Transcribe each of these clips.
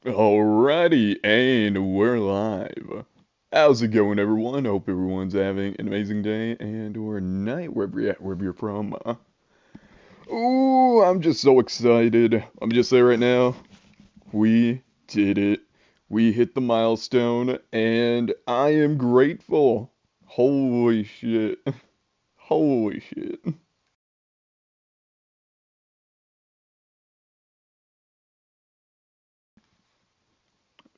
Alrighty, and we're live. How's it going, everyone? Hope everyone's having an amazing day and or night wherever you're at, wherever you're from. Ooh, I'm just so excited. I'm just saying right now, we did it. We hit the milestone, and I am grateful. Holy shit. Holy shit.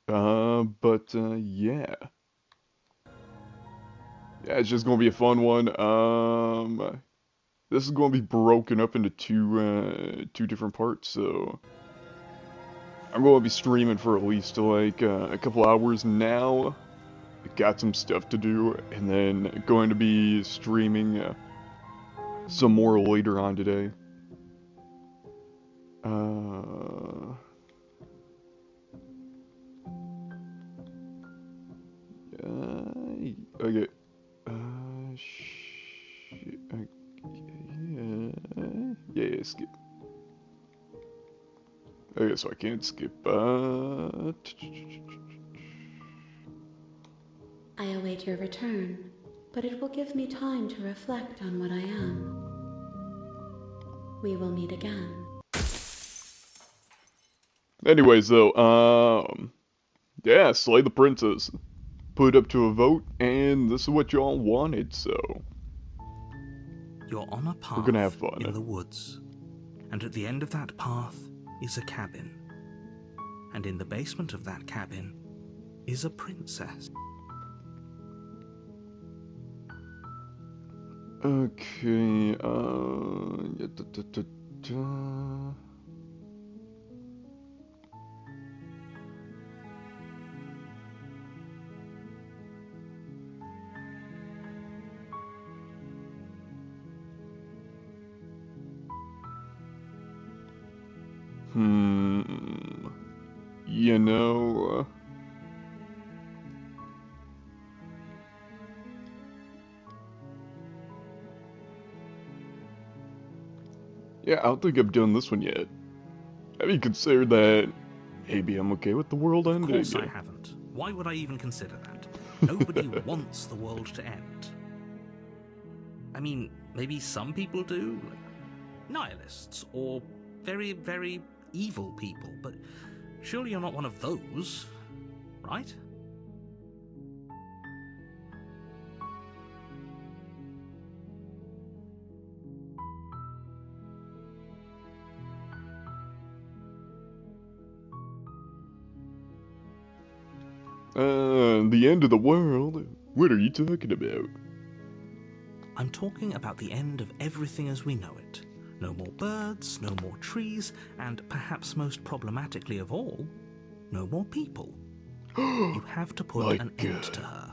Yeah. Yeah, it's just gonna be a fun one. This is going to be broken up into two different parts, so I'm going to be streaming for at least like a couple hours now. I got some stuff to do, and then going to be streaming some more later on today. Uh, okay. Shit. Yeah, skip. Okay, so I can't skip. I await your return, but it will give me time to reflect on what I am. We will meet again. Anyways, though, yeah, slay the princess. Put it up to a vote, and this is what y'all wanted, so You're on a we're gonna have path fun. in the woods, and at the end of that path is a cabin. And in the basement of that cabin is a princess. Okay, yeah, da. Hmm, you know, yeah, I don't think I've done this one yet. Have you considered that maybe I'm okay with the world Of ending? course I haven't. Why would I even consider that? Nobody wants the world to end. I mean, maybe some people do, like nihilists or very, very evil people, but surely you're not one of those, right? The end of the world? What are you talking about? I'm talking about the end of everything as we know it. No more birds, no more trees, and perhaps most problematically of all, no more people. You have to put My an end to God. her.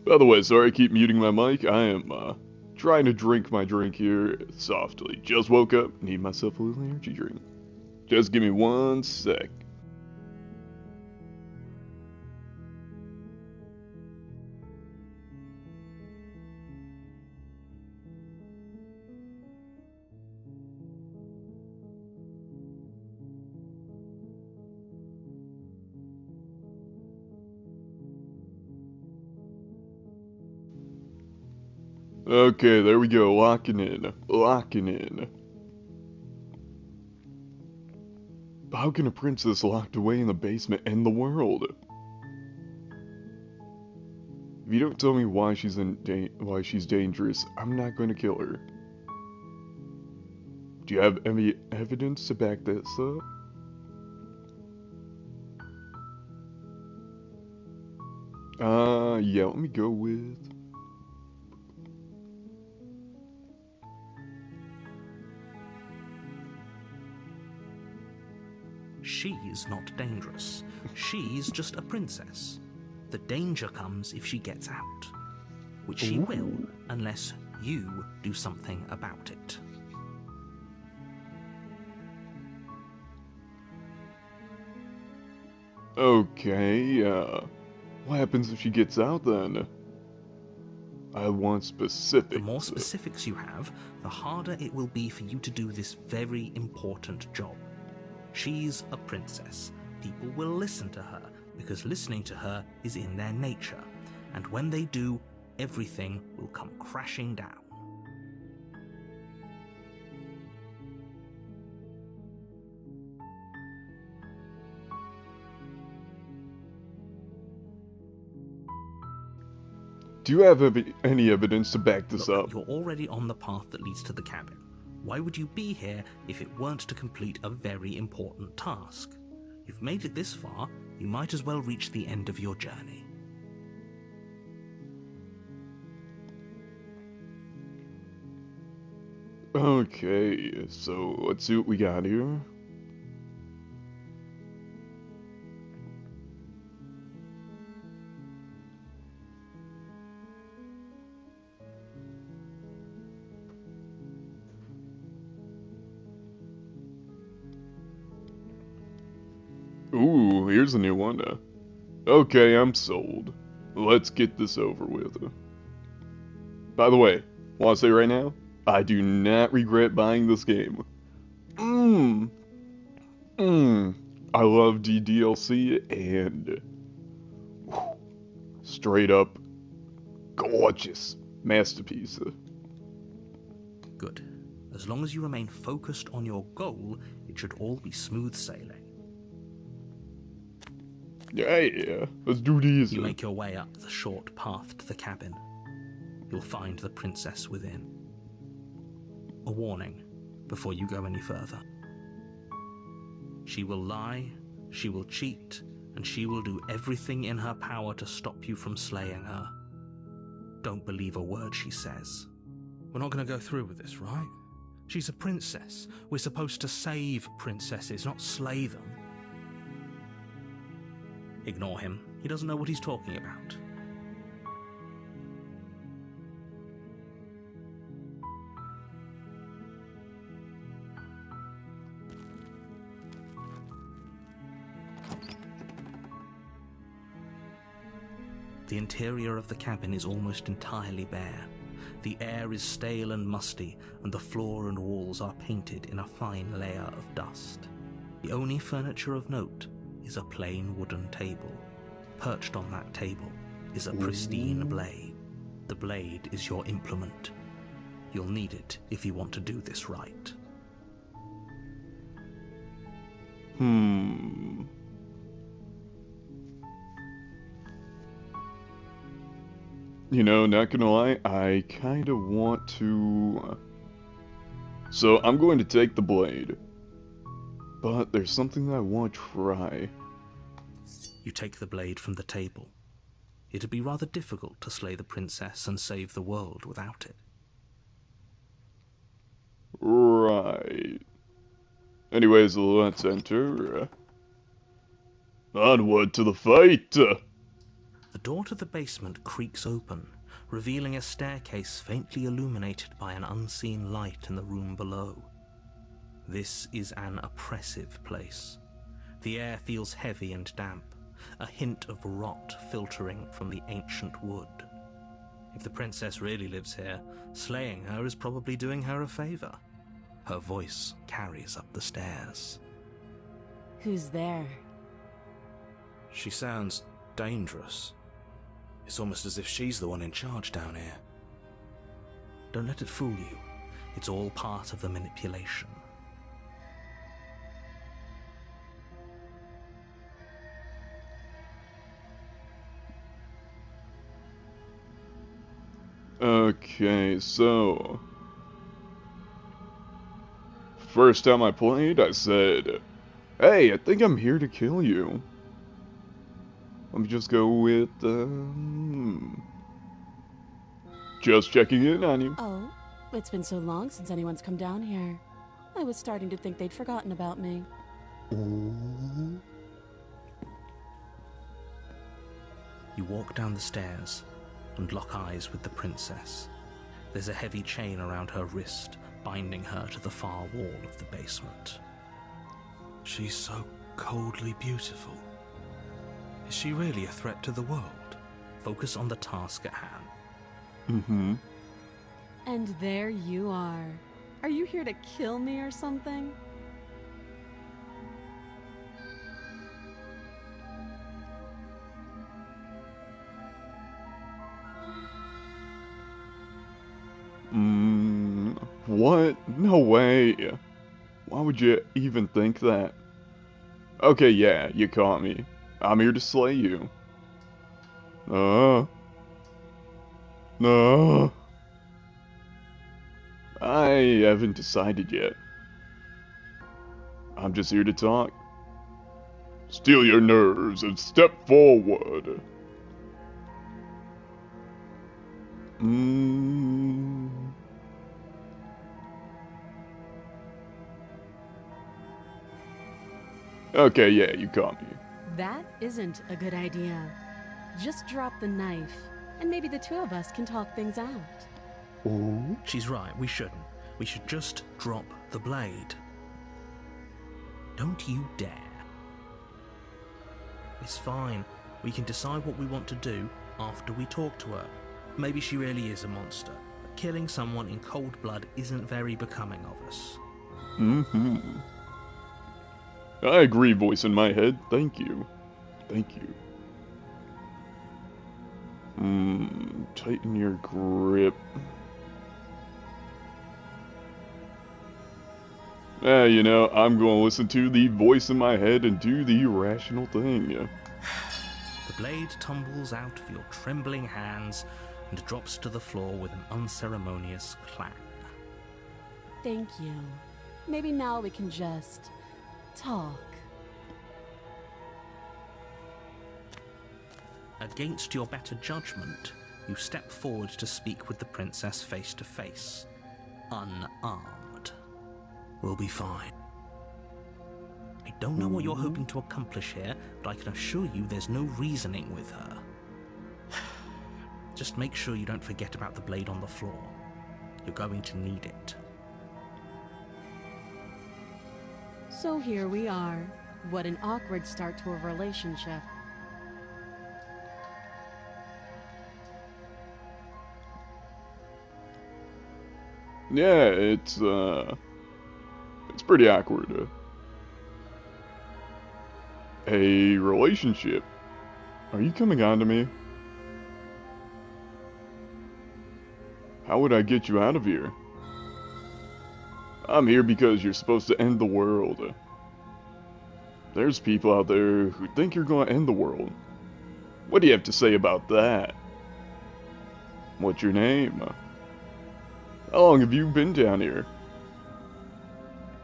By the way, sorry I keep muting my mic. I am, trying to drink my drink here softly. Just woke up, need myself a little energy drink. Just give me 1 sec. Okay, there we go. Locking in. Locking in. How can a princess locked away in the basement end the world? If you don't tell me why why she's dangerous, I'm not going to kill her. Do you have any evidence to back this up? Yeah, let me go with... She's not dangerous. She's just a princess. The danger comes if she gets out, which she will Ooh. unless you do something about it. Okay, what happens if she gets out then? I want specifics. The more specifics you have, the harder it will be for you to do this very important job. She's a princess. People will listen to her, because listening to her is in their nature. And when they do, everything will come crashing down. Do you have any evidence to back this Look, up? you're already on the path that leads to the cabin. Why would you be here if it weren't to complete a very important task? You've made it this far, you might as well reach the end of your journey. Okay, so let's see what we got here. Ooh, here's a new one. Okay, I'm sold. Let's get this over with. By the way, want to say right now, I do not regret buying this game. I love DLC and whew, straight up gorgeous masterpiece. Good. As long as you remain focused on your goal, it should all be smooth sailing. Yeah, let's do this. You make your way up the short path to the cabin. You'll find the princess within. A warning before you go any further. She will lie, she will cheat, and she will do everything in her power to stop you from slaying her. Don't believe a word she says. We're not going to go through with this, right? She's a princess. We're supposed to save princesses, not slay them. Ignore him. He doesn't know what he's talking about. The interior of the cabin is almost entirely bare. The air is stale and musty, and the floor and walls are painted in a fine layer of dust. The only furniture of note is a plain wooden table. Perched on that table is a pristine blade. The blade is your implement. You'll need it if you want to do this right. You know, not gonna lie, I kind of want to... So, I'm going to take the blade. But there's something that I want to try. You take the blade from the table. It'd be rather difficult to slay the princess and save the world without it. Right. Anyways, let's enter. Onward to the fight! The door to the basement creaks open, revealing a staircase faintly illuminated by an unseen light in the room below. This is an oppressive place. The air feels heavy and damp, a hint of rot filtering from the ancient wood. If the princess really lives here, slaying her is probably doing her a favor. Her voice carries up the stairs. Who's there? She sounds dangerous. It's almost as if she's the one in charge down here. Don't let it fool you. It's all part of the manipulation. Okay, so... First time I played, I said, hey, I think I'm here to kill you. Let me just go with, just checking in on you. Oh, it's been so long since anyone's come down here. I was starting to think they'd forgotten about me. You walk down the stairs and lock eyes with the princess. There's a heavy chain around her wrist, binding her to the far wall of the basement. She's so coldly beautiful. Is she really a threat to the world? Focus on the task at hand. Mm-hmm. And there you are. Are you here to kill me or something? What? No way. Why would you even think that? Okay, yeah, you caught me. I'm here to slay you. No. I haven't decided yet. I'm just here to talk. Steel your nerves and step forward. Mm. Okay, yeah, you caught me. That isn't a good idea. Just drop the knife, and maybe the two of us can talk things out. Oh? She's right, we shouldn't. We should just drop the blade. Don't you dare. It's fine. We can decide what we want to do after we talk to her. Maybe she really is a monster. But killing someone in cold blood isn't very becoming of us. Mm-hmm. I agree, voice in my head. Thank you. Thank you. Tighten your grip. You know, I'm going to listen to the voice in my head and do the rational thing. The blade tumbles out of your trembling hands and drops to the floor with an unceremonious clang. Thank you. Maybe now we can just talk. Against your better judgment, you step forward to speak with the princess face to face, unarmed. We'll be fine. I don't know what you're hoping to accomplish here, but I can assure you there's no reasoning with her. Just make sure you don't forget about the blade on the floor. You're going to need it. So here we are. What an awkward start to a relationship. Yeah, it's pretty awkward. A relationship? Are you coming on to me? How would I get you out of here? I'm here because you're supposed to end the world. There's people out there who think you're going to end the world. What do you have to say about that? What's your name? How long have you been down here?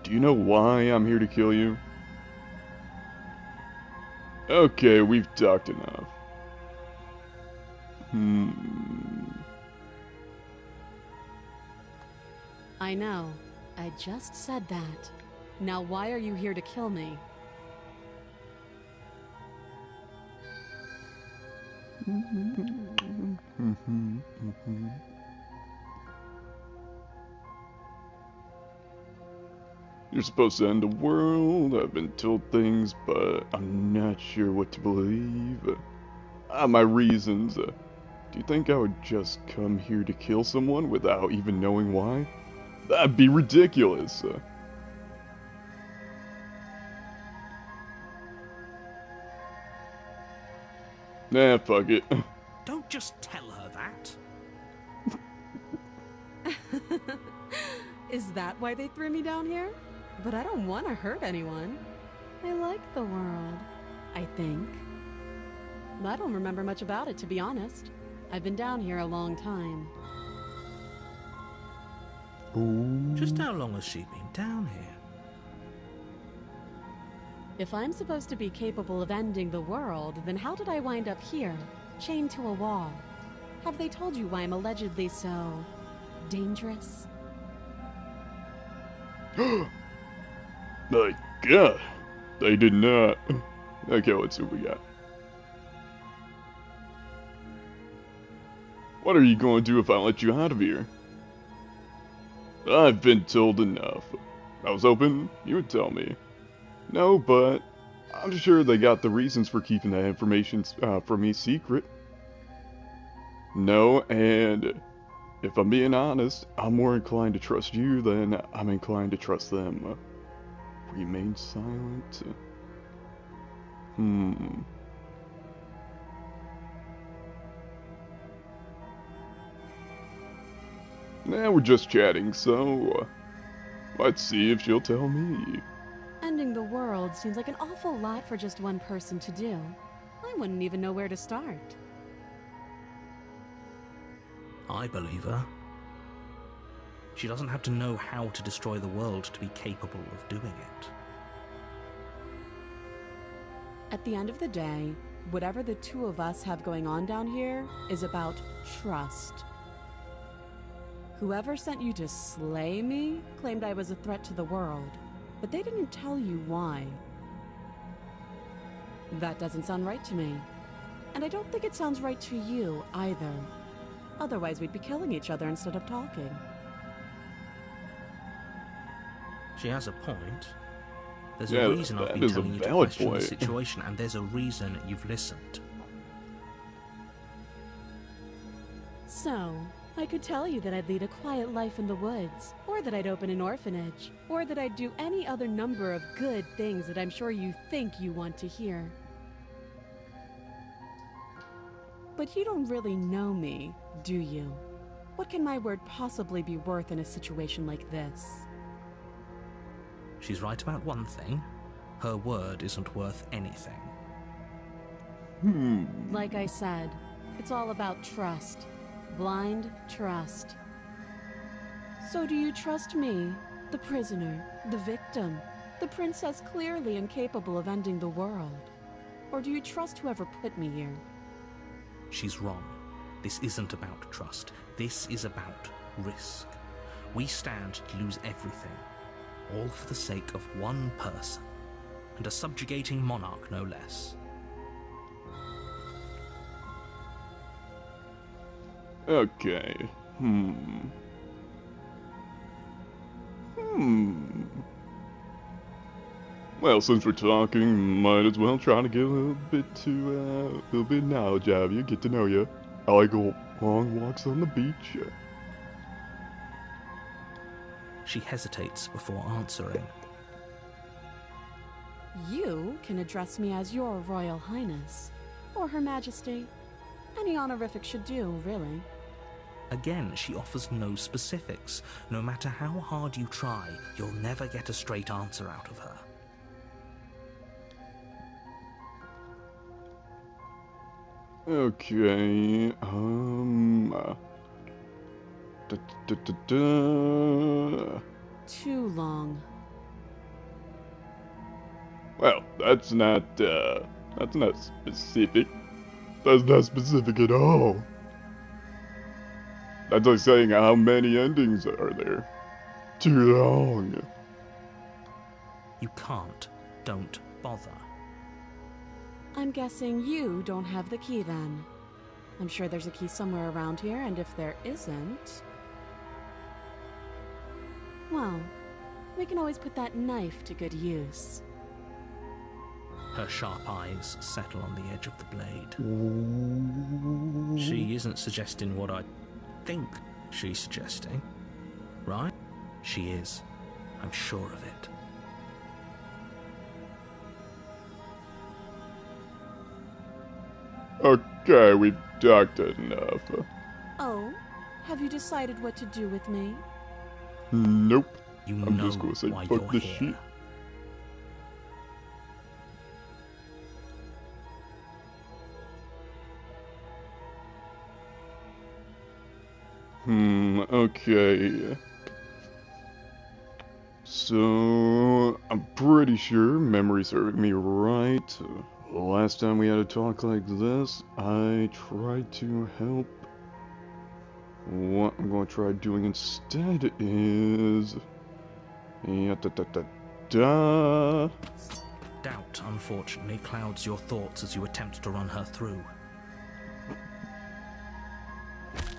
Do you know why I'm here to kill you? Okay, we've talked enough. I know. I just said that. Now why are you here to kill me? You're supposed to end the world. I've been told things, but I'm not sure what to believe. I have my reasons. Do you think I would just come here to kill someone without even knowing why? That'd be ridiculous. Nah, fuck it. Don't just tell her that. Is that why they threw me down here? But I don't want to hurt anyone. I like the world, I think. I don't remember much about it, to be honest. I've been down here a long time. Ooh. Just how long has she been down here? If I'm supposed to be capable of ending the world, then how did I wind up here, chained to a wall? Have they told you why I'm allegedly so dangerous? My god. They did not. Okay, let's see what we got. What are you going to do if I let you out of here? I've been told enough. I was hoping you would tell me. No, but I'm sure they got the reasons for keeping that information from me secret. No, and if I'm being honest, I'm more inclined to trust you than I'm inclined to trust them. Remain silent. Hmm. Now we're just chatting, so let's see if she'll tell me. Ending the world seems like an awful lot for just one person to do. I wouldn't even know where to start. I believe her. She doesn't have to know how to destroy the world to be capable of doing it. At the end of the day, whatever the two of us have going on down here is about trust. Whoever sent you to slay me claimed I was a threat to the world, but they didn't tell you why. That doesn't sound right to me. And I don't think it sounds right to you either. Otherwise, we'd be killing each other instead of talking. She has a point. There's Yeah, a reason I've that been is a telling you to valid question the point. situation, and there's a reason you've listened. So, I could tell you that I'd lead a quiet life in the woods, or that I'd open an orphanage, or that I'd do any other number of good things that I'm sure you think you want to hear. But you don't really know me, do you? What can my word possibly be worth in a situation like this? She's right about one thing. Her word isn't worth anything. Like I said, it's all about trust. Blind trust. So do you trust me, the prisoner, the victim, the princess clearly incapable of ending the world? Or do you trust whoever put me here? She's wrong. This isn't about trust. This is about risk. We stand to lose everything, all for the sake of one person, and a subjugating monarch no less. Okay. Well, since we're talking, might as well try to get a little bit of knowledge out of you, get to know you. I like long walks on the beach. She hesitates before answering. You can address me as your Royal Highness, or Her Majesty. Any honorific should do, really. Again, she offers no specifics. No matter how hard you try, you'll never get a straight answer out of her. Okay, da, da, da, da. Too long. Well, that's not specific. That's not specific at all. That's like saying how many endings are there. Too long. You can't. Don't bother. I'm guessing you don't have the key then. I'm sure there's a key somewhere around here, and if there isn't... well, we can always put that knife to good use. Her sharp eyes settle on the edge of the blade. She isn't suggesting what I think she's suggesting, right? She is. I'm sure of it. Okay, we've talked enough. Oh? Have you decided what to do with me? Nope. You I'm know just gonna say why fuck you're this here. shit. Okay. So, I'm pretty sure, memory serving me right, the last time we had a talk like this, I tried to help. What I'm going to try doing instead is... yeah, da da da da. Doubt, unfortunately, clouds your thoughts as you attempt to run her through.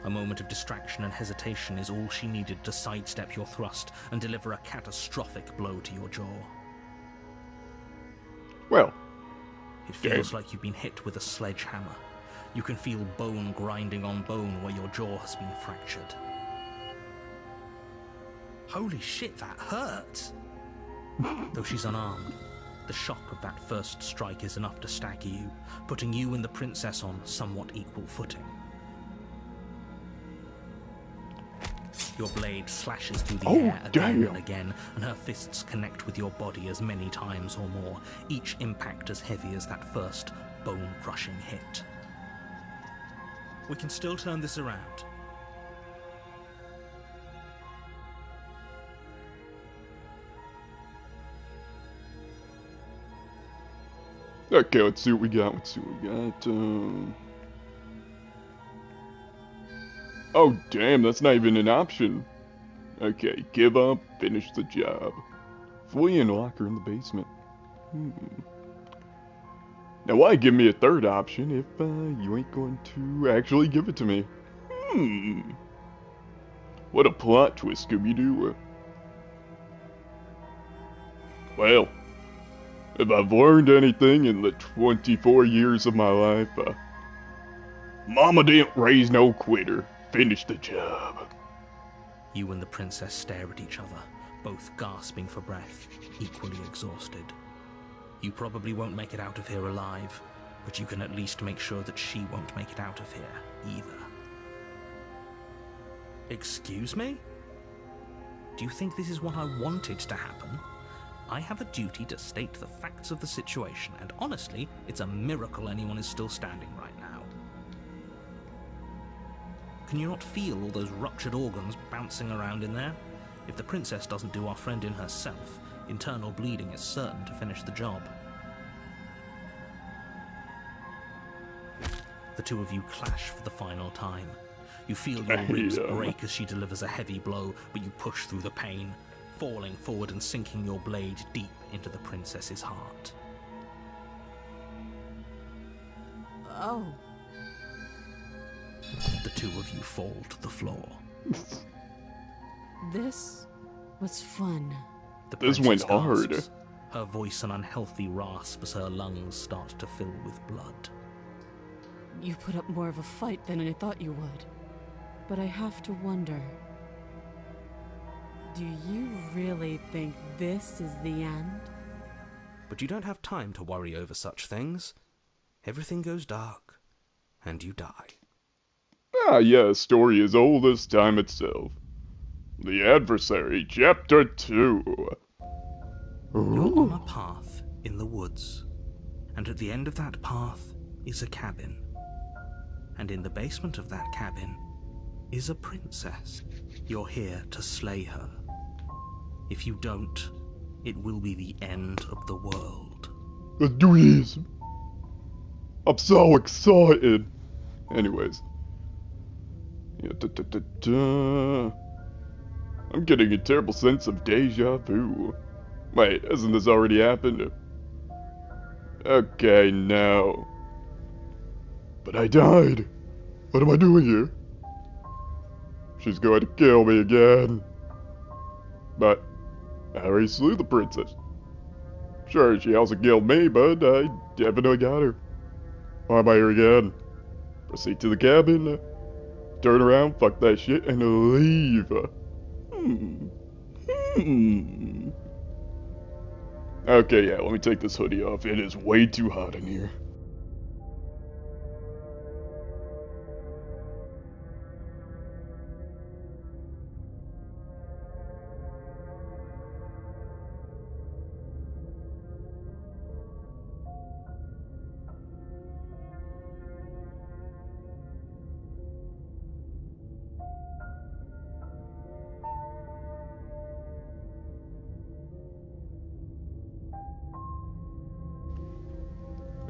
A moment of distraction and hesitation is all she needed to sidestep your thrust and deliver a catastrophic blow to your jaw. Well, It feels like you've been hit with a sledgehammer. You can feel bone grinding on bone where your jaw has been fractured. Holy shit, that hurts! Though she's unarmed, the shock of that first strike is enough to stagger you, putting you and the princess on somewhat equal footing. Your blade slashes through the air again and again, and her fists connect with your body as many times or more, each impact as heavy as that first bone-crushing hit. We can still turn this around. Okay, let's see what we got. Oh, damn, that's not even an option. Okay, give up, finish the job. Flee and lock her in the basement. Now why give me a third option if you ain't going to actually give it to me? What a plot twist, Scooby-Doo. Well, if I've learned anything in the 24 years of my life, Mama didn't raise no quitter. Finish the job. You and the princess stare at each other, both gasping for breath, equally exhausted. You probably won't make it out of here alive, but you can at least make sure that she won't make it out of here, either. Excuse me? Do you think this is what I wanted to happen? I have a duty to state the facts of the situation, and honestly, it's a miracle anyone is still standing right now. Can you not feel all those ruptured organs bouncing around in there? If the princess doesn't do our friend in herself, internal bleeding is certain to finish the job. The two of you clash for the final time. You feel your ribs break as she delivers a heavy blow, but you push through the pain, falling forward and sinking your blade deep into the princess's heart. Oh. The two of you fall to the floor. This was fun. This went hard. Gasps, her voice an unhealthy rasp as her lungs start to fill with blood. You put up more of a fight than I thought you would. But I have to wonder, do you really think this is the end? But you don't have time to worry over such things. Everything goes dark, and you die. Ah, yeah, a story as old as time itself. The Adversary, Chapter 2. You're on a path in the woods, and at the end of that path is a cabin. And in the basement of that cabin is a princess. You're here to slay her. If you don't, it will be the end of the world. Let's do this. I'm so excited. Anyways. I'm getting a terrible sense of deja vu. Wait, hasn't this already happened? Okay, no. But I died. What am I doing here? She's going to kill me again. But I already slew the princess. Sure, she also killed me, but I definitely got her. Why am I here again? Proceed to the cabin, turn around, fuck that shit, and leave. Okay, yeah, let me take this hoodie off. It is way too hot in here.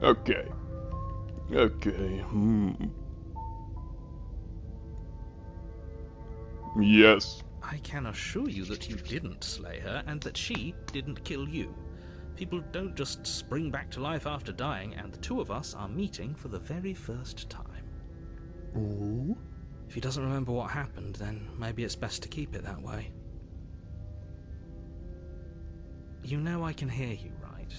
Okay. Yes. I can assure you that you didn't slay her, and that she didn't kill you. People don't just spring back to life after dying, and the two of us are meeting for the very first time. Oh? If he doesn't remember what happened, then maybe it's best to keep it that way. You know I can hear you, right?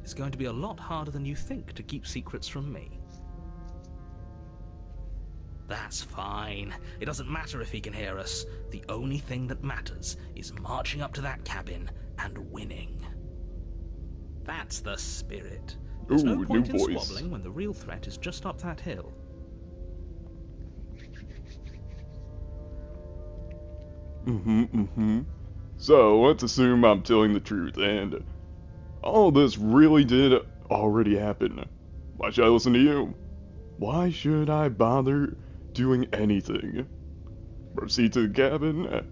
It's going to be a lot harder than you think to keep secrets from me. That's fine. It doesn't matter if he can hear us. The only thing that matters is marching up to that cabin and winning. That's the spirit. There's no Ooh, point new in voice. squabbling when the real threat is just up that hill. So, let's assume I'm telling the truth, and all this really did already happen. Why should I listen to you? Why should I bother doing anything? Proceed to the cabin,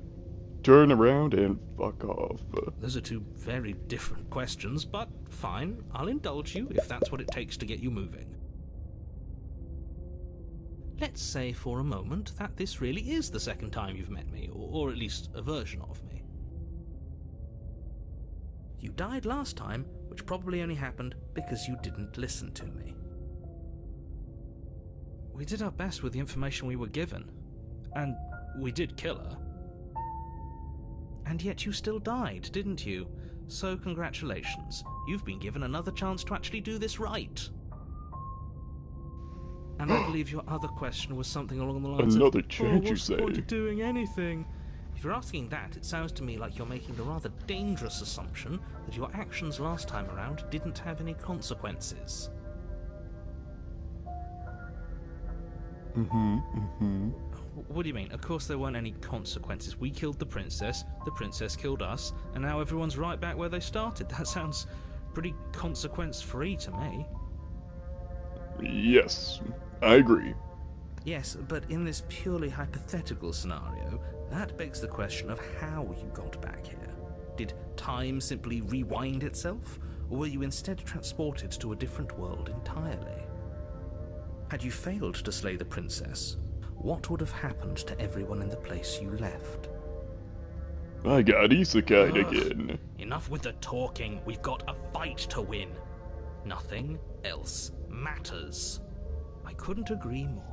turn around, and fuck off. Those are two very different questions, but fine, I'll indulge you if that's what it takes to get you moving. Let's say for a moment that this really is the second time you've met me, or at least a version of me. You died last time, which probably only happened because you didn't listen to me. We did our best with the information we were given, and we did kill her. And yet you still died, didn't you? So congratulations, you've been given another chance to actually do this right. And I believe your other question was something along the lines Another of, chance, you what's the point say? of doing anything? If you're asking that, it sounds to me like you're making the rather dangerous assumption that your actions last time around didn't have any consequences. What do you mean? Of course there weren't any consequences. We killed the princess killed us, and now everyone's right back where they started. That sounds pretty consequence-free to me. Yes, I agree. Yes, but in this purely hypothetical scenario, that begs the question of how you got back here. Did time simply rewind itself, or were you instead transported to a different world entirely? Had you failed to slay the princess, what would have happened to everyone in the place you left? I got isekai Ugh. again. Enough with the talking, we've got a fight to win. Nothing else matters. I couldn't agree more.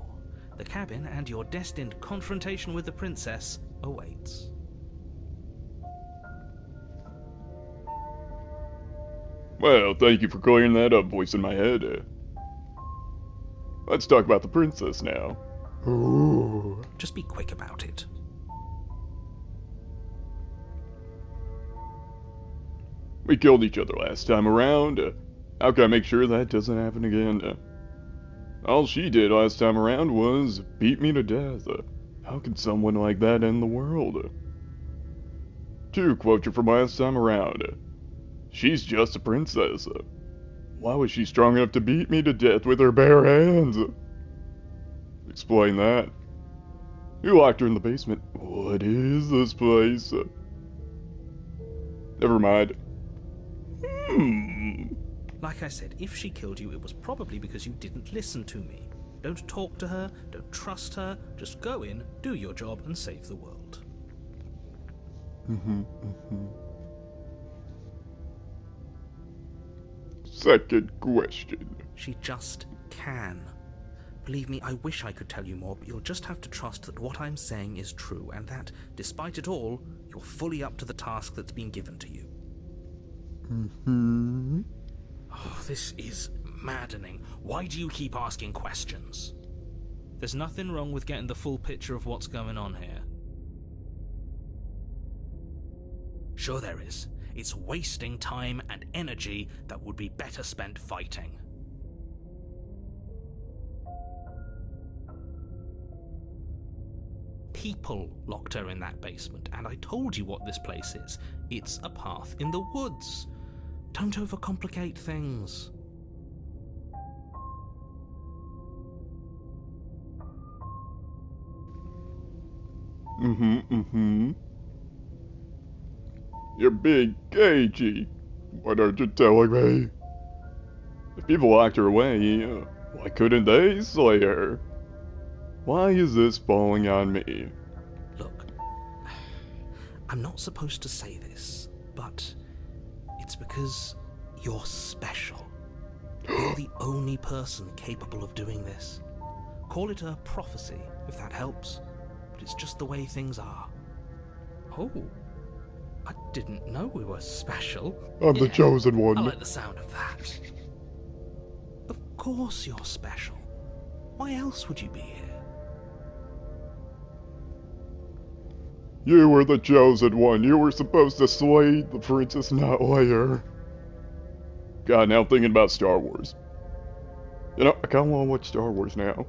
The cabin and your destined confrontation with the princess awaits. Well, thank you for clearing that up, voice in my head. Let's talk about the princess now. Ooh. Just be quick about it. We killed each other last time around. How can I make sure that doesn't happen again? All she did last time around was beat me to death. How can someone like that end the world? To quote you from last time around, she's just a princess. Why was she strong enough to beat me to death with her bare hands? Explain that. You locked her in the basement. What is this place? Never mind. Like I said, if she killed you, it was probably because you didn't listen to me. Don't talk to her, don't trust her, just go in, do your job, and save the world. Second question. She just can. Believe me, I wish I could tell you more, but you'll just have to trust that what I'm saying is true, and that, despite it all, you're fully up to the task that's been given to you. Oh, this is maddening. Why do you keep asking questions? There's nothing wrong with getting the full picture of what's going on here. Sure there is. It's wasting time and energy that would be better spent fighting. People locked her in that basement, and I told you what this place is. It's a path in the woods. Don't overcomplicate things. You're big cagey. What aren't you telling me? If people locked her away, why couldn't they slay her? Why is this falling on me? Look, I'm not supposed to say this, but it's because you're special. You're the only person capable of doing this. Call it a prophecy, if that helps, but it's just the way things are. Oh, I didn't know we were special. I'm the chosen one. I like the sound of that. Of course you're special. Why else would you be here? You were the chosen one. You were supposed to slay the princess, not Leia. God, now I'm thinking about Star Wars. You know, I kinda wanna watch Star Wars now.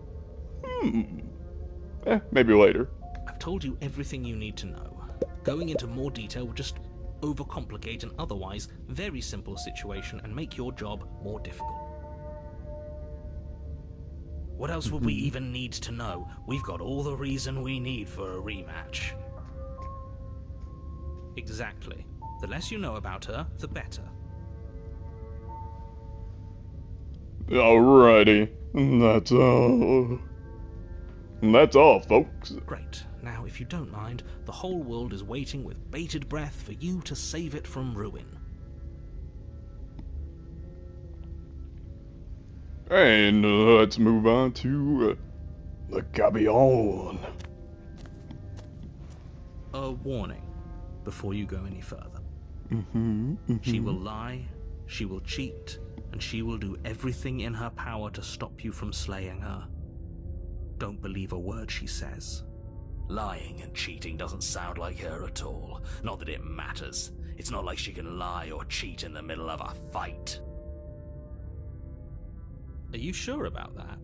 Maybe later. I've told you everything you need to know. Going into more detail would just overcomplicate an otherwise very simple situation and make your job more difficult. What else would we even need to know? We've got all the reason we need for a rematch. Exactly. The less you know about her, the better. Alrighty. That's all, folks. Great. Now, if you don't mind, the whole world is waiting with bated breath for you to save it from ruin. And let's move on to the Gabion. A warning before you go any further. She will lie, she will cheat, and she will do everything in her power to stop you from slaying her. Don't believe a word she says. Lying and cheating doesn't sound like her at all. Not that it matters. It's not like she can lie or cheat in the middle of a fight. Are you sure about that?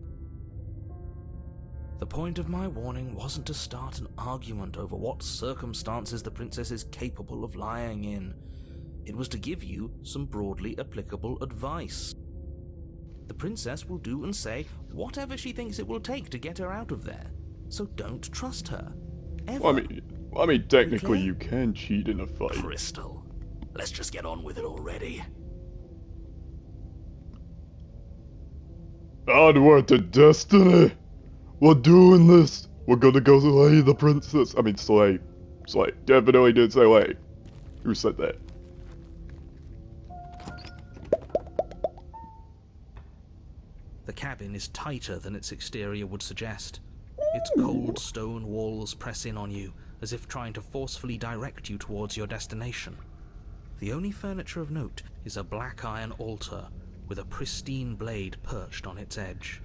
The point of my warning wasn't to start an argument over what circumstances the princess is capable of lying in. It was to give you some broadly applicable advice. The princess will do and say whatever she thinks it will take to get her out of there. So don't trust her. Ever. I mean, technically you can cheat in a fight. Crystal, let's just get on with it already. Onward to destiny! We're doing this! We're gonna go slay the princess. I mean, slay. Slay. Definitely did say slay. Who said that? The cabin is tighter than its exterior would suggest. Its cold stone walls press in on you, as if trying to forcefully direct you towards your destination. The only furniture of note is a black iron altar, with a pristine blade perched on its edge.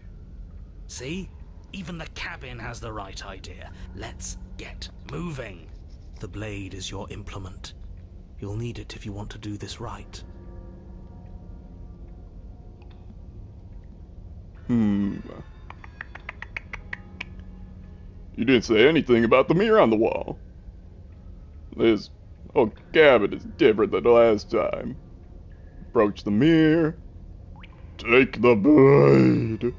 See? Even the cabin has the right idea. Let's get moving. The blade is your implement. You'll need it if you want to do this right. You didn't say anything about the mirror on the wall. This whole cabin is different than the last time. Approach the mirror. Take the blade.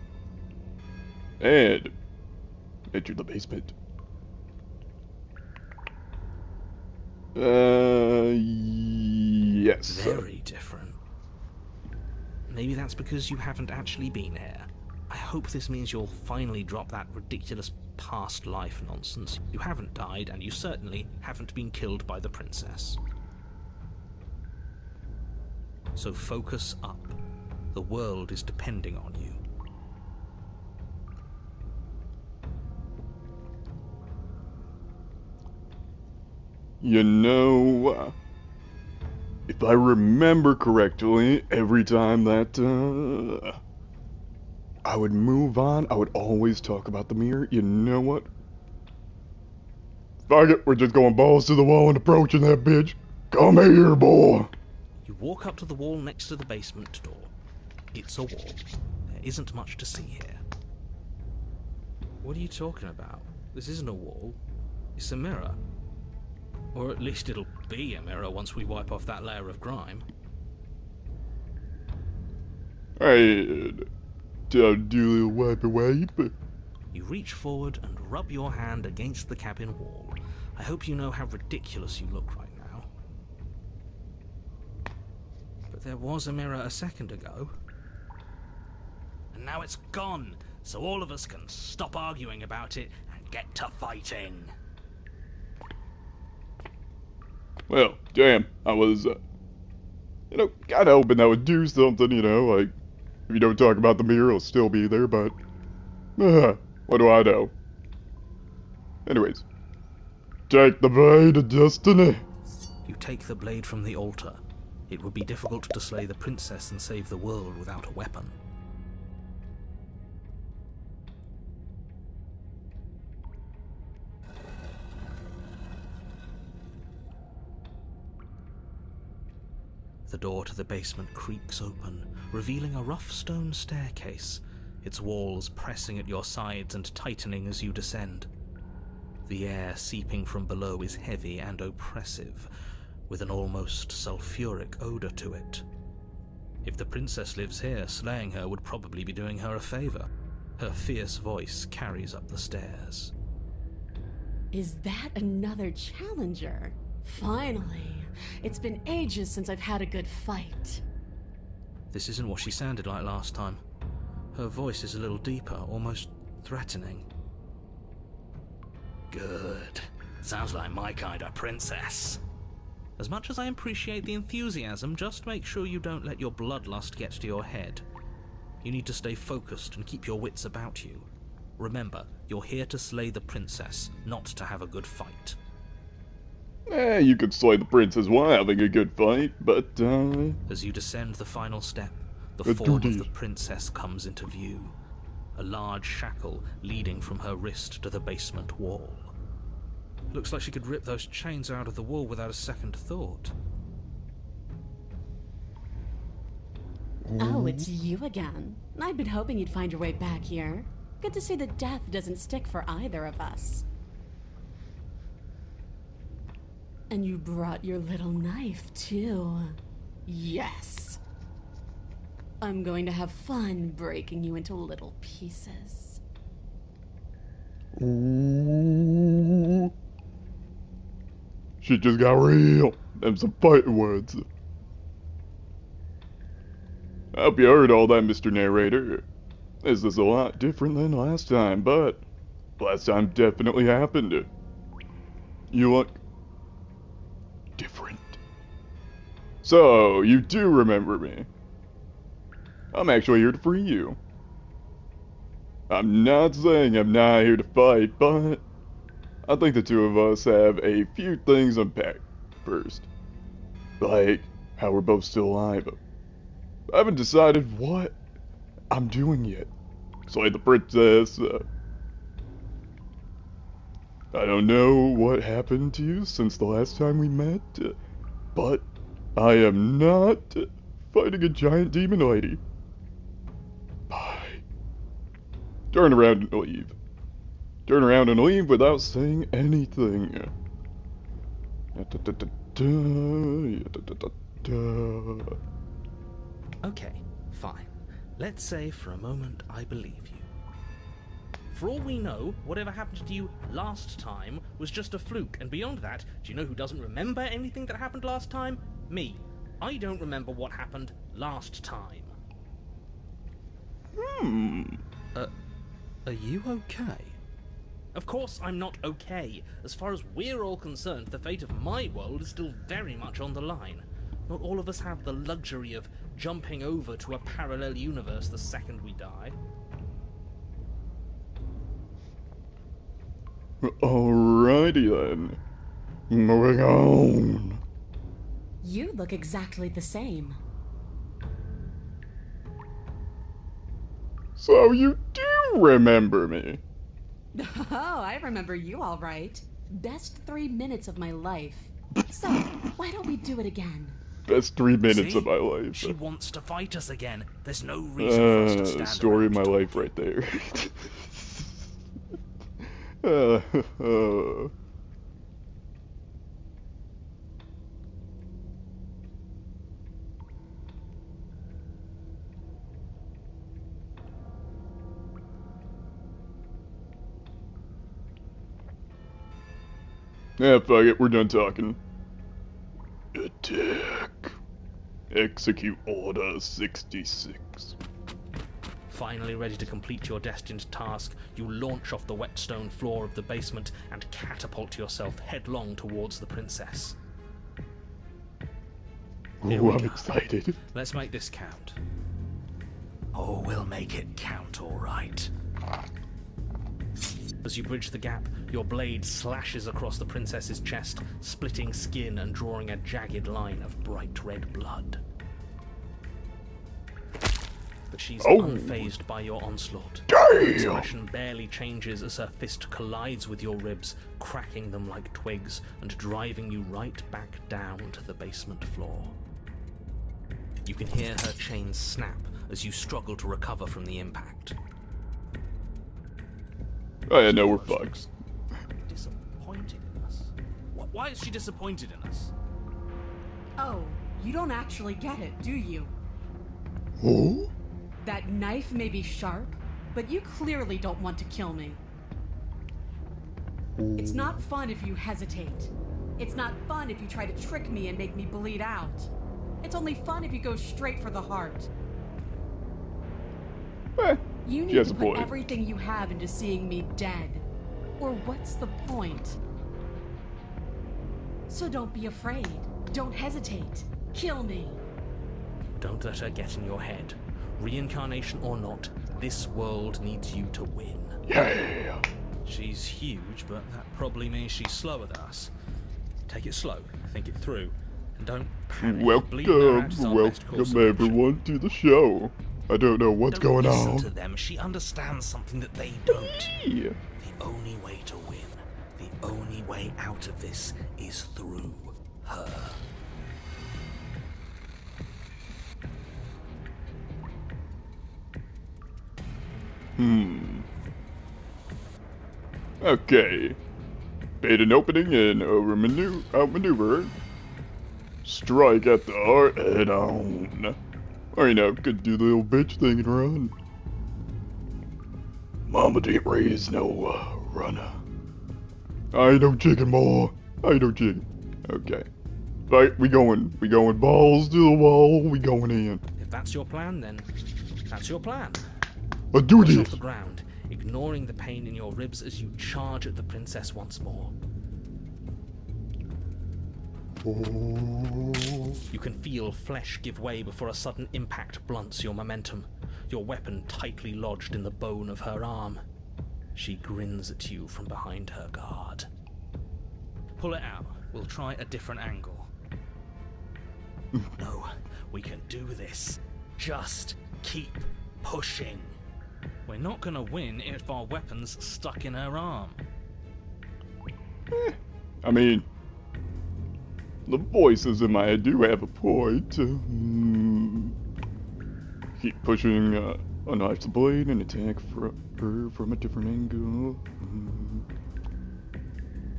And enter the basement. Yes. Very different. Maybe that's because you haven't actually been here. I hope this means you'll finally drop that ridiculous past life nonsense. You haven't died, and you certainly haven't been killed by the princess. So focus up. The world is depending on you. You know, if I remember correctly, every time that I would move on, I would always talk about the mirror. You know what? Fuck it, we're just going balls to the wall and approaching that bitch. Come here, boy. You walk up to the wall next to the basement door. It's a wall. There isn't much to see here. What are you talking about? This isn't a wall. It's a mirror. Or at least it'll be a mirror once we wipe off that layer of grime. Hey, do a little wipe. You reach forward and rub your hand against the cabin wall. I hope you know how ridiculous you look right now. But there was a mirror a second ago. And now it's gone, so all of us can stop arguing about it and get to fighting. Well, damn, I was, kinda hoping that would do something, like, if you don't talk about the mirror, it'll still be there, but, what do I know? Anyways, take the blade of destiny. You take the blade from the altar. It would be difficult to slay the princess and save the world without a weapon. The door to the basement creaks open, revealing a rough stone staircase, its walls pressing at your sides and tightening as you descend. The air seeping from below is heavy and oppressive, with an almost sulphuric odor to it. If the princess lives here, slaying her would probably be doing her a favor. Her fierce voice carries up the stairs. Is that another challenger? Finally. It's been ages since I've had a good fight. This isn't what she sounded like last time. Her voice is a little deeper, almost threatening. Good. Sounds like my kind of princess. As much as I appreciate the enthusiasm, just make sure you don't let your bloodlust get to your head. You need to stay focused and keep your wits about you. Remember, you're here to slay the princess, not to have a good fight. You could slay the princess while having a good fight, but, As you descend the final step, the Let's form do of the this. princess comes into view. A large shackle leading from her wrist to the basement wall. Looks like she could rip those chains out of the wall without a second thought. Oh, it's you again. I'd been hoping you'd find your way back here. Good to see that death doesn't stick for either of us. And you brought your little knife, too. Yes. I'm going to have fun breaking you into little pieces. Ooh. Shit just got real. Them some fighting words. I hope you heard all that, Mr. Narrator. This is a lot different than last time, but last time definitely happened. You look different. So, you do remember me. I'm actually here to free you. I'm not saying I'm not here to fight, but I think the two of us have a few things unpacked first. Like how we're both still alive. I haven't decided what I'm doing yet. Slay the princess. I don't know what happened to you since the last time we met, but I am not fighting a giant demon lady. Bye. Turn around and leave. Turn around and leave without saying anything. Okay, fine. Let's say for a moment I believe you. For all we know, whatever happened to you last time was just a fluke, and beyond that, do you know who doesn't remember anything that happened last time? Me. I don't remember what happened last time. Are you okay? Of course I'm not okay. As far as we're all concerned, the fate of my world is still very much on the line. Not all of us have the luxury of jumping over to a parallel universe the second we die. Alrighty then. Moving on. You look exactly the same. So you do remember me? Oh, I remember you all right. Best 3 minutes of my life. So, why don't we do it again? Best 3 minutes See? of my life. She wants to fight us again. There's no reason for us to stand Story of around my life talking. right there. Yeah, fuck it, we're done talking. Attack. Execute Order 66. Finally ready to complete your destined task, you launch off the wet stone floor of the basement and catapult yourself headlong towards the princess. Here Ooh, we I'm go. excited. Let's make this count. Oh, we'll make it count, all right. As you bridge the gap, your blade slashes across the princess's chest, splitting skin and drawing a jagged line of bright red blood. But she's unfazed by your onslaught. Her expression barely changes as her fist collides with your ribs, cracking them like twigs and driving you right back down to the basement floor. You can hear her chains snap as you struggle to recover from the impact. Oh yeah, no, we're fucked. Disappointed in us? Why is she disappointed in us? Oh, you don't actually get it, do you? Oh? That knife may be sharp, but you clearly don't want to kill me. It's not fun if you hesitate. It's not fun if you try to trick me and make me bleed out. It's only fun if you go straight for the heart. You need to put everything you have into seeing me dead. Or what's the point? So don't be afraid. Don't hesitate. Kill me. Don't let her get in your head. Reincarnation or not, this world needs you to win. Yeah. She's huge, but that probably means she's slower than us. Take it slow, think it through, and don't panic. Welcome everyone to the show. I don't know what's going listen on. to them. She understands something that they don't. Yeah. The only way to win, the only way out of this is through her. Okay. Bait an opening and outmaneuver. Strike at the heart head on. Or, you know, could do the little bitch thing and run. Mama didn't raise no runner. I ain't no chicken, boy. I ain't no chicken. Okay. Right, we going balls to the wall. We going in. If that's your plan, then that's your plan. Let's do Push this. off the ground, ignoring the pain in your ribs as you charge at the princess once more. You can feel flesh give way before a sudden impact blunts your momentum, your weapon tightly lodged in the bone of her arm. She grins at you from behind her guard. Pull it out. We'll try a different angle. No, we can do this. Just keep pushing. We're not gonna win if our weapon's stuck in her arm. I mean, the voices in my head do have a point. Keep pushing a knife's blade and attack her from a different angle.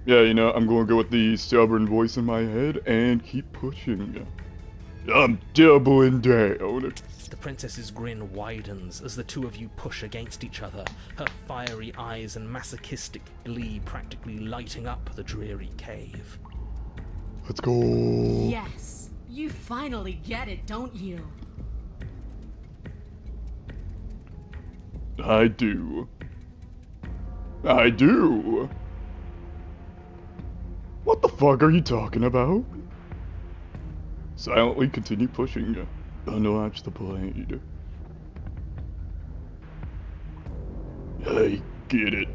Yeah, you know, I'm gonna go with the stubborn voice in my head and keep pushing. I'm doubling down. The princess's grin widens as the two of you push against each other, her fiery eyes and masochistic glee practically lighting up the dreary cave. Let's go. Yes, you finally get it, don't you? I do. I do. What the fuck are you talking about? Silently continue pushing. Unlatch the blade. I get it.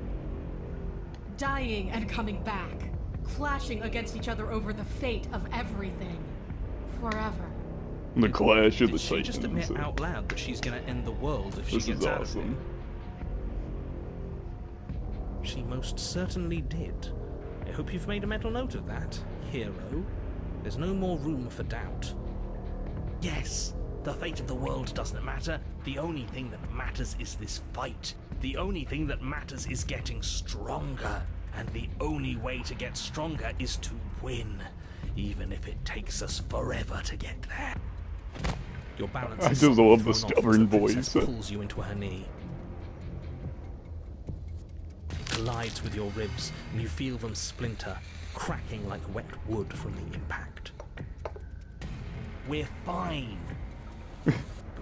Dying and coming back. Clashing against each other over the fate of everything. Forever. The clash of the Did she just admit titans. out loud that she's gonna end the world if she This gets is out of awesome. it? She most certainly did. I hope you've made a mental note of that, hero. There's no more room for doubt. Yes, the fate of the world doesn't matter. The only thing that matters is this fight. The only thing that matters is getting stronger. And the only way to get stronger is to win, even if it takes us forever to get there. Your balance I is just suddenly love the thrown off as stubborn princess voice. pulls you into her knee. It collides with your ribs, and you feel them splinter, cracking like wet wood from the impact. We're fine. But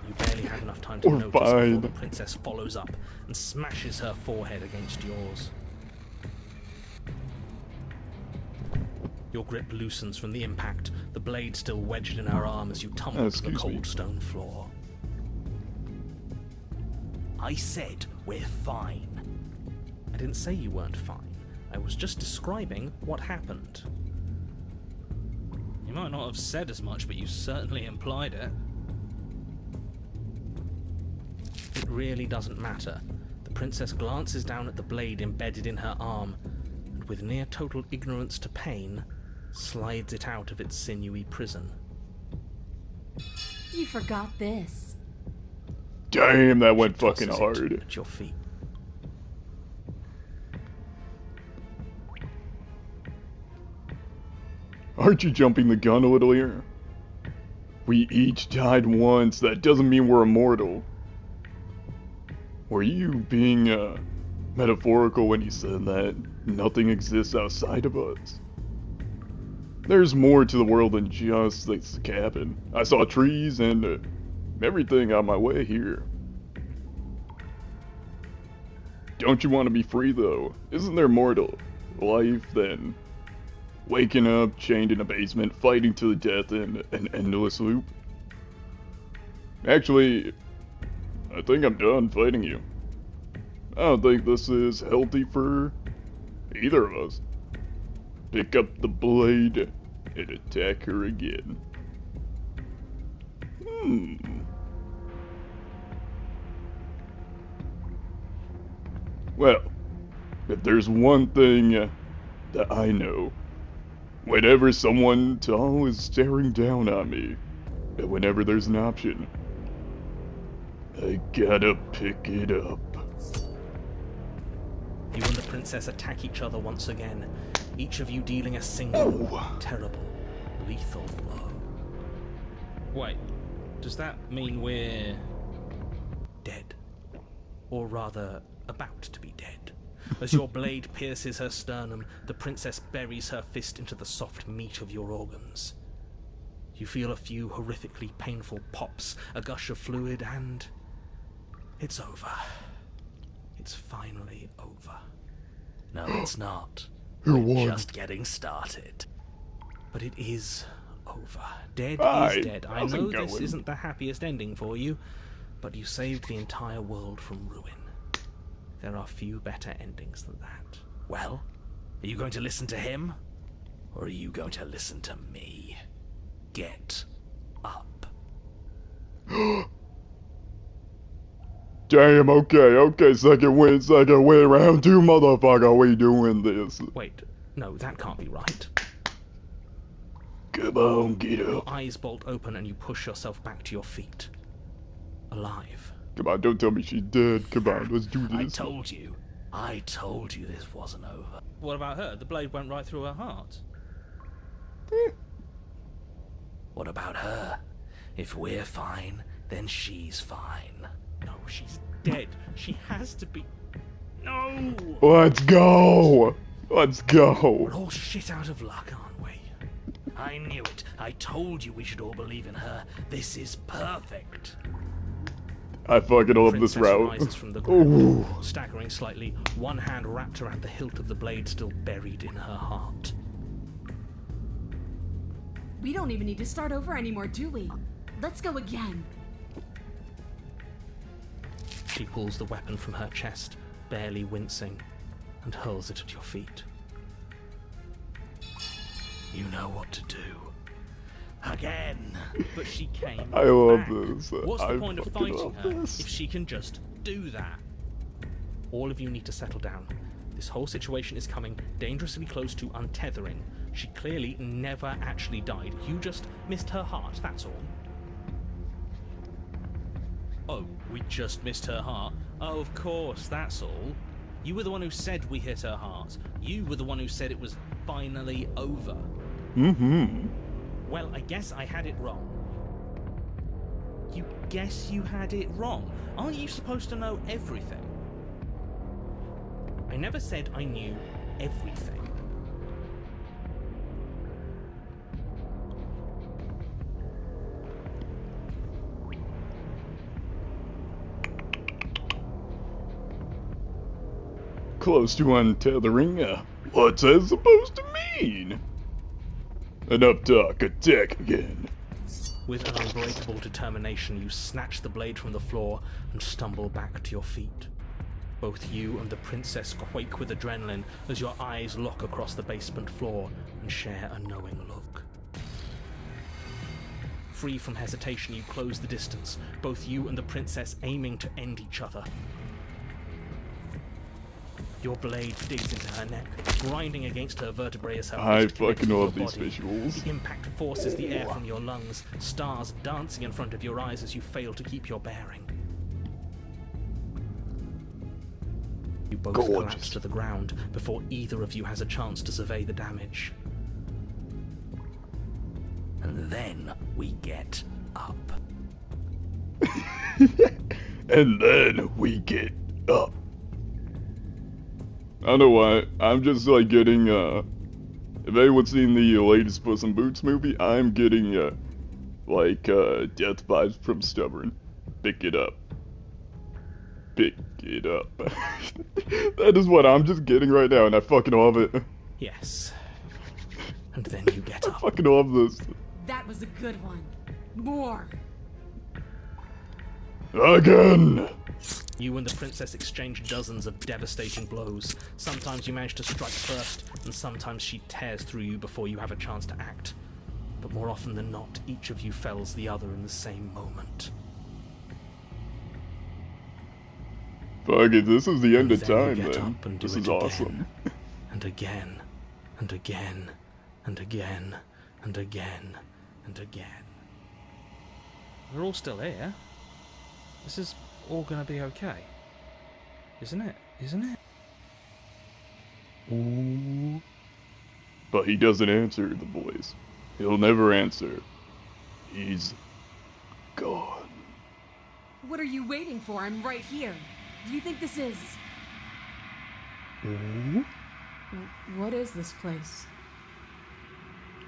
you barely have enough time to We're notice fine. before the princess follows up and smashes her forehead against yours. Your grip loosens from the impact, the blade still wedged in her arm as you tumble to the excuse me. cold stone floor. I said we're fine. I didn't say you weren't fine. I was just describing what happened. You might not have said as much, but you certainly implied it. It really doesn't matter. The princess glances down at the blade embedded in her arm, and with near total ignorance to pain, slides it out of its sinewy prison. You forgot this. Damn, that went She fucking tosses it hard. at your feet. Aren't you jumping the gun a little here? We each died once. That doesn't mean we're immortal. Were you being, metaphorical when you said that nothing exists outside of us? There's more to the world than just this cabin. I saw trees and everything on my way here. Don't you want to be free, though? Isn't there more to life than waking up, chained in a basement, fighting to the death in an endless loop? Actually, I think I'm done fighting you. I don't think this is healthy for either of us. Pick up the blade and attack her again. Well, if there's one thing that I know, whenever someone tall is staring down on me, and whenever there's an option, I gotta pick it up. You and the princess attack each other once again, each of you dealing a single, terrible, lethal blow. Wait, does that mean we're... Dead. Or rather, about to be dead. As your blade pierces her sternum, the princess buries her fist into the soft meat of your organs. You feel a few horrifically painful pops, a gush of fluid, and... it's over. It's finally over. No, it's not. We're just getting started. But it is over. Dead is dead. I know this isn't the happiest ending for you, but you saved the entire world from ruin. There are few better endings than that. Well, are you going to listen to him? Or are you going to listen to me? Get up. Damn, okay, second win, round two, motherfucker, we doing this. Wait, no, that can't be right. Come on, get Your up. eyes bolt open and you push yourself back to your feet. Alive. Come on, don't tell me she's dead. Come on, let's do I this. told you this wasn't over. What about her? The blade went right through her heart. What about her? If we're fine, then she's fine. No, she's dead. She has to be... No! Let's go! Let's We're go! all shit out of luck, aren't we? I knew it. I told you we should all believe in her. This is perfect. I fucking love this Princess route. rises from the ground, Ooh. staggering slightly, one hand wrapped around the hilt of the blade still buried in her heart. We don't even need to start over anymore, do we? Let's go again. She pulls the weapon from her chest, barely wincing, and hurls it at your feet. You know what to do. Again! But she came I love back. this. What's I the point of fucking fighting love her this. if she can just do that? All of you need to settle down. This whole situation is coming dangerously close to untethering. She clearly never actually died. You just missed her heart, that's all. Oh, we just missed her heart? Oh, of course, that's all. You were the one who said we hit her heart. You were the one who said it was finally over. Mm-hmm. Well, I guess I had it wrong. You guess you had it wrong? Aren't you supposed to know everything? I never said I knew everything. Close to untethering. What's that supposed to mean? Enough talk, attack again. With an unbreakable determination, you snatch the blade from the floor and stumble back to your feet. Both you and the princess quake with adrenaline as your eyes lock across the basement floor and share a knowing look. Free from hesitation, you close the distance, both you and the princess aiming to end each other. Your blade digs into her neck, grinding against her vertebrae as her I fist connects fucking with your love these body. visuals. The impact forces the air from your lungs, stars dancing in front of your eyes as you fail to keep your bearing. You both collapse to the ground before either of you has a chance to survey the damage. And then we get up. And then we get up. I don't know why. I'm just like getting, if anyone's seen the latest Puss in Boots movie, I'm getting, death vibes from Stubborn. Pick it up. Pick it up. That is what I'm just getting right now, and I fucking love it. Yes. And then you get I up. fucking love this. That was a good one. More. Again! You and the princess exchange dozens of devastating blows. Sometimes you manage to strike first, and sometimes she tears through you before you have a chance to act. But more often than not, each of you fells the other in the same moment. Fuck it, this is the end of And then you time, get then. up and do This it is again, awesome. and again, and again, and again, and again, and again. We're all still here. This is all gonna be okay. Isn't it? Isn't it? Ooh. But he doesn't answer the voice. He'll never answer. He's gone. What are you waiting for? I'm right here. Do you think this is... Ooh. What is this place?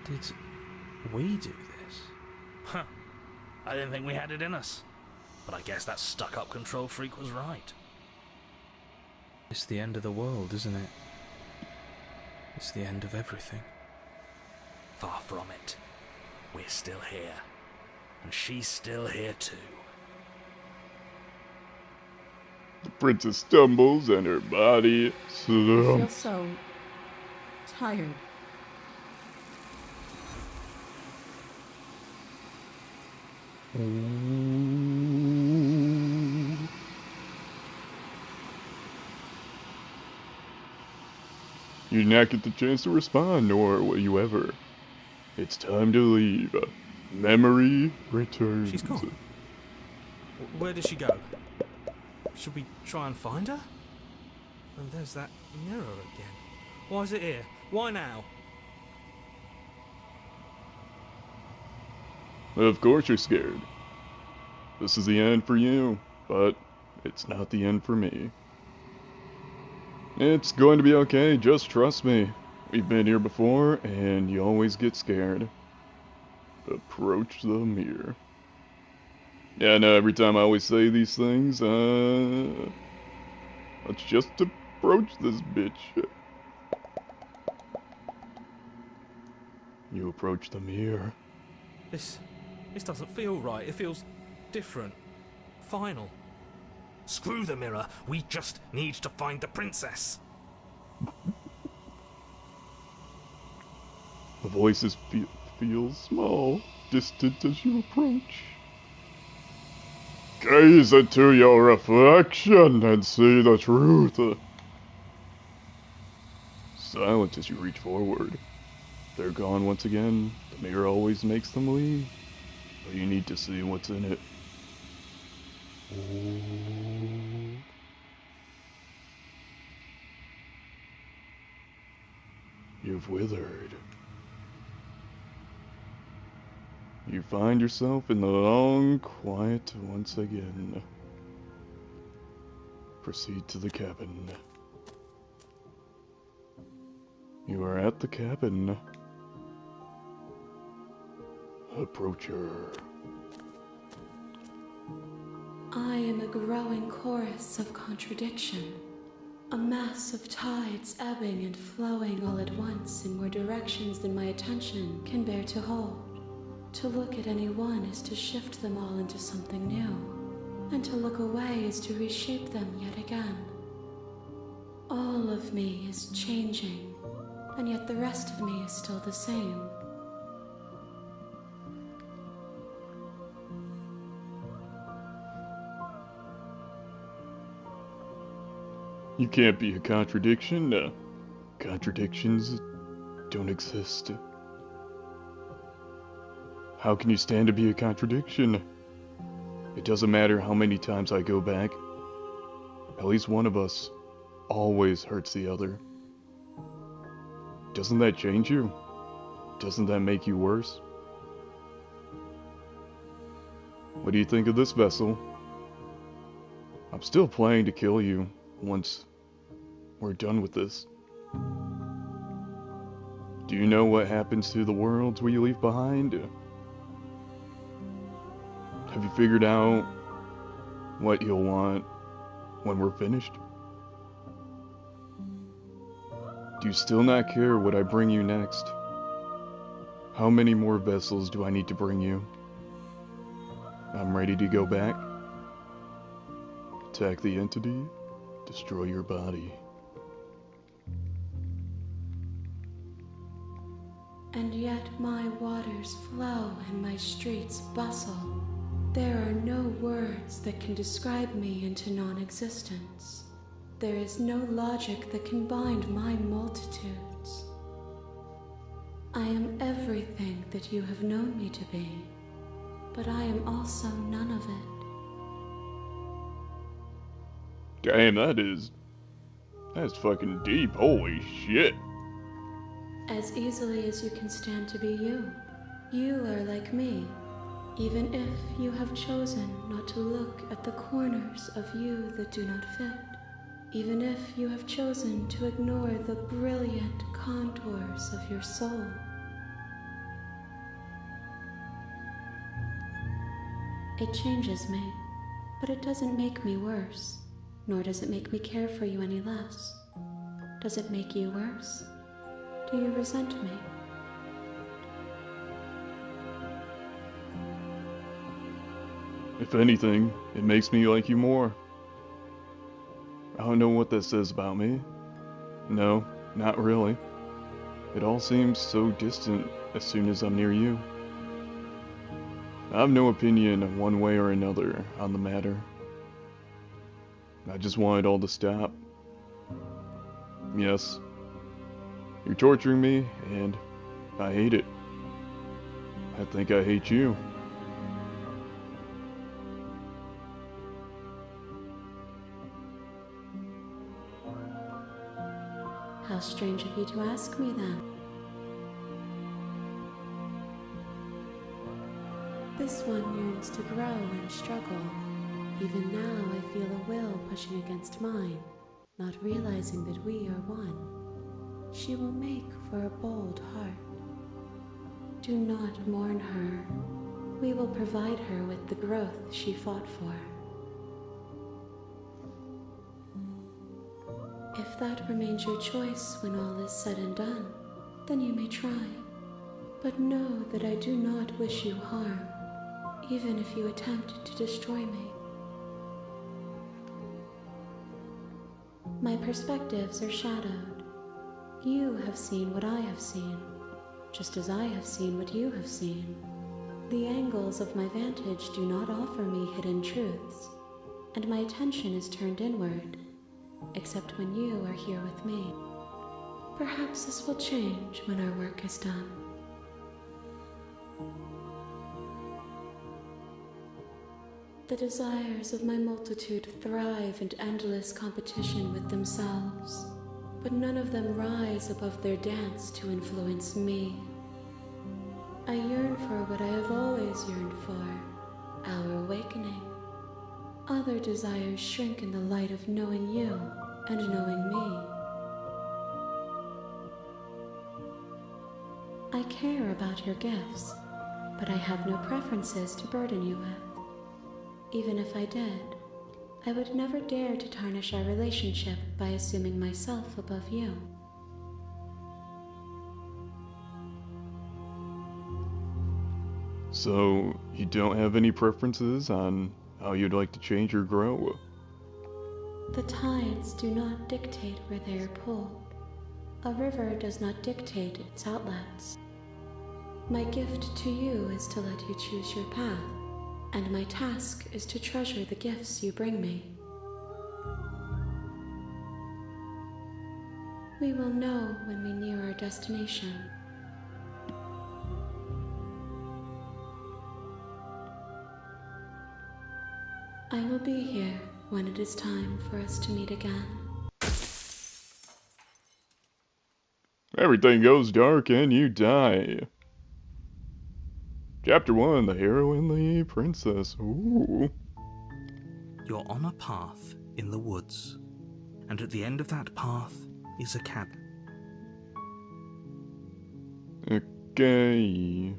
Did we do this? Huh. I didn't think we had it in us. But I guess that stuck-up control freak was right. It's the end of the world, isn't it? It's the end of everything. Far from it. We're still here. And she's still here too. The princess stumbles and her body I feel slumps. so... tired. You did not get the chance to respond, nor will you ever. It's time to leave. Memory returns. She's gone. Where did she go? Should we try and find her? And there's that mirror again. Why is it here? Why now? Of course you're scared. This is the end for you, but it's not the end for me. It's going to be okay, just trust me. We've been here before, and you always get scared. Approach the mirror. Yeah, I know, every time I always say these things, let's just approach this bitch. You approach the mirror. This doesn't feel right. It feels different. Final. Screw the mirror. We just need to find the princess. The voices feel small, distant as you approach. Gaze into your reflection and see the truth. Silent as you reach forward. They're gone once again. The mirror always makes them leave. But you need to see what's in it. Ooh. You've withered. You find yourself in the long quiet once again. Proceed to the cabin. You are at the cabin. Approach her. I am a growing chorus of contradiction, a mass of tides ebbing and flowing all at once in more directions than my attention can bear to hold. To look at any one is to shift them all into something new, and to look away is to reshape them yet again. All of me is changing, and yet the rest of me is still the same. You can't be a contradiction. Contradictions don't exist. How can you stand to be a contradiction? It doesn't matter how many times I go back. At least one of us always hurts the other. Doesn't that change you? Doesn't that make you worse? What do you think of this vessel? I'm still planning to kill you once we're done with this. Do you know what happens to the worlds we leave behind? Have you figured out what you'll want when we're finished? Do you still not care what I bring you next? How many more vessels do I need to bring you? I'm ready to go back. Attack the entity, destroy your body. And yet my waters flow and my streets bustle. There are no words that can describe me into non-existence. There is no logic that can bind my multitudes. I am everything that you have known me to be, but I am also none of it. Damn, that's fucking deep. Holy shit. As easily as you can stand to be you. You are like me, even if you have chosen not to look at the corners of you that do not fit. Even if you have chosen to ignore the brilliant contours of your soul. It changes me, but it doesn't make me worse, nor does it make me care for you any less. Does it make you worse? Do you resent me? If anything, it makes me like you more. I don't know what that says about me. No, not really. It all seems so distant as soon as I'm near you. I have no opinion one way or another on the matter. I just want it all to stop. Yes, you're torturing me, and I hate it. I think I hate you. How strange of you to ask me then. This one yearns to grow and struggle. Even now I feel a will pushing against mine, not realizing that we are one. She will make for a bold heart. Do not mourn her. We will provide her with the growth she fought for. If that remains your choice when all is said and done, then you may try. But know that I do not wish you harm, even if you attempt to destroy me. My perspectives are shadowed. You have seen what I have seen, just as I have seen what you have seen. The angles of my vantage do not offer me hidden truths, and my attention is turned inward, except when you are here with me. Perhaps this will change when our work is done. The desires of my multitude thrive in endless competition with themselves, but none of them rise above their dance to influence me. I yearn for what I have always yearned for, our awakening. Other desires shrink in the light of knowing you and knowing me. I care about your gifts, but I have no preferences to burden you with. Even if I did, I would never dare to tarnish our relationship by assuming myself above you. So, you don't have any preferences on how you'd like to change or grow? The tides do not dictate where they are pulled. A river does not dictate its outlets. My gift to you is to let you choose your path, and my task is to treasure the gifts you bring me. We will know when we near our destination. I will be here when it is time for us to meet again. Everything goes dark and you die. Chapter 1, The Hero and the Princess. Ooh. You're on a path in the woods, and at the end of that path is a cabin. Okay.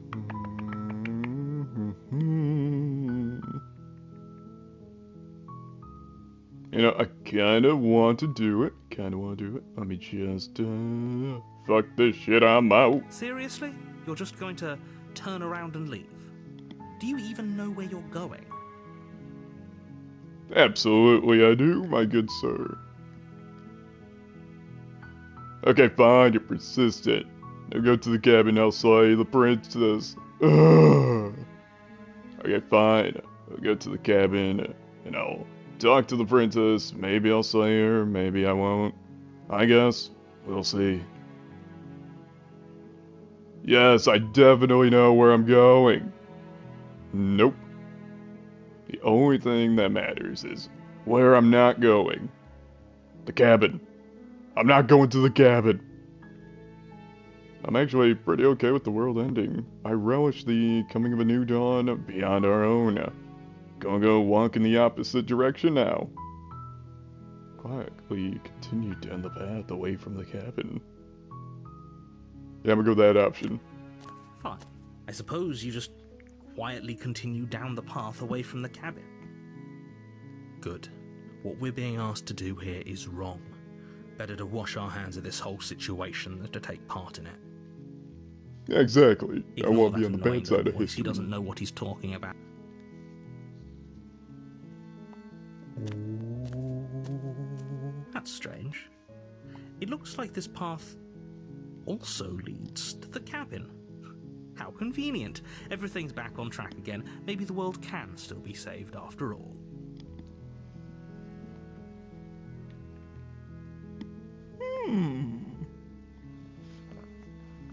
You know, I kinda want to do it. Let me just, fuck this shit, I'm out. Seriously? You're just going to turn around and leave? Do you even know where you're going? Absolutely I do, my good sir. Okay, fine, you're persistent. Now go to the cabin, I'll slay the princess. Ugh. Okay, fine. I'll go to the cabin, and I'll talk to the princess. Maybe I'll slay her, maybe I won't. I guess. We'll see. Yes, I definitely know where I'm going. Nope. The only thing that matters is where I'm not going. The cabin. I'm not going to the cabin. I'm actually pretty okay with the world ending. I relish the coming of a new dawn beyond our own. Gonna go walk in the opposite direction now. Quietly continue down the path away from the cabin. Yeah, I'm gonna go that option. Fine. I suppose you just quietly continue down the path away from the cabin. Good. What we're being asked to do here is wrong. Better to wash our hands of this whole situation than to take part in it. Yeah, exactly. I Ignore won't be that on the annoying bad side of voice. history. He doesn't know what he's talking about. That's strange. It looks like this path also leads to the cabin. How convenient. Everything's back on track again. Maybe the world can still be saved after all.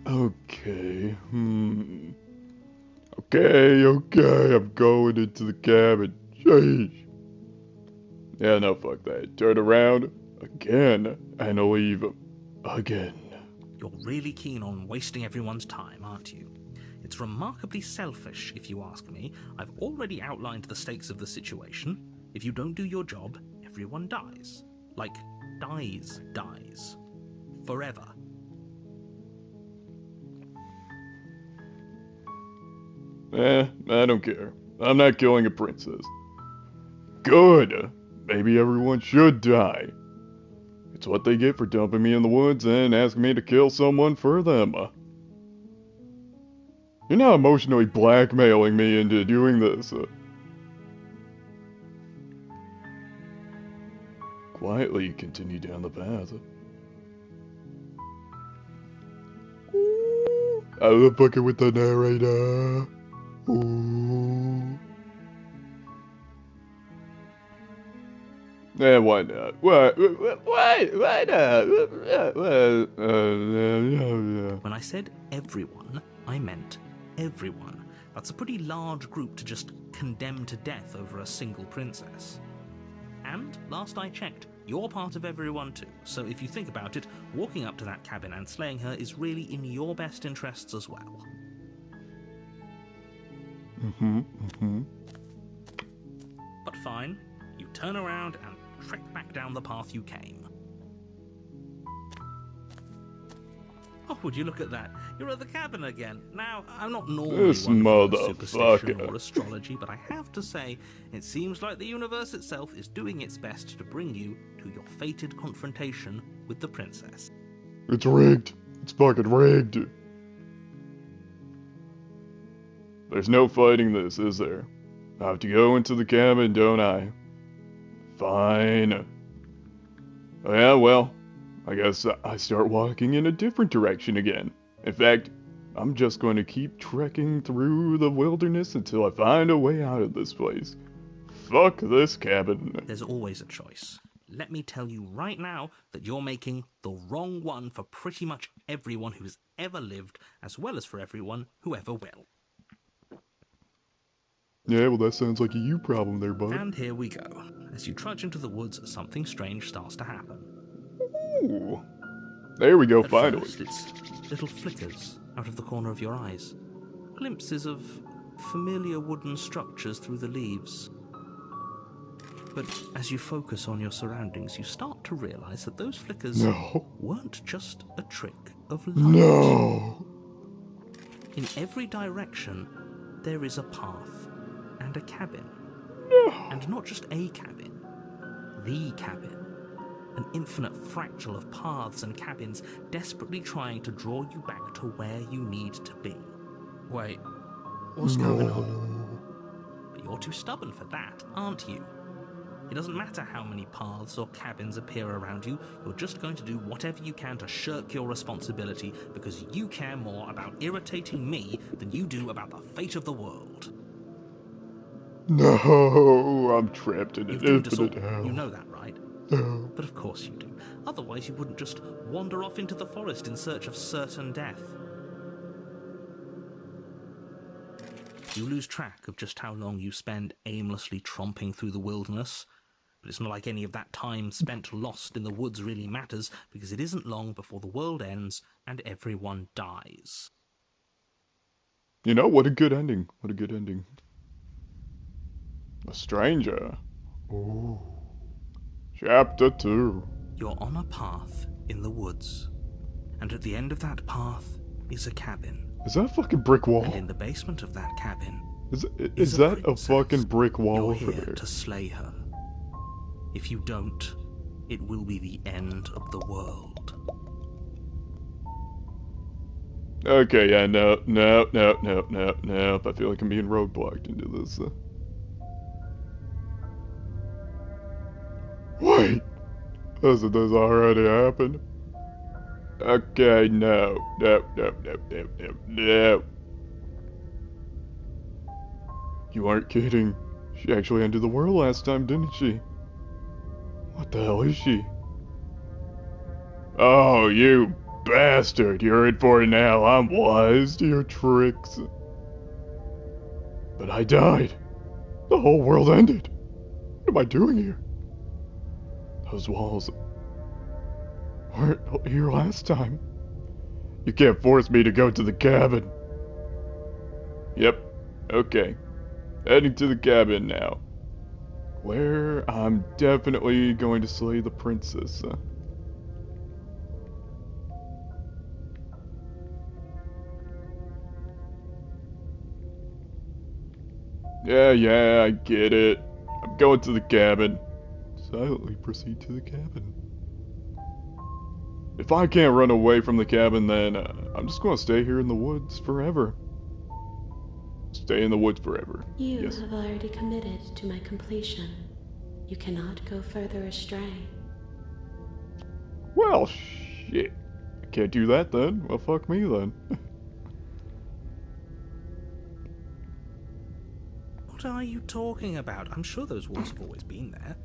Okay, Okay, I'm going into the cabin. Sheesh. Yeah, no, fuck that. Turn around again and leave again. You're really keen on wasting everyone's time, aren't you? It's remarkably selfish, if you ask me. I've already outlined the stakes of the situation. If you don't do your job, everyone dies. Like, dies. Forever. I don't care. I'm not killing a princess. Good. Maybe everyone should die. It's what they get for dumping me in the woods and asking me to kill someone for them. You're not emotionally blackmailing me into doing this. Quietly continue down the path. I love fucking with the narrator. Ooh. Why not? Why not? When I said everyone, I meant everyone. That's a pretty large group to just condemn to death over a single princess. And, last I checked, you're part of everyone too, so if you think about it, walking up to that cabin and slaying her is really in your best interests as well. But fine, you turn around and trek back down the path you came. Oh, would you look at that? You're at the cabin again. Now, I'm not normally This one for superstition motherfucker. or astrology, but I have to say, it seems like the universe itself is doing its best to bring you to your fated confrontation with the princess. It's rigged. It's fucking rigged. There's no fighting this, is there? I have to go into the cabin, don't I? Fine. Oh, yeah, well, I guess I start walking in a different direction again. In fact, I'm just going to keep trekking through the wilderness until I find a way out of this place. Fuck this cabin. There's always a choice. let me tell you right now that you're making the wrong one for pretty much everyone who's ever lived, as well as for everyone who ever will. Yeah, well, that sounds like a you problem there, bud. And here we go. As you trudge into the woods, something strange starts to happen. Ooh. There we go, At finally. first, it's little flickers out of the corner of your eyes. Glimpses of familiar wooden structures through the leaves. But as you focus on your surroundings, you start to realize that those flickers weren't just a trick of light. No. In every direction, there is a path and a cabin. No. And not just a cabin, the cabin. An infinite fractal of paths and cabins desperately trying to draw you back to where you need to be. Wait, what's going on? But you're too stubborn for that, aren't you? It doesn't matter how many paths or cabins appear around you, you're just going to do whatever you can to shirk your responsibility because you care more about irritating me than you do about the fate of the world. No, I'm trapped in You've an doomed us all. infinite hell. You know that, right? No. But of course you do. Otherwise you wouldn't just wander off into the forest in search of certain death. You lose track of just how long you spend aimlessly tromping through the wilderness. But it's not like any of that time spent lost in the woods really matters, because it isn't long before the world ends and everyone dies. You know, what a good ending. What a good ending. A stranger. Ooh. Chapter 2. You're on a path in the woods, and at the end of that path is a cabin. Is that a fucking brick wall? And in the basement of that cabin Is that a fucking brick wall You're over here there? to slay her. If you don't, it will be the end of the world. Okay, yeah, no. I feel like I'm being roadblocked into this. Wait, this already happened. Okay, no. You aren't kidding. She actually ended the world last time, didn't she? What the hell is she? Oh, you bastard. You're in for it now. I'm wise to your tricks. But I died. The whole world ended. What am I doing here? Those walls weren't here last time. You can't force me to go to the cabin. Yep. Okay. Heading to the cabin now. Where I'm definitely going to slay the princess. Yeah, I get it. I'm going to the cabin. Silently proceed to the cabin. If I can't run away from the cabin, then I'm just going to stay here in the woods forever. Stay in the woods forever. You Yes. have already committed to my completion. You cannot go further astray. Well, shit. I can't do that then. Well, fuck me then. What are you talking about? I'm sure those walls have always been there.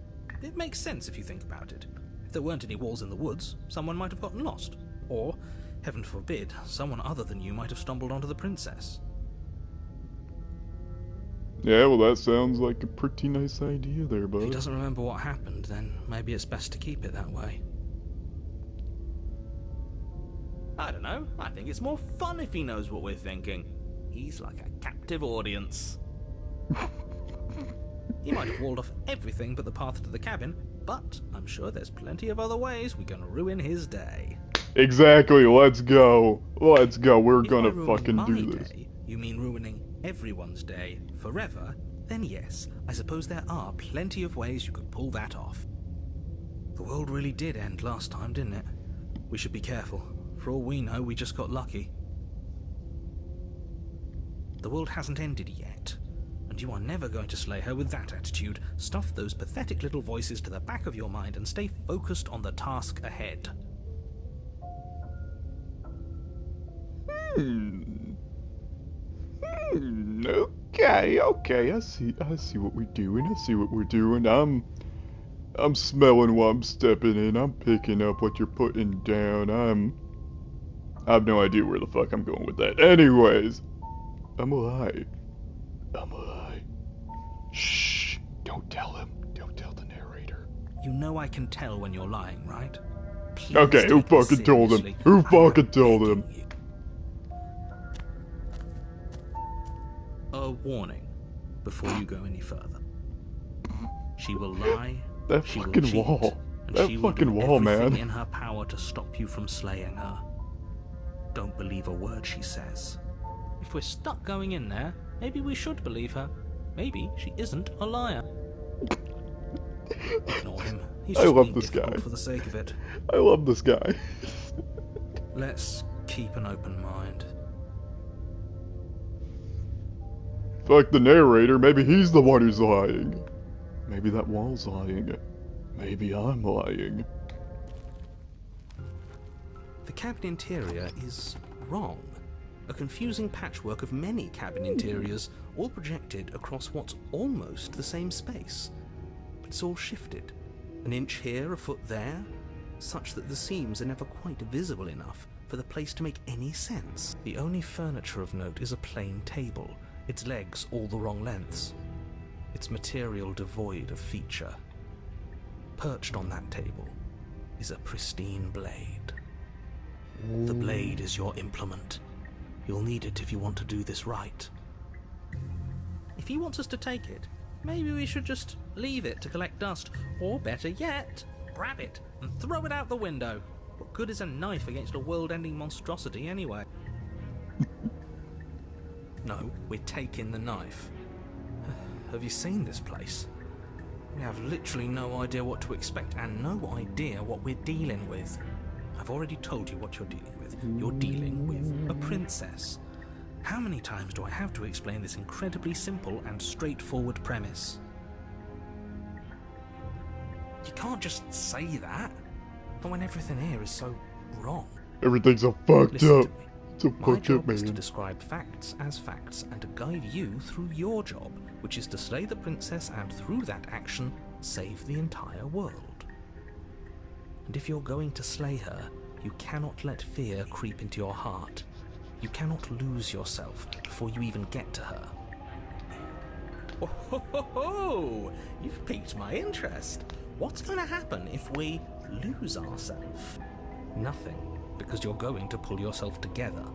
It makes sense if you think about it. If there weren't any walls in the woods, someone might have gotten lost. Or, heaven forbid, someone other than you might have stumbled onto the princess. Yeah, well, that sounds like a pretty nice idea there, If he bud. doesn't remember what happened, then maybe it's best to keep it that way. I don't know. I think it's more fun if he knows what we're thinking. He's like a captive audience. He might have walled off everything but the path to the cabin, but I'm sure there's plenty of other ways we can ruin his day. Exactly, let's go. Let's go, we're If by gonna ruining fucking my do this. day, you mean ruining everyone's day forever, then yes, I suppose there are plenty of ways you could pull that off. The world really did end last time, didn't it? We should be careful. For all we know, we just got lucky. The world hasn't ended yet, and you are never going to slay her with that attitude. Stuff those pathetic little voices to the back of your mind and stay focused on the task ahead. Okay, I see what we're doing. I'm smelling what I'm stepping in. I'm picking up what you're putting down. I have no idea where the fuck I'm going with that. Anyways, I'm alive. I'm alive. Shh. Don't tell him. Don't tell the narrator. You know I can tell when you're lying, right? Please Okay, who take this fucking told him? seriously. Who I am fucking told him? begging you. A warning before you go any further. She will lie, That she will fucking cheat, wall. and That she will fucking do wall, everything man. in her power to stop you from slaying her. Don't believe a word she says. If we're stuck going in there, maybe we should believe her. Maybe she isn't a liar. Ignore him. He's I just love being this difficult guy. for the sake of it. I love this guy. Let's keep an open mind. Fuck the narrator. Maybe he's the one who's lying. Maybe that wall's lying. Maybe I'm lying. The cabin interior is wrong. A confusing patchwork of many cabin interiors, all projected across what's almost the same space. But it's all shifted. An inch here, a foot there, such that the seams are never quite visible enough for the place to make any sense. The only furniture of note is a plain table, its legs all the wrong lengths, its material devoid of feature. Perched on that table is a pristine blade. The blade is your implement. You'll need it if you want to do this right. If he wants us to take it, maybe we should just leave it to collect dust, or better yet, grab it and throw it out the window. What good is a knife against a world-ending monstrosity anyway? No, we're taking the knife. Have you seen this place? We have literally no idea what to expect and no idea what we're dealing with. I've already told you what you're dealing with. You're dealing with a princess. How many times do I have to explain this incredibly simple and straightforward premise? You can't just say that. Not when everything here is so wrong. Everything's so fucked Listen up. to me. So My fucked up, job is to man. describe facts as facts and to guide you through your job, which is to slay the princess and through that action, save the entire world. And if you're going to slay her, you cannot let fear creep into your heart. You cannot lose yourself before you even get to her. Oh, ho, ho, ho. You've piqued my interest. What's going to happen if we lose ourselves? Nothing, because you're going to pull yourself together.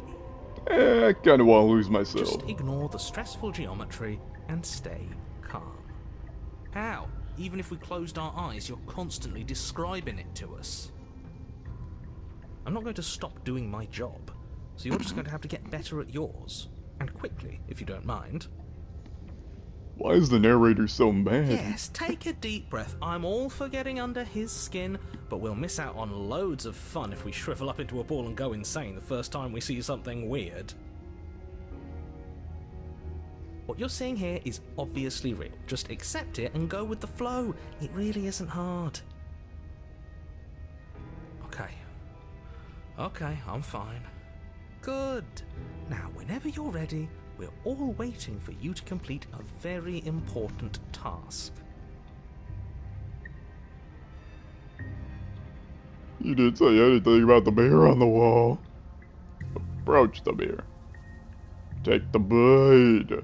I kinda wanna lose myself. Just ignore the stressful geometry and stay calm. How? Even if we closed our eyes, you're constantly describing it to us. I'm not going to stop doing my job, so you're just going to have to get better at yours. And quickly, if you don't mind. Why is the narrator so mad? Yes, take a deep breath. I'm all for getting under his skin, but we'll miss out on loads of fun if we shrivel up into a ball and go insane the first time we see something weird. What you're seeing here is obviously real. Just accept it and go with the flow. It really isn't hard. Okay, I'm fine. Good. Now, whenever you're ready, we're all waiting for you to complete a very important task. You didn't say anything about the mirror on the wall. Approach the mirror. Take the blade.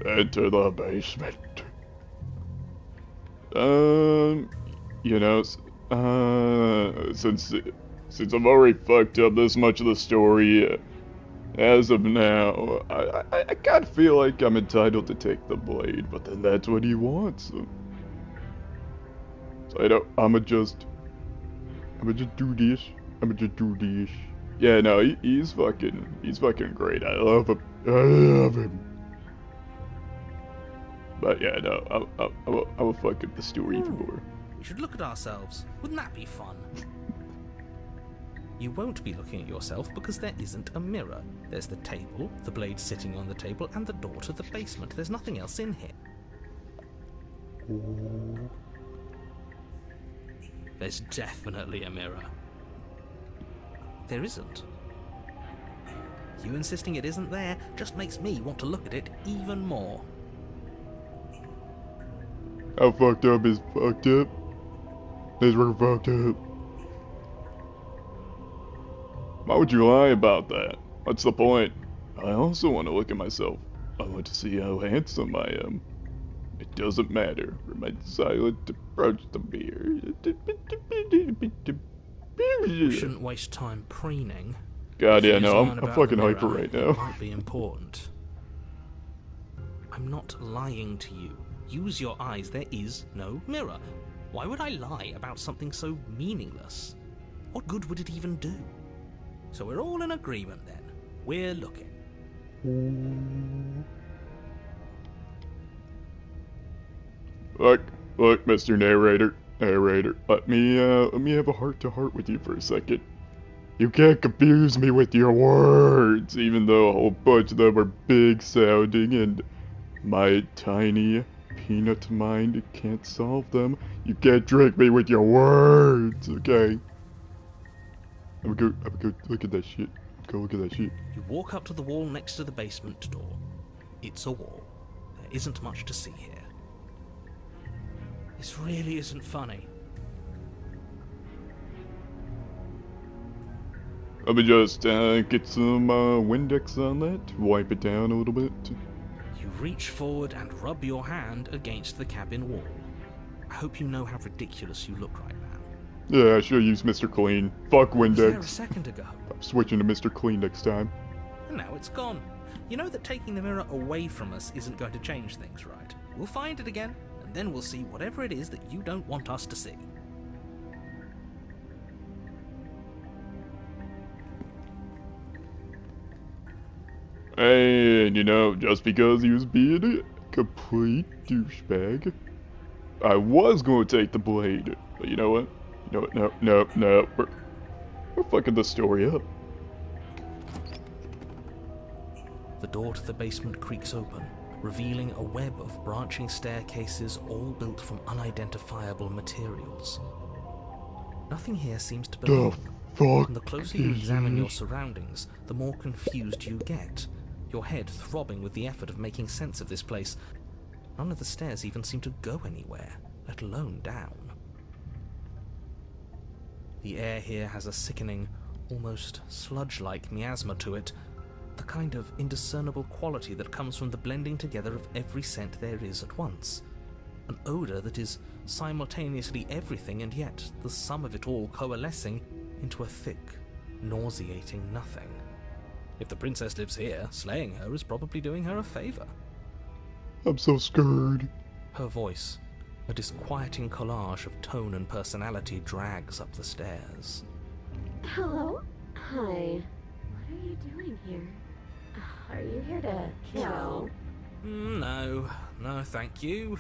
Enter the basement. You know, since I've already fucked up this much of the story, as of now, I kind of feel like I'm entitled to take the blade, but then that's what he wants. So I'ma just do this. Yeah, no, he's fucking great. I love him. But yeah, no, I will fuck up the story even more. We should look at ourselves. Wouldn't that be fun? You won't be looking at yourself because there isn't a mirror. There's the table, the blade sitting on the table, and the door to the basement. There's nothing else in here. There's definitely a mirror. There isn't. You insisting it isn't there just makes me want to look at it even more. How fucked up is fucked up? This were fucked up. Why would you lie about that? What's the point? I also want to look at myself. I want to see how handsome I am. It doesn't matter. Remain silent. Approach the mirror. We shouldn't waste time preening. God, If yeah, he is no, lying I'm about fucking the hyper mirror, right now. It might be important. I'm not lying to you. Use your eyes. There is no mirror. Why would I lie about something so meaningless? What good would it even do? So we're all in agreement then. We're looking. Look, Mr. Narrator, let me have a heart-to-heart with you for a second. You can't confuse me with your words, even though a whole bunch of them are big-sounding and my tiny peanut mind can't solve them. You can't trick me with your words, okay? I'm gonna go look at that shit. Go look at that shit. You walk up to the wall next to the basement door. It's a wall. There isn't much to see here. This really isn't funny. Let me just get some Windex on that, wipe it down a little bit. You reach forward and rub your hand against the cabin wall. I hope you know how ridiculous you look right now. Yeah, I should use Mr. Clean. Fuck It was there a Windex. second ago, I'm switching to Mr. Clean next time. and now it's gone. You know that taking the mirror away from us isn't going to change things, right? We'll find it again, and then we'll see whatever it is that you don't want us to see. And, you know, just because he was being a complete douchebag, I was going to take the blade. But you know what? No. We're fucking the story up. The door to the basement creaks open, revealing a web of branching staircases all built from unidentifiable materials. Nothing here seems to The belong. fuck And the closer you is examine your this? surroundings, the more confused you get, your head throbbing with the effort of making sense of this place. None of the stairs even seem to go anywhere, let alone down. The air here has a sickening, almost sludge-like miasma to it, the kind of indiscernible quality that comes from the blending together of every scent there is at once. An odour that is simultaneously everything and yet the sum of it all coalescing into a thick, nauseating nothing. If the princess lives here, slaying her is probably doing her a favour. I'm so scared. Her voice, a disquieting collage of tone and personality, drags up the stairs. Hello? Hi. What are you doing here? Are you here to kill? No, thank you.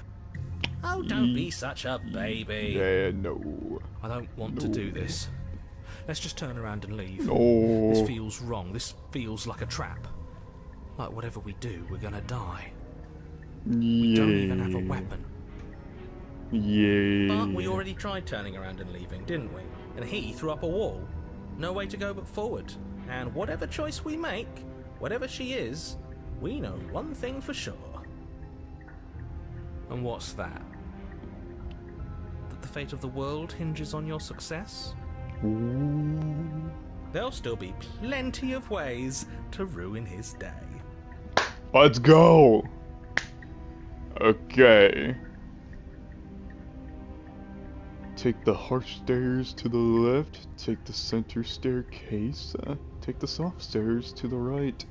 Oh, don't be such a baby. Yeah, no. I don't want to do this. Let's just turn around and leave. No. This feels wrong. This feels like a trap. Like whatever we do, we're gonna die. We don't even have a weapon. Yeah. But we already tried turning around and leaving, didn't we? And he threw up a wall. No way to go but forward. And whatever choice we make, whatever she is, we know one thing for sure. And what's that? That the fate of the world hinges on your success? Ooh. There'll still be plenty of ways to ruin his day. Let's go. Okay. Take the harsh stairs to the left. Take the center staircase. Take the soft stairs to the right.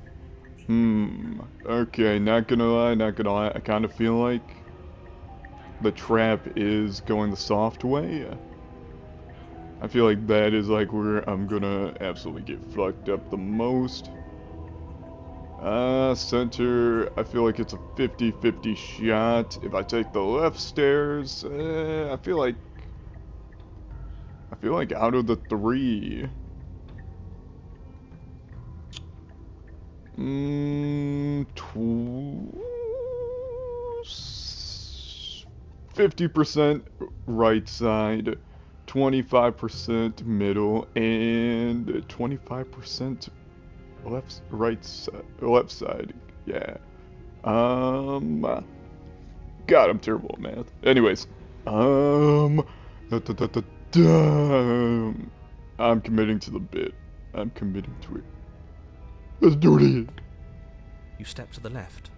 Okay, not gonna lie. I kind of feel like the trap is going the soft way. I feel like that is like where I'm gonna absolutely get fucked up the most. Center, I feel like it's a 50-50 shot. If I take the left stairs, I feel like out of the three, 50% right side, 25% middle, and 25% left side. Yeah. God, I'm terrible at math. Anyways, Damn. I'm committing to the bit. I'm committing to it. Let's do it. You step to the left.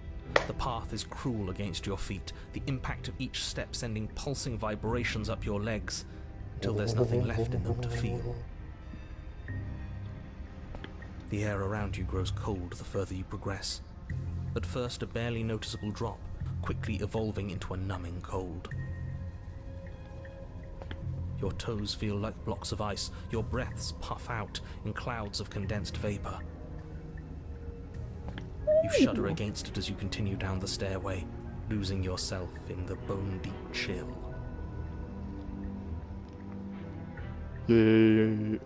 The path is cruel against your feet, the impact of each step sending pulsing vibrations up your legs, until there's nothing left in them to feel. The air around you grows cold the further you progress. At first a barely noticeable drop, quickly evolving into a numbing cold. Your toes feel like blocks of ice, your breaths puff out in clouds of condensed vapor. You shudder against it as you continue down the stairway, losing yourself in the bone-deep chill. Yeah.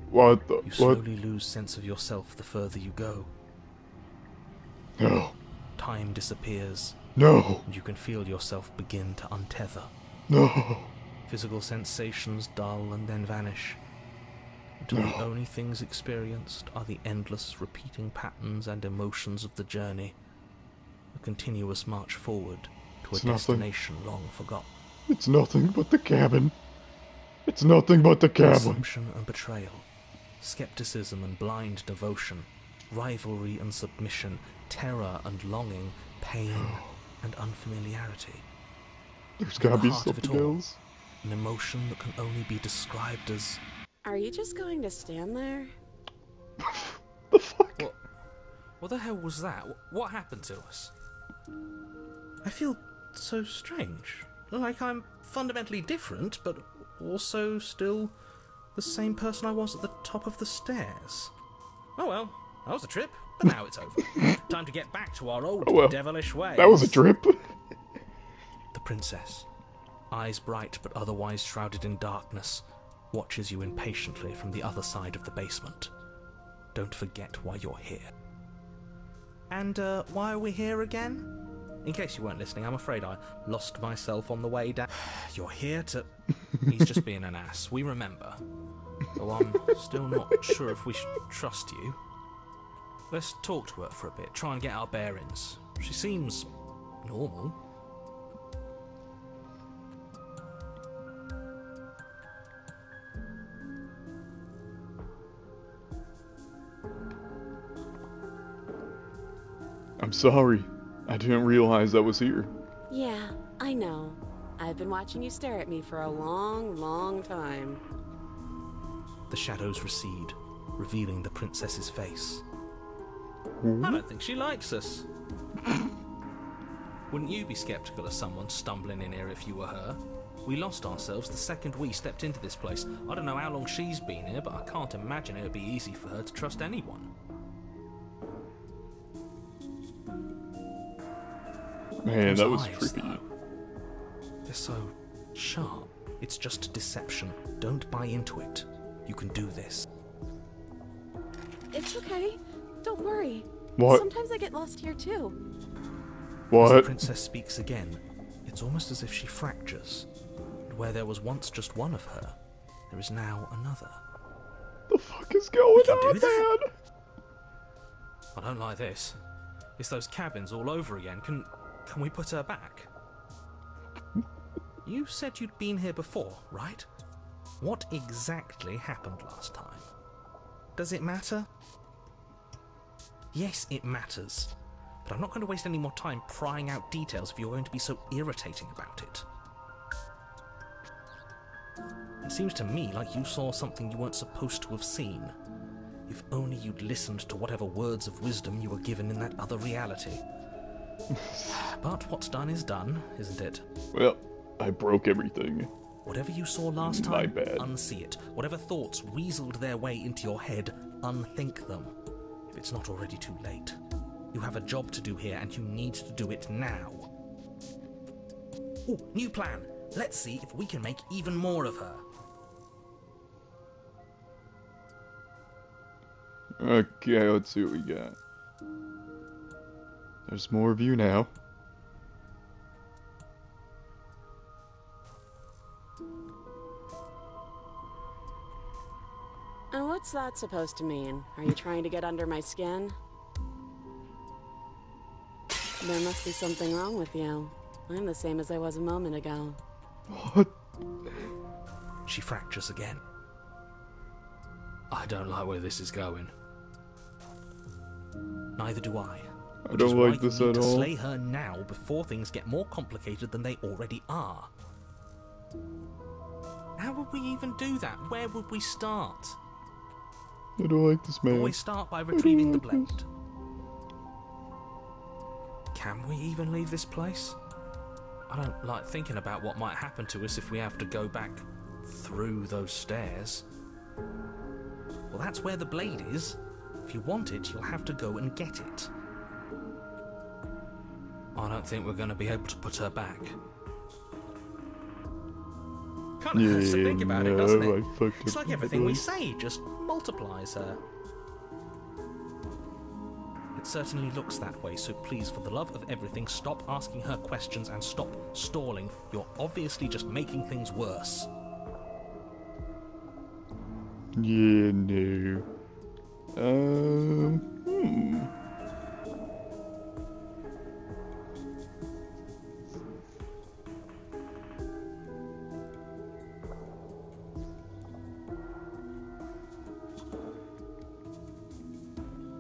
What the? You slowly lose sense of yourself the further you go. No. Time disappears, No. and you can feel yourself begin to untether. No. Physical sensations dull and then vanish, until the only things experienced are the endless repeating patterns and emotions of the journey, a continuous march forward to a destination long forgotten. It's nothing but the cabin. It's nothing but the cabin. Assumption and betrayal, skepticism and blind devotion, rivalry and submission, terror and longing, pain and unfamiliarity. There's gotta At the be heart of it something all, else. an emotion that can only be described as... Are you just going to stand there? The fuck? What the hell was that? What happened to us? I feel so strange. Like I'm fundamentally different, but also still the same person I was at the top of the stairs. Oh well, that was a trip, but now it's over. Time to get back to our old devilish ways. That was a trip. The princess, eyes bright but otherwise shrouded in darkness, watches you impatiently from the other side of the basement. Don't forget why you're here. And why are we here again? In case you weren't listening, I'm afraid I lost myself on the way down. You're here to... He's just being an ass, we remember. Though I'm still not sure if we should trust you. Let's talk to her for a bit, try and get our bearings. She seems normal. I'm sorry. I didn't realize I was here. Yeah, I know. I've been watching you stare at me for a long, long time. The shadows recede, revealing the princess's face. I don't think she likes us. Wouldn't you be skeptical of someone stumbling in here if you were her? We lost ourselves the second we stepped into this place. I don't know how long she's been here, but I can't imagine it would be easy for her to trust anyone. Man, Those that was eyes, creepy. though, they're so sharp. It's just deception. Don't buy into it. You can do this. It's okay. Don't worry. What? Sometimes I get lost here too. As the What? princess speaks again, it's almost as if she fractures. And where there was once just one of her, there is now another. The fuck is going can on, do that? man? I don't like this. It's those cabins all over again. Can we put her back? You said you'd been here before, right? What exactly happened last time? Does it matter? Yes, it matters. But I'm not going to waste any more time prying out details if you're going to be so irritating about it. It seems to me like you saw something you weren't supposed to have seen. If only you'd listened to whatever words of wisdom you were given in that other reality. But what's done is done, isn't it? Well, I broke everything. Whatever you saw last My time, bad. unsee it. Whatever thoughts weaseled their way into your head, unthink them. If it's not already too late. You have a job to do here, and you need to do it now. Ooh, new plan. Let's see if we can make even more of her. Okay, let's see what we got. There's more of you now. And what's that supposed to mean? Are you trying to get under my skin? There must be something wrong with you. I'm the same as I was a moment ago. What? she fractures again. I don't like where this is going. Neither do I. I Which is don't why like you this need at to all. slay her now before things get more complicated than they already are. How would we even do that? Where would we start? I don't like this, man. Always start by retrieving the like this. blade. Can we even leave this place? I don't like thinking about what might happen to us if we have to go back through those stairs. Well, that's where the blade is. If you want it, you'll have to go and get it. I don't think we're going to be able to put her back. Kind of hurts to think about it, doesn't it? It's like everything we say just multiplies her. It certainly looks that way, so please, for the love of everything, stop asking her questions and stop stalling. You're obviously just making things worse. Yeah, no.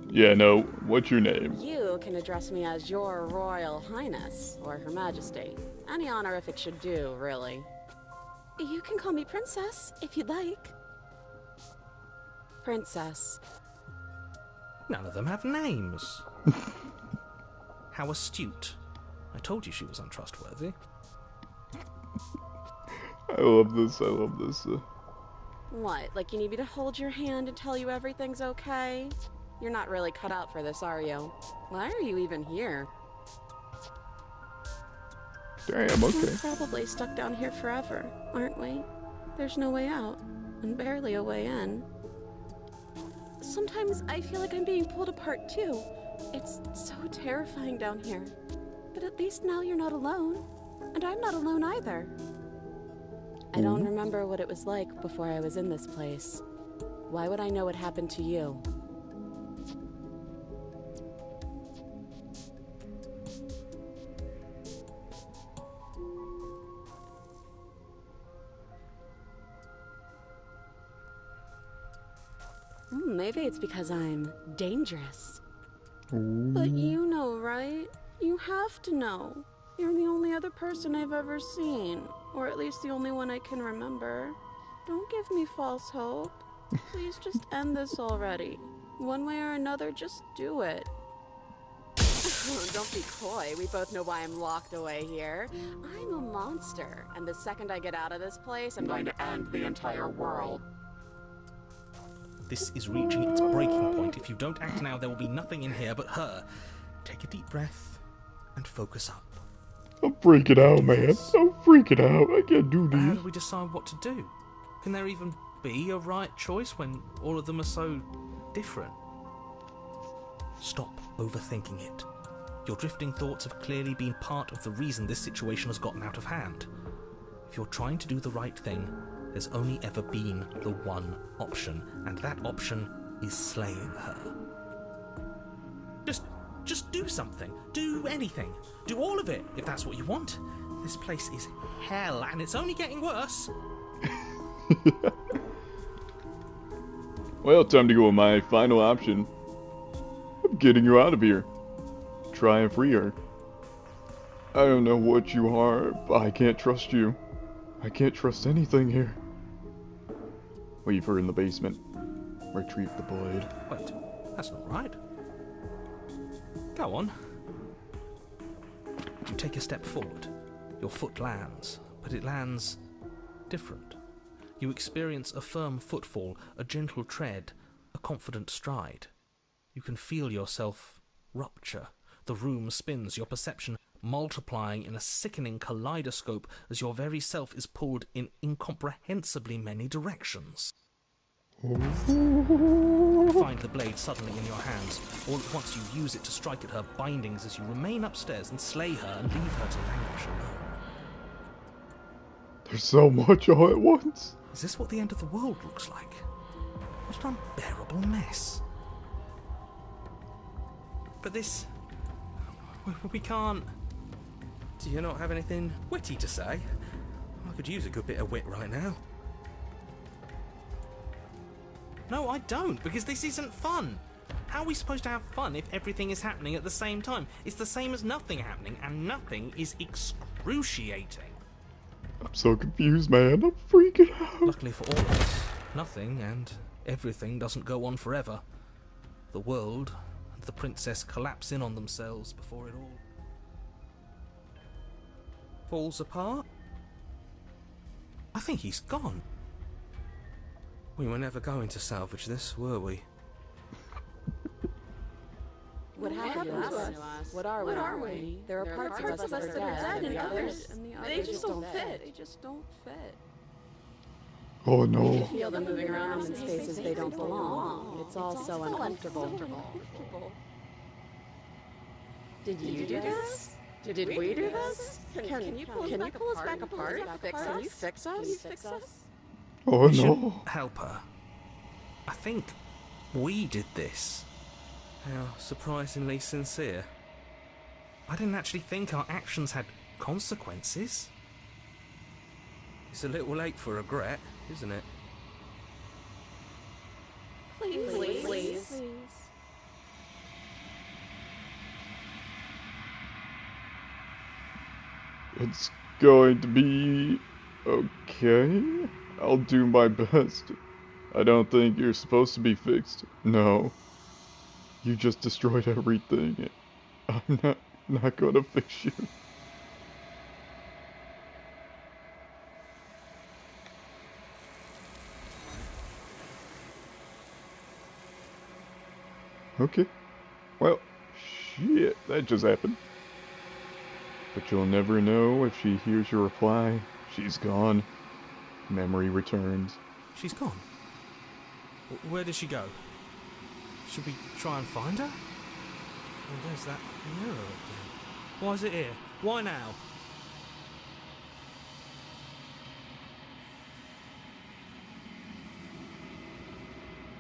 Yeah, no. What's your name? You can address me as Your Royal Highness, or Her Majesty. Any honorific should do, really. You can call me Princess, if you'd like. Princess. None of them have names. How astute. I told you she was untrustworthy. I love this. I love this. What, like you need me to hold your hand and tell you everything's okay? You're not really cut out for this, are you? Why are you even here? Damn, okay. We're probably stuck down here forever, aren't we? There's no way out, and barely a way in. Sometimes I feel like I'm being pulled apart too. It's so terrifying down here. But at least now you're not alone. And I'm not alone either. I don't remember what it was like before I was in this place. Why would I know what happened to you? Maybe it's because I'm dangerous. But you know, right? You have to know. You're the only other person I've ever seen. Or at least the only one I can remember. Don't give me false hope. Please just end this already. One way or another, just do it. Don't be coy. We both know why I'm locked away here. I'm a monster. And the second I get out of this place, I'm going to end the entire world. This is reaching its breaking point. If you don't act now, there will be nothing in here but her. Take a deep breath and focus up. I'm freaking out, man. I'm freaking out. I can't do How this. do we decide what to do? Can there even be a right choice when all of them are so different? Stop overthinking it. Your drifting thoughts have clearly been part of the reason this situation has gotten out of hand. If you're trying to do the right thing, there's only ever been the one option, and that option is slaying her. Just do something. Do anything. Do all of it, if that's what you want. This place is hell, and it's only getting worse. Well, time to go with my final option. I'm getting you out of here. Try and free her. I don't know what you are, but I can't trust you. I can't trust anything here. Leave her in the basement. Retrieve the blade. Wait, that's not right. Go on. You take a step forward. Your foot lands, but it lands different. You experience a firm footfall, a gentle tread, a confident stride. You can feel yourself rupture. The room spins, your perception multiplying in a sickening kaleidoscope as your very self is pulled in incomprehensibly many directions. You find the blade suddenly in your hands. All at once you use it to strike at her bindings as you remain upstairs and slay her and leave her to languish alone. There's so much all at once. Is this what the end of the world looks like? What an unbearable mess. But this... we can't... Do you not have anything witty to say? I could use a good bit of wit right now. No, I don't, because this isn't fun. How are we supposed to have fun if everything is happening at the same time? It's the same as nothing happening, and nothing is excruciating. I'm so confused, man. I'm freaking out. Luckily for all of us, nothing and everything doesn't go on forever. The world and the princess collapse in on themselves before it all falls apart. I think he's gone. We were never going to salvage this, were we? What happened to us? What are we? There are parts of us that are dead, and the others, they just don't fit. They just don't fit. Oh You no. feel them moving around in spaces they don't belong. It's all so uncomfortable. Did you do this? Did we do this? Can you pull us back apart? Can you fix us? Oh We should no. help her. I think we did this. How surprisingly sincere. I didn't actually think our actions had consequences. It's a little late for regret, isn't it? Please. It's going to be okay. I'll do my best. I don't think you're supposed to be fixed. No. You just destroyed everything. I'm not gonna fix you. Okay. Well, shit, that just happened. But you'll never know if she hears your reply. She's gone. Memory returns. She's gone. Where did she go? Should we try and find her? And there's that mirror again. Why is it here? Why now?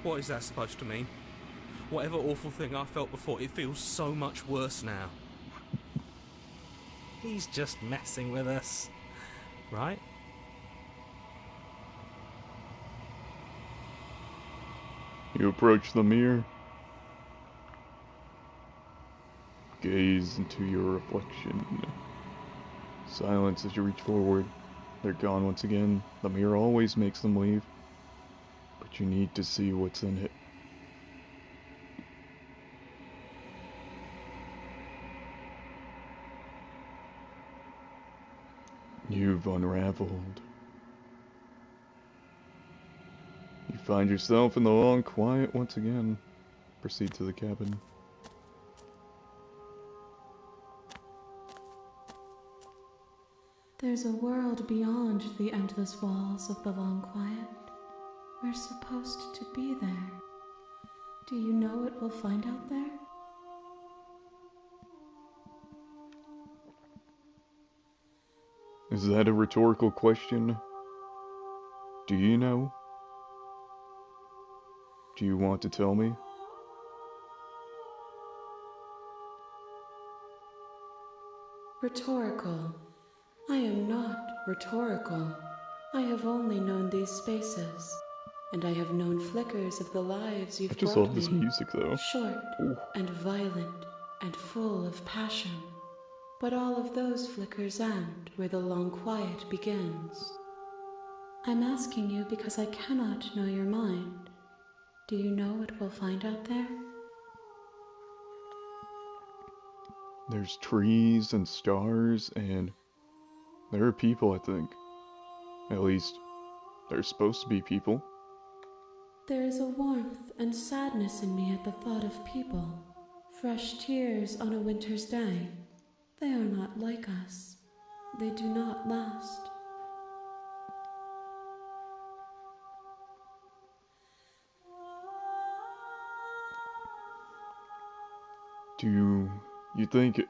What is that supposed to mean? Whatever awful thing I felt before, it feels so much worse now. He's just messing with us, right? You approach the mirror. Gaze into your reflection. Silence as you reach forward. They're gone once again. The mirror always makes them leave. But you need to see what's in it. You've unraveled. You find yourself in the long quiet once again. Proceed to the cabin. There's a world beyond the endless walls of the long quiet. We're supposed to be there. Do you know what we'll find out there? Is that a rhetorical question? Do you know? Do you want to tell me? Rhetorical. I am not rhetorical. I have only known these spaces, and I have known flickers of the lives I you've just brought love this me. music though. Short Ooh. and violent and full of passion. But all of those flickers end where the long quiet begins. I'm asking you because I cannot know your mind. Do you know what we'll find out there? There's trees and stars and there are people, I think. At least, there's supposed to be people. There is a warmth and sadness in me at the thought of people. Fresh tears on a winter's day. They are not like us. They do not last. Do you think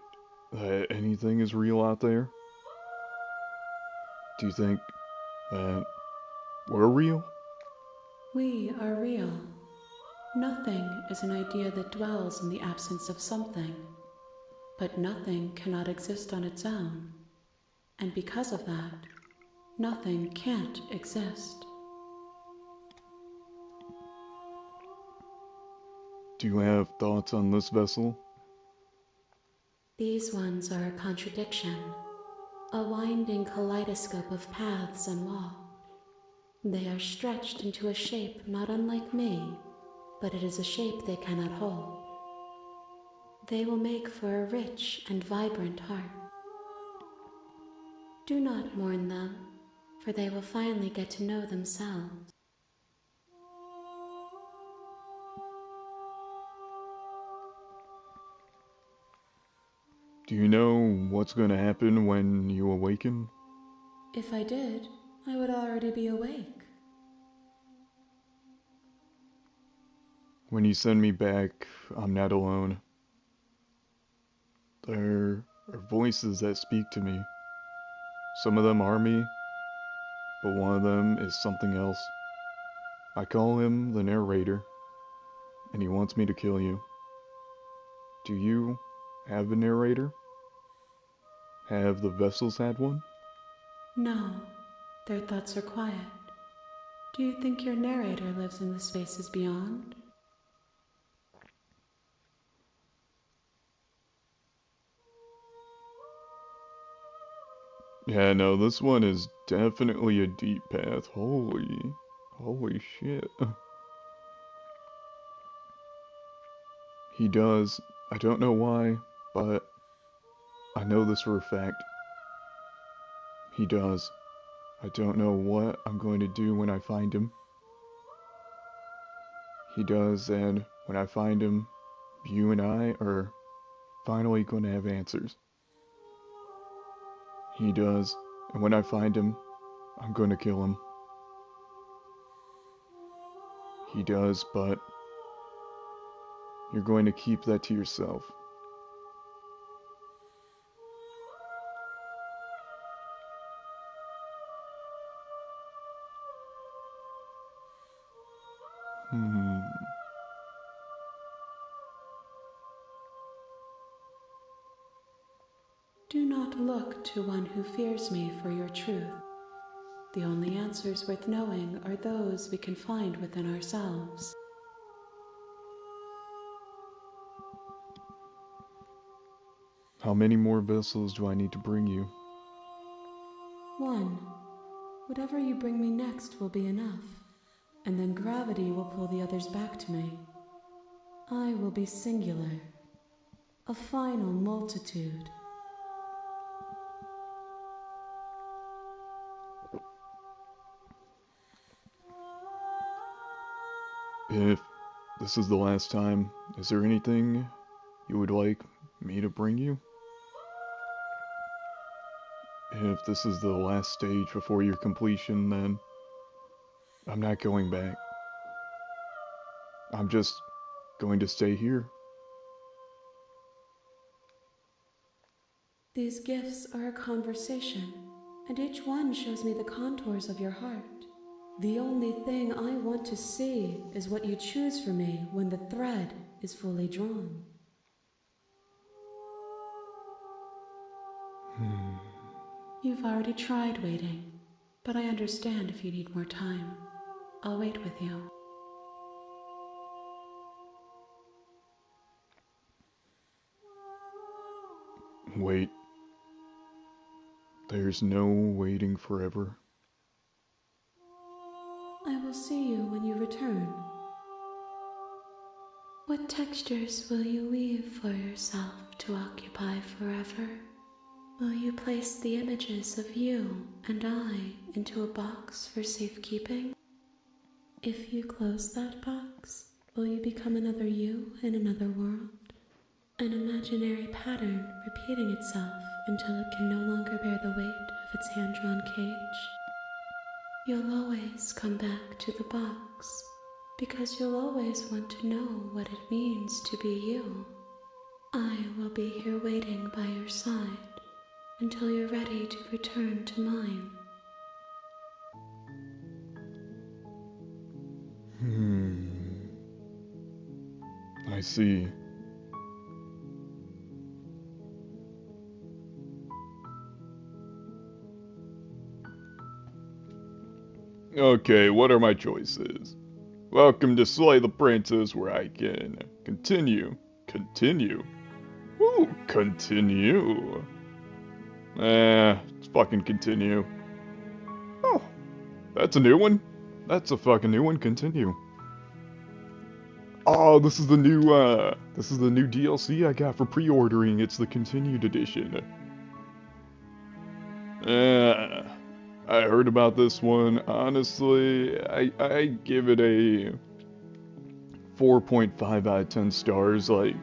that anything is real out there? Do you think that we're real? We are real. Nothing is an idea that dwells in the absence of something. But nothing cannot exist on its own. And because of that, nothing can't exist. Do you have thoughts on this vessel? These ones are a contradiction, a winding kaleidoscope of paths and wall. They are stretched into a shape not unlike me, but it is a shape they cannot hold. They will make for a rich and vibrant heart. Do not mourn them, for they will finally get to know themselves. Do you know what's going to happen when you awaken? If I did, I would already be awake. When you send me back, I'm not alone. There are voices that speak to me. Some of them are me, but one of them is something else. I call him the narrator, and he wants me to kill you. Do you have a narrator? Have the vessels had one? No, their thoughts are quiet. Do you think your narrator lives in the spaces beyond? Yeah, no, this one is definitely a deep path. Holy shit. He does. I don't know why, but I know this for a fact. He does. I don't know what I'm going to do when I find him. He does, and when I find him, you and I are finally going to have answers. He does, and when I find him, I'm going to kill him. He does, but you're going to keep that to yourself. Hmm. Do not look to one who fears me for your truth. The only answers worth knowing are those we can find within ourselves. How many more vessels do I need to bring you? One. Whatever you bring me next will be enough, and then gravity will pull the others back to me. I will be singular, a final multitude. If this is the last time, is there anything you would like me to bring you? If this is the last stage before your completion, then I'm not going back. I'm just going to stay here. These gifts are a conversation, and each one shows me the contours of your heart. The only thing I want to see is what you choose for me when the thread is fully drawn. You've already tried waiting, but I understand if you need more time. I'll wait with you. Wait. There's no waiting forever. I will see you when you return. What textures will you weave for yourself to occupy forever? Will you place the images of you and I into a box for safekeeping? If you close that box, will you become another you in another world? An imaginary pattern repeating itself until it can no longer bear the weight of its hand-drawn cage? You'll always come back to the box, because you'll always want to know what it means to be you. I will be here waiting by your side until you're ready to return to mine. I see. Okay, what are my choices? Welcome to Slay the Princess, where I can Continue. Continue. Ooh, continue. Let's fucking continue. Oh, that's a new one. That's a fucking new one. Continue. Oh, this is the new DLC I got for pre-ordering. It's the continued edition. I heard about this one. Honestly, I give it a 4.5 out of 10 stars. Like,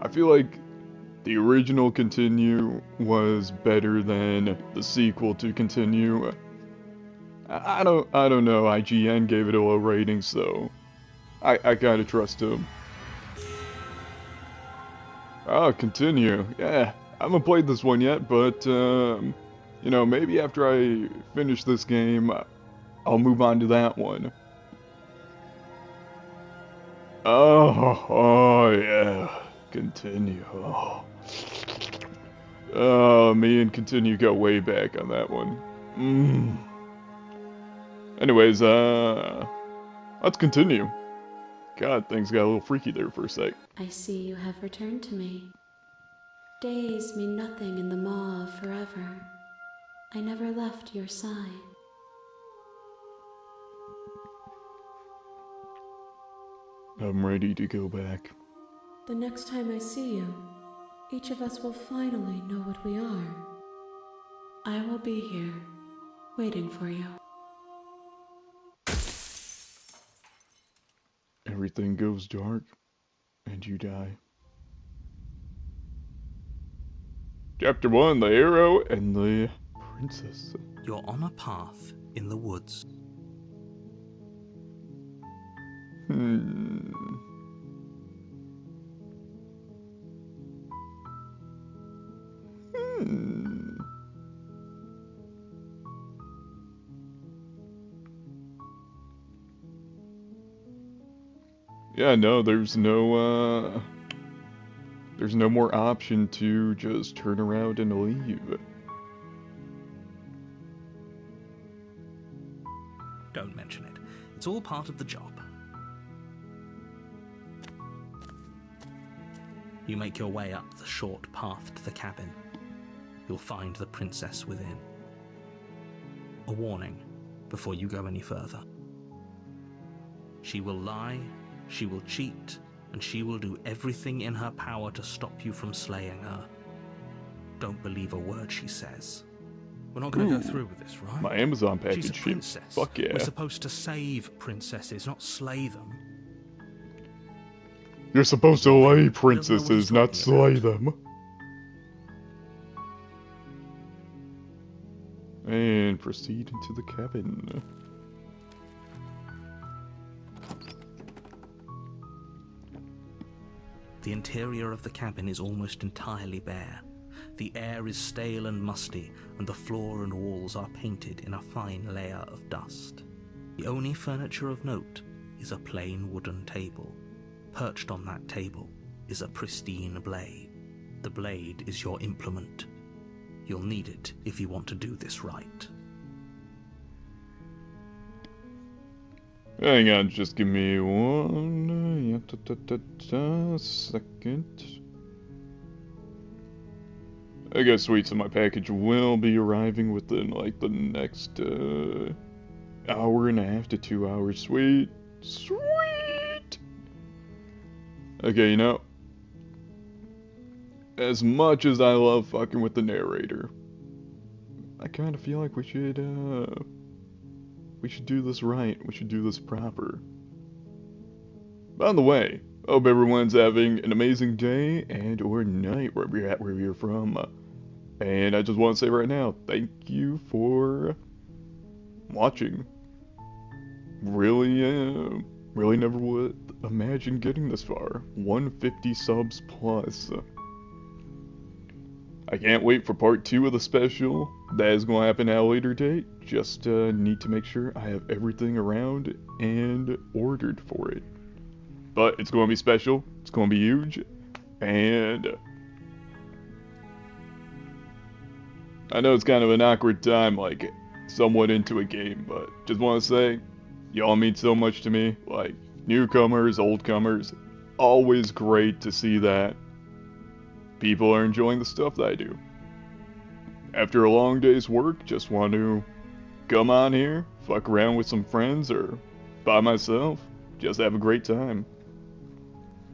I feel like the original Continue was better than the sequel to Continue. I don't know. IGN gave it a low rating, so I gotta trust him. Oh, Continue. Yeah, I haven't played this one yet, but you know, maybe after I finish this game, I'll move on to that one. Oh yeah, Continue. Me and Continue go way back on that one. Anyways, let's continue. God, things got a little freaky there for a sec. I see you have returned to me. Days mean nothing in the maw of forever. I never left your side. I'm ready to go back. The next time I see you, each of us will finally know what we are. I will be here, waiting for you. Everything goes dark, and you die. Chapter 1, The Hero and the Princess. You're on a path in the woods. Yeah, no, there's no more option to just turn around and leave. Don't mention it. It's all part of the job. You make your way up the short path to the cabin. You'll find the princess within. A warning before you go any further. She will lie, she will cheat, and she will do everything in her power to stop you from slaying her. Don't believe a word she says. We're not going to go through with this, right? My Amazon package. She's a princess. Fuck yeah. We're supposed to save princesses, not slay them. You're supposed to lay princesses, not slay them. And proceed into the cabin. The interior of the cabin is almost entirely bare. The air is stale and musty, and the floor and walls are painted in a fine layer of dust. The only furniture of note is a plain wooden table. Perched on that table is a pristine blade. The blade is your implement. You'll need it if you want to do this right. Hang on, just give me one second. I guess sweet, so my package will be arriving within like the next hour and a half to 2 hours. Sweet. Sweet! Okay, you know, as much as I love fucking with the narrator, I kind of feel like we should do this right. We should do this proper. By the way, hope everyone's having an amazing day and or night wherever you're at, wherever you're from. And I just want to say right now, thank you for watching. Really, really never would imagine getting this far. 150 subs plus. I can't wait for part 2 of the special. That is going to happen at a later date. Just need to make sure I have everything around and ordered for it. But it's going to be special. It's going to be huge. And I know it's kind of an awkward time, like somewhat into a game, but just want to say, y'all mean so much to me. Like newcomers, oldcomers. always great to see that people are enjoying the stuff that I do. After a long day's work, just want to come on here, fuck around with some friends or by myself, just have a great time.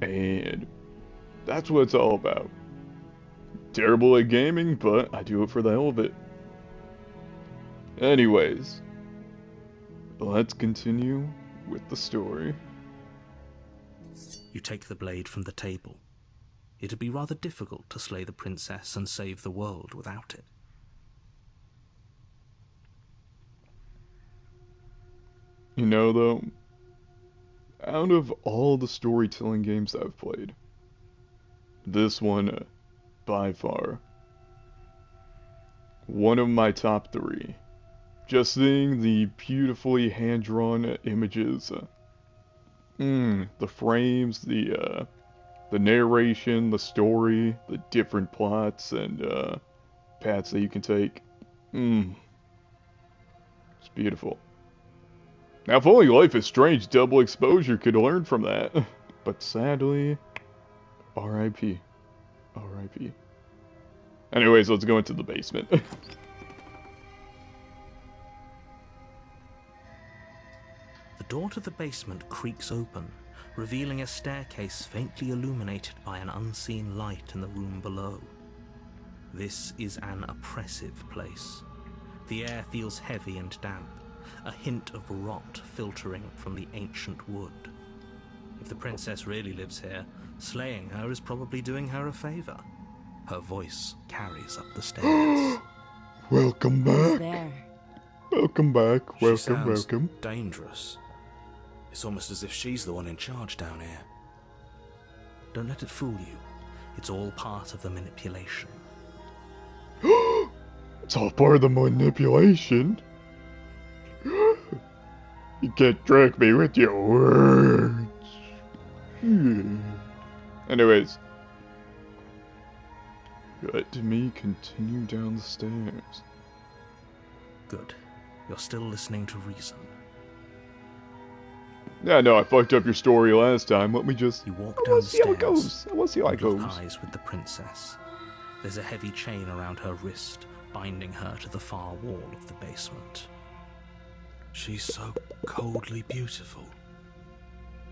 And that's what it's all about. Terrible at gaming, but I do it for the hell of it. Anyways, let's continue with the story. You take the blade from the table. It'd be rather difficult to slay the princess and save the world without it. You know, though, out of all the storytelling games I've played, this one, by far, one of my top 3. Just seeing the beautifully hand-drawn images, the frames, the narration, the story, the different plots and paths that you can take. It's beautiful. Now, if only Life is Strange Double Exposure could learn from that. But sadly, R.I.P. R.I.P. Anyways, let's go into the basement. The door to the basement creaks open, revealing a staircase faintly illuminated by an unseen light in the room below. This is an oppressive place. The air feels heavy and damp, a hint of rot filtering from the ancient wood. If the princess really lives here, slaying her is probably doing her a favor. Her voice carries up the stairs. Welcome Who's back. there? Welcome back. She Welcome, sounds welcome. dangerous. It's almost as if she's the one in charge down here. Don't let it fool you. It's all part of the manipulation. It's all part of the manipulation. You can't trick me with your words. Anyways, let me continue down the stairs. Good. You're still listening to reason. Yeah, no, I fucked up your story last time. Let me just... You walk I down want the to see how it stairs. goes. I want to see how it and lock goes. eyes with the princess. There's a heavy chain around her wrist, binding her to the far wall of the basement. She's so coldly beautiful.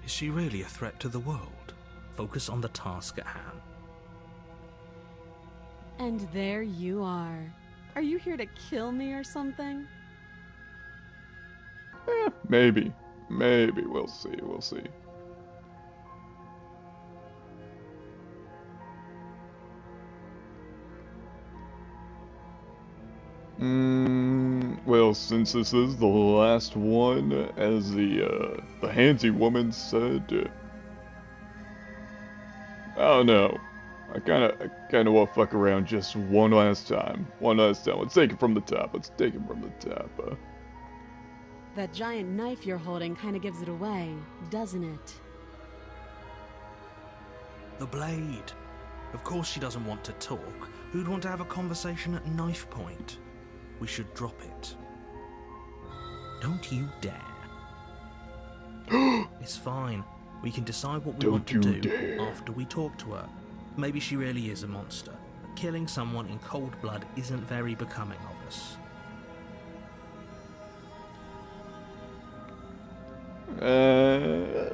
Is she really a threat to the world? Focus on the task at hand. And there you are. Are you here to kill me or something? Maybe. Maybe. We'll see. We'll see. Well, since this is the last one, as the handsy woman said, I don't know. I kinda wanna fuck around just one last time. One last time. Let's take it from the top. Let's take it from the top. That giant knife you're holding kind of gives it away, doesn't it? The blade. Of course she doesn't want to talk. Who'd want to have a conversation at knife point? We should drop it. Don't you dare. It's fine. We can decide what we want to do after we talk to her. Maybe she really is a monster. But killing someone in cold blood isn't very becoming of us. I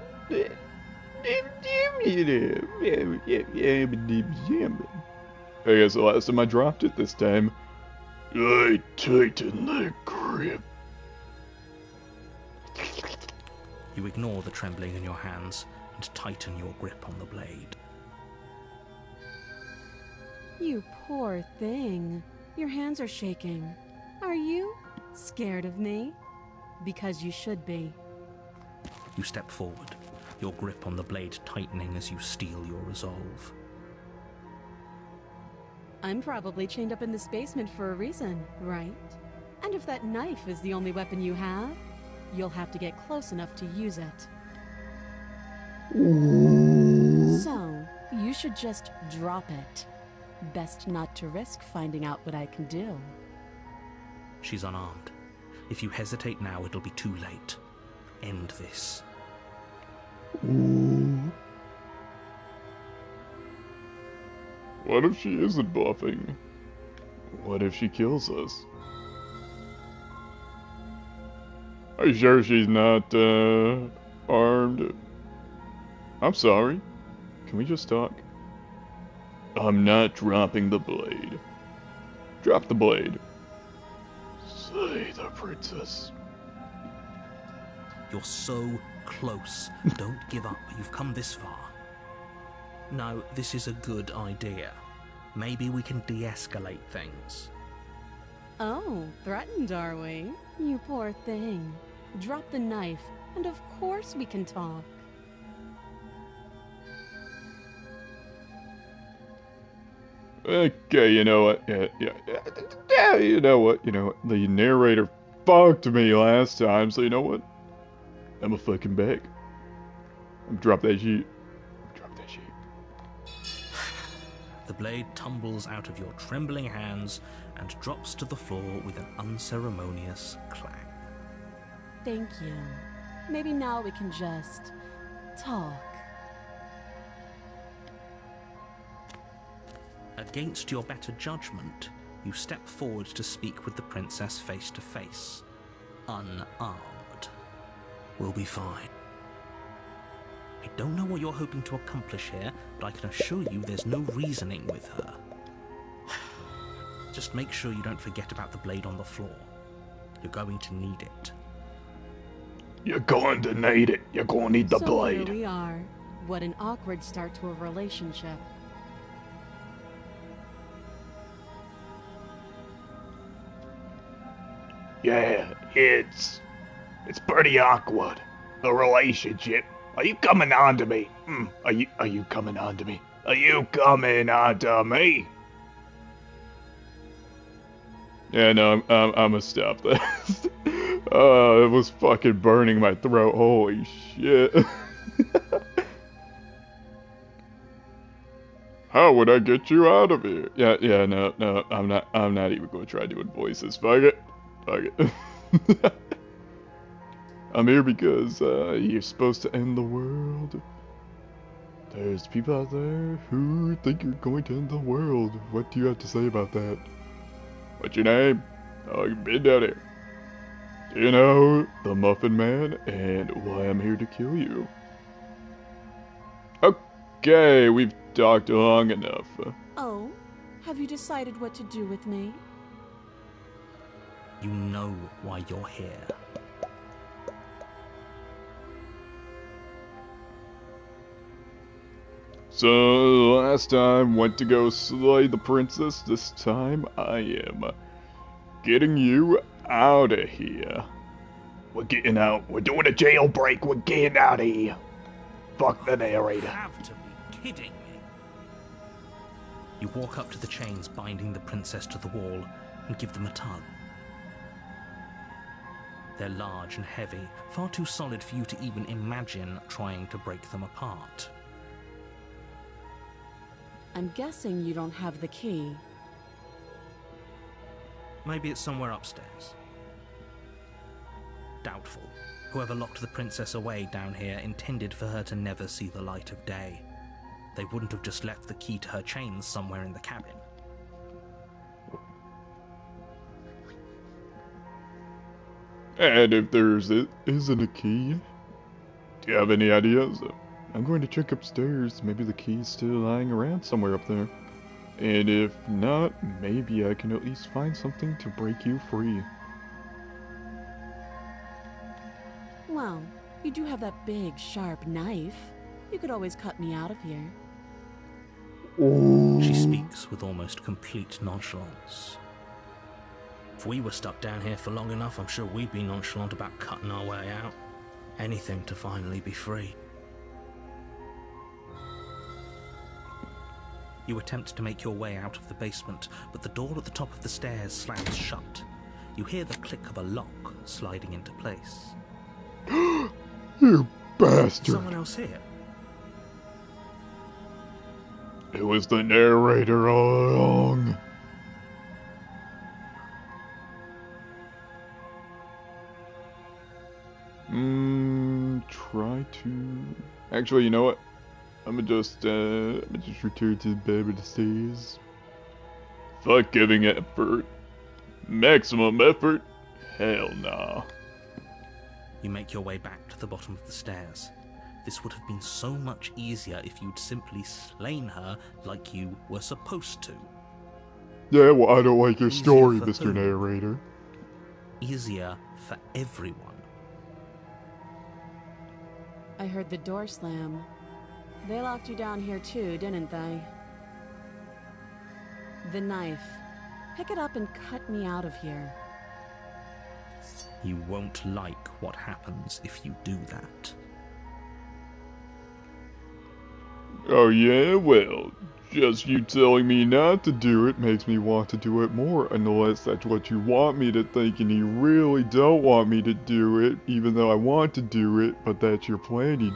guess the last time I dropped it, this time I tighten the grip. You ignore the trembling in your hands and tighten your grip on the blade. You poor thing. Your hands are shaking. Are you scared of me? Because you should be. You step forward, your grip on the blade tightening as you steel your resolve. I'm probably chained up in this basement for a reason, right? And if that knife is the only weapon you have, you'll have to get close enough to use it. So, you should just drop it. Best not to risk finding out what I can do. She's unarmed. If you hesitate now, it'll be too late. End this. What if she isn't bluffing? What if she kills us? Are you sure she's not, armed? I'm sorry. Can we just talk? I'm not dropping the blade. Drop the blade. Slay the princess. You're so close. Don't give up. You've come this far. No, this is a good idea. Maybe we can de-escalate things. Oh, threatened, are we? You poor thing. Drop the knife, and of course we can talk. Okay, you know what? Yeah, you know what? The narrator fucked me last time, so you know what? I'm a fucking back. I'm drop that shit. Drop that shit. The blade tumbles out of your trembling hands and drops to the floor with an unceremonious clang. Thank you. Maybe now we can just talk. Against your better judgment, you step forward to speak with the princess face to face, unarmed. We'll be fine. I don't know what you're hoping to accomplish here, but I can assure you there's no reasoning with her. Just make sure you don't forget about the blade on the floor. You're going to need it. You're going to need it. You're going to need the So blade. here we are. What an awkward start to a relationship. Yeah, it's pretty awkward. A relationship. Are you coming on to me? Are you coming on to me? Are you coming on to me? Yeah, no, I'm gonna stop this. Oh, it was fucking burning my throat. Holy shit. How would I get you out of here? Yeah, no, I'm not even gonna try doing voices. Fuck it. I'm here because, you're supposed to end the world. There's people out there who think you're going to end the world. What do you have to say about that? What's your name? Oh, you've been down here. Do you know the Muffin Man and why I'm here to kill you? Okay, we've talked long enough. Oh, have you decided what to do with me? You know why you're here. So, last time went to go slay the princess. This time I am getting you out of here. We're getting out. We're doing a jailbreak. We're getting out of here. Fuck the You narrator. have to be kidding me. You walk up to the chains binding the princess to the wall and give them a tug. They're large and heavy, far too solid for you to even imagine trying to break them apart. I'm guessing you don't have the key. Maybe it's somewhere upstairs. Doubtful. Whoever locked the princess away down here intended for her to never see the light of day. They wouldn't have just left the key to her chains somewhere in the cabin. And if isn't a key, do you have any ideas? I'm going to check upstairs. Maybe the key's still lying around somewhere up there. And if not, maybe I can at least find something to break you free. Well, you do have that big, sharp knife. You could always cut me out of here. She speaks with almost complete nonchalance. If we were stuck down here for long enough, I'm sure we'd be nonchalant about cutting our way out. Anything to finally be free. You attempt to make your way out of the basement, but the door at the top of the stairs slams shut. You hear the click of a lock sliding into place. You bastard! Someone else here? It was the narrator all along. Try to... Actually, you know what? I'ma just return to the bed with the stairs. Fuck giving effort. Maximum effort? Hell nah. You make your way back to the bottom of the stairs. This would have been so much easier if you'd simply slain her like you were supposed to. Yeah, well, I don't like your Easier story, for Mr. who? Narrator. Easier for everyone. I heard the door slam. They locked you down here too, didn't they? The knife. Pick it up and cut me out of here. You won't like what happens if you do that. Oh yeah, well, just you telling me not to do it makes me want to do it more, unless that's what you want me to think and you really don't want me to do it, even though I want to do it, but that's your plan. You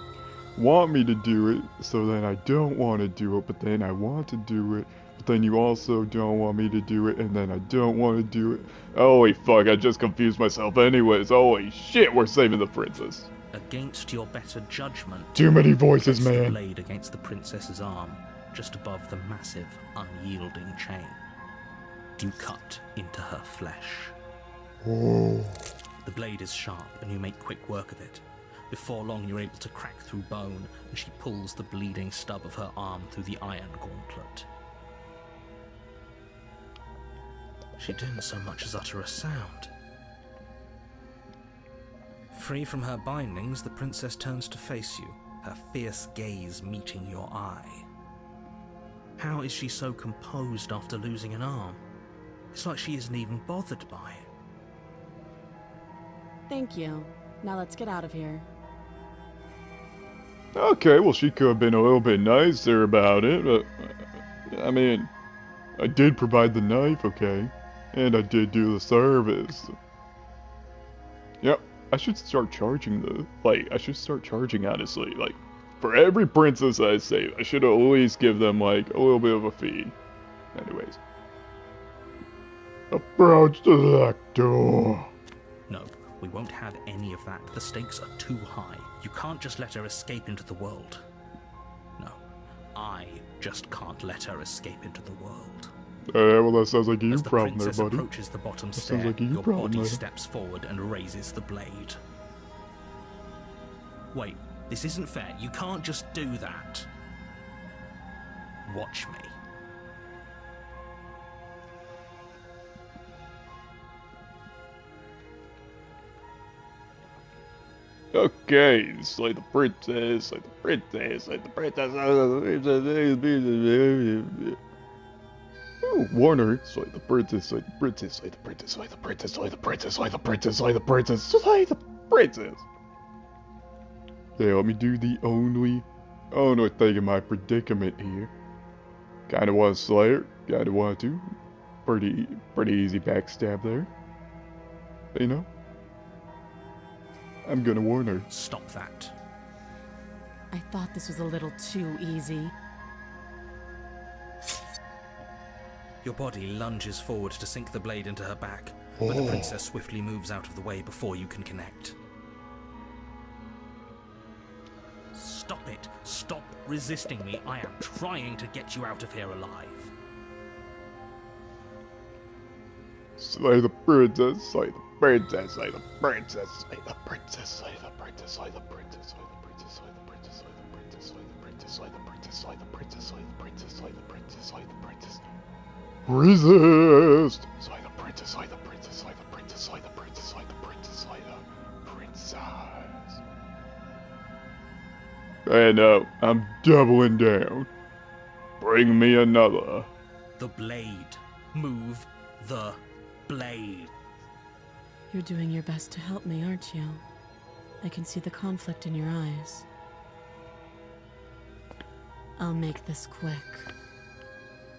want me to do it, so then I don't want to do it, but then I want to do it, but then you also don't want me to do it, and then I don't want to do it. Holy fuck, I just confused myself anyways. Holy shit, we're saving the princess. Against your better judgment, Too many voices, place the man. blade against the princess's arm, just above the massive, unyielding chain. You cut into her flesh. Oh. The blade is sharp, and you make quick work of it. Before long, you're able to crack through bone, and she pulls the bleeding stub of her arm through the iron gauntlet. She didn't so much as utter a sound. Free from her bindings, the princess turns to face you, her fierce gaze meeting your eye. How is she so composed after losing an arm? It's like she isn't even bothered by it. Thank you. Now let's get out of here. Okay, well, she could have been a little bit nicer about it, but, I mean, I did provide the knife, okay? And I did do the service. Yep, I should start charging I should start charging, honestly. Like, for every princess I save, I should at least give them, like, a little bit of a fee. Anyways. Approach the locked door. No, we won't have any of that. The stakes are too high. You can't just let her escape into the world. No, I just can't let her escape into the world. Well, that sounds like you As the problem there, princess buddy. approaches the bottom That stair, sounds like you your problem body there. steps forward and raises the blade. Wait, this isn't fair. You can't just do that. Watch me. Okay, slay the princess, slay the princess, slay the princess, slay the princess. Ooh, Warner, slay the princess, slay the princess, slay the princess, slay the princess, slay the princess, slay the princess, slay the princess, slay the princess. Yeah, let me do the only thing in my predicament here. Kinda want to slay her, kinda want to. Pretty easy backstab there. You know? I'm gonna warn her. Stop that. I thought this was a little too easy. Your body lunges forward to sink the blade into her back, but the princess swiftly moves out of the way before you can connect. Stop it! Stop resisting me! I am trying to get you out of here alive. Slay the princess, slay the princess, slay the princess, slay the princess, slay the princess, slay the princess, slay the princess, slay the princess, slay the princess, slay the princess, slay the princess, slay the princess, slay the princess, slay the princess, slay the princess. Resist! Slay the princess, slay the princess, slay the princess, slay the princess, slay the princess, slay the princess. And I'm doubling down. Bring me another. The blade. Move the blade. You're doing your best to help me, aren't you? I can see the conflict in your eyes. I'll make this quick.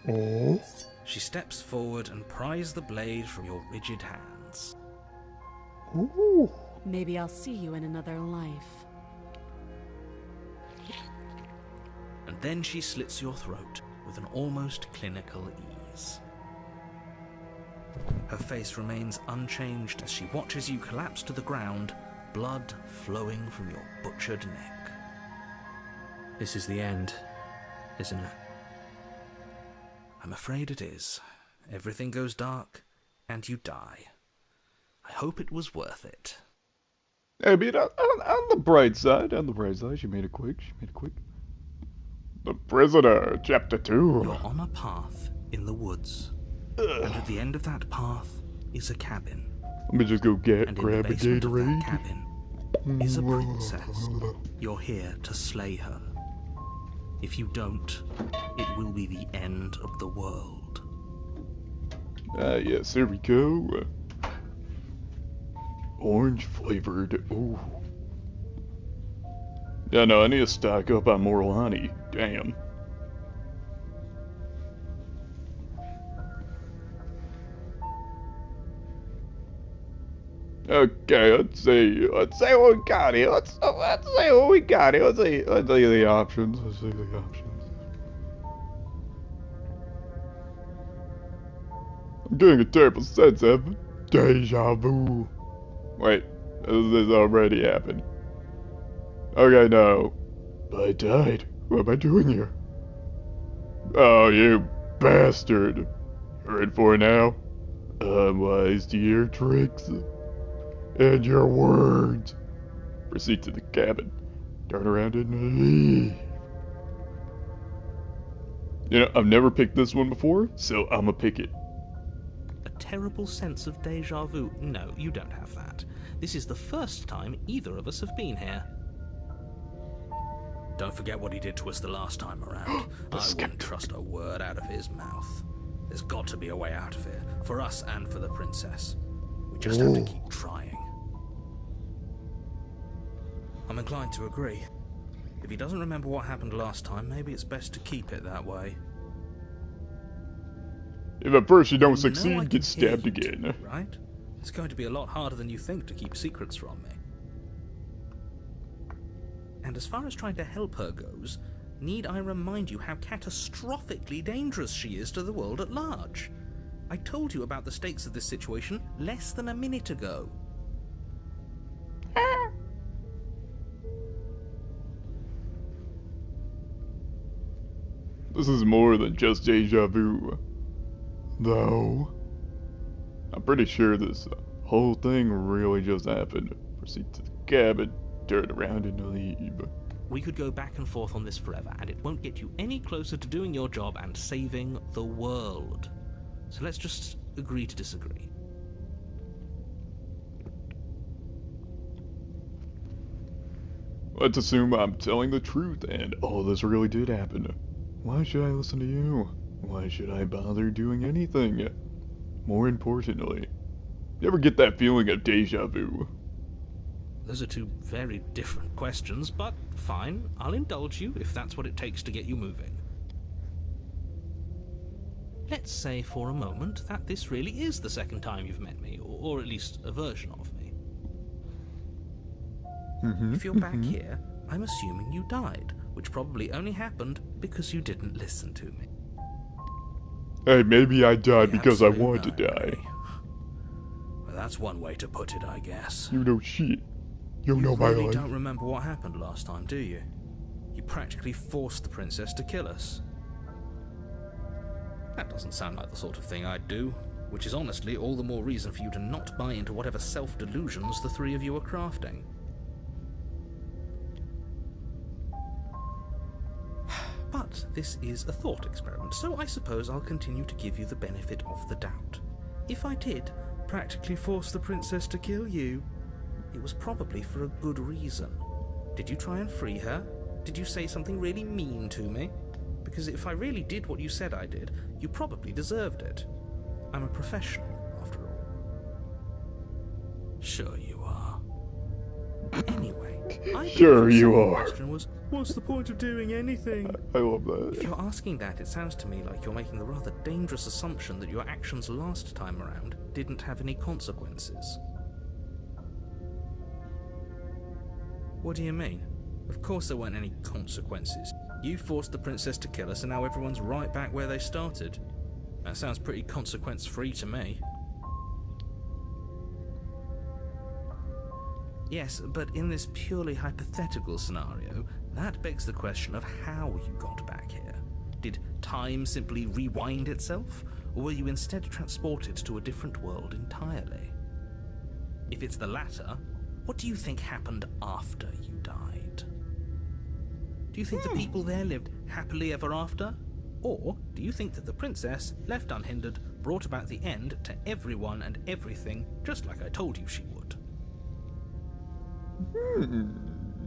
Oh? She steps forward and pries the blade from your rigid hands. Ooh. Maybe I'll see you in another life. And then she slits your throat with an almost clinical ease. Her face remains unchanged as she watches you collapse to the ground, blood flowing from your butchered neck. This is the end, isn't it? I'm afraid it is. Everything goes dark, and you die. I hope it was worth it. I mean, on the bright side, she made it quick. The Prisoner, Chapter 2. You're on a path in the woods, and at the end of that path is a cabin. Let me just go And in the grab a basement of that Gatorade. cabin is a princess. You're here to slay her. If you don't, it will be the end of the world. Yes, here we go. Orange flavored. Ooh. Yeah, no, I need to stock up on moral honey. Damn. Okay, let's see what we got here. Let's see what we got here. Let's see the options. I'm getting a terrible sense of deja vu. Wait, this already happened. Okay, no. I died. What am I doing here? Oh, you bastard. You're in for it now. Unwise to your tricks and your words. Proceed to the cabin. Turn around and leave. You know, I've never picked this one before, so I'ma pick it. A terrible sense of deja vu? No, you don't have that. This is the first time either of us have been here. Don't forget what he did to us the last time around. I wouldn't trust a word out of his mouth. There's got to be a way out of here, for us and for the princess. We just have to keep trying. I'm inclined to agree. If he doesn't remember what happened last time, maybe it's best to keep it that way. If at first you don't I succeed, get stabbed hear you again. too, right? It's going to be a lot harder than you think to keep secrets from me. And as far as trying to help her goes, need I remind you how catastrophically dangerous she is to the world at large? I told you about the stakes of this situation less than a minute ago. This is more than just deja vu. Though, I'm pretty sure this whole thing really just happened. Proceed to the cabin, turn around and leave. We could go back and forth on this forever, and it won't get you any closer to doing your job and saving the world. So let's just agree to disagree. Let's assume I'm telling the truth and all this really did happen. Why should I listen to you? Why should I bother doing anything? More importantly, you ever get that feeling of deja vu? Those are two very different questions, but fine, I'll indulge you if that's what it takes to get you moving. Let's say for a moment that this really is the second time you've met me, or at least a version of me. If you're back here, I'm assuming you died, which probably only happened because you didn't listen to me. Hey, maybe I died The because I absolute wanted to die. irony. Well, that's one way to put it, I guess. You know shit. You You know my really life. don't remember what happened last time, do you? You practically forced the princess to kill us. That doesn't sound like the sort of thing I'd do, which is honestly all the more reason for you to not buy into whatever self-delusions the three of you are crafting. But this is a thought experiment, so I suppose I'll continue to give you the benefit of the doubt. If I did practically force the princess to kill you, it was probably for a good reason. Did you try and free her? Did you say something really mean to me? Because if I really did what you said I did, you probably deserved it. I'm a professional, after all. Sure you are. Anyway, I Sure believe the you second are. question was, what's the point of doing anything? I love If that. you're asking that, it sounds to me like you're making the rather dangerous assumption that your actions last time around didn't have any consequences. What do you mean? Of course there weren't any consequences. You forced the princess to kill us and now everyone's right back where they started. That sounds pretty consequence-free to me. Yes, but in this purely hypothetical scenario, that begs the question of how you got back here. Did time simply rewind itself, or were you instead transported to a different world entirely? If it's the latter, what do you think happened after you died? Do you think the people there lived happily ever after? Or do you think that the princess, left unhindered, brought about the end to everyone and everything, just like I told you she would?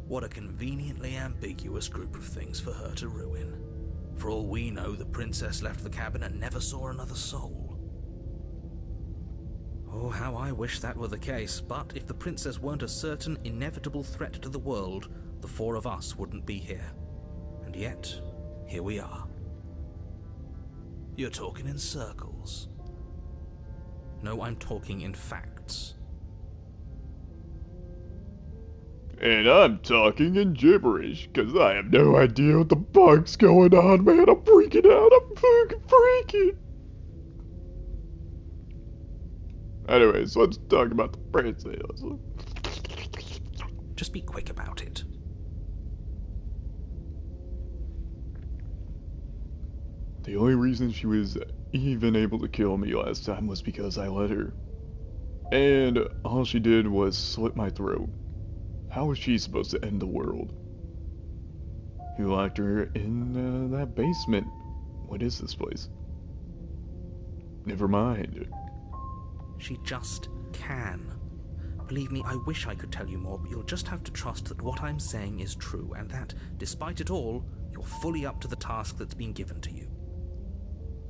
What a conveniently ambiguous group of things for her to ruin. For all we know, the princess left the cabin and never saw another soul. Oh, how I wish that were the case, but if the princess weren't a certain, inevitable threat to the world, the four of us wouldn't be here. And yet, here we are. You're talking in circles. No, I'm talking in facts. And I'm talking in gibberish, cause I have no idea what the fuck's going on, man. I'm freaking out. I'm fucking freaking. Anyways, let's talk about the princess. Just be quick about it. The only reason she was even able to kill me last time was because I let her. And all she did was slit my throat. How was she supposed to end the world? You locked her in that basement. What is this place? Never mind. She just can. Believe me, I wish I could tell you more, but you'll just have to trust that what I'm saying is true, and that, despite it all, you're fully up to the task that's been given to you.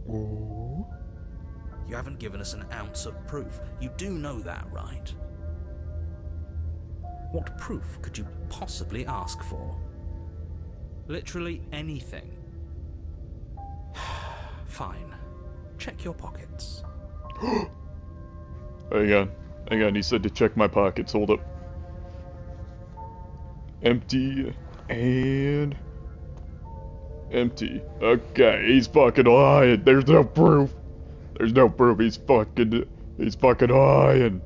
Oh? You haven't given us an ounce of proof. You do know that, right? What proof could you possibly ask for? Literally anything. Fine. Check your pockets. Hang on, he said to check my pockets, hold up. Empty, and... empty. Okay, he's fucking lying, there's no proof. There's no proof, he's fucking lying.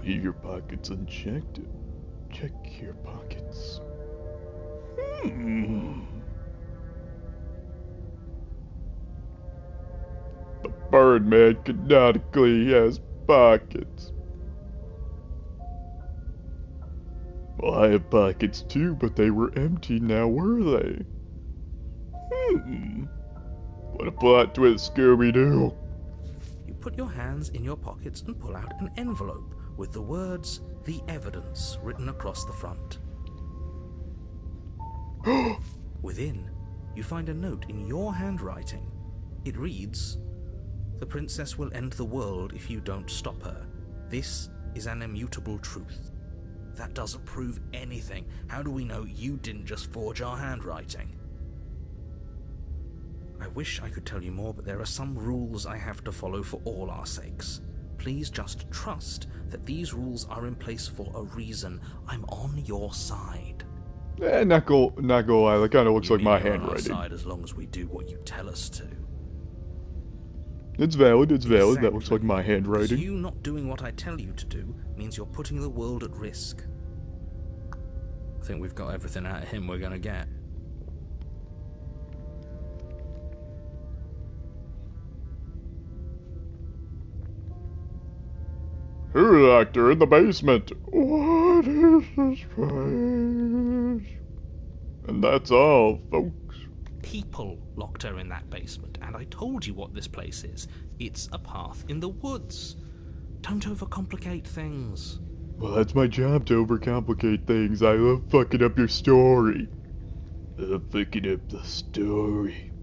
Leave your pockets unchecked. Check your pockets. The Birdman canonically has pockets. Well, I have pockets too, but they were empty now, were they? What a plot twist, Scooby-Doo. You put your hands in your pockets and pull out an envelope with the words, "The Evidence," written across the front. Within, you find a note in your handwriting. It reads, "The princess will end the world if you don't stop her. This is an immutable truth." That doesn't prove anything. How do we know you didn't just forge our handwriting? I wish I could tell you more, but there are some rules I have to follow for all our sakes. Please just trust that these rules are in place for a reason. I'm on your side. Not gonna lie, that kinda looks like my You're on our handwriting. side as long as we do what you tell us to. It's valid, that Exactly. looks like my Because handwriting. you not doing what I tell you to do means you're putting the world at risk. I think we've got everything out of him we're gonna get. Who locked her in the basement? What is this place? And that's all, folks. People locked her in that basement, and I told you what this place is. It's a path in the woods. Don't overcomplicate things. Well, that's my job to overcomplicate things. I love fucking up your story. Fucking up the story.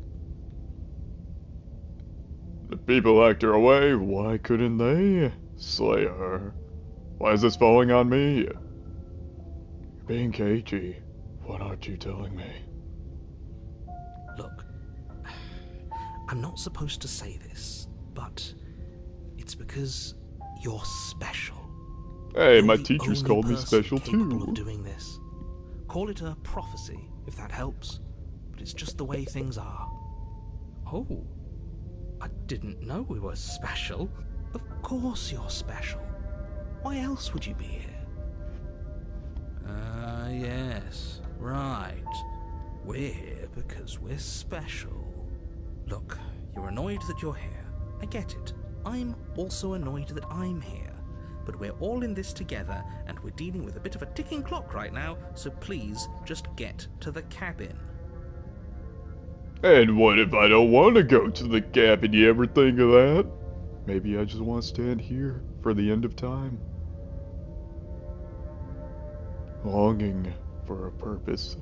The people locked her away. Why couldn't they slay her? Why is this falling on me? You're being cagey. What aren't you telling me? Look, I'm not supposed to say this, but it's because you're special. Hey, You're my the teachers only called me person special capable of too. doing this. Call it a prophecy, if that helps, but it's just the way things are. Oh, I didn't know we were special. Of course you're special. Why else would you be here? Yes, right. We're here because we're special. Look, you're annoyed that you're here. I get it. I'm also annoyed that I'm here. But we're all in this together, and we're dealing with a bit of a ticking clock right now, so please just get to the cabin. And what if I don't want to go to the cabin? You ever think of that? Maybe I just want to stand here for the end of time. Longing for a purpose.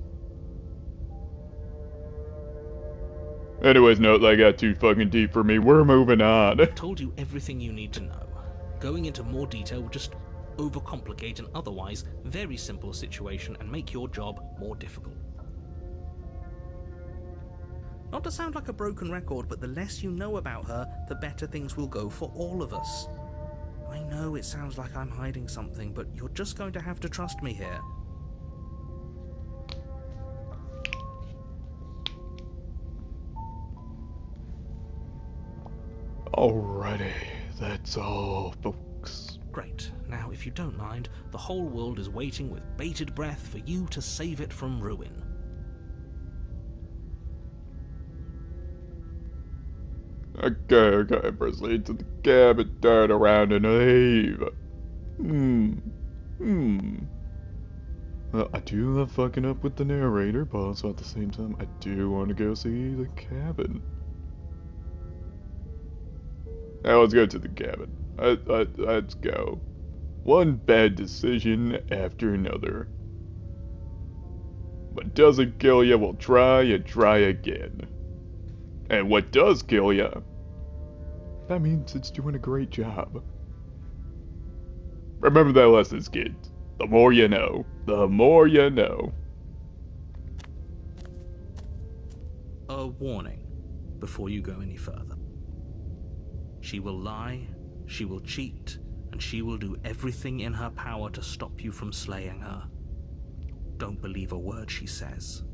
Anyways, no, that got too fucking deep for me. We're moving on. I've told you everything you need to know. Going into more detail would just overcomplicate an otherwise very simple situation and make your job more difficult. Not to sound like a broken record, but the less you know about her, the better things will go for all of us. I know it sounds like I'm hiding something, but you're just going to have to trust me here. Alrighty, that's all, folks. Great. Now, if you don't mind, the whole world is waiting with bated breath for you to save it from ruin. Okay, proceed to the cabin, turn around and leave. Well, I do love fucking up with the narrator, but also at the same time, I do want to go see the cabin. Now let's go to the cabin. Let's go. One bad decision after another. What doesn't kill you will try and try again. And what does kill you, that means it's doing a great job. Remember that lesson, kids. The more you know. The more you know. A warning before you go any further. She will lie, she will cheat, and she will do everything in her power to stop you from slaying her. Don't believe a word she says.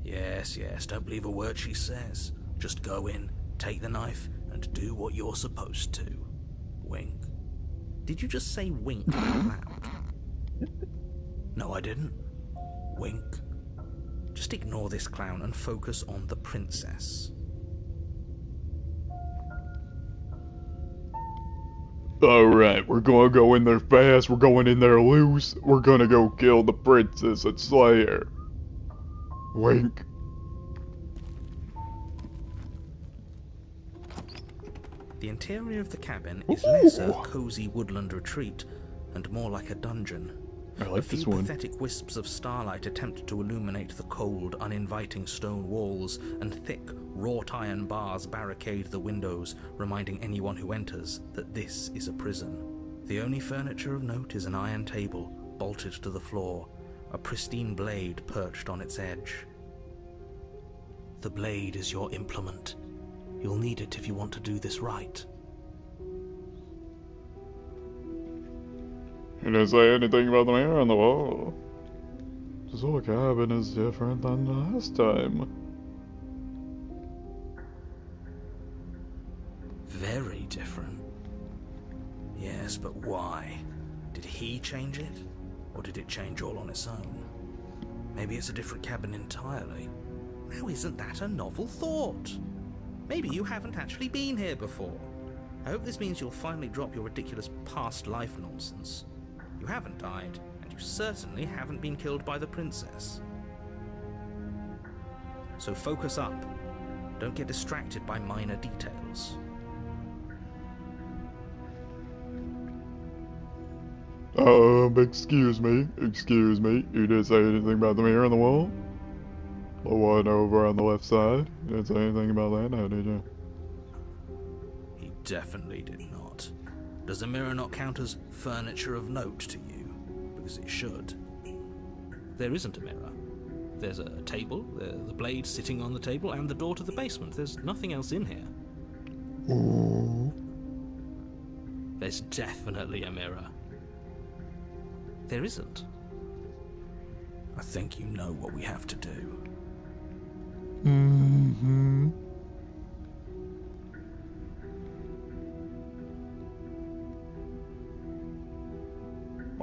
Yes, don't believe a word she says. Just go in, take the knife, and do what you're supposed to. Wink. Did you just say wink out loud? No, I didn't. Wink. Just ignore this clown and focus on the princess. Alright, we're gonna go in there fast, we're going in there loose, we're gonna go kill the princess and slay her. Wink. The interior of the cabin is less a cozy woodland retreat and more like a dungeon. I like a few this one. pathetic wisps of starlight attempt to illuminate the cold, uninviting stone walls, and thick, wrought iron bars barricade the windows, reminding anyone who enters that this is a prison. The only furniture of note is an iron table, bolted to the floor, a pristine blade perched on its edge. The blade is your implement. You'll need it if you want to do this right. You didn't say anything about the mirror on the wall. This whole cabin is different than last time. Very different. Yes, but why? Did he change it? Or did it change all on its own? Maybe it's a different cabin entirely. Now isn't that a novel thought? Maybe you haven't actually been here before. I hope this means you'll finally drop your ridiculous past life nonsense. You haven't died, and you certainly haven't been killed by the princess. So focus up. Don't get distracted by minor details. Excuse me. You didn't say anything about the mirror on the wall? The one over on the left side? You didn't say anything about that now, did you? He definitely did not. Does a mirror not count as furniture of note to you? Because it should. There isn't a mirror. There's a table, the blade sitting on the table, and the door to the basement. There's nothing else in here. Ooh. There's definitely a mirror. There isn't. I think you know what we have to do. Mm-hmm.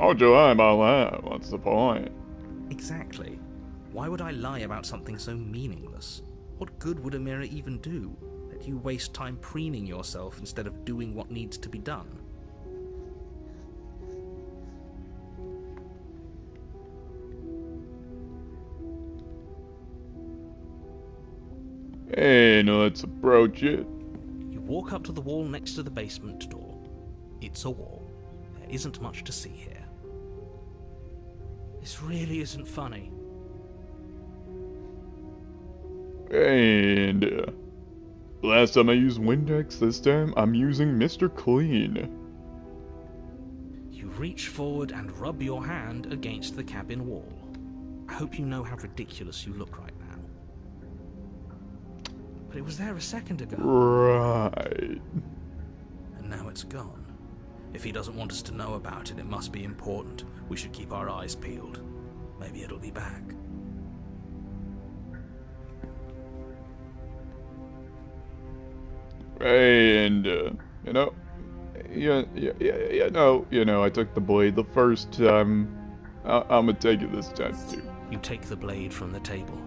Why would you lie about that? What's the point? Exactly. Why would I lie about something so meaningless? What good would a mirror even do? Let you waste time preening yourself instead of doing what needs to be done. Hey, now let's approach it. You walk up to the wall next to the basement door. It's a wall. There isn't much to see here. This really isn't funny. And last time I used Windex, this time I'm using Mr. Clean. You reach forward and rub your hand against the cabin wall. I hope you know how ridiculous you look right now. But it was there a second ago. Right. And now it's gone. If he doesn't want us to know about it, it must be important. We should keep our eyes peeled. Maybe it'll be back. And I took the blade the first time. I'm gonna take it this time too. You take the blade from the table.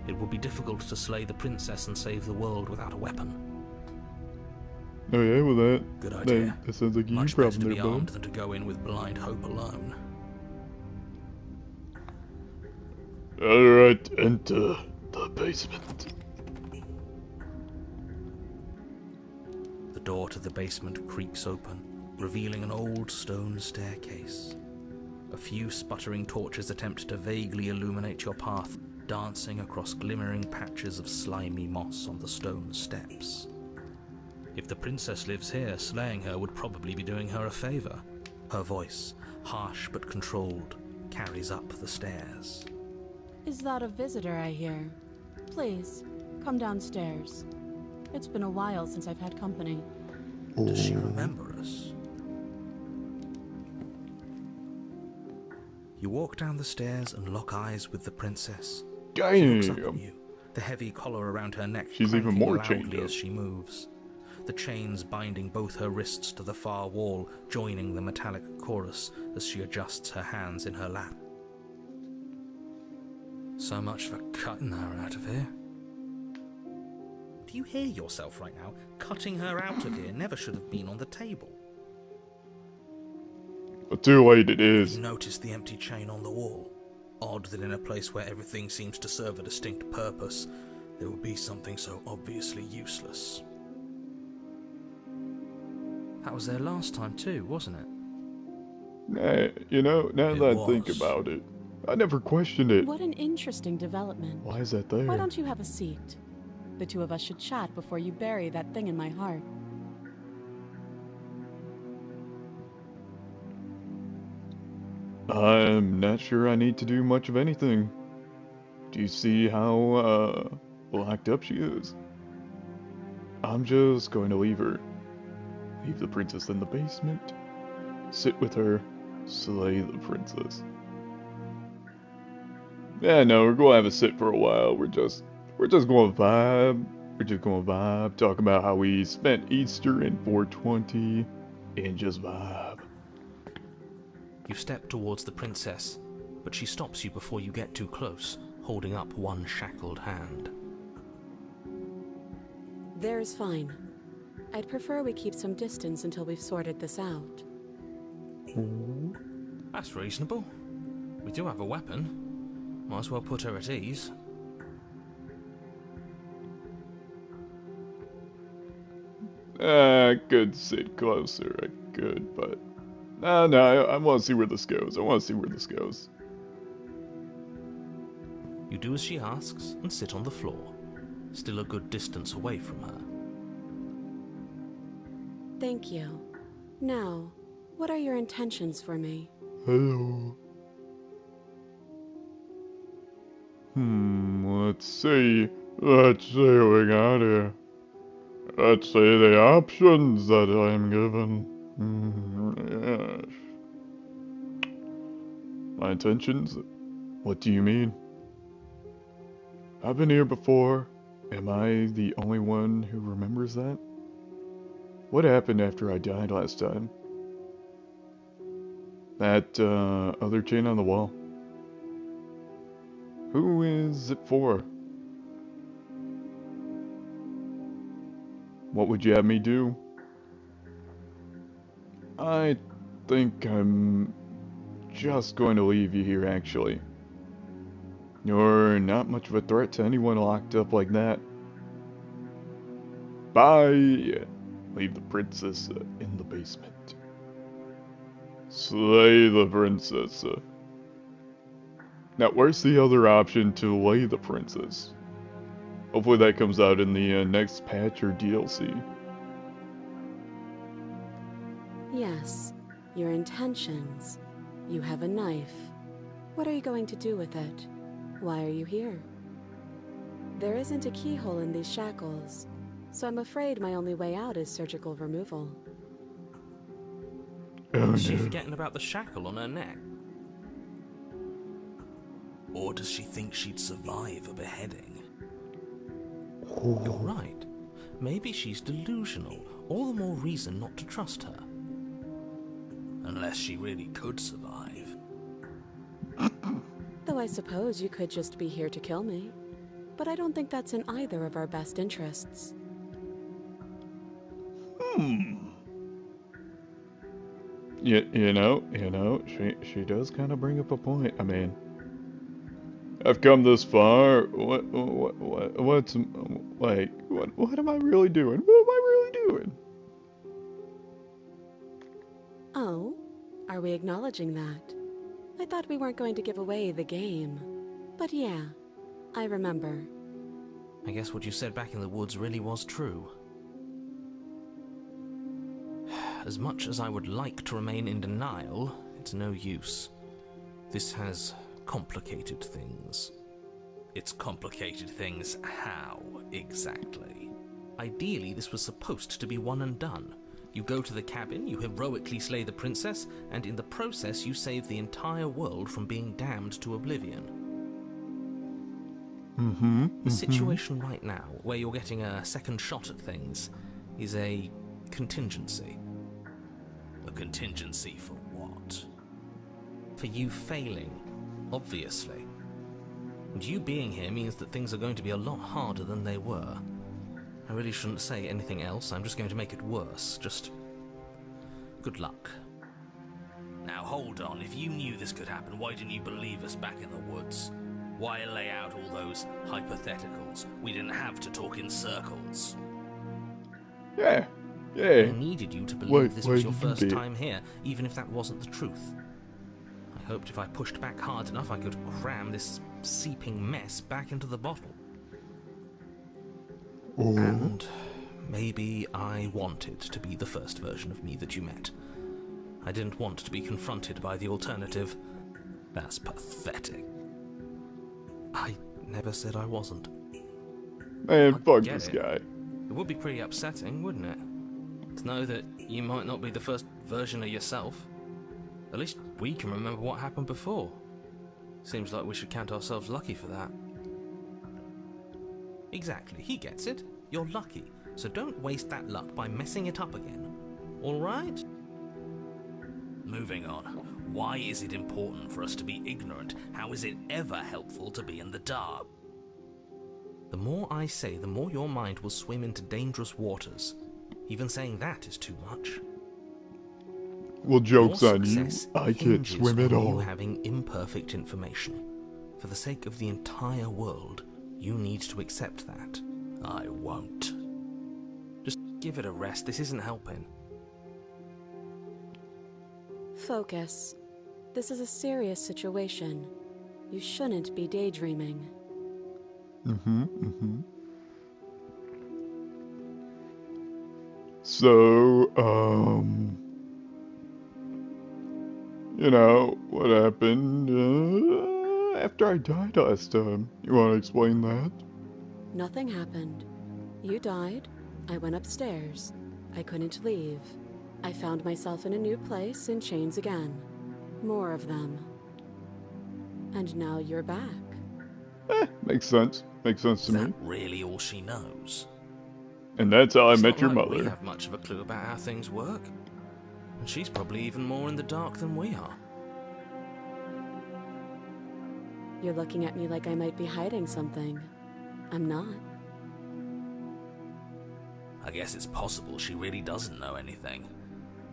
It will be difficult to slay the princess and save the world without a weapon. Oh yeah, well that. Good idea. That sounds like a you Much better problem to there, be bud. armed than to go in with blind hope alone. Alright, enter the basement. The door to the basement creaks open, revealing an old stone staircase. A few sputtering torches attempt to vaguely illuminate your path, dancing across glimmering patches of slimy moss on the stone steps. If the princess lives here, slaying her would probably be doing her a favor. Her voice, harsh but controlled, carries up the stairs. Is that a visitor I hear? Please, come downstairs. It's been a while since I've had company. Does she remember us? You walk down the stairs and lock eyes with the princess. She looks up at Damn. you, the heavy collar around her neck She's even cranking more loudly chained up. as she moves. The chains binding both her wrists to the far wall, joining the metallic chorus as she adjusts her hands in her lap. So much for cutting her out of here. Do you hear yourself right now? Cutting her out of here never should have been on the table. But too late it is. You notice the empty chain on the wall. Odd that in a place where everything seems to serve a distinct purpose, there would be something so obviously useless. That was there last time too, wasn't it? Now It that I think was. about it, I never questioned it. What an interesting development. Why is that there? Why don't you have a seat? The two of us should chat before you bury that thing in my heart. I'm not sure I need to do much of anything. Do you see how, locked up she is? I'm just going to leave her. Leave the princess in the basement. Sit with her. Slay the princess. Yeah, no, we're gonna have a sit for a while. We're just gonna vibe. We're just gonna vibe. Talk about how we spent Easter in 420. And just vibe. You step towards the princess, but she stops you before you get too close, holding up one shackled hand. There's fine. I'd prefer we keep some distance until we've sorted this out. That's reasonable. We do have a weapon. Might as well put her at ease. I could sit closer, I could, but... No, I want to see where this goes. I want to see where this goes. You do as she asks and sit on the floor, still a good distance away from her. Thank you. Now, what are your intentions for me? Hello. Let's see. Let's see what we got here. Let's see the options that I'm given. Yes. My intentions? What do you mean? I've been here before. Am I the only one who remembers that? What happened after I died last time? That other chain on the wall. Who is it for? What would you have me do? I think I'm just going to leave you here, actually. You're not much of a threat to anyone locked up like that. Bye! Leave the princess in the basement. Slay the princess. Now, where's the other option to lay the princess? Hopefully that comes out in the next patch or DLC. Yes, your intentions. You have a knife. What are you going to do with it? Why are you here? There isn't a keyhole in these shackles, so I'm afraid my only way out is surgical removal. Oh, Is she no. forgetting about the shackle on her neck? Or does she think she'd survive a beheading? You're right. Maybe she's delusional. All the more reason not to trust her. Unless she really could survive. Though I suppose you could just be here to kill me. But I don't think that's in either of our best interests. You know, she does kind of bring up a point. I mean, I've come this far. What's like? What am I really doing? What am I really doing? Oh, are we acknowledging that? I thought we weren't going to give away the game. But yeah, I remember. I guess what you said back in the woods really was true. As much as I would like to remain in denial, it's no use. This has complicated things. It's complicated things how, exactly? Ideally, this was supposed to be one and done. You go to the cabin, you heroically slay the princess, and in the process you save the entire world from being damned to oblivion. The situation right now, where you're getting a second shot at things, is a contingency. A contingency for what? For you failing, obviously. And you being here means that things are going to be a lot harder than they were. I really shouldn't say anything else, I'm just going to make it worse. Just good luck. Now hold on, if you knew this could happen, why didn't you believe us back in the woods? Why lay out all those hypotheticals? We didn't have to talk in circles. Yeah. I needed you to believe this why was your did you first do it? time here, even if that wasn't the truth. I hoped if I pushed back hard enough I could cram this seeping mess back into the bottle. And maybe I wanted to be the first version of me that you met. I didn't want to be confronted by the alternative. That's pathetic. I never said I wasn't. Man, I fuck get this it. guy. It would be pretty upsetting, wouldn't it? To know that you might not be the first version of yourself. At least we can remember what happened before. Seems like we should count ourselves lucky for that. Exactly, he gets it. You're lucky, so don't waste that luck by messing it up again. Alright? Moving on. Why is it important for us to be ignorant? How is it ever helpful to be in the dark? The more I say, the more your mind will swim into dangerous waters. Even saying that is too much. Well, joke's Your on you. success I can't hinges swim at on all. you having imperfect information. For the sake of the entire world, you need to accept that. I won't. Just give it a rest, this isn't helping. Focus. This is a serious situation. You shouldn't be daydreaming. So, you know, what happened after I died last time? You want to explain that? Nothing happened. You died. I went upstairs. I couldn't leave. I found myself in a new place in chains again. More of them. And now you're back. Makes sense. Makes sense Is to that me. really all she knows? And that's how I It's met not your like we mother. have much of a clue about how things work. And she's probably even more in the dark than we are. You're looking at me like I might be hiding something. I'm not. I guess it's possible she really doesn't know anything.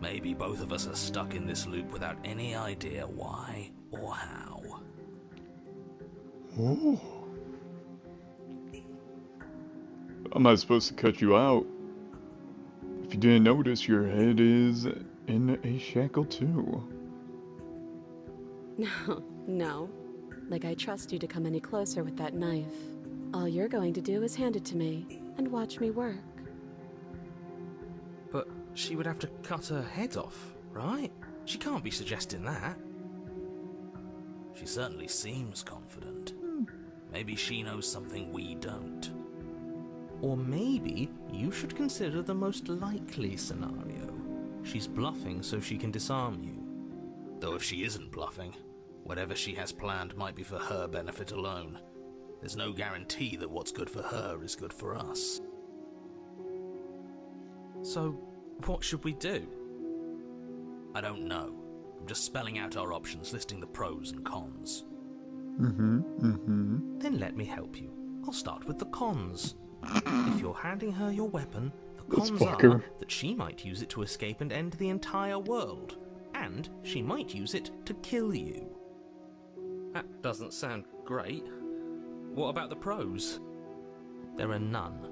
Maybe both of us are stuck in this loop without any idea why or how. Oh. I'm not supposed to cut you out. If you didn't notice, your head is in a shackle too. No, no. Like I trust you to come any closer with that knife. All you're going to do is hand it to me and watch me work. But she would have to cut her head off, right? She can't be suggesting that. She certainly seems confident. Maybe she knows something we don't. Or maybe you should consider the most likely scenario. She's bluffing so she can disarm you. Though if she isn't bluffing, whatever she has planned might be for her benefit alone. There's no guarantee that what's good for her is good for us. So, what should we do? I don't know. I'm just spelling out our options, listing the pros and cons. Then let me help you. I'll start with the cons. If you're handing her your weapon, the cons are that she might use it to escape and end the entire world. And she might use it to kill you. That doesn't sound great. What about the pros? There are none.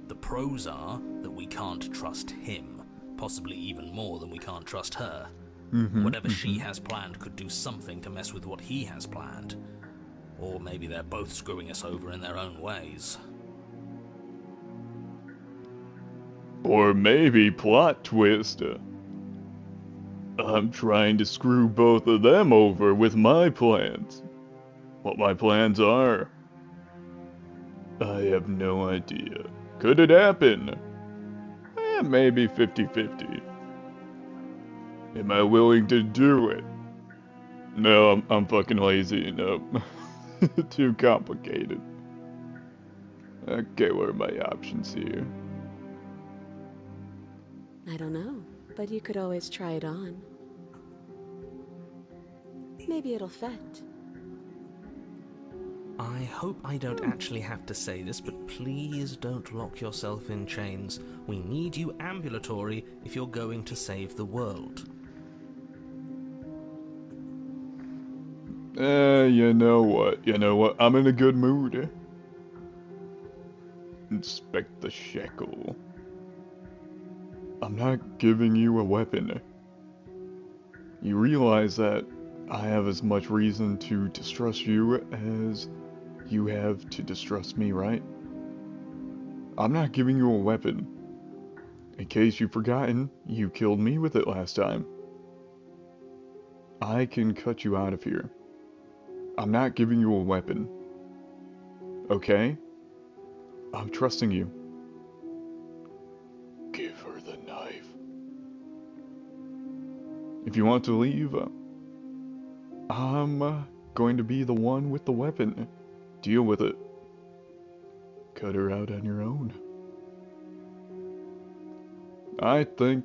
The pros are that we can't trust him, possibly even more than we can't trust her. Whatever she has planned could do something to mess with what he has planned. Or maybe they're both screwing us over in their own ways. Or maybe plot twist. I'm trying to screw both of them over with my plans. What my plans are, I have no idea. Could it happen? Maybe 50-50. Am I willing to do it? No, I'm fucking lazy. No. Too complicated. Okay, what are my options here? I don't know, but you could always try it on. Maybe it'll fit. I hope I don't actually have to say this, but please don't lock yourself in chains. We need you ambulatory if you're going to save the world. You know what? I'm in a good mood. Inspect the shackle. I'm not giving you a weapon. You realize that I have as much reason to distrust you as you have to distrust me, right? I'm not giving you a weapon. In case you've forgotten, you killed me with it last time. I can cut you out of here. I'm not giving you a weapon. Okay? I'm trusting you. Give her the knife. If you want to leave, I'm going to be the one with the weapon. Deal with it. Cut her out on your own. I think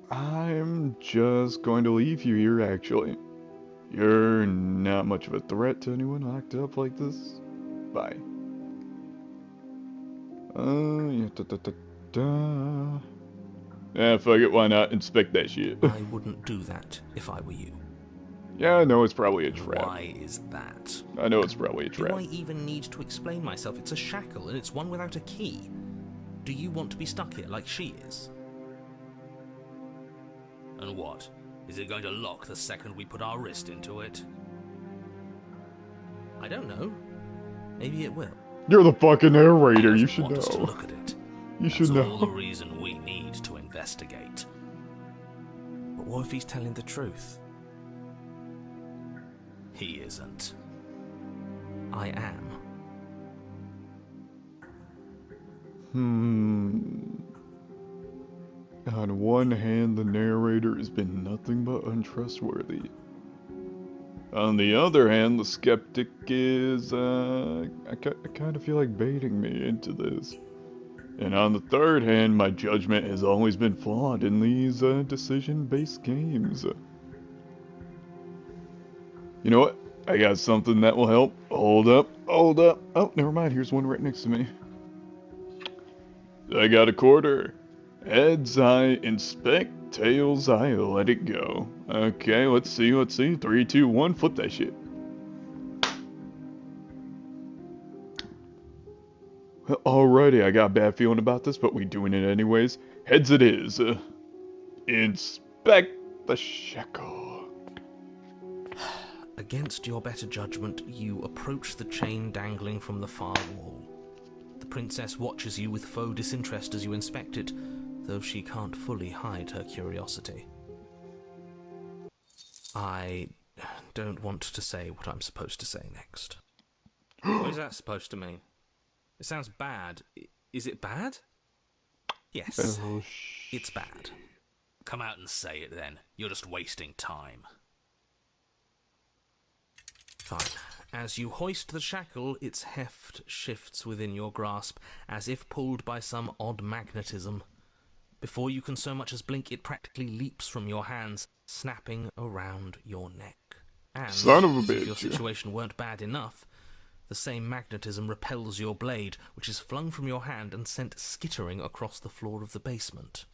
I'm just going to leave you here, actually. You're not much of a threat to anyone locked up like this. Bye. Yeah, fuck it, why not? Inspect that shit. I wouldn't do that if I were you. Yeah, I know it's probably a trap. Why is that? I know it's probably a Do trap. I even need to explain myself? It's a shackle and it's one without a key. Do you want to be stuck here like she is? And what? Is it going to lock the second we put our wrist into it? I don't know. Maybe it will. You're the fucking narrator, you He should doesn't want us to know. look at it. You should That's all the know. reason we need to investigate. But what if he's telling the truth? He isn't. I am. On one hand, the narrator has been nothing but untrustworthy. On the other hand, the skeptic is, I kind of feel like baiting me into this. And on the third hand, my judgment has always been flawed in these decision-based games. You know what? I got something that will help. Hold up, hold up. Oh, never mind. Here's one right next to me. I got a quarter. Heads, I inspect. Tails, I let it go. Okay, let's see, let's see. 3, 2, 1, flip that shit. Alrighty, I got a bad feeling about this, but we doing it anyways. Heads it is. Inspect the shekel. Against your better judgment, you approach the chain dangling from the far wall. The princess watches you with faux disinterest as you inspect it, though she can't fully hide her curiosity. I don't want to say what I'm supposed to say next. What is that supposed to mean? It sounds bad. Is it bad? Yes, Oh, it's bad. Come out and say it then. You're just wasting time. Fine. As you hoist the shackle, its heft shifts within your grasp, as if pulled by some odd magnetism. Before you can so much as blink, it practically leaps from your hands, snapping around your neck. And, son of a as if bitch. your situation weren't bad enough, the same magnetism repels your blade, which is flung from your hand and sent skittering across the floor of the basement.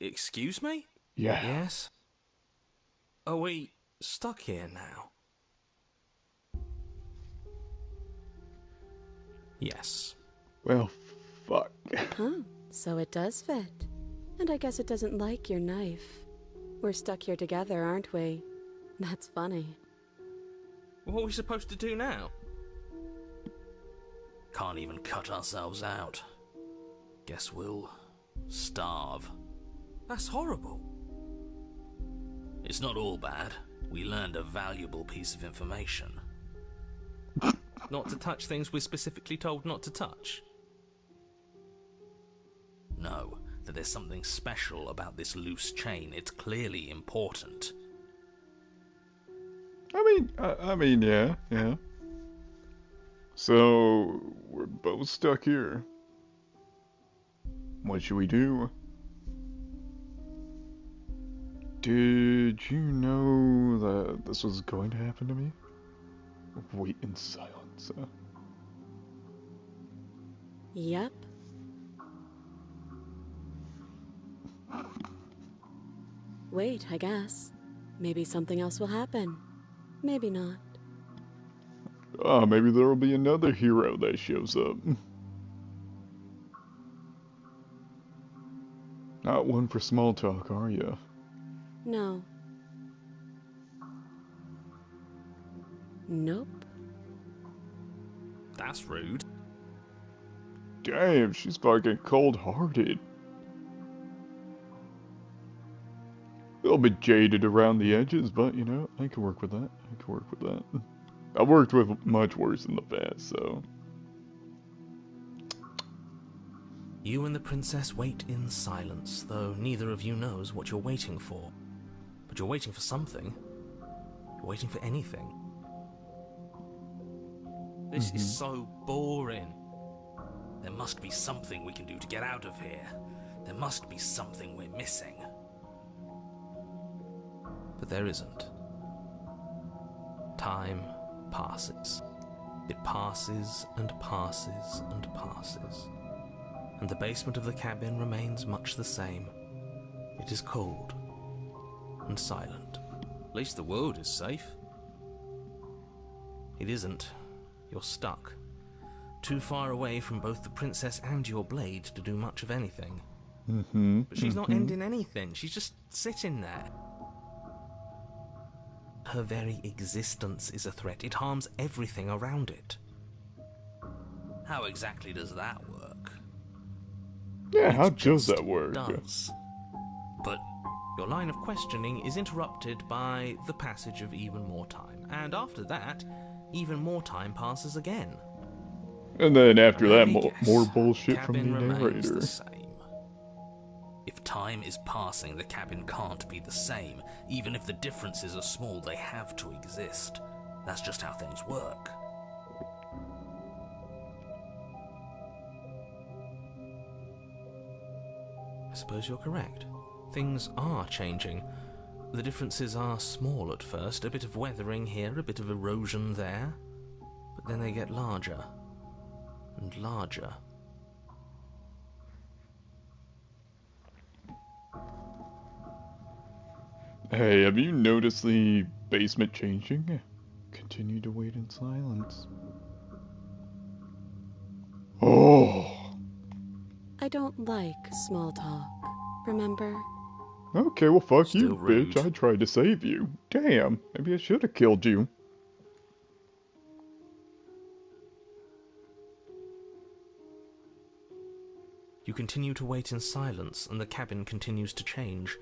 Excuse me? Yeah. Yes? Are we stuck here now? Yes. Well, fuck. Huh, so it does fit. And I guess it doesn't like your knife. We're stuck here together, aren't we? That's funny. What are we supposed to do now? Can't even cut ourselves out. Guess we'll starve. That's horrible. It's not all bad. We learned a valuable piece of information. Not to touch things we're specifically told not to touch. No, that there's something special about this loose chain. It's clearly important. I mean, yeah. So, we're both stuck here. What should we do? Did you know that this was going to happen to me? Wait in silence. Yep. Wait, I guess. Maybe something else will happen. Maybe not. Maybe there'll be another hero that shows up. Not one for small talk, are you? No. Nope. That's rude. Damn, she's fucking cold-hearted. A little bit jaded around the edges, but you know, I can work with that. I've worked with much worse in the past, so. You and the princess wait in silence, though neither of you knows what you're waiting for. But you're waiting for something. You're waiting for anything. This is so boring. There must be something we can do to get out of here. There must be something we're missing. But there isn't. Time passes. It passes and passes and passes. And the basement of the cabin remains much the same. It is cold and silent. At least the world is safe. It isn't. You're stuck. Too far away from both the princess and your blade to do much of anything. But she's not ending anything. She's just sitting there. Her very existence is a threat. It harms everything around it. How exactly does that work? Yeah, how It does just that work? Does. But Your line of questioning is interrupted by the passage of even more time. And after that, even more time passes again. And then after that, Let me guess. more bullshit from the Cabin remains narrator. the same. if time is passing, the cabin can't be the same. Even if the differences are small, they have to exist. That's just how things work. I suppose you're correct. Things are changing, The differences are small at first, a bit of weathering here, a bit of erosion there, but then they get larger and larger. Hey, have you noticed the basement changing? Continue to wait in silence. Oh. I don't like small talk, remember? Okay, well fuck Still you, rude. bitch. I tried to save you. Damn, maybe I should have killed you. You continue to wait in silence, and the cabin continues to change.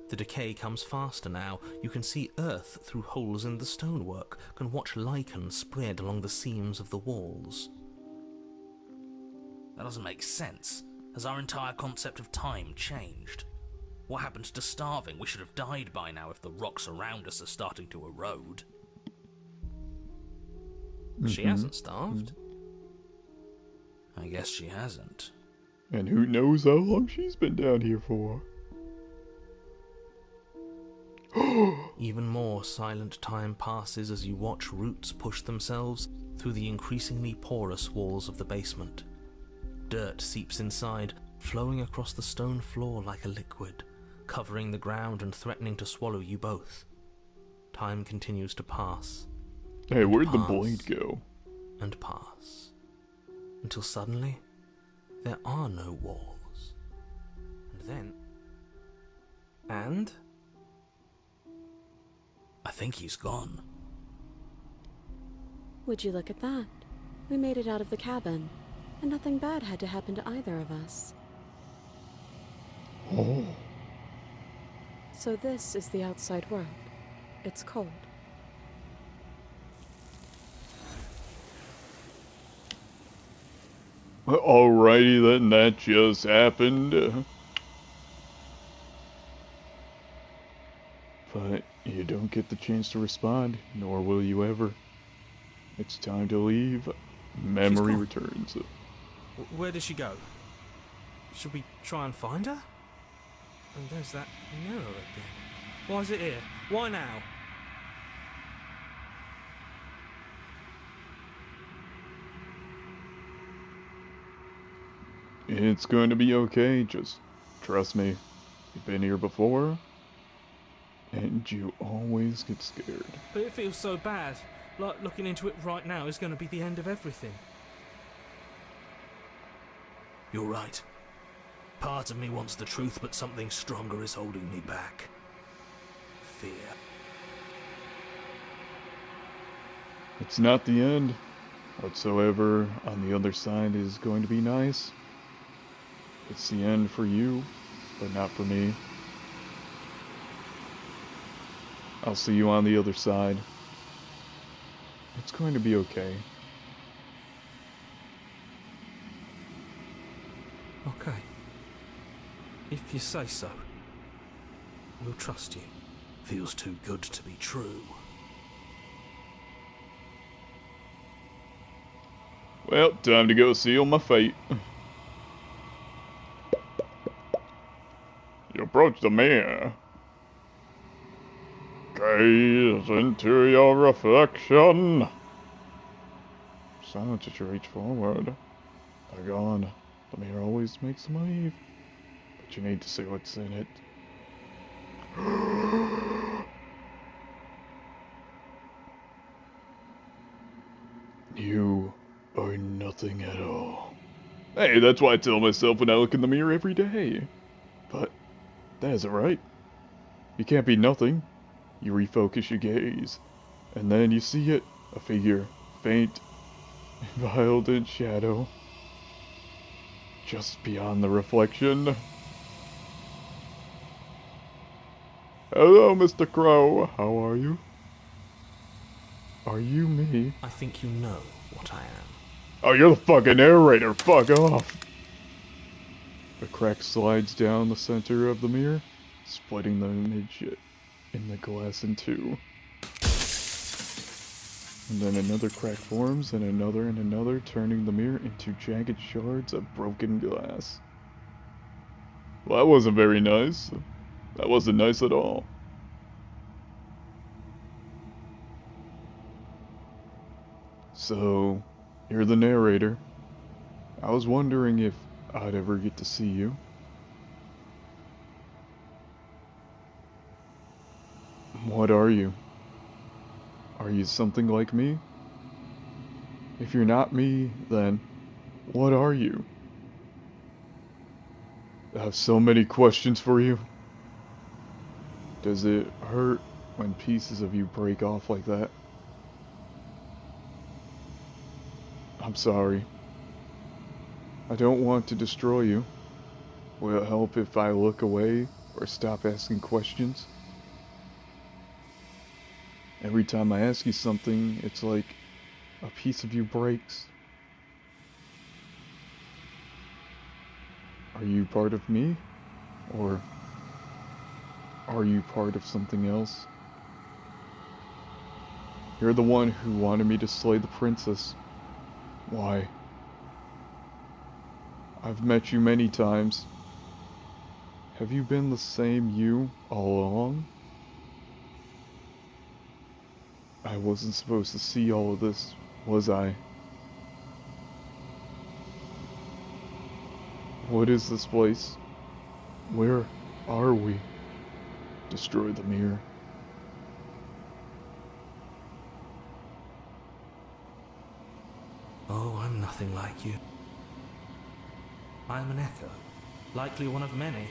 The decay comes faster now. You can see earth through holes in the stonework, can watch lichen spread along the seams of the walls. That doesn't make sense. Has our entire concept of time changed? What happened to starving? We should have died by now if the rocks around us are starting to erode. She hasn't starved. I guess she hasn't. And who knows how long she's been down here for. Even more silent time passes as you watch roots push themselves through the increasingly porous walls of the basement. Dirt seeps inside, flowing across the stone floor like a liquid, covering the ground and threatening to swallow you both. Time continues to pass. Hey, and where'd the pass, blade go? And pass. Until suddenly, there are no walls. And then... And... I think he's gone. Would you look at that? We made it out of the cabin, and nothing bad had to happen to either of us. Oh. So this is the outside world. It's cold. Alrighty then, that just happened. But you don't get the chance to respond, nor will you ever. It's time to leave. Memory gone. returns. Where did she go? Should we try and find her? And there's that mirror again. Why is it here? Why now? It's going to be okay, just trust me. You've been here before, and you always get scared. But it feels so bad. Like looking into it right now is going to be the end of everything. You're right. Part of me wants the truth, but something stronger is holding me back. Fear. It's not the end. Whatsoever on the other side is going to be nice. It's the end for you, but not for me. I'll see you on the other side. It's going to be okay. Okay. If you say so. We'll trust you. Feels too good to be true. Well, time to go seal my fate. You approach the mirror. Gaze into your reflection. Silence as you reach forward. Doggone, the mirror always makes a move. But you need to see what's in it. You are nothing at all. Hey, that's what I tell myself when I look in the mirror every day. But that isn't right. You can't be nothing. You refocus your gaze, and then you see it, a figure, faint, veiled in shadow, just beyond the reflection. Hello, Mr. Crow. How are you? Are you me? I think you know what I am. Oh, you're the fucking narrator. Fuck off. A crack slides down the center of the mirror, splitting the image in the glass in two. And then another crack forms, and another, turning the mirror into jagged shards of broken glass. Well, that wasn't very nice. That wasn't nice at all. So, you're the narrator. I was wondering if I'd ever get to see you. What are you? Are you something like me? If you're not me, then what are you? I have so many questions for you. Does it hurt when pieces of you break off like that? I'm sorry. I don't want to destroy you. Will it help if I look away or stop asking questions? Every time I ask you something, it's like a piece of you breaks. Are you part of me? Or are you part of something else? You're the one who wanted me to slay the princess. Why? I've met you many times. Have you been the same you all along? I wasn't supposed to see all of this, was I? What is this place? Where are we? Destroy the mirror. Oh, I'm nothing like you. I'm an echo, likely one of many.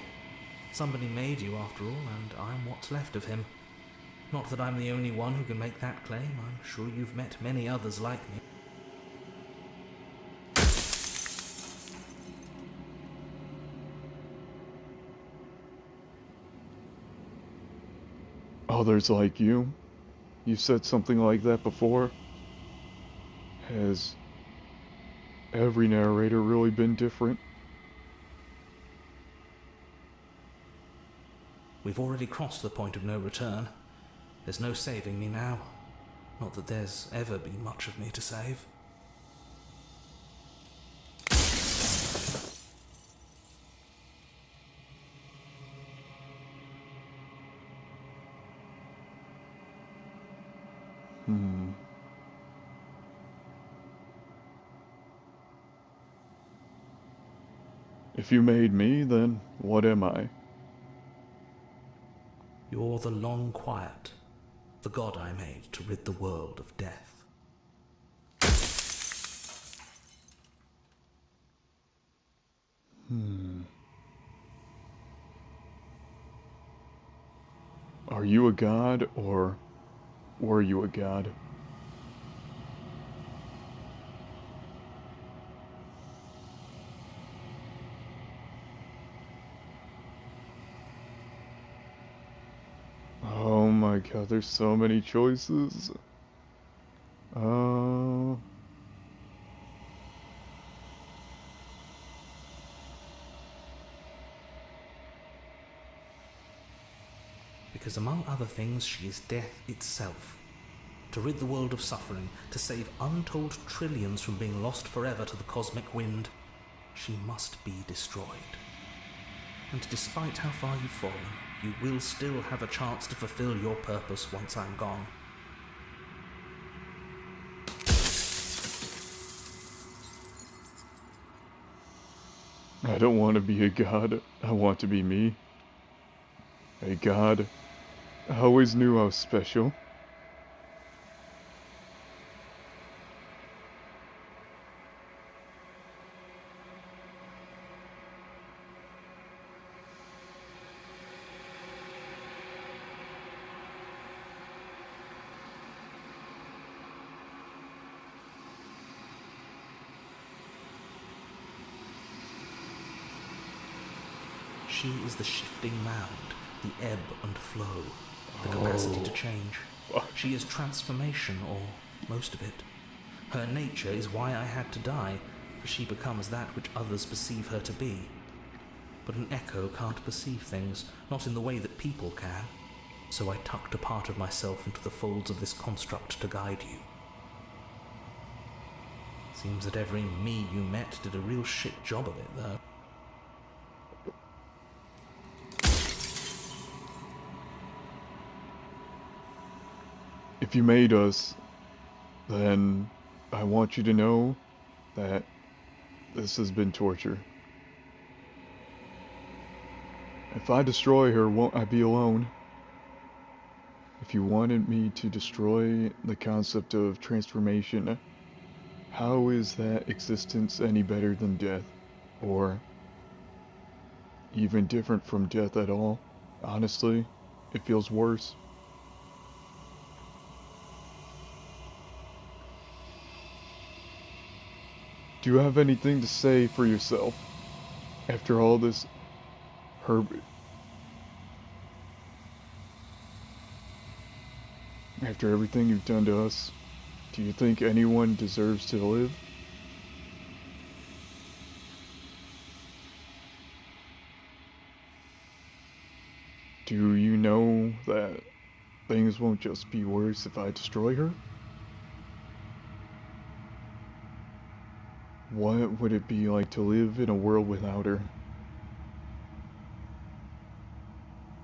Somebody made you after all, and I'm what's left of him. Not that I'm the only one who can make that claim. I'm sure you've met many others like me. Others like you? You've said something like that before? Has every narrator really been different? We've already crossed the point of no return. There's no saving me now. Not that there's ever been much of me to save. If you made me, then what am I? You're the long quiet, the god I made to rid the world of death. Are you a god, or were you a god? Oh my god, there's so many choices. Because among other things, she is death itself. To rid the world of suffering, to save untold trillions from being lost forever to the cosmic wind, she must be destroyed. And despite how far you've fallen, you will still have a chance to fulfill your purpose once I'm gone. I don't want to be a god. I want to be me. A god. I always knew I was special. She is the shifting mound, the ebb and flow, the capacity to change. She is transformation, or most of it. Her nature is why I had to die, for she becomes that which others perceive her to be. But an echo can't perceive things, not in the way that people can. So I tucked a part of myself into the folds of this construct to guide you. Seems that every me you met did a real shit job of it, though. If you made us, then I want you to know that this has been torture. If I destroy her, won't I be alone? If you wanted me to destroy the concept of transformation, how is that existence any better than death? Or even different from death at all? Honestly, it feels worse. Do you have anything to say for yourself? After all this, Herbert. After everything you've done to us, do you think anyone deserves to live? Do you know that things won't just be worse if I destroy her? What would it be like to live in a world without her?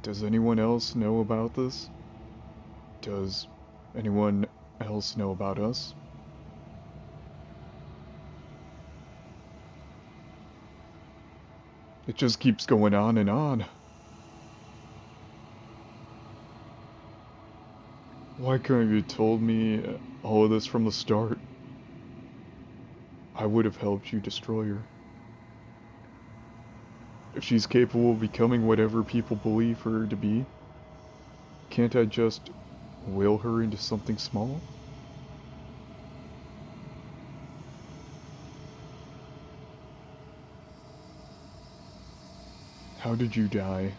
Does anyone else know about this? Does anyone else know about us? It just keeps going on and on. Why couldn't you have told me all of this from the start? I would have helped you destroy her. If she's capable of becoming whatever people believe her to be, can't I just will her into something small? How did you die?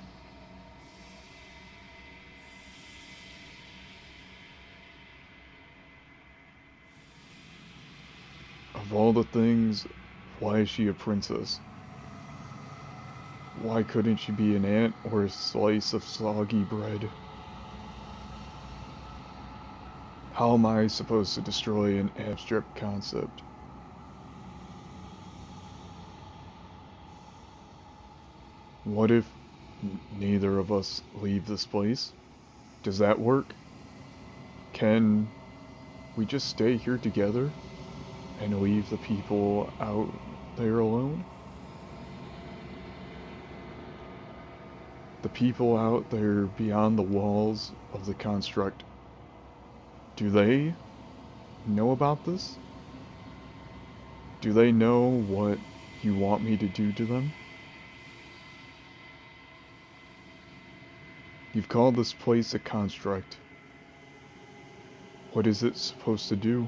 Of all the things, why is she a princess? Why couldn't she be an ant or a slice of soggy bread? How am I supposed to destroy an abstract concept? What if neither of us leave this place? Does that work? Can we just stay here together and leave the people out there alone? The people out there beyond the walls of the construct, do they know about this? Do they know what you want me to do to them? You've called this place a construct. What is it supposed to do?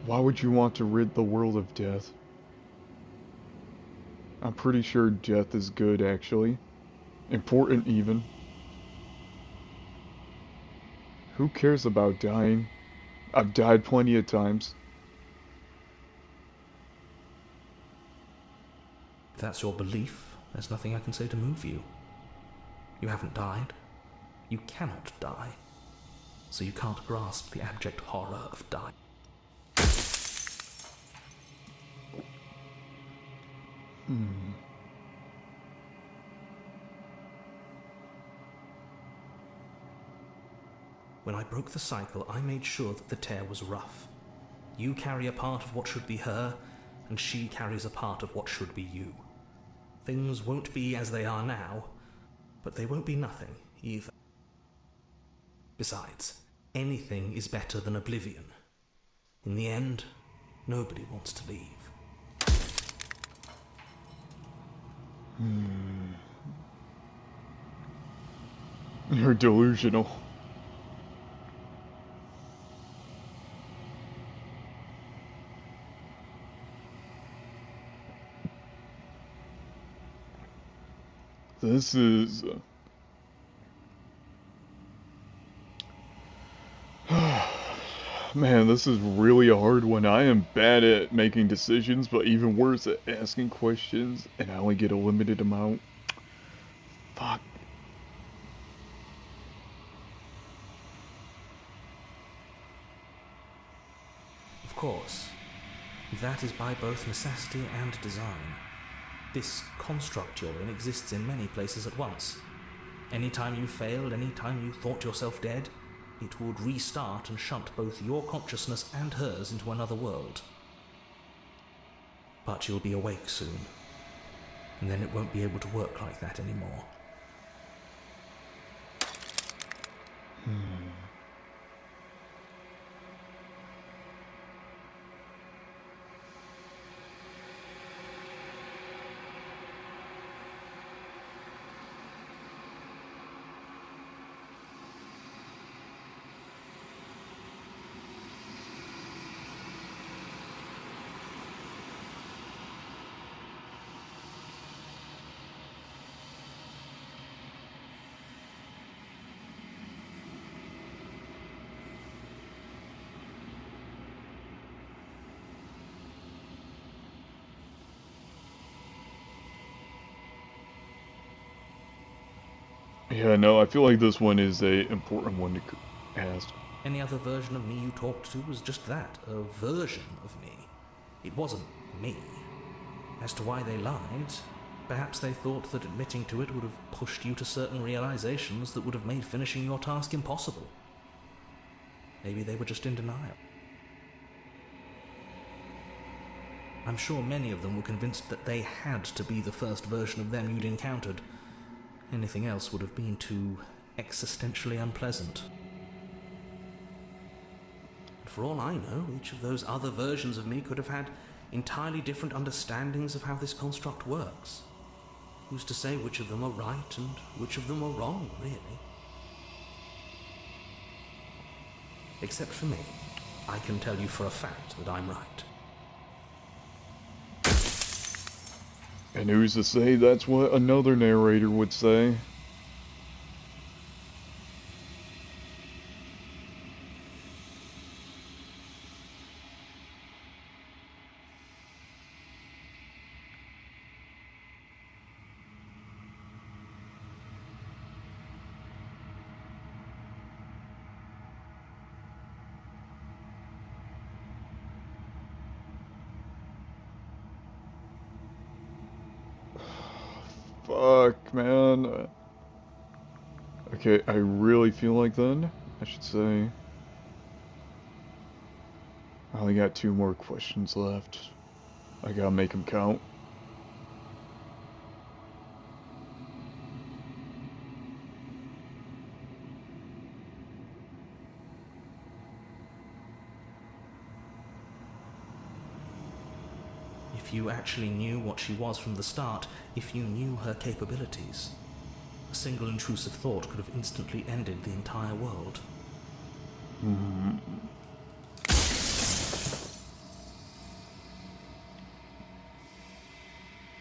Why would you want to rid the world of death? I'm pretty sure death is good, actually. Important, even. Who cares about dying? I've died plenty of times. If that's your belief, there's nothing I can say to move you. You haven't died. You cannot die. So you can't grasp the abject horror of dying. When I broke the cycle, I made sure that the tear was rough. You carry a part of what should be her, and she carries a part of what should be you. Things won't be as they are now, but they won't be nothing either. Besides, anything is better than oblivion. In the end, nobody wants to leave. You're delusional. This is... Man, this is really a hard one. I am bad at making decisions, but even worse at asking questions, and I only get a limited amount. Fuck. Of course, that is by both necessity and design. This construct you're in exists in many places at once. Any time you failed, any time you thought yourself dead, it would restart and shunt both your consciousness and hers into another world. But you'll be awake soon, and then it won't be able to work like that anymore. Yeah, no, I feel like this one is a important one to ask. Any other version of me you talked to was just that, a version of me. It wasn't me. As to why they lied, perhaps they thought that admitting to it would have pushed you to certain realizations that would have made finishing your task impossible. Maybe they were just in denial. I'm sure many of them were convinced that they had to be the first version of them you'd encountered. Anything else would have been too existentially unpleasant. And for all I know, each of those other versions of me could have had entirely different understandings of how this construct works. Who's to say which of them are right and which of them are wrong, really? Except for me, I can tell you for a fact that I'm right. And who's to say that's what another narrator would say? Fuck, man. Okay, I really feel like then, I should say, I only got 2 more questions left. I gotta make them count. If you actually knew what she was from the start, if you knew her capabilities, a single intrusive thought could have instantly ended the entire world.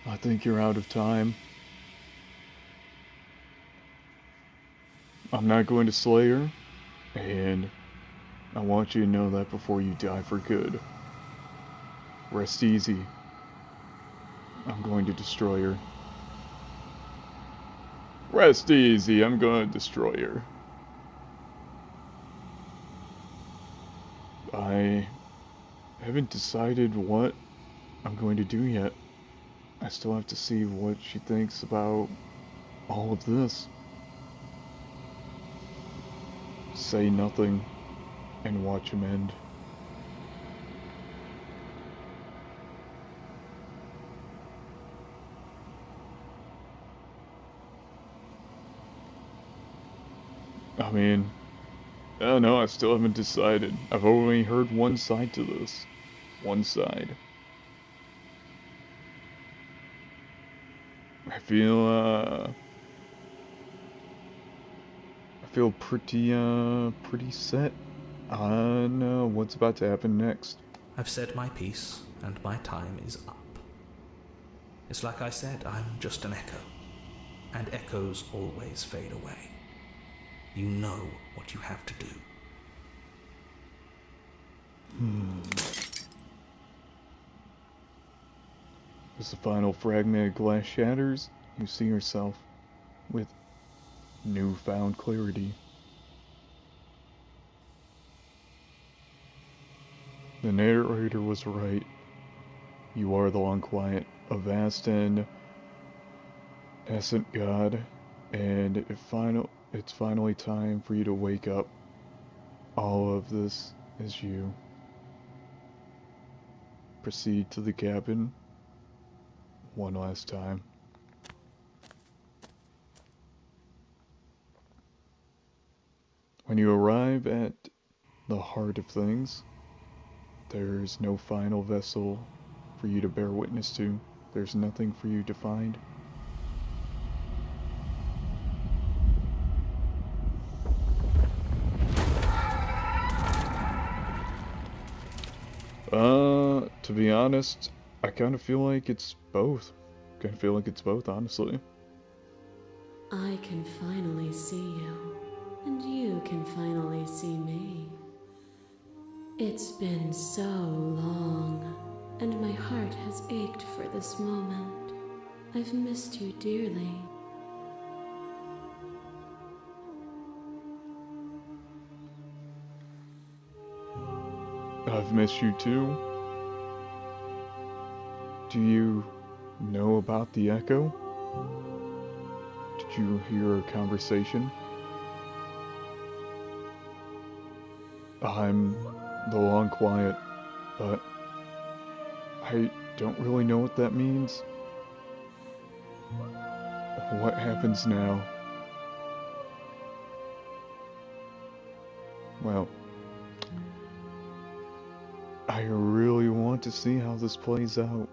I think you're out of time. I'm not going to slay her, and I want you to know that before you die for good. Rest easy. I'm going to destroy her. Rest easy, I'm going to destroy her. I haven't decided what I'm going to do yet. I still have to see what she thinks about all of this. Say nothing and watch him end. I mean, I don't know, I still haven't decided. I've only heard one side to this. One side. I feel pretty set on what's about to happen next. I've said my piece, and my time is up. It's like I said, I'm just an echo, and echoes always fade away. You know what you have to do. As the final fragment of glass shatters, you see yourself with newfound clarity. The narrator was right. You are the Long Quiet, a vast and essent god, and it's finally time for you to wake up all of this as you proceed to the cabin one last time. When you arrive at the heart of things, there's no final vessel for you to bear witness to. There's nothing for you to find. To be honest, I kind of feel like it's both. Kind of feel like it's both, honestly. I can finally see you, and you can finally see me. It's been so long, and my heart has ached for this moment. I've missed you dearly. I've missed you too. Do you know about the echo? Did you hear a conversation? I'm the long quiet, but I don't really know what that means. What happens now? Well, I really want to see how this plays out.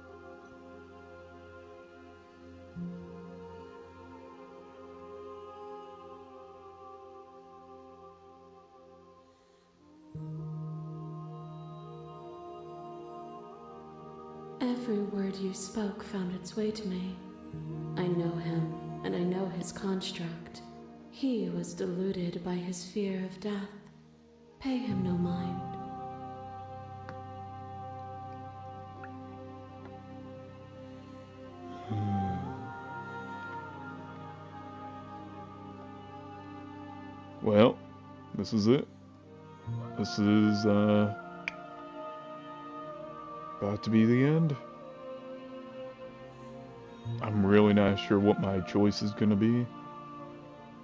Every word you spoke found its way to me. I know him, and I know his construct. He was deluded by his fear of death. Pay him no mind. Well, this is it. This is, about to be the end. I'm really not sure what my choice is gonna be.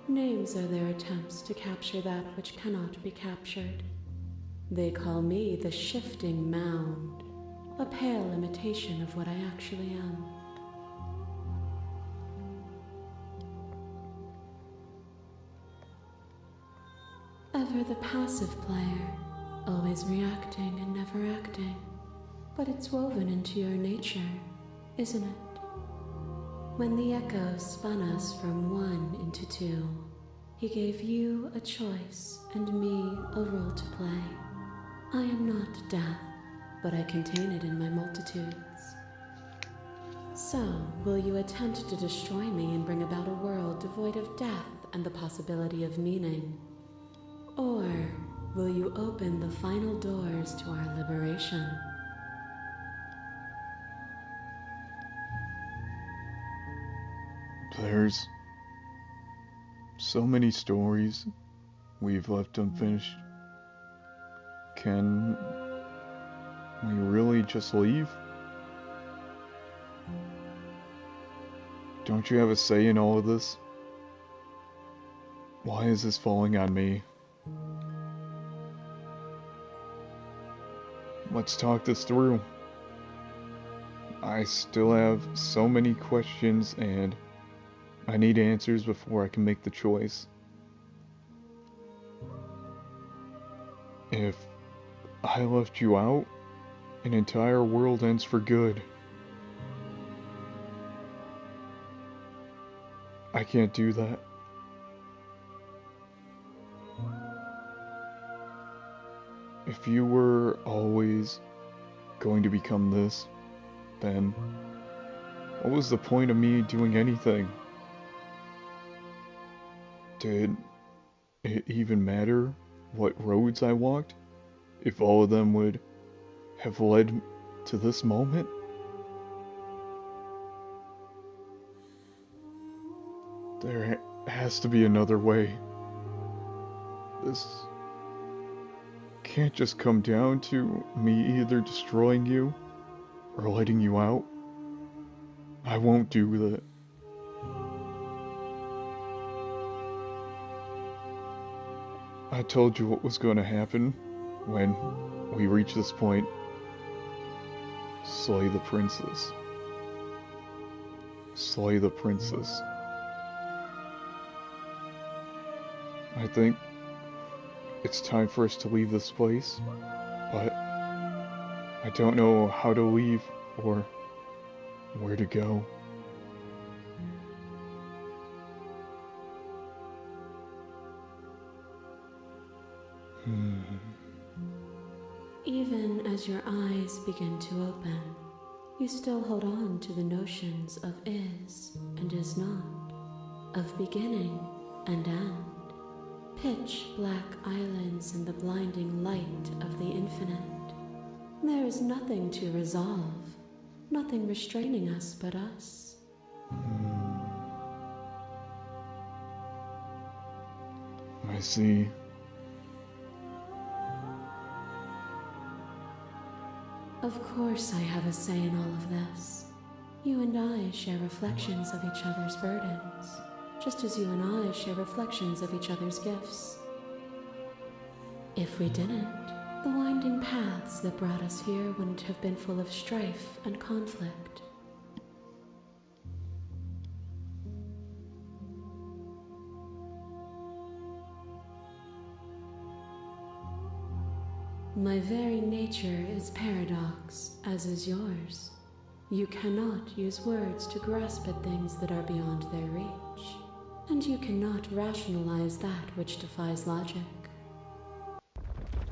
Names are their attempts to capture that which cannot be captured. They call me the shifting mound, a pale imitation of what I actually am. Ever the passive player, always reacting and never acting. But it's woven into your nature, isn't it? When the echo spun us from one into two, he gave you a choice and me a role to play. I am not death, but I contain it in my multitudes. So, will you attempt to destroy me and bring about a world devoid of death and the possibility of meaning? Or will you open the final doors to our liberation? There's so many stories we've left unfinished. Can we really just leave? Don't you have a say in all of this? Why is this falling on me? Let's talk this through. I still have so many questions and I need answers before I can make the choice. If I left you out, an entire world ends for good. I can't do that. If you were always going to become this, then what was the point of me doing anything? Did it even matter what roads I walked, if all of them would have led to this moment? There has to be another way. This can't just come down to me either destroying you or letting you out. I won't do that. I told you what was going to happen when we reach this point. Slay the princess. Slay the princess. I think it's time for us to leave this place, but I don't know how to leave or where to go. Even as your eyes begin to open, you still hold on to the notions of is and is not, of beginning and end, pitch black islands in the blinding light of the infinite. There is nothing to resolve, nothing restraining us but us. I see. Of course I have a say in all of this. You and I share reflections of each other's burdens, just as you and I share reflections of each other's gifts. If we didn't, the winding paths that brought us here wouldn't have been full of strife and conflict. My very nature is paradox, as is yours. You cannot use words to grasp at things that are beyond their reach, and you cannot rationalize that which defies logic.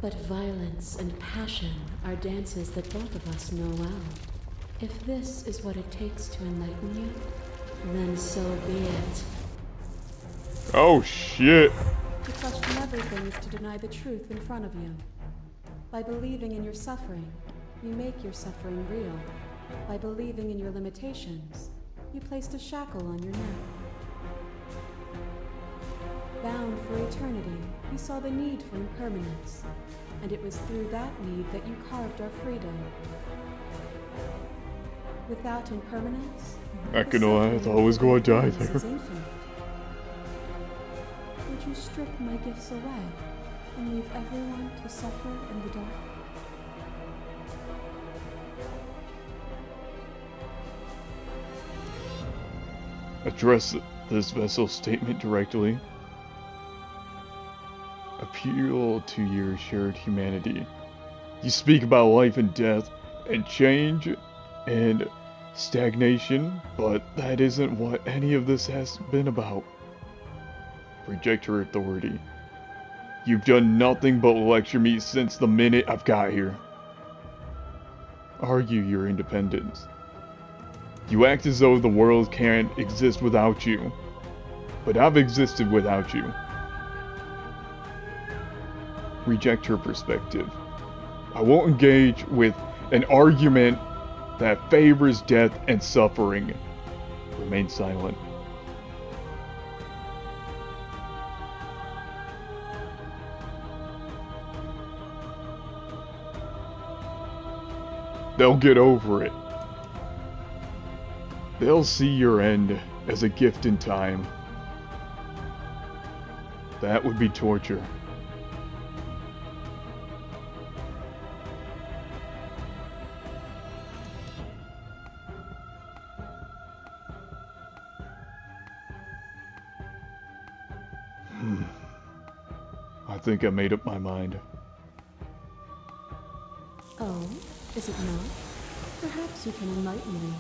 But violence and passion are dances that both of us know well. If this is what it takes to enlighten you, then so be it. Oh shit! To question everything is to deny the truth in front of you. By believing in your suffering, you make your suffering real. By believing in your limitations, you placed a shackle on your neck. Bound for eternity, you saw the need for impermanence, and it was through that need that you carved our freedom. Without impermanence, Not gonna lie, I thought I was gonna die there. is infinite. Would you strip my gifts away and leave everyone to suffer in the dark? Address this vessel's statement directly. Appeal to your shared humanity. You speak about life and death, and change, and stagnation, but that isn't what any of this has been about. Reject her authority. You've done nothing but lecture me since the minute I've got here. Argue your independence. You act as though the world can't exist without you, but I've existed without you. Reject her perspective. I won't engage with an argument that favors death and suffering. Remain silent. They'll get over it. They'll see your end as a gift in time. That would be torture. I think I made up my mind. Oh, is it not? Perhaps you can enlighten me.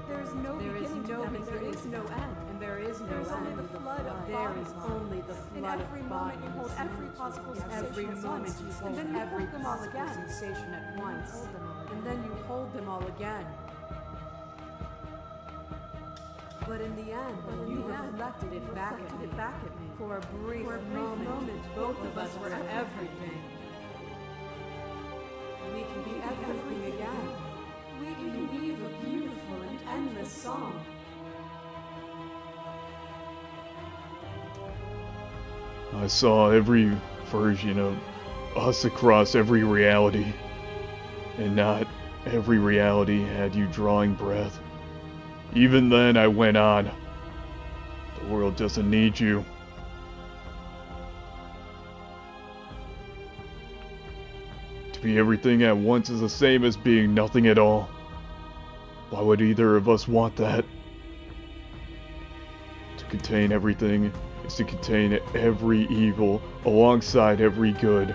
There is no beginning, there is no end, and there is no end. Only the flood of there is only the flood of bodies. You hold every possible sensation at once, and then you hold them all again. Sensation at once, and then you hold them all again. But in the end, you reflected it back at me. For a brief moment, both of us were everything. We can be everything again. We can weave a beautiful and endless song. I saw every version of us across every reality, and not every reality had you drawing breath. Even then, I went on. The world doesn't need you. To be everything at once is the same as being nothing at all. Why would either of us want that? To contain everything is to contain every evil alongside every good.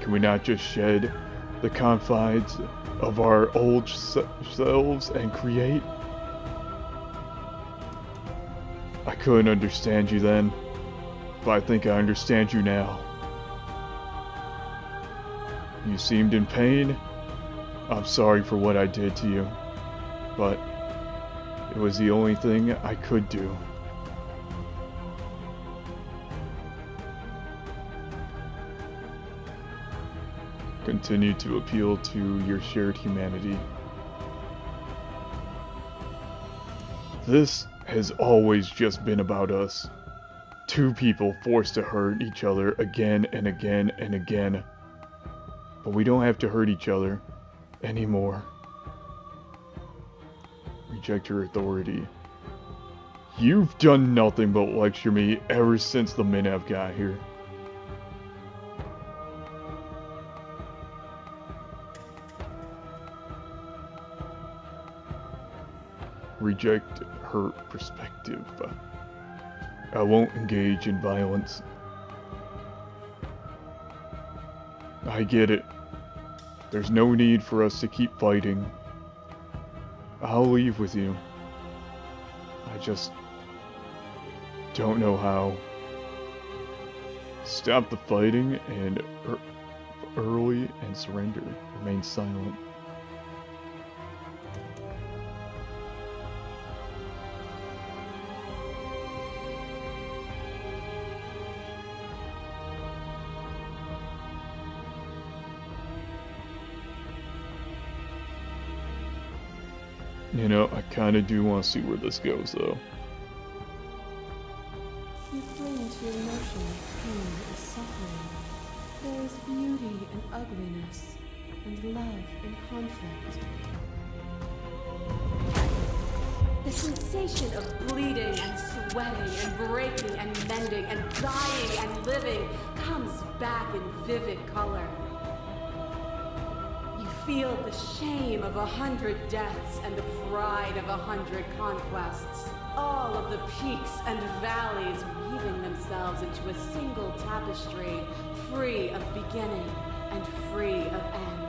Can we not just shed the confines of our old selves and create? I couldn't understand you then, but I think I understand you now. You seemed in pain. I'm sorry for what I did to you, but it was the only thing I could do. Continue to appeal to your shared humanity. This has always just been about us. Two people forced to hurt each other again and again and again. But we don't have to hurt each other anymore. Reject your authority. You've done nothing but lecture me ever since the minute I've got here. Reject her perspective. I won't engage in violence. I get it. There's no need for us to keep fighting. I'll leave with you. I just don't know how. Stop the fighting and early and surrender. Remain silent. You know, I kinda do want to see where this goes, though. You cling to your notion of pain and suffering. There is beauty in ugliness, and love in conflict. The sensation of bleeding and sweating and breaking and mending and dying and living comes back in vivid color. You feel the shame of 100 deaths and the pride of 100 conquests. All of the peaks and valleys weaving themselves into a single tapestry, free of beginning and free of end.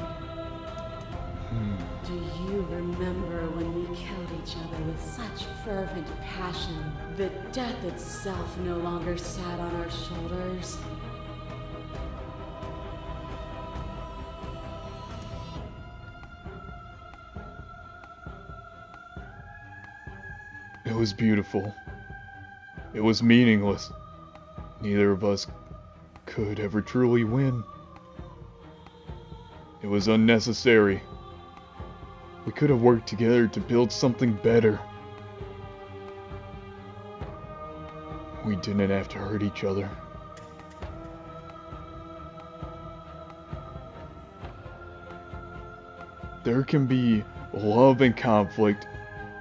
Do you remember when we killed each other with such fervent passion that death itself no longer sat on our shoulders? It was beautiful. It was meaningless. Neither of us could ever truly win. It was unnecessary. We could have worked together to build something better. We didn't have to hurt each other. There can be love and conflict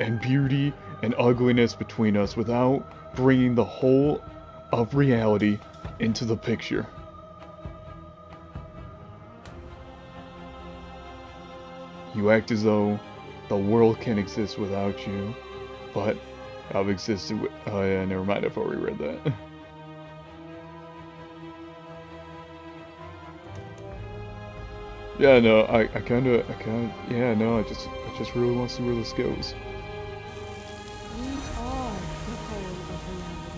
and beauty and ugliness between us without bringing the whole of reality into the picture. You act as though the world can't exist without you, but I've existed with. Oh yeah, never mind. I've already read that. Yeah, no, I just really want to see where this goes. We are the whole of reality.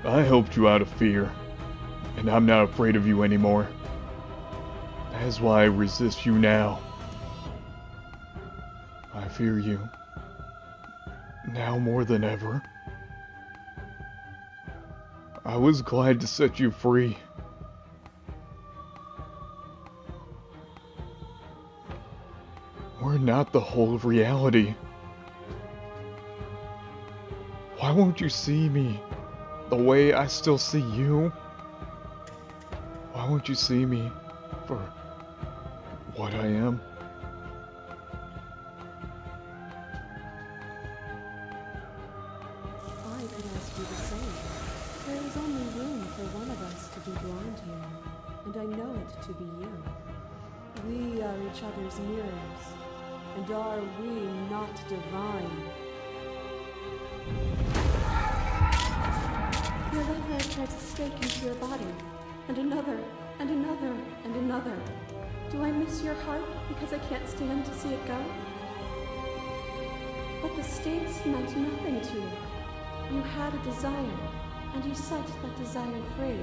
I helped you out of fear, and I'm not afraid of you anymore. That is why I resist you now. I fear you. Now more than ever. I was glad to set you free. We're not the whole of reality. Why won't you see me the way I still see you? Why won't you see me for what I am? I could ask you the same. There is only room for one of us to be blind here, and I know it to be you. We are each other's mirrors, and are we not divine? Your love hair tried to stake into your body, and another, and another, and another. Do I miss your heart because I can't stand to see it go? But the stakes meant nothing to you. You had a desire, and you set that desire free.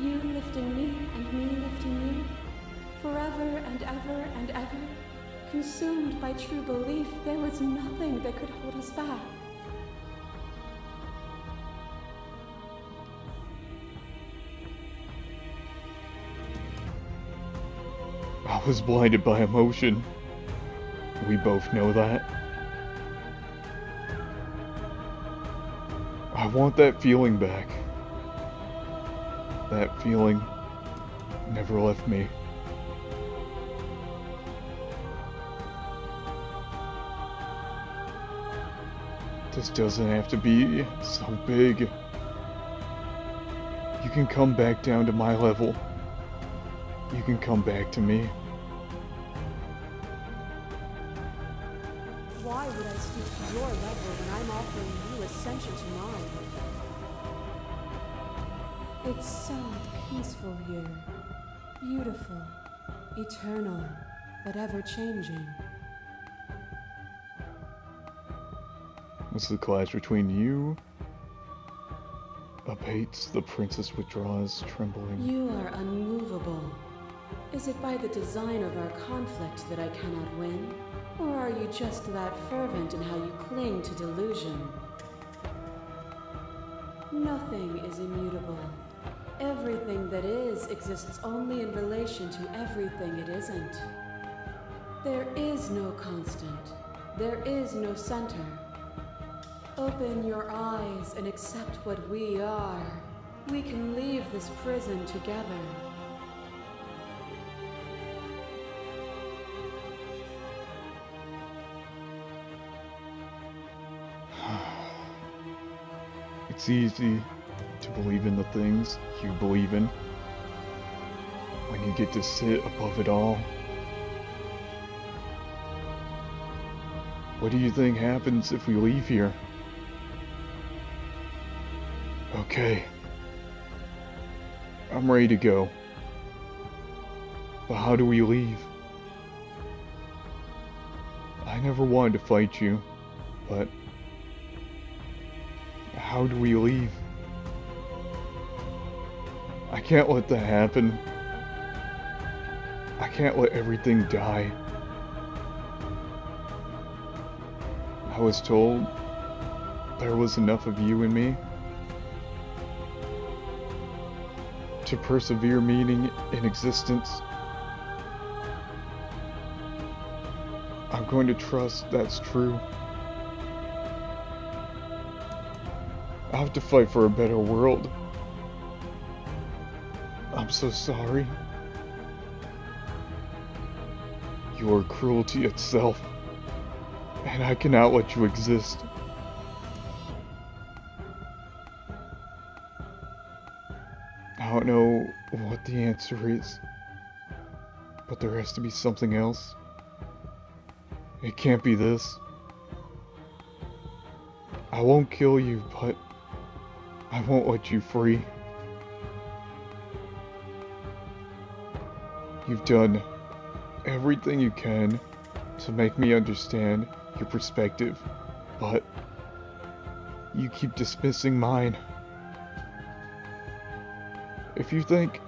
You lifting me, and me lifting you. Forever and ever and ever. Consumed by true belief, there was nothing that could hold us back. I was blinded by emotion. We both know that. I want that feeling back. That feeling never left me. This doesn't have to be so big. You can come back down to my level. You can come back to me. Why would I stoop to your level when I'm offering you ascension to mine? It's so peaceful here. Beautiful. Eternal. But ever-changing. What's the clash between you? Abates, the princess withdraws, trembling. You are unmovable. Is it by the design of our conflict that I cannot win? Or are you just that fervent in how you cling to delusion? Nothing is immutable. Everything that is exists only in relation to everything it isn't. There is no constant. There is no center. Open your eyes and accept what we are. We can leave this prison together. It's easy to believe in the things you believe in when you get to sit above it all. What do you think happens if we leave here? Okay. I'm ready to go. But how do we leave? I never wanted to fight you, but how do we leave? I can't let that happen. I can't let everything die. I was told there was enough of you in me to persevere meaning in existence. I'm going to trust that's true. I have to fight for a better world. I'm so sorry. You are cruelty itself, and I cannot let you exist. I don't know what the answer is, but there has to be something else. It can't be this. I won't kill you, but I won't let you free. You've done everything you can to make me understand your perspective, but you keep dismissing mine. If you think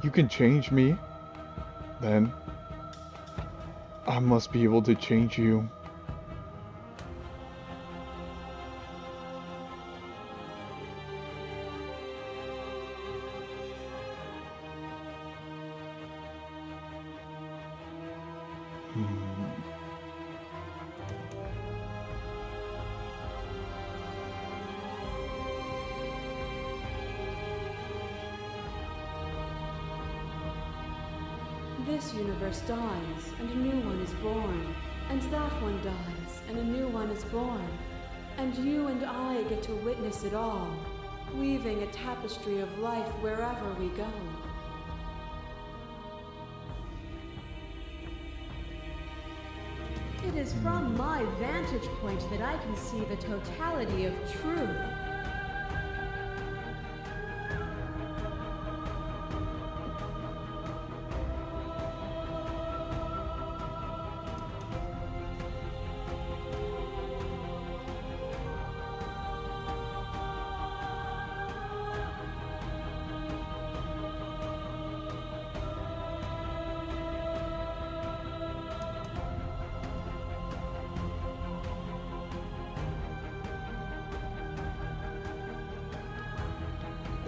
you can change me, then I must be able to change you. This universe dies, and a new one is born. And that one dies, and a new one is born. And you and I get to witness it all, weaving a tapestry of life wherever we go. It is from my vantage point that I can see the totality of truth.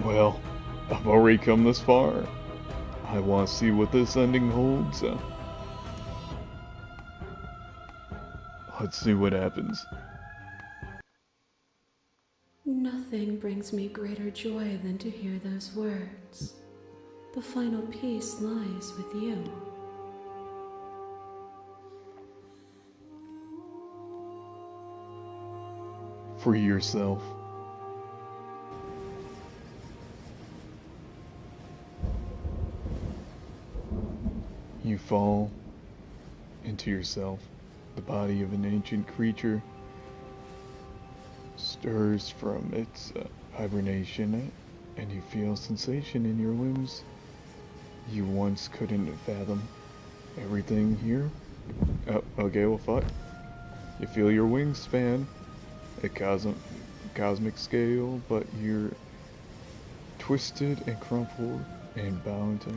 Well, I've already come this far. I want to see what this ending holds. Let's see what happens. Nothing brings me greater joy than to hear those words. The final piece lies with you. Free yourself. You fall into yourself. The body of an ancient creature stirs from its hibernation, and you feel sensation in your limbs you once couldn't fathom. Everything here? Oh, okay, well, fuck. You feel your wingspan at cosmic scale, but you're twisted and crumpled and bound to.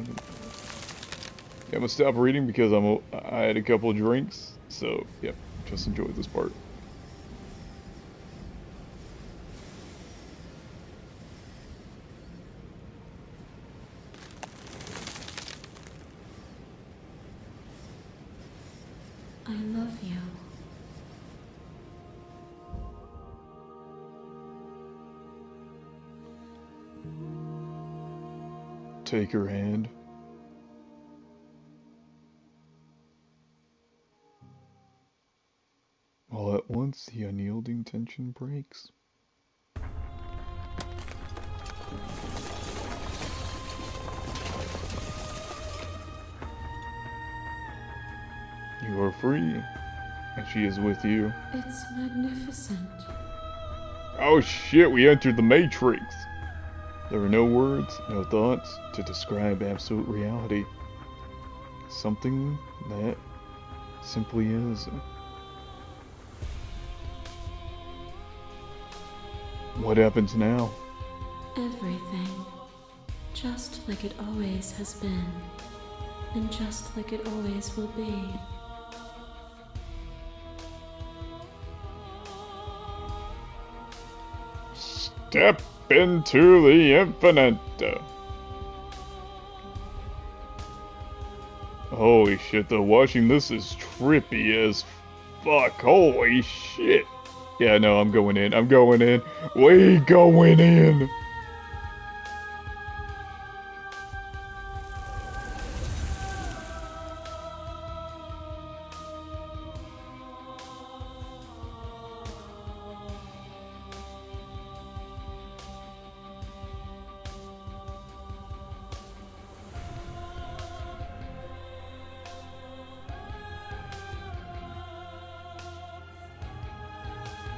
Yeah, I'm gonna stop reading because I had a couple of drinks, so yep, just enjoy this part. I love you. Take her hand. All at once, the unyielding tension breaks. You are free, and she is with you. It's magnificent. Oh shit, we entered the Matrix! There are no words, no thoughts to describe absolute reality. Something that simply is. What happens now? Everything. Just like it always has been. And just like it always will be. Step into the infinite. Holy shit, though, watching this is trippy as fuck. Holy shit. Yeah, no, I'm going in. I'm going in. We going in.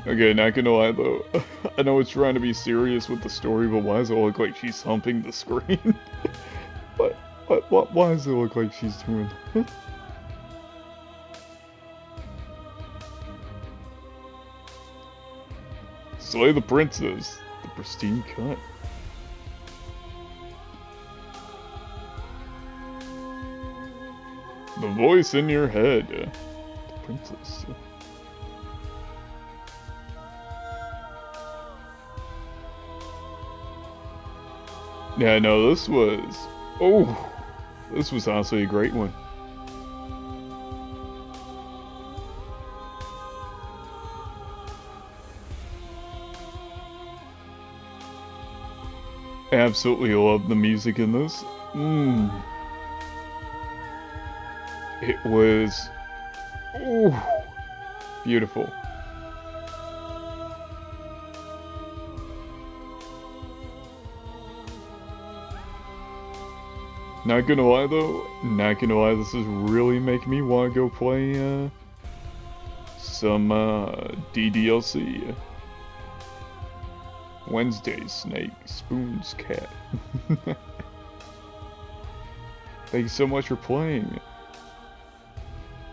Okay, not gonna lie though. I know it's trying to be serious with the story, but why does it look like she's humping the screen? Why does it look like she's doing that? Slay the princess. The pristine cut. The voice in your head. The princess. Yeah, no, this was... Oh! This was honestly a great one. Absolutely love the music in this. It was... Ooh! Beautiful. Not gonna lie though, not gonna lie, this is really making me want to go play some DDLC. Wednesday, Snake, Spoons, Cat. Thank you so much for playing.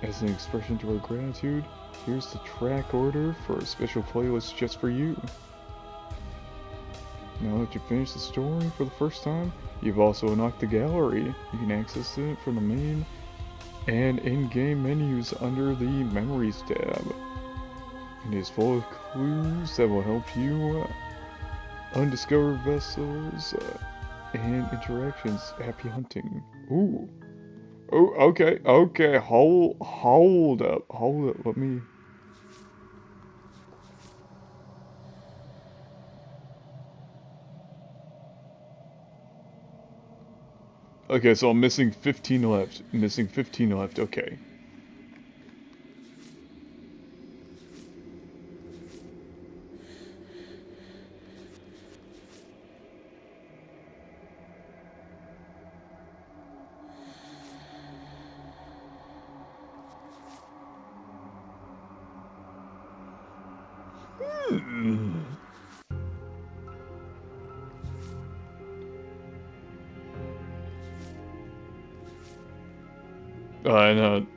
As an expression to our gratitude, here's the track order for a special playlist just for you. Now that you've finished the story for the first time, you've also unlocked the gallery. You can access it from the main and in-game menus under the Memories tab. It is full of clues that will help you undiscover vessels and interactions. Happy hunting. Ooh. Oh, okay, okay. Hold up. Let me... Okay, so I'm missing 15 left. Missing 15 left, okay.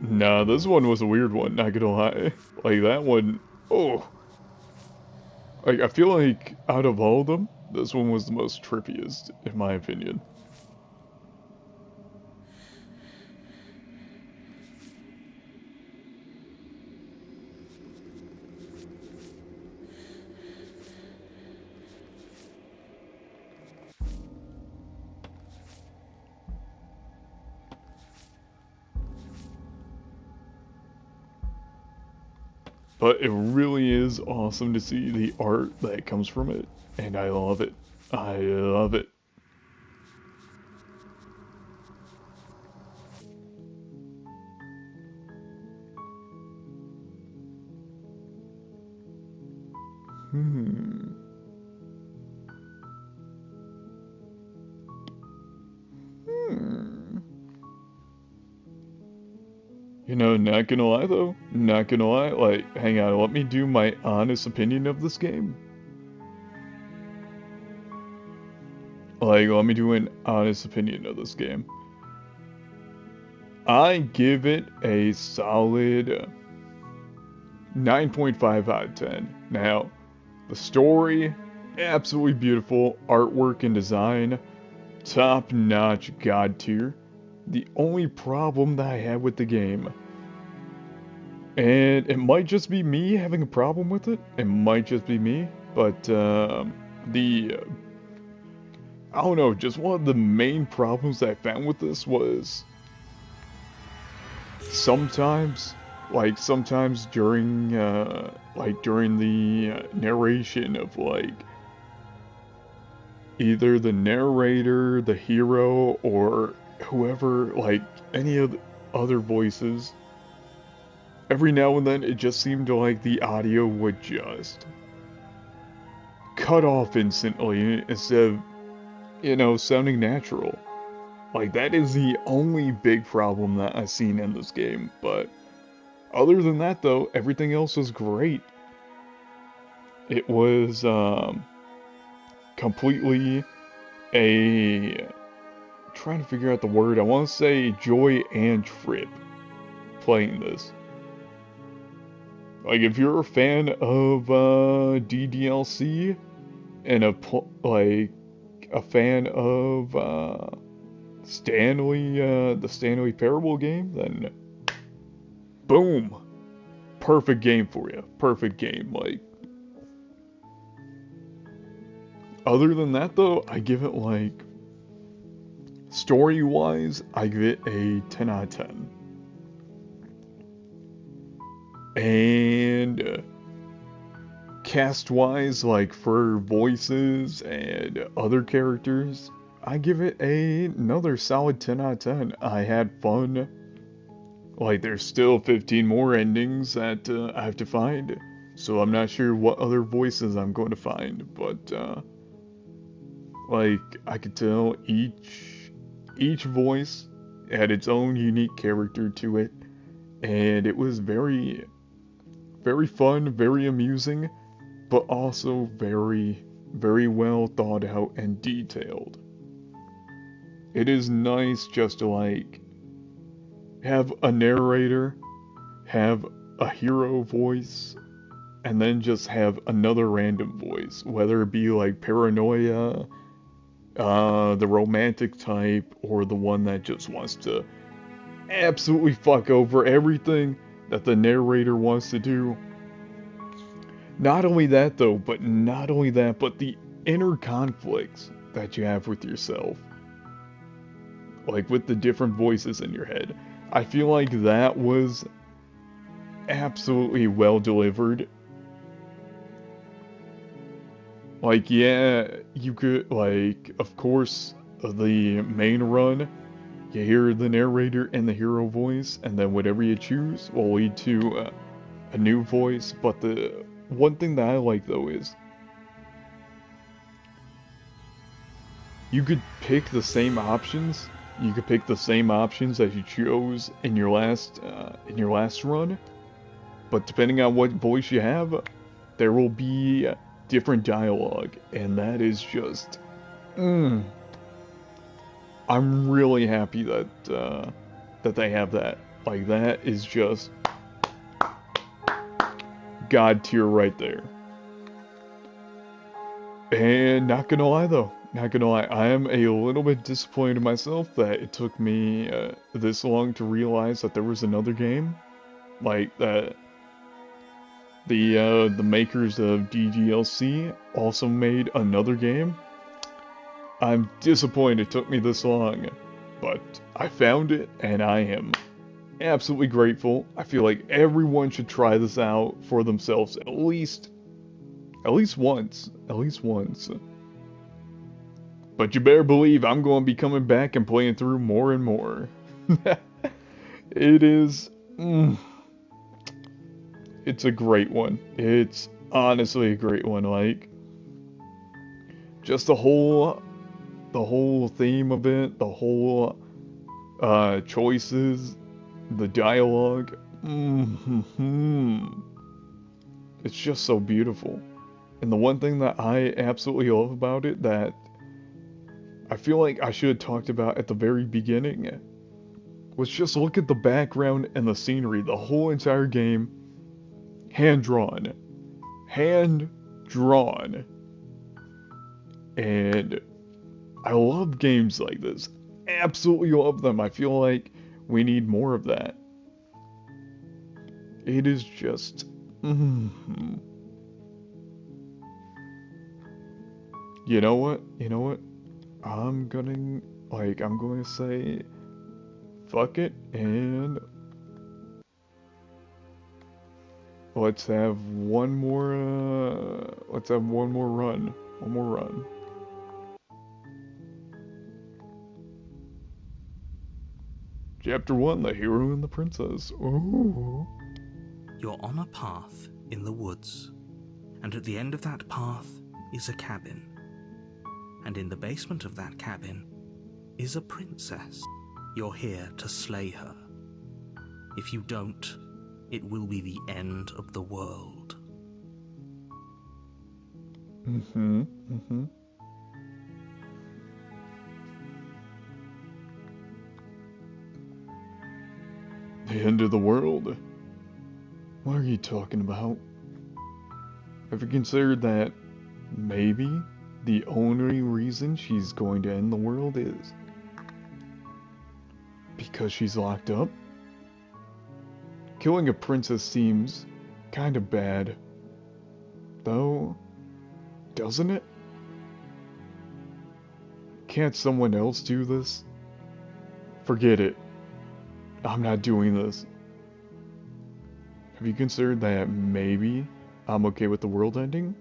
No, this one was a weird one, not gonna lie. Like, that one, oh. Like, I feel like, out of all of them, this one was the most trippiest, in my opinion. But it really is awesome to see the art that comes from it, and I love it. I love it. Hmm. You know, not gonna lie though, not gonna lie, like, hang on, let me do my honest opinion of this game. Like, let me do an honest opinion of this game. I give it a solid 9.5 out of 10. Now, the story, absolutely beautiful, artwork and design, top-notch god tier. The only problem that I had with the game, and it might just be me having a problem with it, it might just be me, but I don't know, just one of the main problems that I found with this was sometimes during the narration of like either the narrator, the hero, or whoever, like any of the other voices, every now and then it just seemed like the audio would just cut off instantly instead of, you know, sounding natural. Like, that is the only big problem that I've seen in this game, but other than that though, everything else was great. It was completely trying to figure out the word, I want to say joy and trip playing this. Like, if you're a fan of DDLC and a fan of the Stanley Parable game, then boom, perfect game for you. Perfect game. Like, other than that though, I give it like, story-wise, I give it a 10 out of 10. And cast-wise, like for voices and other characters, I give it another solid 10 out of 10. I had fun. Like, there's still 15 more endings that I have to find, so I'm not sure what other voices I'm going to find, but like, I could tell each voice had its own unique character to it, and it was very, very fun, very amusing, but also very, very well thought out and detailed. It is nice just to like have a narrator, have a hero voice, and then just have another random voice, whether it be like Paranoia, the romantic type, or the one that just wants to absolutely fuck over everything that the narrator wants to do. Not only that though, but the inner conflicts that you have with yourself. Like with the different voices in your head. I feel like that was absolutely well delivered. Like, yeah, you could, like, of course, the main run, you hear the narrator and the hero voice, and then whatever you choose will lead to a new voice. But the one thing that I like, though, is you could pick the same options. You could pick the same options as you chose in your last run, but depending on what voice you have, there will be different dialogue, and that is just, I'm really happy that that they have that. Like, that is just god tier right there. And not gonna lie though, I am a little bit disappointed in myself that it took me this long to realize that there was another game, like that. The makers of DGLC also made another game. I'm disappointed it took me this long, but I found it and I am absolutely grateful. I feel like everyone should try this out for themselves at least once. But you better believe I'm going to be coming back and playing through more and more. It is... It's a great one. It's honestly a great one. Like, just the whole theme of it, the whole choices, the dialogue. It's just so beautiful. And the one thing that I absolutely love about it that I feel like I should have talked about at the very beginning was just look at the background and the scenery. The whole entire game, hand-drawn. Hand-drawn. And I love games like this. Absolutely love them. I feel like we need more of that. It is just... You know what? I'm going to say fuck it and let's have one more run. One more run. Chapter 1, The Hero and the Princess. Ooh. You're on a path in the woods, and at the end of that path is a cabin. And in the basement of that cabin is a princess. You're here to slay her. If you don't, it will be the end of the world. The end of the world? What are you talking about? Have you considered that maybe the only reason she's going to end the world is because she's locked up? Killing a princess seems kind of bad. Though, doesn't it? Can't someone else do this? Forget it. I'm not doing this. Have you considered that maybe I'm okay with the world ending?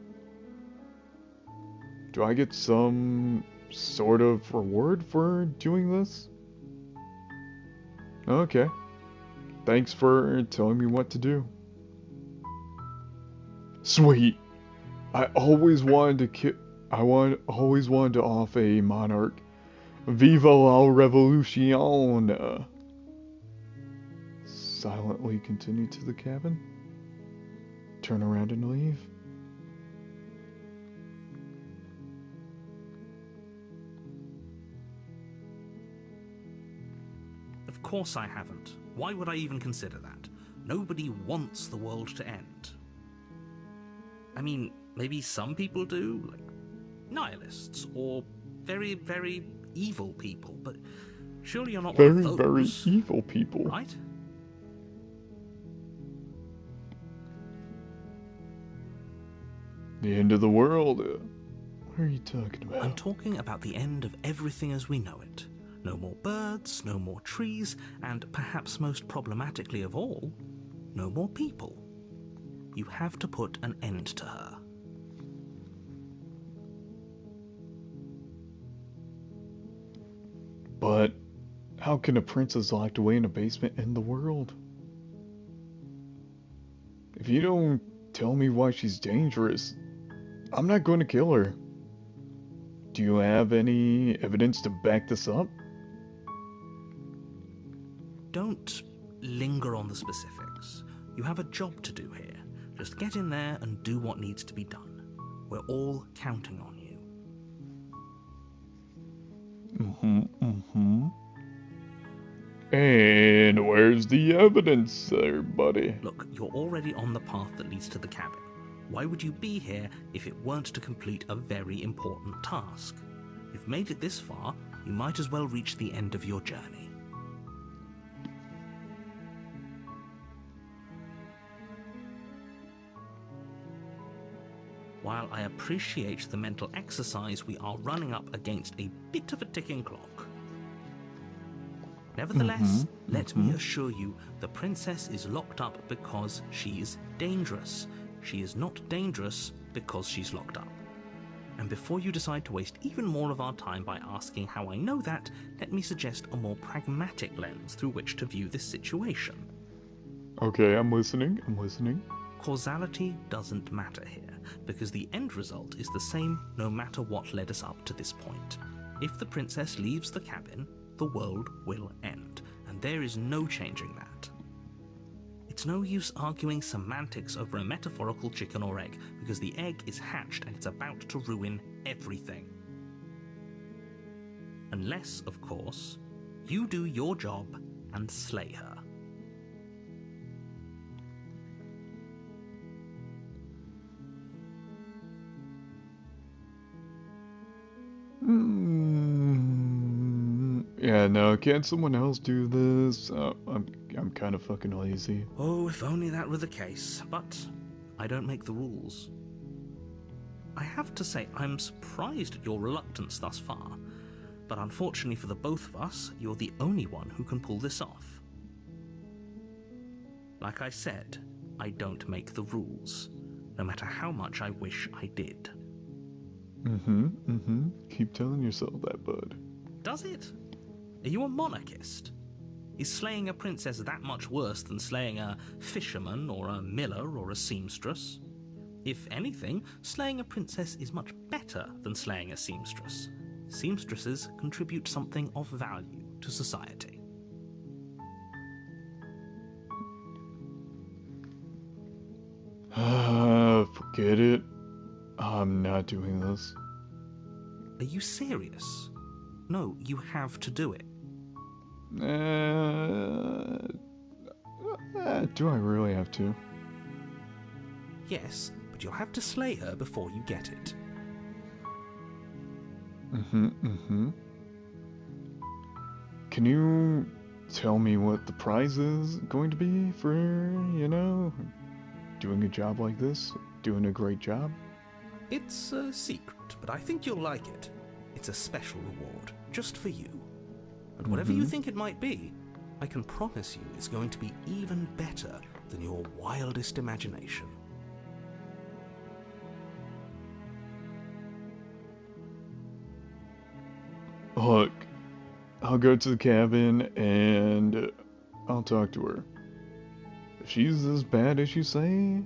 Do I get some sort of reward for doing this? Okay. Thanks for telling me what to do. Sweet. I always wanted to off a monarch. Viva la revolution! Silently continue to the cabin. Turn around and leave. Of course I haven't. Why would I even consider that? Nobody wants the world to end. I mean, maybe some people do, like nihilists, or very, very evil people, but surely you're not one of those. Very evil people. Right? The end of the world? What are you talking about? I'm talking about the end of everything as we know it. No more birds, no more trees, and perhaps most problematically of all, no more people. You have to put an end to her. But how can a princess locked away in a basement end the world? If you don't tell me why she's dangerous, I'm not going to kill her. Do you have any evidence to back this up? Don't linger on the specifics. You have a job to do here. Just get in there and do what needs to be done. We're all counting on you. And where's the evidence there, buddy? Look, you're already on the path that leads to the cabin. Why would you be here if it weren't to complete a very important task? You've made it this far, you might as well reach the end of your journey. While I appreciate the mental exercise, we are running up against a bit of a ticking clock. Nevertheless, let me assure you, the princess is locked up because she is dangerous. She is not dangerous because she's locked up. And before you decide to waste even more of our time by asking how I know that, let me suggest a more pragmatic lens through which to view this situation. Okay, I'm listening. Causality doesn't matter here, because the end result is the same no matter what led us up to this point. If the princess leaves the cabin, the world will end, and there is no changing that. It's no use arguing semantics over a metaphorical chicken or egg, because the egg is hatched and it's about to ruin everything. Unless, of course, you do your job and slay her. Yeah, no, can't someone else do this? I'm kind of fucking lazy. Oh, if only that were the case, but I don't make the rules. I have to say, I'm surprised at your reluctance thus far, but unfortunately for the both of us, you're the only one who can pull this off. Like I said, I don't make the rules, no matter how much I wish I did. Keep telling yourself that, bud. Does it? Are you a monarchist? Is slaying a princess that much worse than slaying a fisherman or a miller or a seamstress? If anything, slaying a princess is much better than slaying a seamstress. Seamstresses contribute something of value to society. Forget it. I'm not doing this. Are you serious? No, you have to do it. Do I really have to? Yes, but you'll have to slay her before you get it. Can you tell me what the prize is going to be for, doing a job like this? Doing a great job? It's a secret, but I think you'll like it. It's a special reward, just for you. And whatever you think it might be, I can promise you it's going to be even better than your wildest imagination. Look, I'll go to the cabin and I'll talk to her. If she's as bad as you say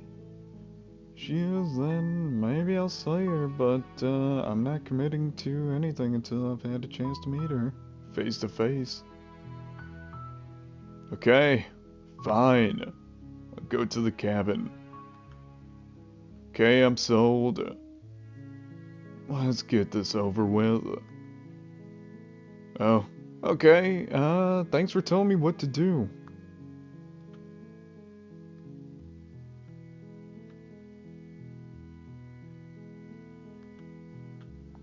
she is, then maybe I'll slay her, but I'm not committing to anything until I've had a chance to meet her face to face. Okay, fine. I'll go to the cabin. Okay, I'm sold. Let's get this over with. Oh, okay. Thanks for telling me what to do.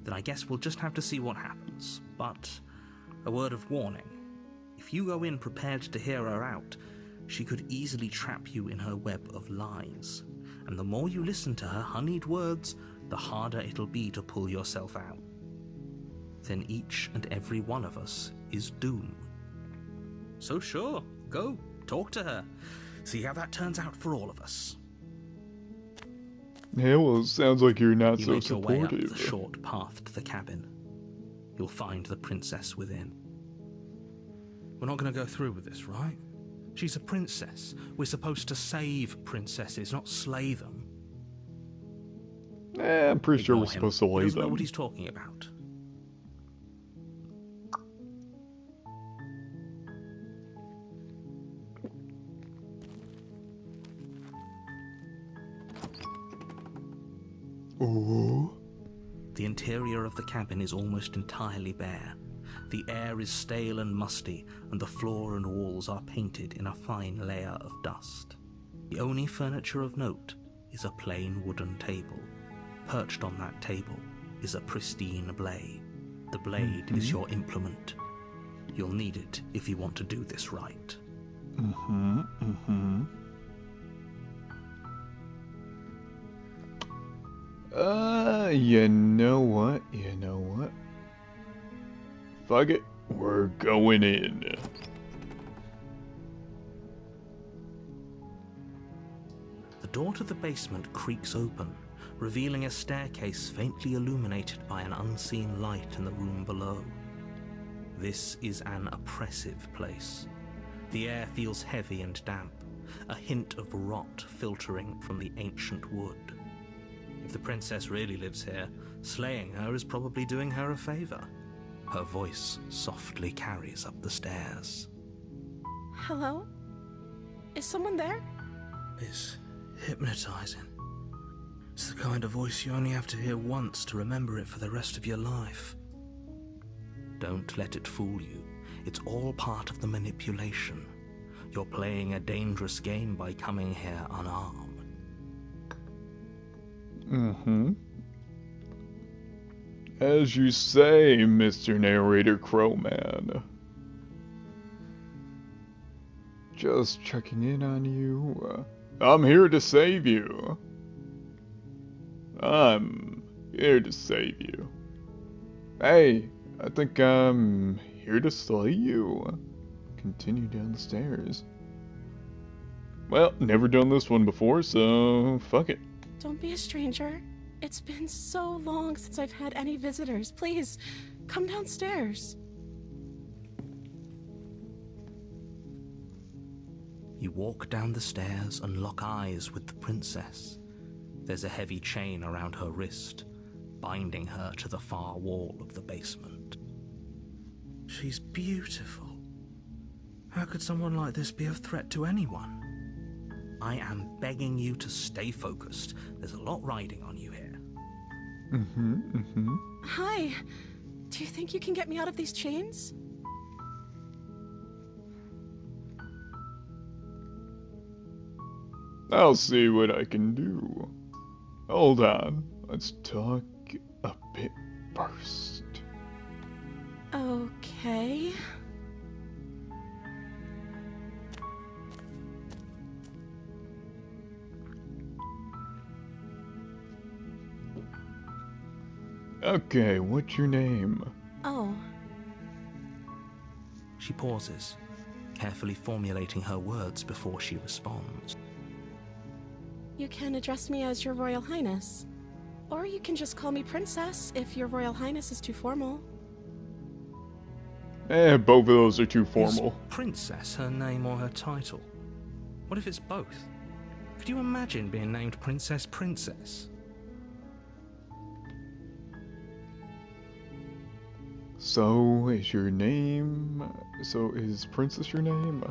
Then I guess we'll just have to see what happens. But a word of warning. If you go in prepared to hear her out, she could easily trap you in her web of lies. And the more you listen to her honeyed words, the harder it'll be to pull yourself out. Then each and every one of us is doomed. So sure, go, talk to her. See how that turns out for all of us. Yeah, well, it sounds like you're not You so make your way up supportive. the short path to the cabin. You'll find the princess within. We're not going to go through with this, right? She's a princess. We're supposed to save princesses, not slay them. I'm pretty sure we're Ignore him. supposed to He lay doesn't know them. what he's talking about. Ooh. The interior of the cabin is almost entirely bare. The air is stale and musty, and the floor and walls are painted in a fine layer of dust. The only furniture of note is a plain wooden table. Perched on that table is a pristine blade. The blade is your implement. You'll need it if you want to do this right. You know what? You know what? Fuck it. We're going in. The door to the basement creaks open, revealing a staircase faintly illuminated by an unseen light in the room below. This is an oppressive place. The air feels heavy and damp, a hint of rot filtering from the ancient wood. If the princess really lives here, slaying her is probably doing her a favor. Her voice softly carries up the stairs. Hello? Is someone there? It's hypnotizing. It's the kind of voice you only have to hear once to remember it for the rest of your life. Don't let it fool you. It's all part of the manipulation. You're playing a dangerous game by coming here unarmed. As you say, Mr. Narrator Crowman. Just checking in on you. I'm here to save you. I'm here to save you. Hey, I think I'm here to slay you. Continue down the stairs. Well, never done this one before, so fuck it. Don't be a stranger. It's been so long since I've had any visitors. Please, come downstairs. You walk down the stairs and lock eyes with the princess. There's a heavy chain around her wrist, binding her to the far wall of the basement. She's beautiful. How could someone like this be a threat to anyone? I am begging you to stay focused. There's a lot riding on you here. Hi. Do you think you can get me out of these chains? I'll see what I can do. Hold on. Let's talk a bit first. Okay. Okay, what's your name? Oh, She pauses, carefully formulating her words before she responds. you can address me as Your Royal Highness. Or you can just call me Princess if Your Royal Highness is too formal. Both of those are too formal. Is Princess her name or her title? What if it's both? Could you imagine being named Princess Princess? So, is your name... So, is Princess your name?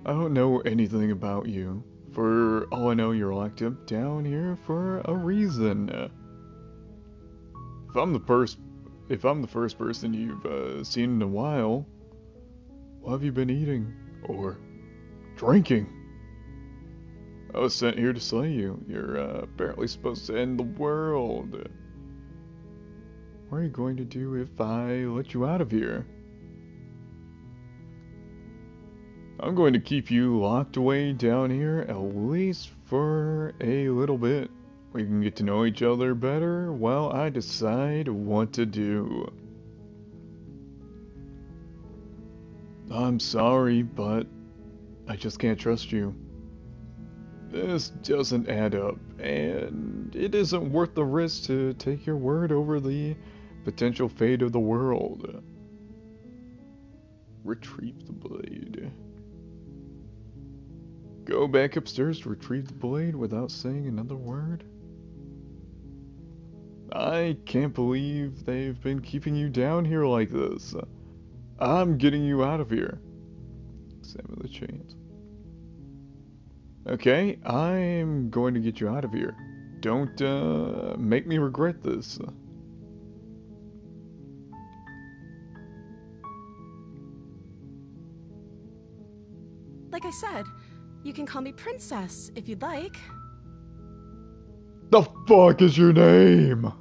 I don't know anything about you. For all I know, you're locked up down here for a reason. If I'm the first person you've seen in a while, what have you been eating? Or drinking? I was sent here to slay you. You're apparently supposed to end the world. What are you going to do if I let you out of here? I'm going to keep you locked away down here at least for a little bit. We can get to know each other better while I decide what to do. I'm sorry, but I just can't trust you. This doesn't add up, and it isn't worth the risk to take your word over the potential fate of the world. Retrieve the blade. Go back upstairs to retrieve the blade without saying another word? I can't believe they've been keeping you down here like this. I'm getting you out of here. Examine the chains. Okay, I'm going to get you out of here. Don't make me regret this. Like I said, you can call me Princess if you'd like. The fuck is your name?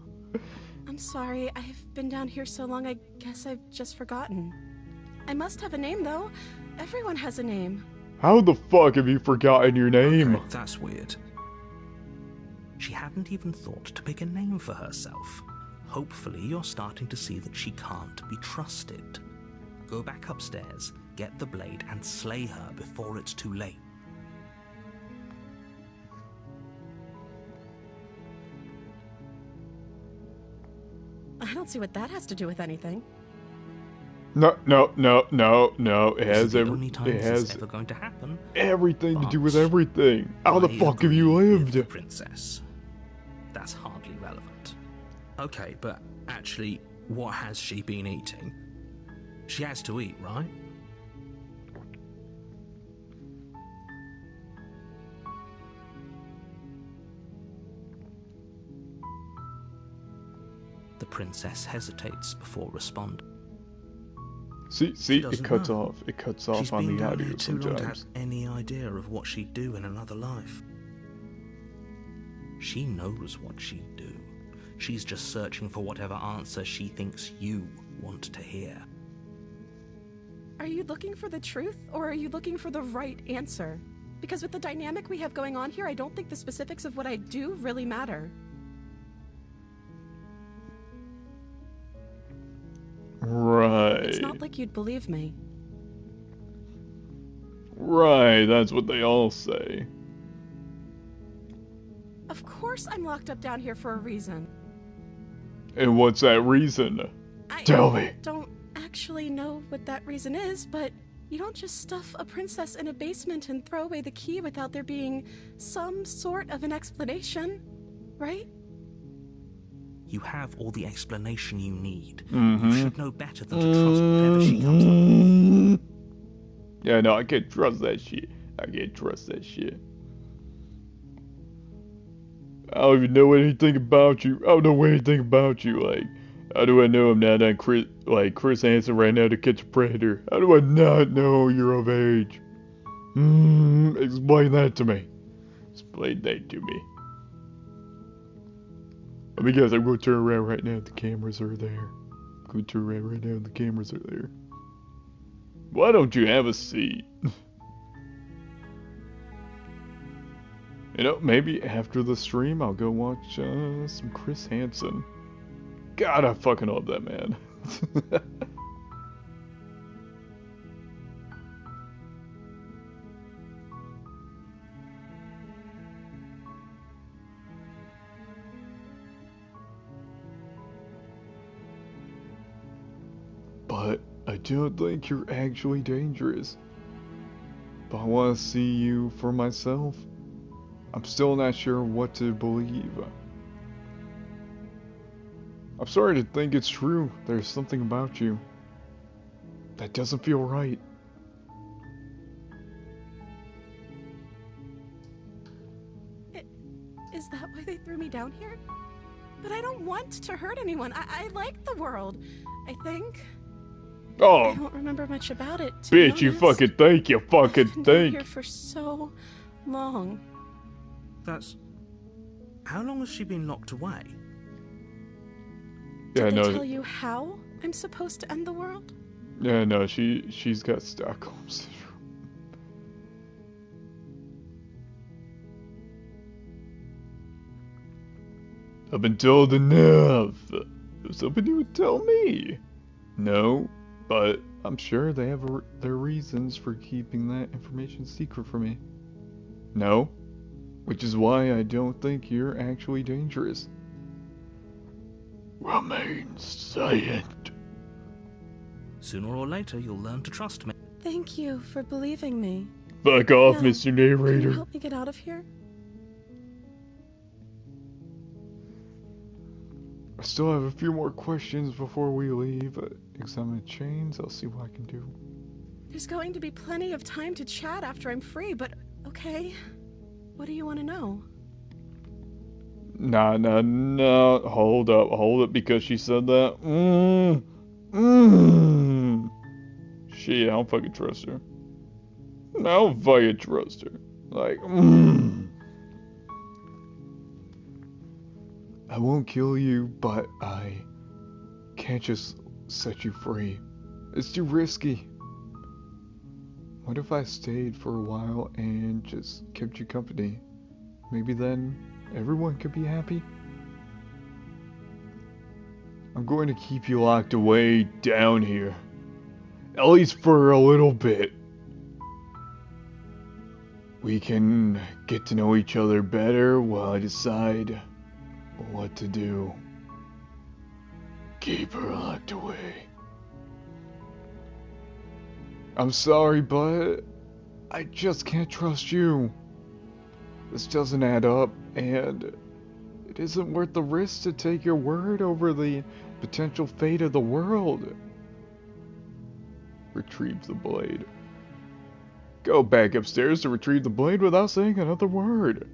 I'm sorry, I've been down here so long I guess I've just forgotten. I must have a name though. Everyone has a name. How the fuck have you forgotten your name? Okay, that's weird. She hadn't even thought to pick a name for herself. Hopefully you're starting to see that she can't be trusted. Go back upstairs, get the blade, and slay her before it's too late. I don't see what that has to do with anything. No. It This is has the only time it this has is ever going to happen. everything to do with But everything. How the I fuck have you agree with the lived? princess. That's hardly relevant. Okay, but actually, what has she been eating? She has to eat, right? The princess hesitates before responding. See, She it doesn't cuts know. off. It cuts off She's on been the down audio here too long to have sometimes. any idea of what she'd do in another life. She knows what she'd do. She's just searching for whatever answer she thinks you want to hear. Are you looking for the truth, or are you looking for the right answer? Because with the dynamic we have going on here, I don't think the specifics of what I do really matter. Right. It's not like you'd believe me. Right, that's what they all say. Of course I'm locked up down here for a reason. And what's that reason? I Tell me. don't actually know what that reason is, but you don't just stuff a princess in a basement and throw away the key without there being some sort of an explanation, right? You have all the explanation you need. Mm-hmm. You should know better than to trust whatever she comes up with. Yeah, no, I can't trust that shit. I can't trust that shit. I don't even know anything about you. I don't know anything about you. Like, how do I know I'm not on Chris Hansen right now to catch a predator? How do I not know you're of age? Explain that to me. Explain that to me. Let me guess, I'm going to turn around right now. The cameras are there. I'm going to turn around right now. The cameras are there. Why don't you have a seat? You know, maybe after the stream I'll go watch some Chris Hansen. God, I fucking love that man. But I don't think you're actually dangerous. But I want to see you for myself. I'm still not sure what to believe. I'm sorry to think it's true. There's something about you that doesn't feel right. Is that why they threw me down here? But I don't want to hurt anyone. I like the world, I think. I Oh, don't remember much about it, to be bitch, you honest. fucking think, you I've fucking been down think. here for so long. That's... How long has she been locked away? Yeah, Did they no, tell you how I'm supposed to end the world? yeah, no, she's got Stockholm syndrome. I've been told enough. I was hoping you would tell me. No, but I'm sure they have their reasons for keeping that information secret from me. No, which is why I don't think you're actually dangerous. Remain silent. Sooner or later, you'll learn to trust me. Thank you for believing me. Fuck off, Now, Mr. Can you Narrator. help me get out of here? I still have a few more questions before we leave. Examine the chains, I'll see what I can do. There's going to be plenty of time to chat after I'm free, but okay. What do you want to know? Nah, hold up, because she said that. Shit, I don't fucking trust her. I don't fucking trust her. Like, I won't kill you, but I can't just set you free. It's too risky. What if I stayed for a while and just kept you company? Maybe then everyone could be happy? I'm going to keep you locked away down here. At least for a little bit. We can get to know each other better while I decide what to do. Keep her locked away. I'm sorry, but I just can't trust you. This doesn't add up, and it isn't worth the risk to take your word over the potential fate of the world. Retrieve the blade. Go back upstairs to retrieve the blade without saying another word.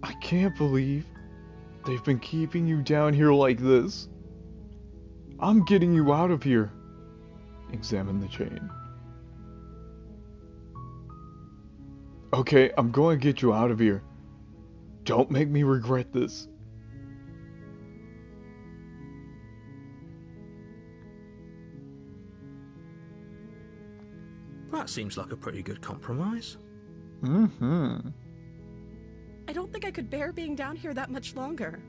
I can't believe they've been keeping you down here like this. I'm getting you out of here. Examine the chain. Okay, I'm going to get you out of here. Don't make me regret this. That seems like a pretty good compromise. Mm-hmm. I don't think I could bear being down here that much longer.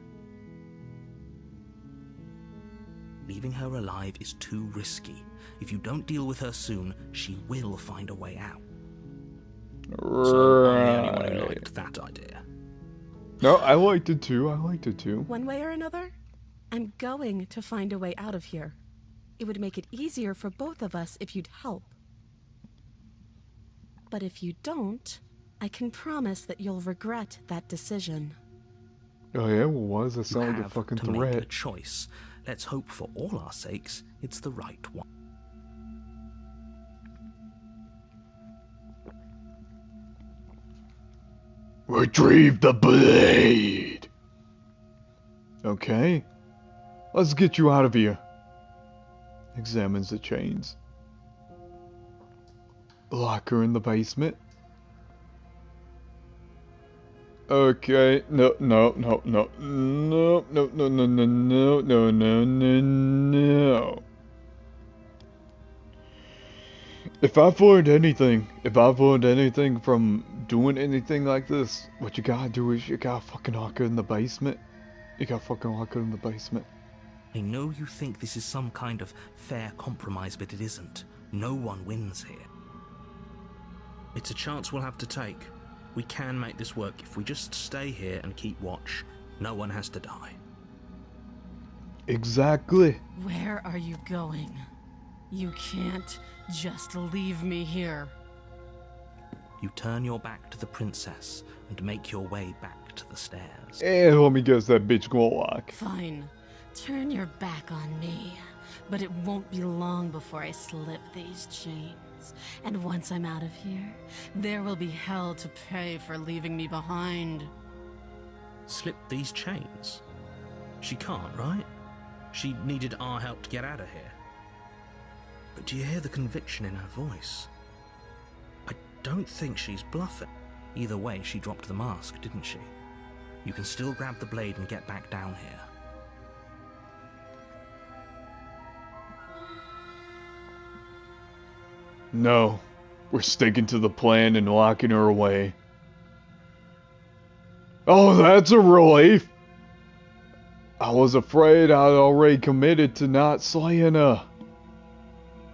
Leaving her alive is too risky. If you don't deal with her soon, she will find a way out. So I'm the only one who liked that idea. No, I liked it too. One way or another, I'm going to find a way out of here. It would make it easier for both of us if you'd help. But if you don't, I can promise that you'll regret that decision. Oh yeah, well, why does that You sound like a have fucking to make a threat? choice. Let's hope for all our sakes it's the right one. Retrieve the blade! Okay. Let's get you out of here. Examines the chains. Locker in the basement. Okay, no. If I've learned anything from doing anything like this, what you gotta do is you gotta fucking lock her in the basement. You gotta fucking lock her in the basement. I know you think this is some kind of fair compromise, but it isn't. No one wins here. It's a chance we'll have to take. We can make this work if we just stay here and keep watch. No one has to die. Exactly. Where are you going? You can't just leave me here. You turn your back to the princess and make your way back to the stairs. And let me guess, that bitch gonna lock. Fine. Turn your back on me. But it won't be long before I slip these chains. And once I'm out of here, there will be hell to pay for leaving me behind. Slip these chains? She can't, right? She needed our help to get out of here. But do you hear the conviction in her voice? I don't think she's bluffing. Either way, she dropped the mask, didn't she? You can still grab the blade and get back down here. No, we're sticking to the plan and locking her away. Oh, that's a relief. I was afraid I'd already committed to not slaying her.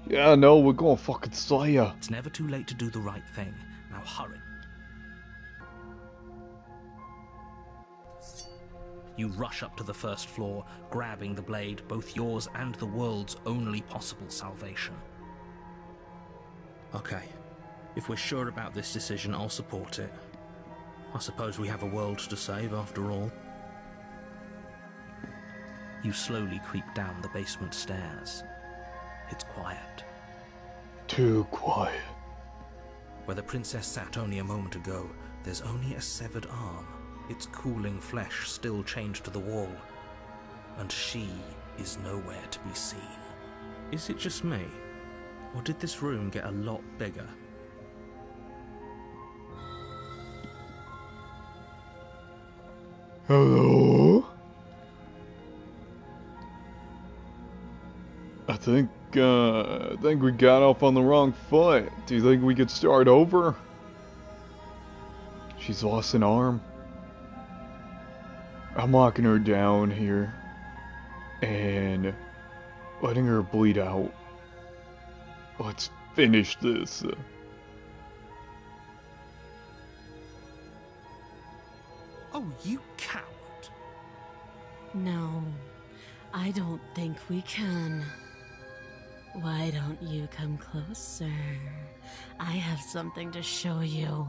Yeah, no, we're gonna fucking slay her. It's never too late to do the right thing. Now hurry. You rush up to the first floor, grabbing the blade, both yours and the world's only possible salvation. Okay, if we're sure about this decision, I'll support it. I suppose we have a world to save after all. You slowly creep down the basement stairs. It's quiet. Too quiet. Where the princess sat only a moment ago, there's only a severed arm, its cooling flesh still chained to the wall. And she is nowhere to be seen. Is it just me? Or did this room get a lot bigger? Hello? I think we got off on the wrong foot. Do you think we could start over? She's lost an arm. I'm locking her down here and letting her bleed out. Let's finish this. Oh, you coward! No, I don't think we can. Why don't you come closer? I have something to show you.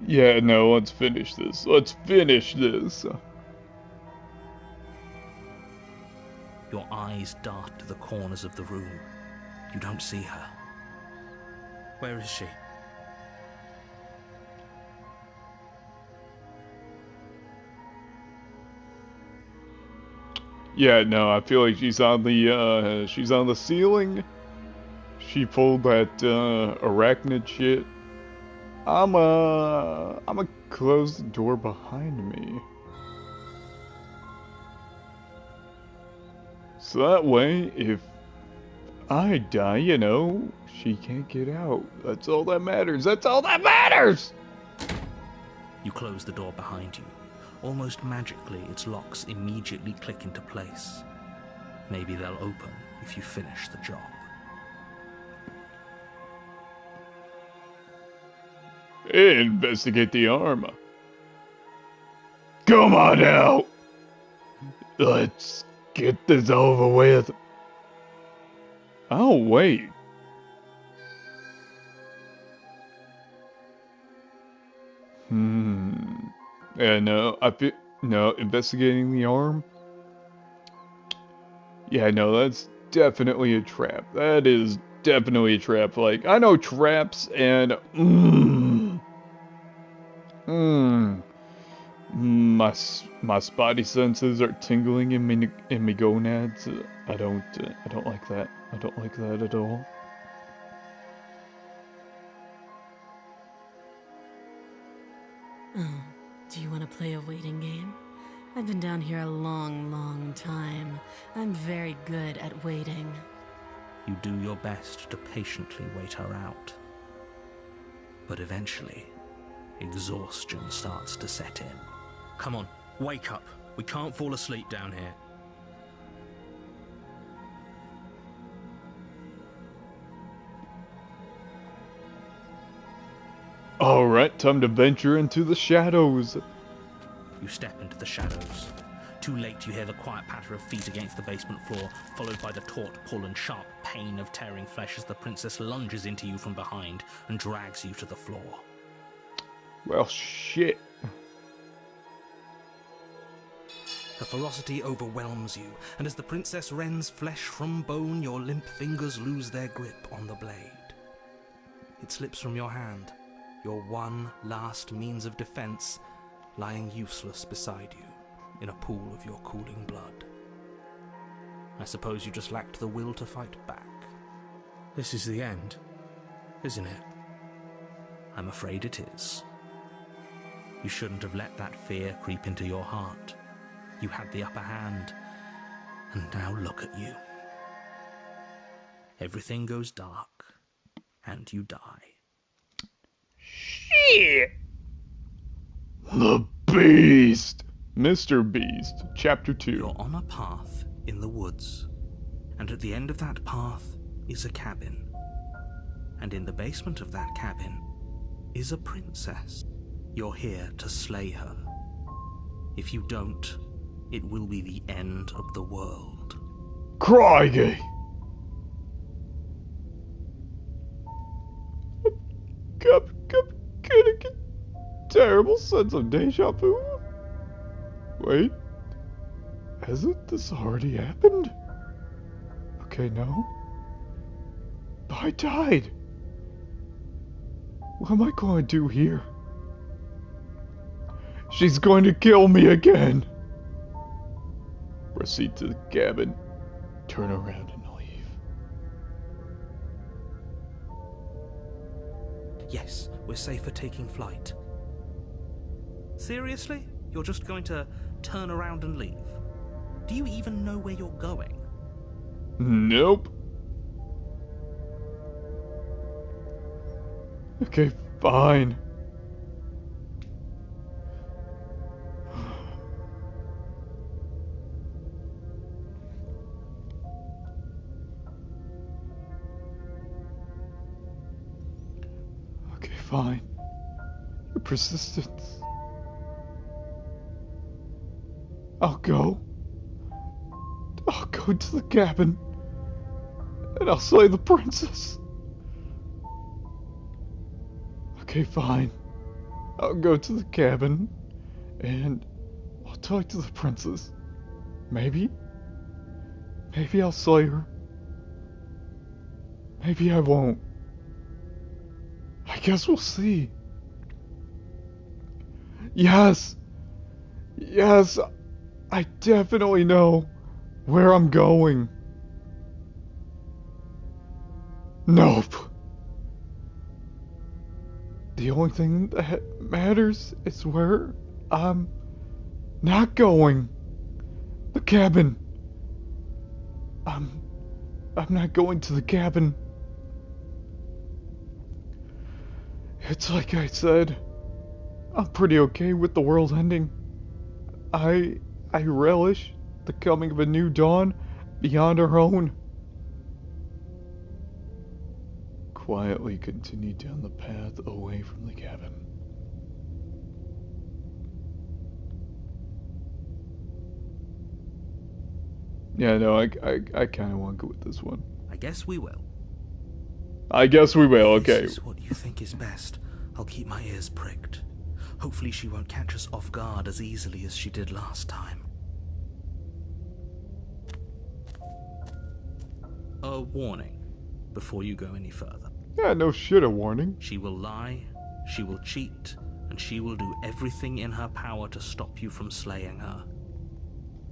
Yeah, no, let's finish this. Let's finish this. Your eyes dart to the corners of the room. You don't see her. Where is she? Yeah, no, I feel like she's on the ceiling. She pulled that arachnid shit. I'ma close the door behind me. So that way, if I die, you know, she can't get out. That's all that matters. That's all that matters! You close the door behind you. Almost magically, its locks immediately click into place. Maybe they'll open if you finish the job. Investigate the arm. Come on now! Let's get this over with. Oh, wait. Yeah, no, investigating the arm? Yeah, no, that's definitely a trap. That is definitely a trap. Like, I know traps and, my spotty senses are tingling in me gonads. I don't like that. I don't like that at all. Do you want to play a waiting game? I've been down here a long time. I'm very good at waiting. You do your best to patiently wait her out. But eventually, exhaustion starts to set in. Come on, wake up. We can't fall asleep down here. Alright, time to venture into the shadows. You step into the shadows. Too late, you hear the quiet patter of feet against the basement floor, followed by the taut pull and sharp pain of tearing flesh as the princess lunges into you from behind and drags you to the floor. Well, shit. Her ferocity overwhelms you, and as the princess rends flesh from bone, your limp fingers lose their grip on the blade. It slips from your hand, your one last means of defense lying useless beside you in a pool of your cooling blood. I suppose you just lacked the will to fight back. This is the end, isn't it? I'm afraid it is. You shouldn't have let that fear creep into your heart. You had the upper hand, and now look at you. Everything goes dark, and you die. Shit! The Beast! Mr. Beast, Chapter 2. You're on a path in the woods, and at the end of that path is a cabin. And in the basement of that cabin is a princess. You're here to slay her. If you don't, it will be the end of the world. Crikey! Getting a terrible sense of deja vu. Wait, hasn't this already happened? Okay, no. I died. What am I going to do here? She's going to kill me again. Proceed to the cabin, turn around and leave. Yes, we're safe for taking flight. Seriously? You're just going to turn around and leave? Do you even know where you're going? Nope. Okay, fine. Okay, fine. Your persistence. I'll go to the cabin, and I'll slay the princess. Okay, fine. I'll go to the cabin, and I'll talk to the princess. Maybe I'll slay her. Maybe I won't. I guess we'll see. Yes, I definitely know where I'm going. Nope. The only thing that matters is where I'm not going. The cabin. I'm not going to the cabin. It's like I said, I'm pretty okay with the world ending. I relish the coming of a new dawn beyond our own. Quietly continue down the path away from the cabin. Yeah, no, I kind of want to go with this one. I guess we will. I guess we will, okay. This is what you think is best. I'll keep my ears pricked. Hopefully she won't catch us off guard as easily as she did last time. A warning before you go any further. Yeah, no shit, a warning. She will lie, she will cheat, and she will do everything in her power to stop you from slaying her.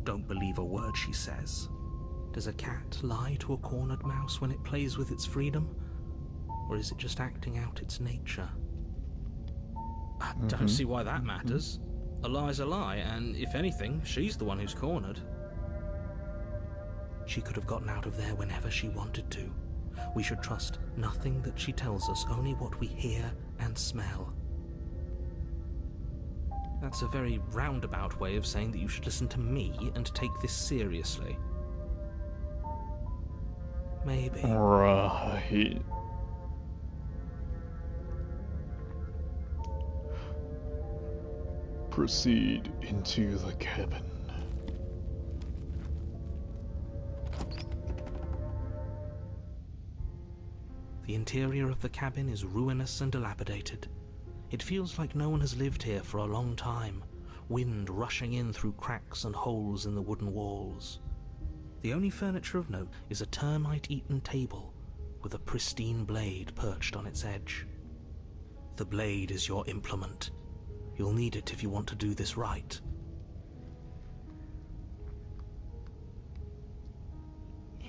Don't believe a word she says. Does a cat lie to a cornered mouse when it plays with its freedom? Or is it just acting out its nature? I don't see why that matters. A lie's a lie, and if anything, she's the one who's cornered. She could have gotten out of there whenever she wanted to. We should trust nothing that she tells us, only what we hear and smell. That's a very roundabout way of saying that you should listen to me and take this seriously. Maybe. Right. Proceed into the cabin. The interior of the cabin is ruinous and dilapidated. It feels like no one has lived here for a long time, wind rushing in through cracks and holes in the wooden walls. The only furniture of note is a termite-eaten table with a pristine blade perched on its edge. The blade is your implement. You'll need it if you want to do this right.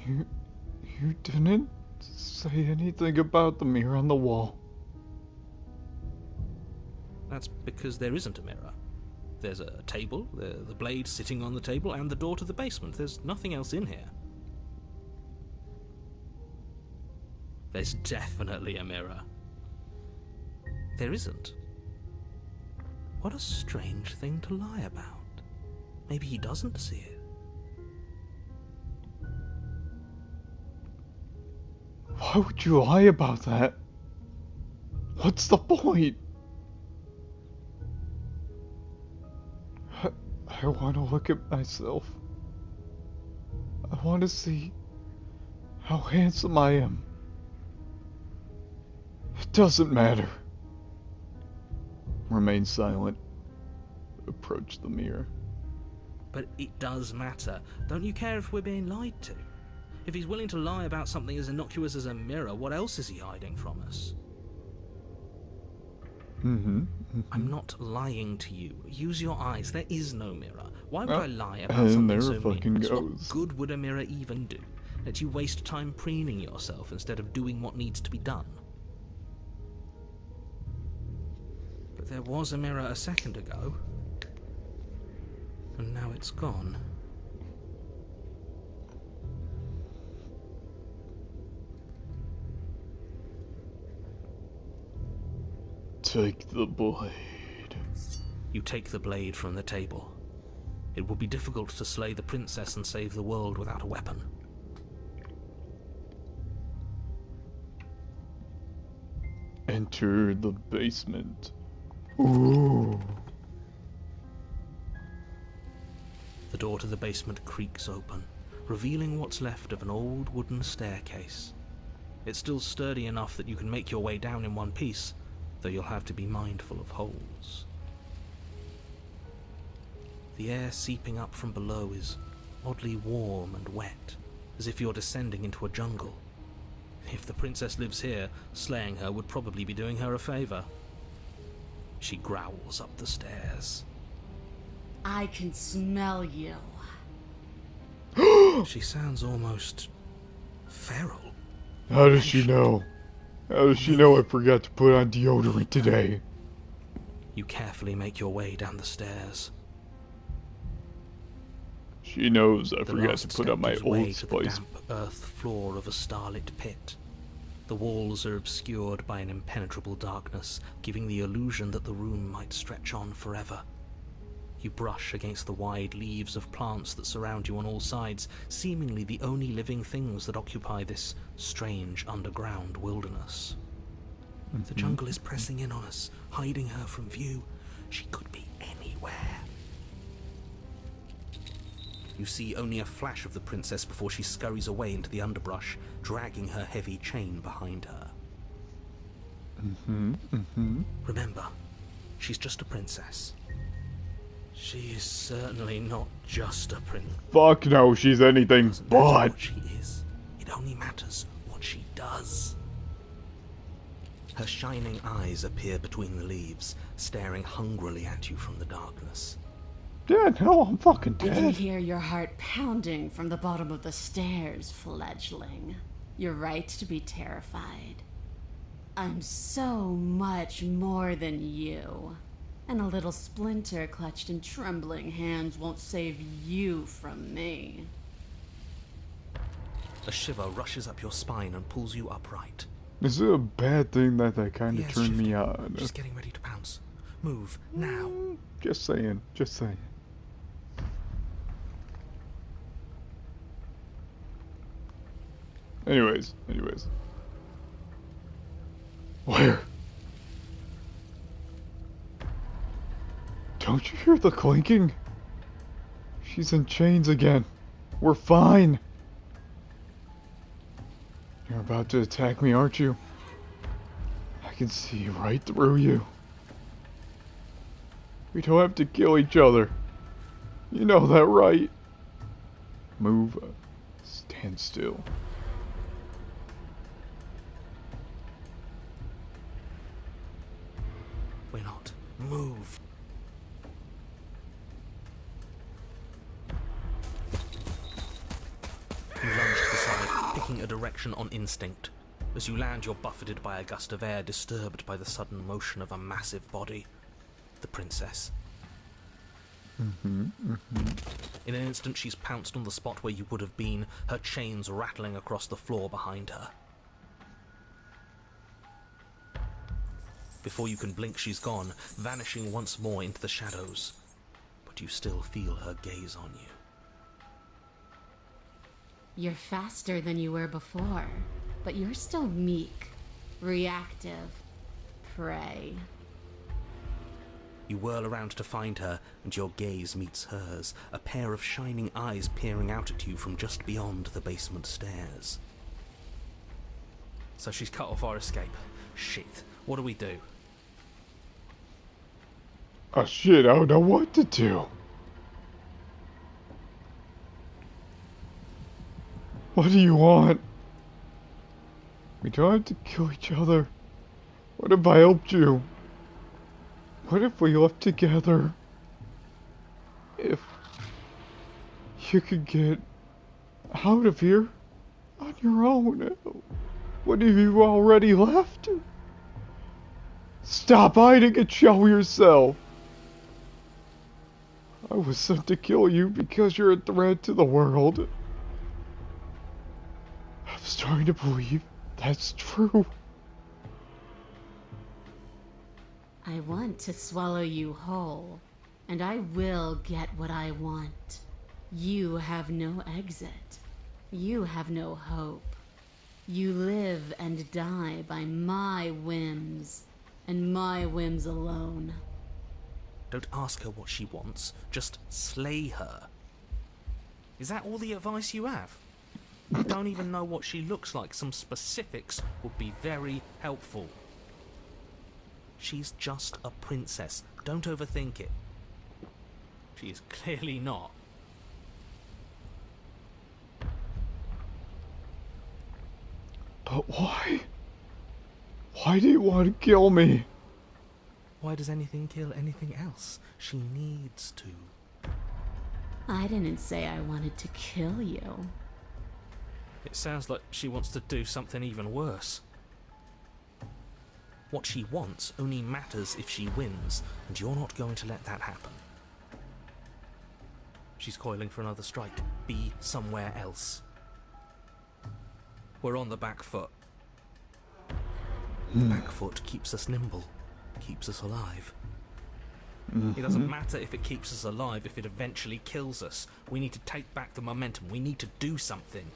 You didn't say anything about the mirror on the wall. That's because there isn't a mirror. There's a table, the blade sitting on the table, and the door to the basement. There's nothing else in here. There's definitely a mirror. There isn't. What a strange thing to lie about. Maybe he doesn't see it. Why would you lie about that? What's the point? I want to look at myself. I want to see how handsome I am. It doesn't matter. Remain silent. Approach the mirror. But it does matter. Don't you care if we're being lied to? If he's willing to lie about something as innocuous as a mirror, what else is he hiding from us? I'm not lying to you. Use your eyes. There is no mirror. Why would I lie about and something there so fucking meaningless? goes. What good would a mirror even do? Let you waste time preening yourself instead of doing what needs to be done. But there was a mirror a second ago. And now it's gone. Take the blade. You take the blade from the table. It will be difficult to slay the princess and save the world without a weapon. Enter the basement. Ooh. The door to the basement creaks open, revealing what's left of an old wooden staircase. It's still sturdy enough that you can make your way down in one piece, though you'll have to be mindful of holes. The air seeping up from below is oddly warm and wet, as if you're descending into a jungle. If the princess lives here, slaying her would probably be doing her a favor. She growls up the stairs. I can smell you. She sounds almost feral. How does she know? How does she know I forgot to put on deodorant today? You carefully make your way down the stairs. She knows I The forgot last to put step on my gives way Old to the Spice. damp earth floor of a starlit pit. The walls are obscured by an impenetrable darkness, giving the illusion that the room might stretch on forever. You brush against the wide leaves of plants that surround you on all sides, seemingly the only living things that occupy this strange underground wilderness. The jungle is pressing in on us, hiding her from view. She could be anywhere. You see only a flash of the princess before she scurries away into the underbrush, dragging her heavy chain behind her. Remember, she's just a princess. She is certainly not just a princess. Fuck no, she's anything Doesn't matter but. what she is. It only matters what she does. Her shining eyes appear between the leaves, staring hungrily at you from the darkness. Dead? No, I'm fucking I can dead. hear your heart pounding from the bottom of the stairs, fledgling. You're right to be terrified. I'm so much more than you. And a little splinter clutched in trembling hands won't save you from me. A shiver rushes up your spine and pulls you upright. Is it a bad thing that kind of Yes, turned me Shifty. on? She's getting ready to pounce. Move, now. Just saying, just saying. Anyways. Where? Don't you hear the clinking? She's in chains again. We're fine. You're about to attack me, aren't you? I can see right through you. We don't have to kill each other. You know that, right? Move. Stand still. We're not. Move. You lunge to the side, picking a direction on instinct. As you land, you're buffeted by a gust of air, disturbed by the sudden motion of a massive body. The princess. In an instant, she's pounced on the spot where you would have been, her chains rattling across the floor behind her. Before you can blink, she's gone, vanishing once more into the shadows. But you still feel her gaze on you. You're faster than you were before, but you're still meek, reactive, prey. You whirl around to find her, and your gaze meets hers, a pair of shining eyes peering out at you from just beyond the basement stairs. So she's cut off our escape. Shit. What do we do? Oh shit, I don't know what to do. What do you want? We don't have to kill each other. What if I helped you? What if we left together? If you could get out of here on your own. What if you already left? Stop hiding and show yourself. I was sent to kill you because you're a threat to the world. I'm starting to believe that's true. I want to swallow you whole, and I will get what I want. You have no exit. You have no hope. You live and die by my whims, and my whims alone. Don't ask her what she wants, just slay her. Is that all the advice you have? I don't even know what she looks like. Some specifics would be very helpful. She's just a princess. Don't overthink it. She is clearly not. But why? Why do you want to kill me? Why does anything kill anything else? She needs to. I didn't say I wanted to kill you. It sounds like she wants to do something even worse. What she wants only matters if she wins, and you're not going to let that happen. She's coiling for another strike. Be somewhere else. We're on the back foot. The back foot keeps us nimble, keeps us alive. It doesn't matter if it keeps us alive if it eventually kills us. We need to take back the momentum. We need to do something.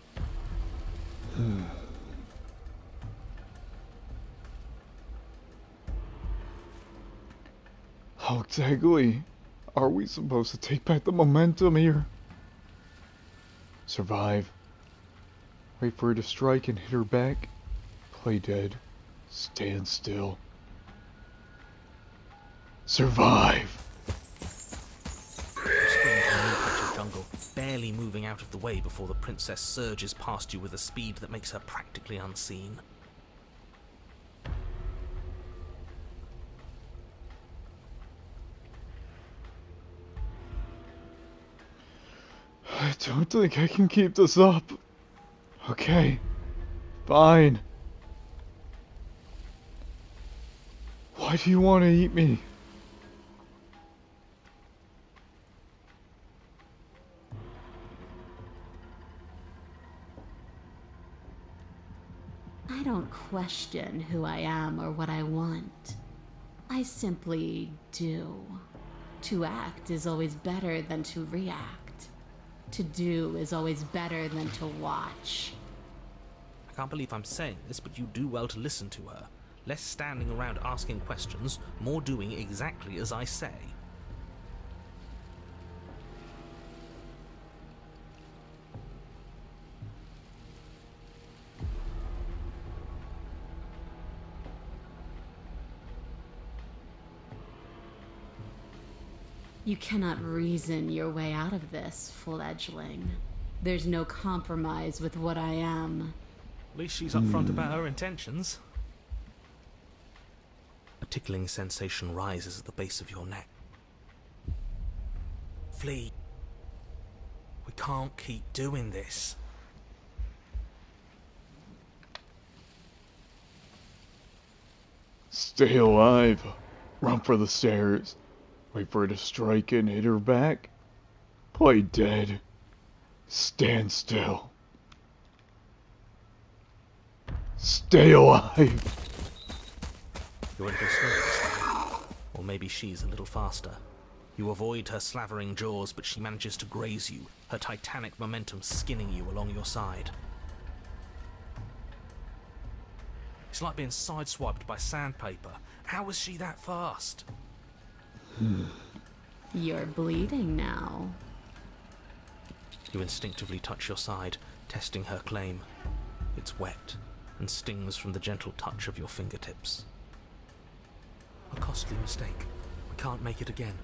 How exactly are we supposed to take back the momentum here? Survive. Wait for her to strike and hit her back. Play dead. Stand still. Survive. You sprint and move at your jungle, barely moving out of the way before the princess surges past you with a speed that makes her practically unseen. I don't think I can keep this up. Okay. Fine. Why do you want to eat me? I don't question who I am or what I want. I simply do. To act is always better than to react. To do is always better than to watch. I can't believe I'm saying this, but you do well to listen to her. Less standing around asking questions, more doing exactly as I say. You cannot reason your way out of this, fledgling. There's no compromise with what I am. At least she's upfront about her intentions. A tickling sensation rises at the base of your neck. Flee. We can't keep doing this. Stay alive. Run for the stairs. Wait for her to strike and hit her back. Play dead. Stand still. Stay alive. You're a little slow this time. Or maybe she's a little faster. You avoid her slavering jaws, but she manages to graze you, her titanic momentum skinning you along your side. It's like being sideswiped by sandpaper. How was she that fast? You're bleeding now. You instinctively touch your side, testing her claim. It's wet and stings from the gentle touch of your fingertips. A costly mistake. We can't make it again.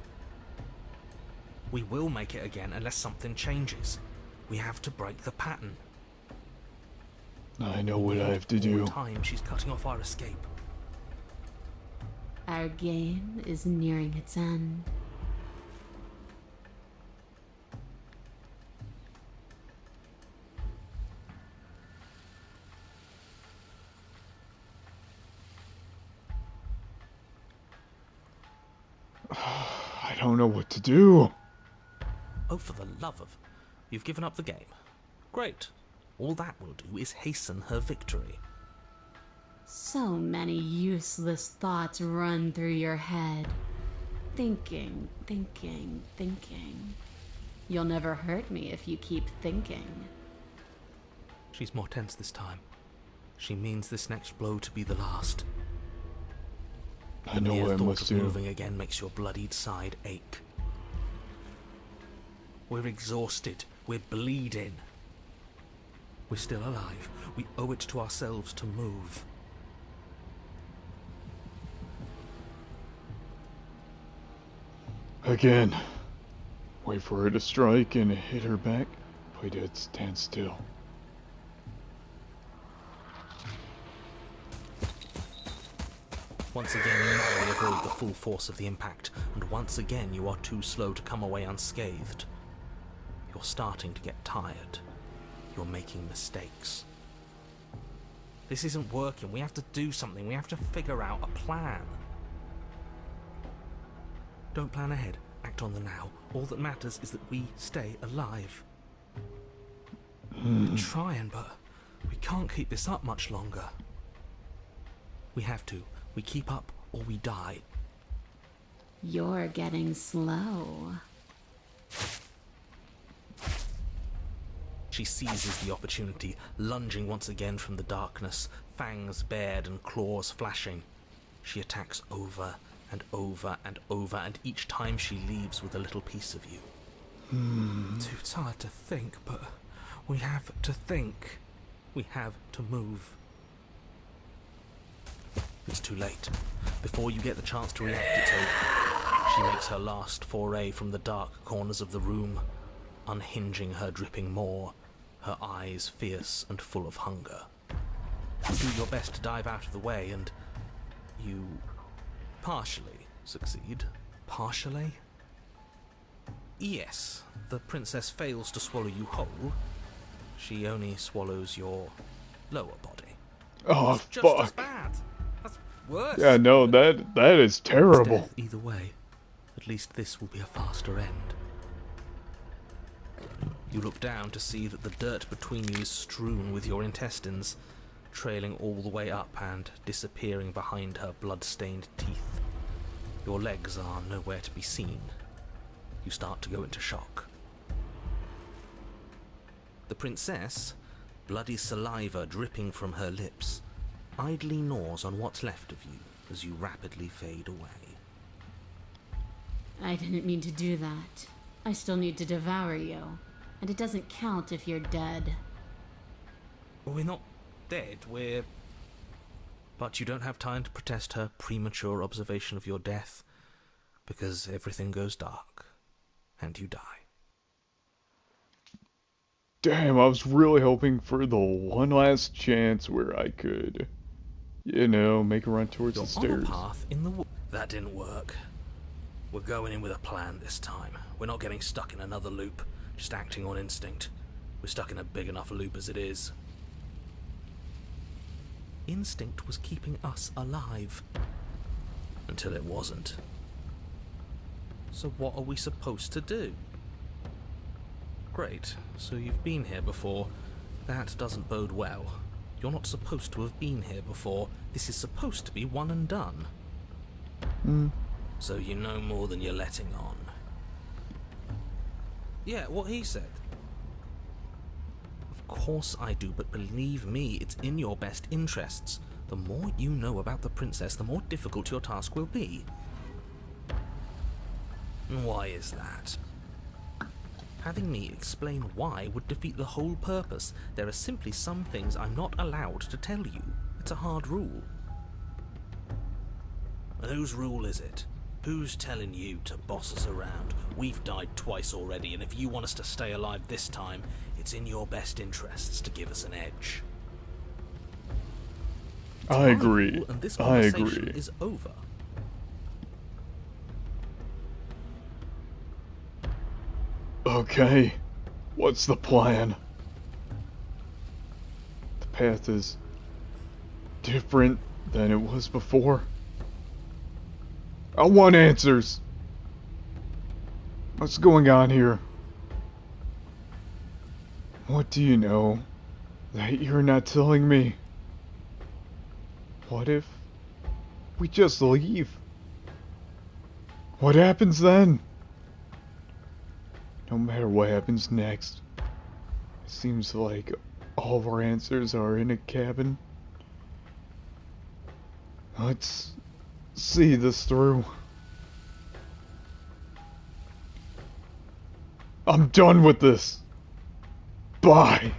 We will make it again unless something changes. We have to break the pattern. I know what I have to do. All the time she's cutting off our escape. Our game is nearing its end. I don't know what to do. Oh, for the love of... You've given up the game. Great. All that will do is hasten her victory. So many useless thoughts run through your head. Thinking, thinking, thinking. You'll never hurt me if you keep thinking. She's more tense this time. She means this next blow to be the last. I know what I must do. Moving again makes your bloodied side ache. We're exhausted. We're bleeding. We're still alive. We owe it to ourselves to move. Again. Wait for her to strike and hit her back. Play dead, stand still. Once again, you narrowly avoid the full force of the impact, and once again you are too slow to come away unscathed. You're starting to get tired. You're making mistakes. This isn't working. We have to do something. We have to figure out a plan. Don't plan ahead. Act on the now. All that matters is that we stay alive. We're trying, but we can't keep this up much longer. We have to. We keep up or we die. You're getting slow. She seizes the opportunity, lunging once again from the darkness, fangs bared and claws flashing. She attacks over and over and over, and each time she leaves with a little piece of you. Too tired to think, but we have to think. We have to move. It's too late. Before you get the chance to react, it's over. She makes her last foray from the dark corners of the room, unhinging her dripping maw, her eyes fierce and full of hunger. You do your best to dive out of the way, and you partially succeed. Partially? Yes, the princess fails to swallow you whole. She only swallows your lower body. Oh, It's just as fuck. bad. That's worse. Yeah, no, that is It's terrible. death either way. At least this will be a faster end. You look down to see that the dirt between you is strewn with your intestines. trailing all the way up and disappearing behind her blood-stained teeth. Your legs are nowhere to be seen. You start to go into shock. The princess, bloody saliva dripping from her lips, idly gnaws on what's left of you as you rapidly fade away. I didn't mean to do that. I still need to devour you. And it doesn't count if you're dead. We're not dead, we're... But you don't have time to protest her premature observation of your death, because everything goes dark, and you die. Damn, I was really hoping for the one last chance where I could, you know, make a run towards You're the stairs. on a path in the woods. That didn't work. We're going in with a plan this time. We're not getting stuck in another loop, just acting on instinct. We're stuck in a big enough loop as it is. Instinct was keeping us alive. Until it wasn't. So what are we supposed to do? Great, so you've been here before. That doesn't bode well. You're not supposed to have been here before. This is supposed to be one and done. So you know more than you're letting on. Yeah, what he said. Of course I do, but believe me, it's in your best interests. The more you know about the princess, the more difficult your task will be. And why is that? Having me explain why would defeat the whole purpose. There are simply some things I'm not allowed to tell you. It's a hard rule. And whose rule is it? Who's telling you to boss us around? We've died twice already, and if you want us to stay alive this time, it's in your best interests to give us an edge. I agree. And this I conversation agree. is over. Okay, what's the plan? The path is different than it was before. I want answers. What's going on here? What do you know that you're not telling me? What if we just leave? What happens then? No matter what happens next, it seems like all of our answers are in a cabin. Let's see this through. I'm done with this. Bye.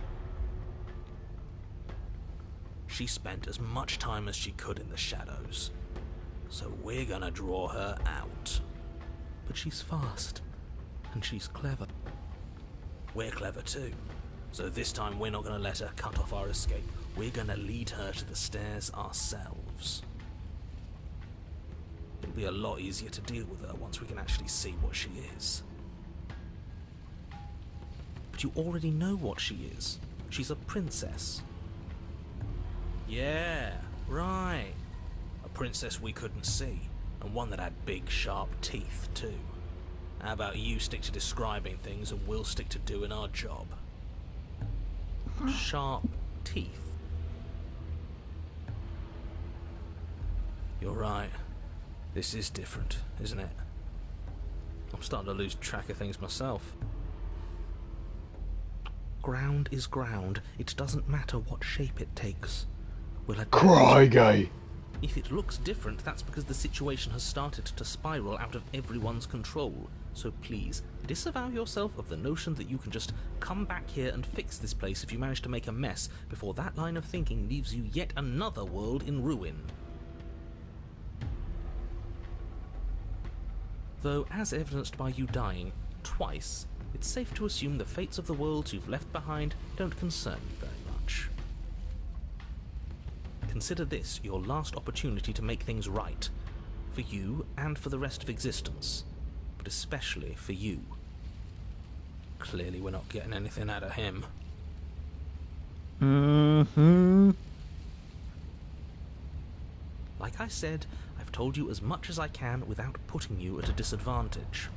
She spent as much time as she could in the shadows, so we're gonna draw her out. But she's fast, and she's clever. We're clever too, so this time we're not gonna let her cut off our escape. We're gonna lead her to the stairs ourselves. It'll be a lot easier to deal with her once we can actually see what she is. But you already know what she is. She's a princess. Yeah, right. A princess we couldn't see, and one that had big, sharp teeth, too. How about you stick to describing things and we'll stick to doing our job? Sharp teeth. You're right. This is different, isn't it? I'm starting to lose track of things myself. Ground is ground. It doesn't matter what shape it takes. We'll adapt. Cry, guy. If it looks different, that's because the situation has started to spiral out of everyone's control. So please, disavow yourself of the notion that you can just come back here and fix this place if you manage to make a mess before that line of thinking leaves you yet another world in ruin. Though, as evidenced by you dying twice, it's safe to assume the fates of the worlds you've left behind don't concern you very much. Consider this your last opportunity to make things right, for you and for the rest of existence, but especially for you. Clearly we're not getting anything out of him. Like I said, I've told you as much as I can without putting you at a disadvantage.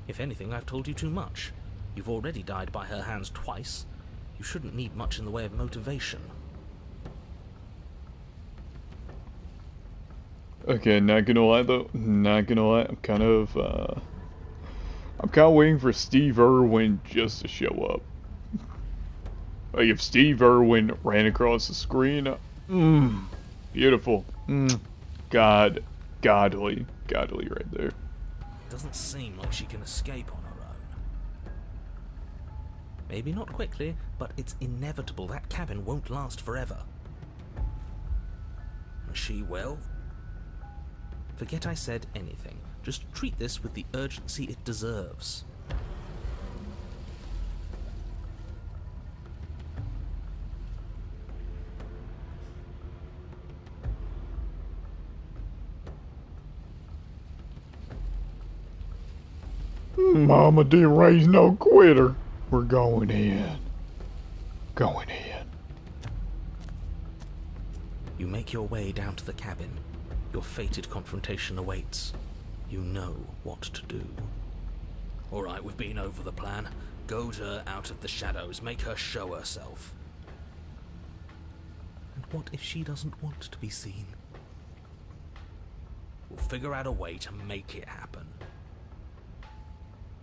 If anything, I've told you too much. You've already died by her hands twice. You shouldn't need much in the way of motivation. Okay, not gonna lie though. Not gonna lie. I'm kind of waiting for Steve Irwin just to show up. Like if Steve Irwin ran across the screen, beautiful. Godly right there. Doesn't seem like she can escape on her own. Maybe not quickly, but it's inevitable that cabin won't last forever. And she will. Forget I said anything. Just treat this with the urgency it deserves. Mama didn't raise no quitter. We're going in. Going in. You make your way down to the cabin. Your fated confrontation awaits. You know what to do. Alright, we've been over the plan. Goad her out of the shadows. Make her show herself. And what if she doesn't want to be seen? We'll figure out a way to make it happen.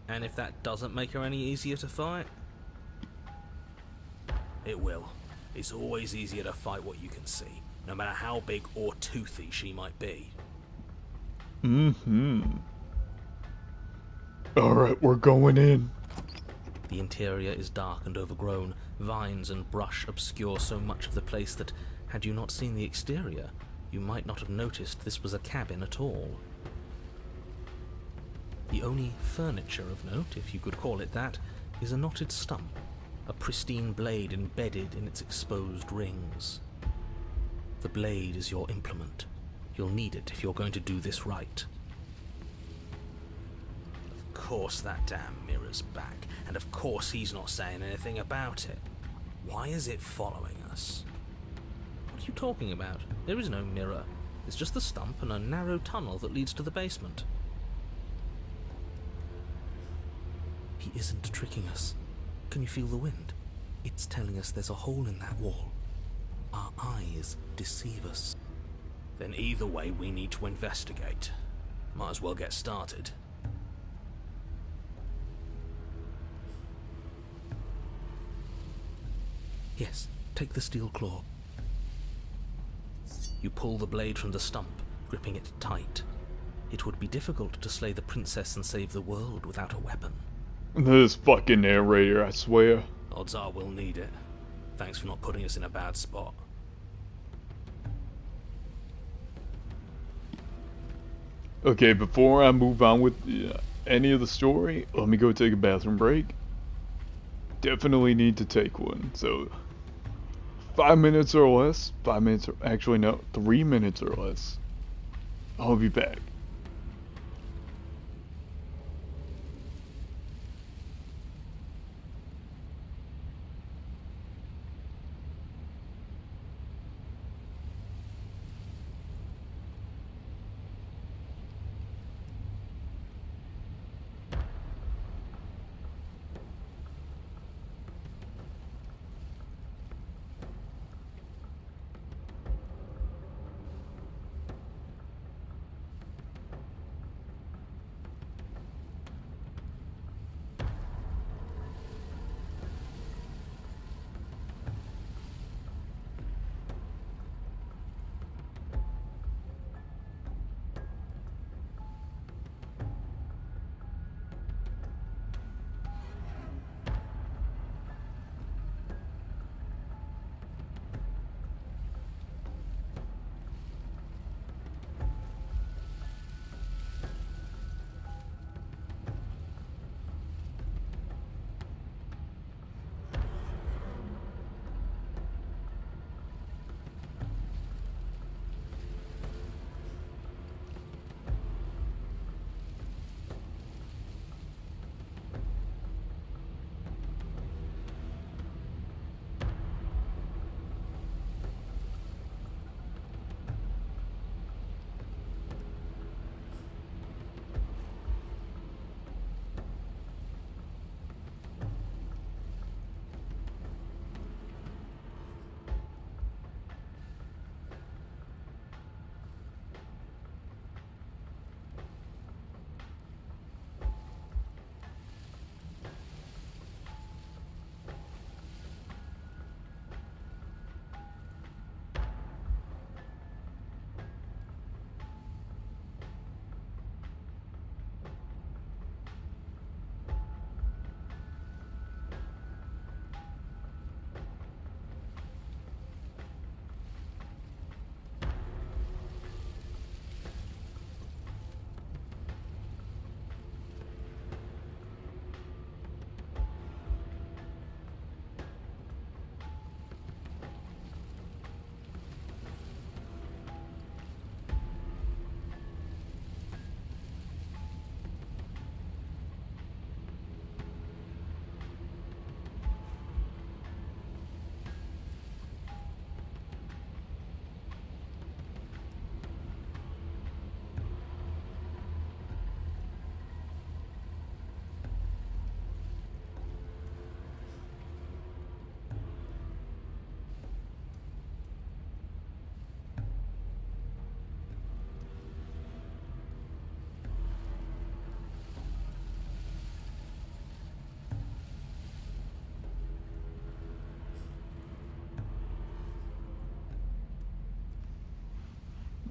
And if that doesn't make her any easier to fight, it will. It's always easier to fight what you can see, no matter how big or toothy she might be. Alright, we're going in. The interior is dark and overgrown. Vines and brush obscure so much of the place that, had you not seen the exterior, you might not have noticed this was a cabin at all. The only furniture of note, if you could call it that, is a knotted stump, a pristine blade embedded in its exposed rings. The blade is your implement. You'll need it if you're going to do this right. Of course that damn mirror's back, and of course he's not saying anything about it. Why is it following us? What are you talking about? There is no mirror. It's just the stump and a narrow tunnel that leads to the basement. He isn't tricking us. Can you feel the wind? It's telling us there's a hole in that wall. Our eyes deceive us. Then either way, we need to investigate. Might as well get started. Yes, take the steel claw. You pull the blade from the stump, gripping it tight. It would be difficult to slay the princess and save the world without a weapon. This fucking narrator, I swear. Odds are we'll need it. Thanks for not putting us in a bad spot. Okay, before I move on with any of the story, let me go take a bathroom break. Definitely need to take one. So, 5 minutes or less. 5 minutes, or actually no, 3 minutes or less. I'll be back.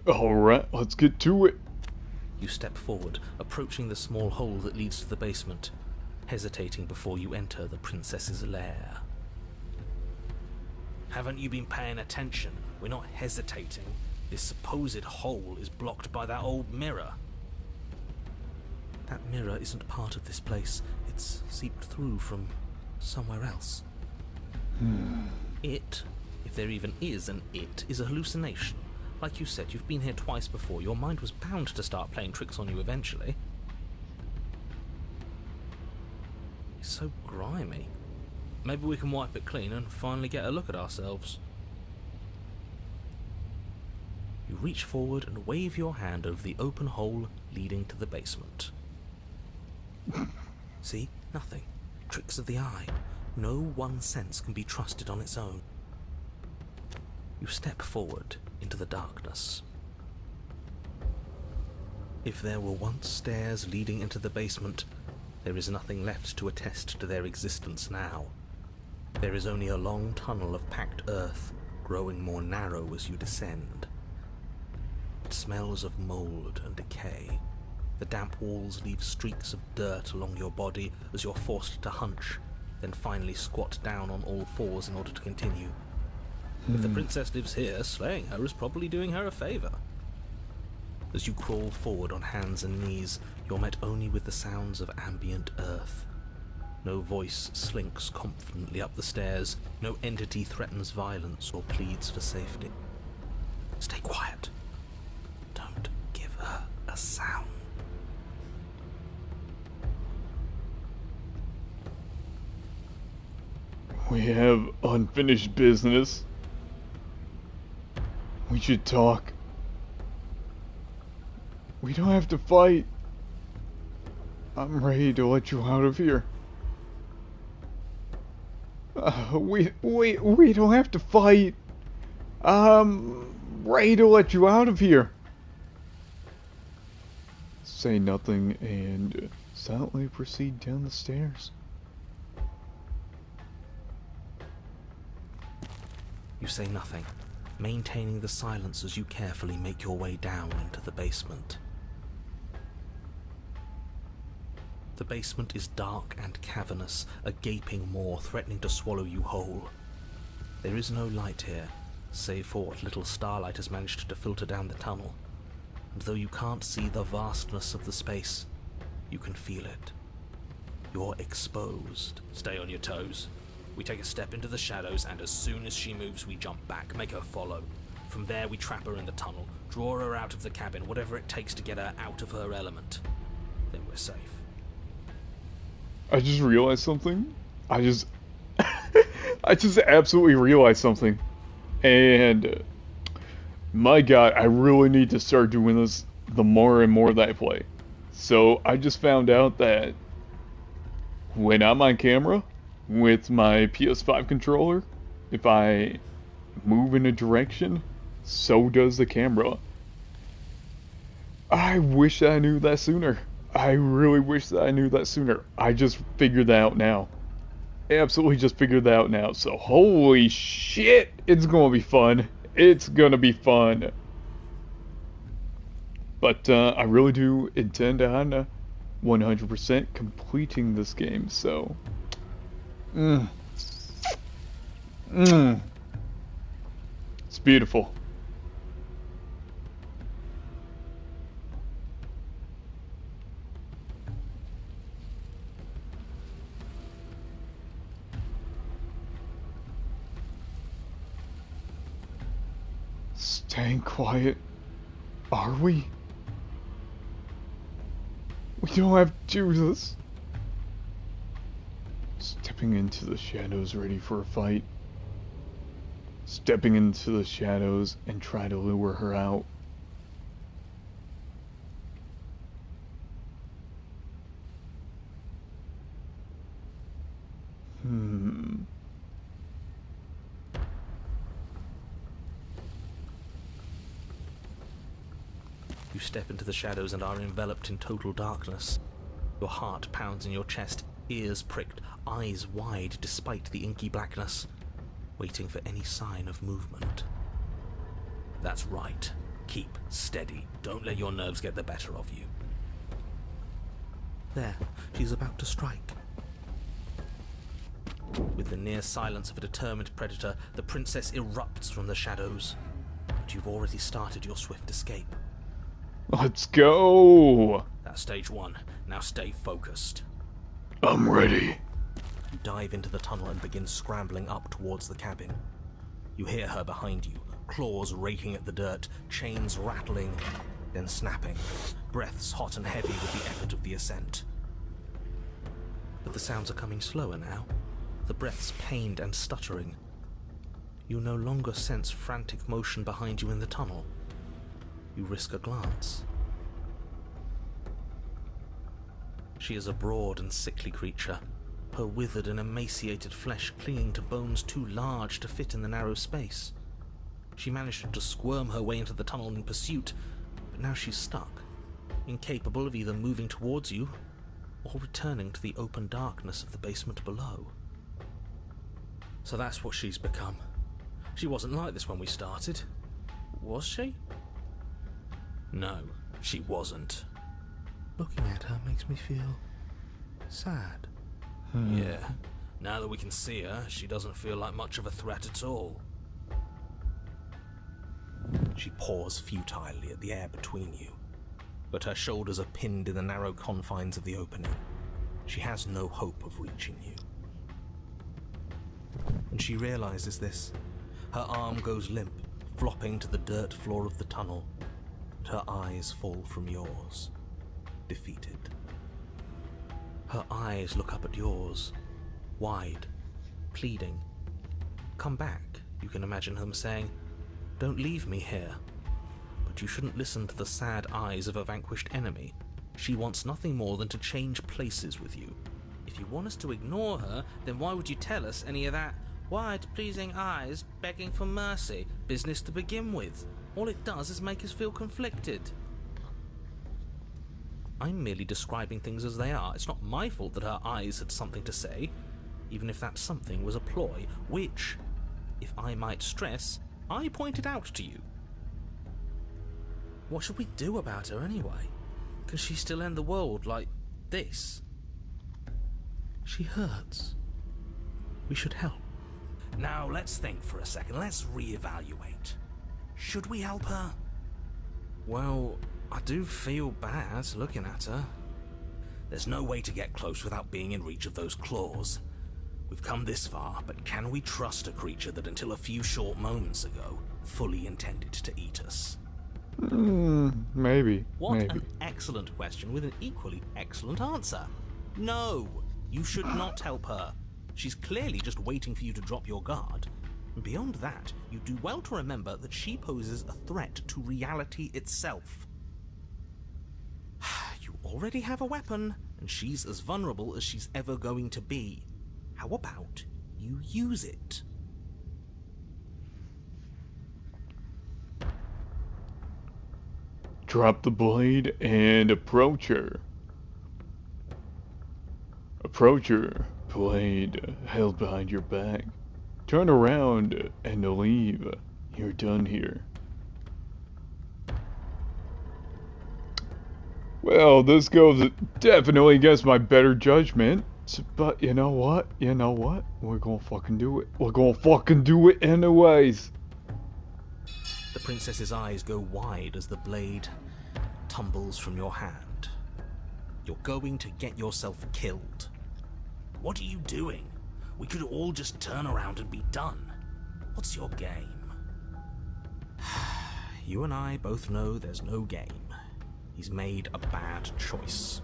Alright, let's get to it. You step forward, approaching the small hole that leads to the basement, hesitating before you enter the princess's lair. Haven't you been paying attention? We're not hesitating. This supposed hole is blocked by that old mirror. That mirror isn't part of this place. It's seeped through from somewhere else. It, if there even is an it, is a hallucination. Like you said, you've been here twice before. Your mind was bound to start playing tricks on you eventually. It's so grimy. Maybe we can wipe it clean and finally get a look at ourselves. You reach forward and wave your hand over the open hole leading to the basement. See? Nothing. Tricks of the eye. No one sense can be trusted on its own. You step forward into the darkness. If there were once stairs leading into the basement, there is nothing left to attest to their existence now. There is only a long tunnel of packed earth, growing more narrow as you descend. It smells of mold and decay. The damp walls leave streaks of dirt along your body as you're forced to hunch, then finally squat down on all fours in order to continue. If the princess lives here, slaying her is probably doing her a favor. As you crawl forward on hands and knees, you're met only with the sounds of ambient earth. No voice slinks confidently up the stairs. No entity threatens violence or pleads for safety. Stay quiet. Don't give her a sound. We have unfinished business. We should talk. We don't have to fight. I'm ready to let you out of here. We don't have to fight. I'm ready to let you out of here. Say nothing and silently proceed down the stairs. You say nothing, maintaining the silence as you carefully make your way down into the basement. The basement is dark and cavernous, a gaping maw threatening to swallow you whole. There is no light here, save for what little starlight has managed to filter down the tunnel. And though you can't see the vastness of the space, you can feel it. You're exposed. Stay on your toes. We take a step into the shadows, and as soon as she moves, we jump back, make her follow. From there, we trap her in the tunnel, draw her out of the cabin, whatever it takes to get her out of her element. Then we're safe. I just realized something. I just absolutely realized something. And my God, I really need to start doing this the more and more that I play. So I just found out that when I'm on camera with my PS5 controller, if I move in a direction, so does the camera. I wish I knew that sooner. I really wish that I knew that sooner. I just figured that out now. Absolutely just figured that out now. So holy shit, it's gonna be fun. It's gonna be fun. But I really do intend on 100% completing this game, so it's beautiful. Staying quiet, are we? We don't have to do this. Stepping into the shadows ready for a fight. Stepping into the shadows and try to lure her out. You step into the shadows and are enveloped in total darkness. Your heart pounds in your chest, ears pricked, eyes wide despite the inky blackness, waiting for any sign of movement. That's right. Keep steady. Don't let your nerves get the better of you. There, she's about to strike. With the near silence of a determined predator, the princess erupts from the shadows. But you've already started your swift escape. Let's go! That's stage one. Now stay focused. I'm ready. You dive into the tunnel and begin scrambling up towards the cabin. You hear her behind you, claws raking at the dirt, chains rattling, then snapping, breaths hot and heavy with the effort of the ascent. But the sounds are coming slower now, the breaths pained and stuttering. You no longer sense frantic motion behind you in the tunnel. You risk a glance. She is a broad and sickly creature, her withered and emaciated flesh clinging to bones too large to fit in the narrow space. She managed to squirm her way into the tunnel in pursuit, but now she's stuck, incapable of either moving towards you or returning to the open darkness of the basement below. So that's what she's become. She wasn't like this when we started. Was she? No, she wasn't. Looking at her makes me feel sad. Yeah, now that we can see her, she doesn't feel like much of a threat at all. She paws futilely at the air between you, but her shoulders are pinned in the narrow confines of the opening. She has no hope of reaching you. And she realizes this. Her arm goes limp, flopping to the dirt floor of the tunnel, and her eyes fall from yours, defeated. Her eyes look up at yours, wide, pleading. Come back, you can imagine them saying. Don't leave me here. But you shouldn't listen to the sad eyes of a vanquished enemy. She wants nothing more than to change places with you. If you want us to ignore her, then why would you tell us any of that wide, pleasing eyes begging for mercy business to begin with? All it does is make us feel conflicted. I'm merely describing things as they are. It's not my fault that her eyes had something to say, even if that something was a ploy, which, if I might stress, I pointed out to you. What should we do about her anyway? Can she still end the world like this? She hurts. We should help. Now let's think for a second. Let's reevaluate. Should we help her? Well, I do feel bad looking at her. There's no way to get close without being in reach of those claws. We've come this far, but can we trust a creature that until a few short moments ago fully intended to eat us? Maybe. What maybe. an excellent question with an equally excellent answer. No, you should not help her. She's clearly just waiting for you to drop your guard. And beyond that, you do well to remember that she poses a threat to reality itself. You already have a weapon, and she's as vulnerable as she's ever going to be. How about you use it? Drop the blade and approach her. Approach her, blade held behind your back. Turn around and leave. You're done here. Well, this goes definitely against my better judgment. But you know what? You know what? We're gonna fucking do it. We're gonna fucking do it anyways. The princess's eyes go wide as the blade tumbles from your hand. You're going to get yourself killed. What are you doing? We could all just turn around and be done. What's your game? You and I both know there's no game. He's made a bad choice.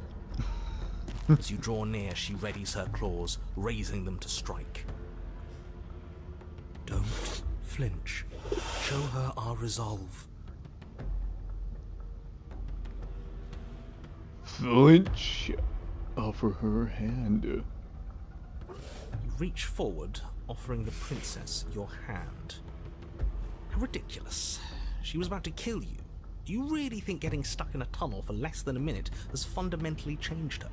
As you draw near, she readies her claws, raising them to strike. Don't flinch. Show her our resolve. Flinch. Offer her hand. You reach forward, offering the princess your hand. How ridiculous. She was about to kill you. Do you really think getting stuck in a tunnel for less than a minute has fundamentally changed her?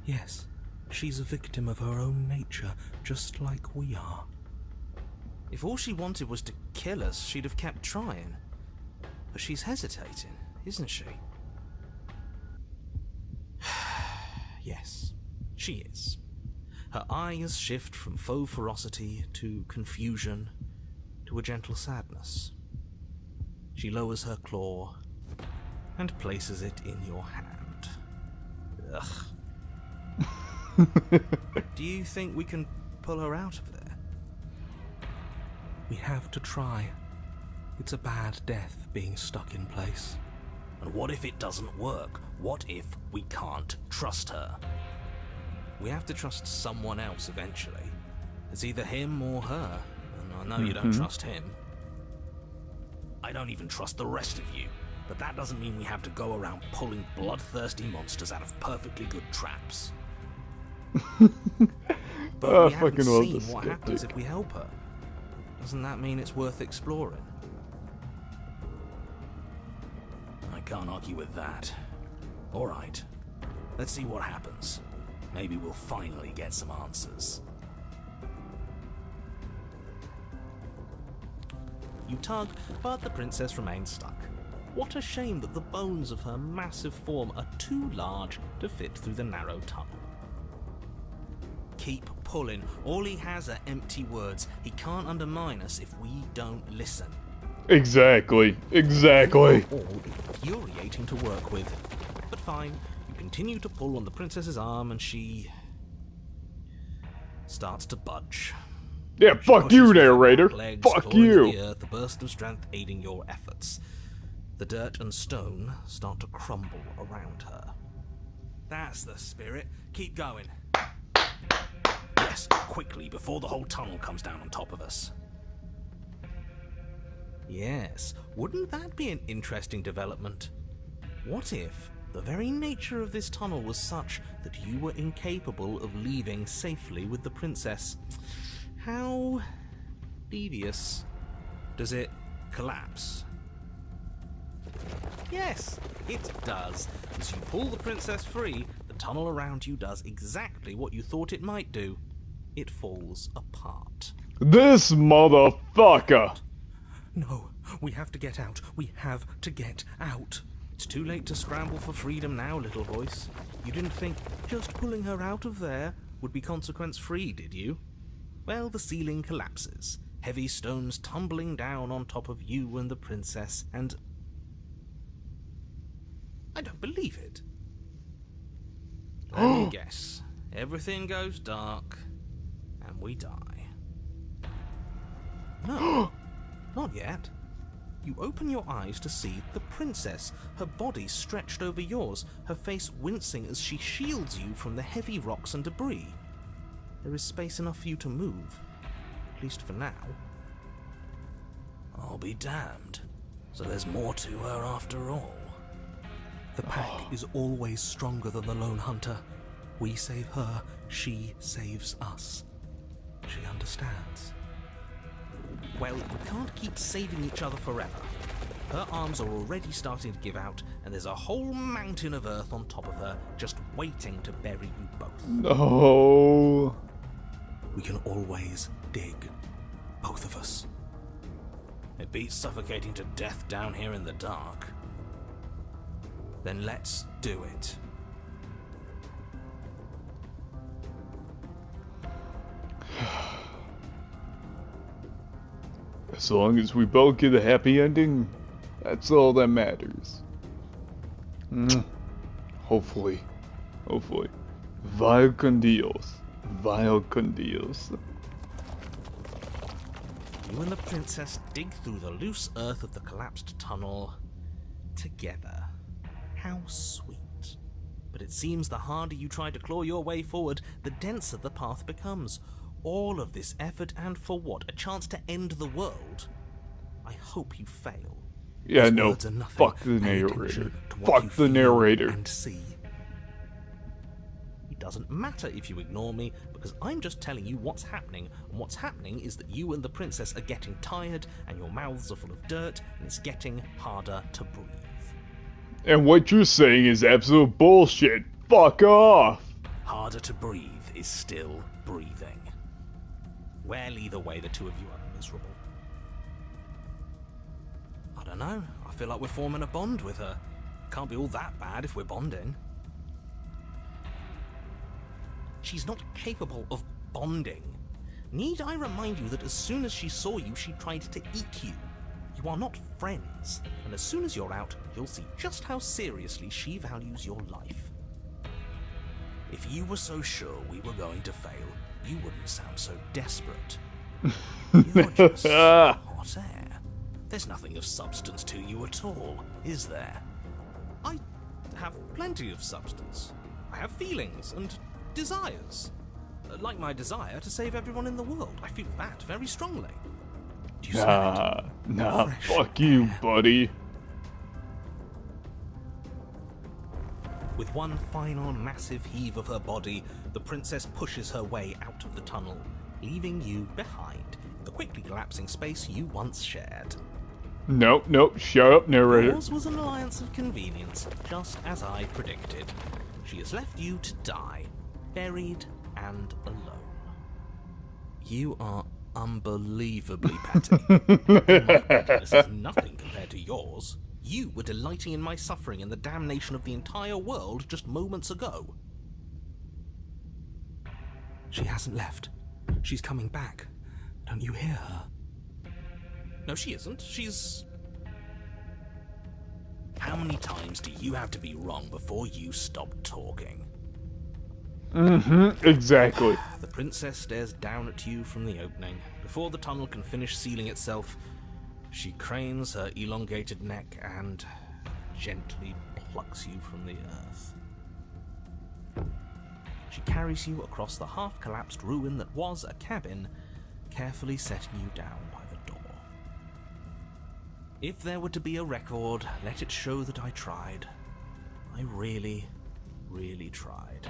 Yes, she's a victim of her own nature, just like we are. If all she wanted was to kill us, she'd have kept trying. But she's hesitating, isn't she? Yes, she is. Her eyes shift from faux ferocity to confusion to a gentle sadness. She lowers her claw and places it in your hand. Ugh. Do you think we can pull her out of there? We have to try. It's a bad death being stuck in place. And what if it doesn't work? What if we can't trust her? We have to trust someone else eventually. It's either him or her, and I know you don't trust him. I don't even trust the rest of you. But that doesn't mean we have to go around pulling bloodthirsty monsters out of perfectly good traps. But we haven't seen what happens if we help her. Doesn't that mean it's worth exploring? I can't argue with that. Alright, let's see what happens. Maybe we'll finally get some answers. You tug, but the princess remains stuck. What a shame that the bones of her massive form are too large to fit through the narrow tunnel. Keep pulling. All he has are empty words. He can't undermine us if we don't listen. Exactly. Exactly. All infuriating to work with. But fine, you continue to pull on the princess's arm and she starts to budge. Yeah, fuck you, narrator. Fuck you. The earth, a burst of strength aiding your efforts. The dirt and stone start to crumble around her. That's the spirit. Keep going. Yes, quickly, before the whole tunnel comes down on top of us. Yes, wouldn't that be an interesting development? What if the very nature of this tunnel was such that you were incapable of leaving safely with the princess? How devious. Does it collapse? Yes, it does. As you pull the princess free, the tunnel around you does exactly what you thought it might do. It falls apart. This motherfucker! No, we have to get out. We have to get out. It's too late to scramble for freedom now, little voice. You didn't think just pulling her out of there would be consequence-free, did you? Well, the ceiling collapses. Heavy stones tumbling down on top of you and the princess, and I don't believe it. Let me guess. Everything goes dark, and we die. No, not yet. You open your eyes to see the princess, her body stretched over yours, her face wincing as she shields you from the heavy rocks and debris. There is space enough for you to move, at least for now. I'll be damned. So there's more to her after all. The pack is always stronger than the lone hunter. We save her, she saves us. She understands. Well, you can't keep saving each other forever. Her arms are already starting to give out, and there's a whole mountain of earth on top of her, just waiting to bury you both. No. We can always dig. Both of us. It beats suffocating to death down here in the dark. Then let's do it. As long as we both get a happy ending, that's all that matters. Hopefully. Hopefully. Vaya con Dios. Vaya con Dios. You and the princess dig through the loose earth of the collapsed tunnel together. How sweet. But it seems the harder you try to claw your way forward, the denser the path becomes. All of this effort, and for what? A chance to end the world? I hope you fail. Yeah, Those no, words are nothing. fuck the Pay narrator. attention to what Fuck you the feel narrator. and see. It doesn't matter if you ignore me, because I'm just telling you what's happening, and what's happening is that you and the princess are getting tired, and your mouths are full of dirt, and it's getting harder to breathe. And what you're saying is absolute bullshit. Fuck off. Harder to breathe is still breathing. Well, either way, the two of you are miserable. I don't know. I feel like we're forming a bond with her. Can't be all that bad if we're bonding. She's not capable of bonding. Need I remind you that as soon as she saw you, she tried to eat you? You are not friends, and as soon as you're out, you'll see just how seriously she values your life. If you were so sure we were going to fail, you wouldn't sound so desperate. You're just hot air. There's nothing of substance to you at all, is there? I have plenty of substance. I have feelings and desires. Like my desire to save everyone in the world. I feel that very strongly. Do you smell it? Nah, Fresh fuck you, air. buddy. With one final massive heave of her body, the princess pushes her way out of the tunnel, leaving you behind in the quickly collapsing space you once shared. Nope, nope, shut up, narrator. Yours was an alliance of convenience, just as I predicted. She has left you to die, buried and alone. You are unbelievably petty. My pettiness is nothing compared to yours. You were delighting in my suffering and the damnation of the entire world just moments ago. She hasn't left. She's coming back. Don't you hear her? No, she isn't. She's... How many times do you have to be wrong before you stop talking? Exactly. The princess stares down at you from the opening. Before the tunnel can finish sealing itself, she cranes her elongated neck and gently plucks you from the earth. She carries you across the half-collapsed ruin that was a cabin, carefully setting you down by the door. If there were to be a record, let it show that I tried. I really, really tried.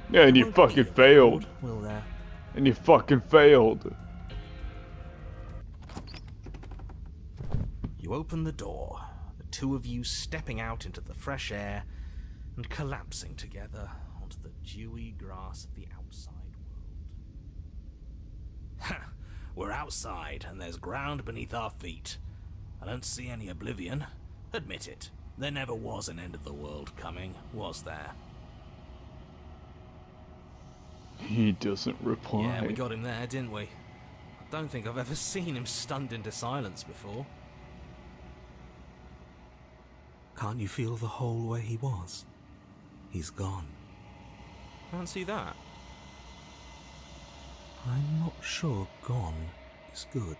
Yeah, and There you won't be fucking a failed. record, will there? And you fucking failed. You open the door, the two of you stepping out into the fresh air and collapsing together onto the dewy grass of the outside world. Ha! We're outside, and there's ground beneath our feet. I don't see any oblivion. Admit it. There never was an end of the world coming, was there? He doesn't reply. Yeah, we got him there, didn't we? I don't think I've ever seen him stunned into silence before. Can't you feel the hole where he was? He's gone. Can't see that. I'm not sure gone is good.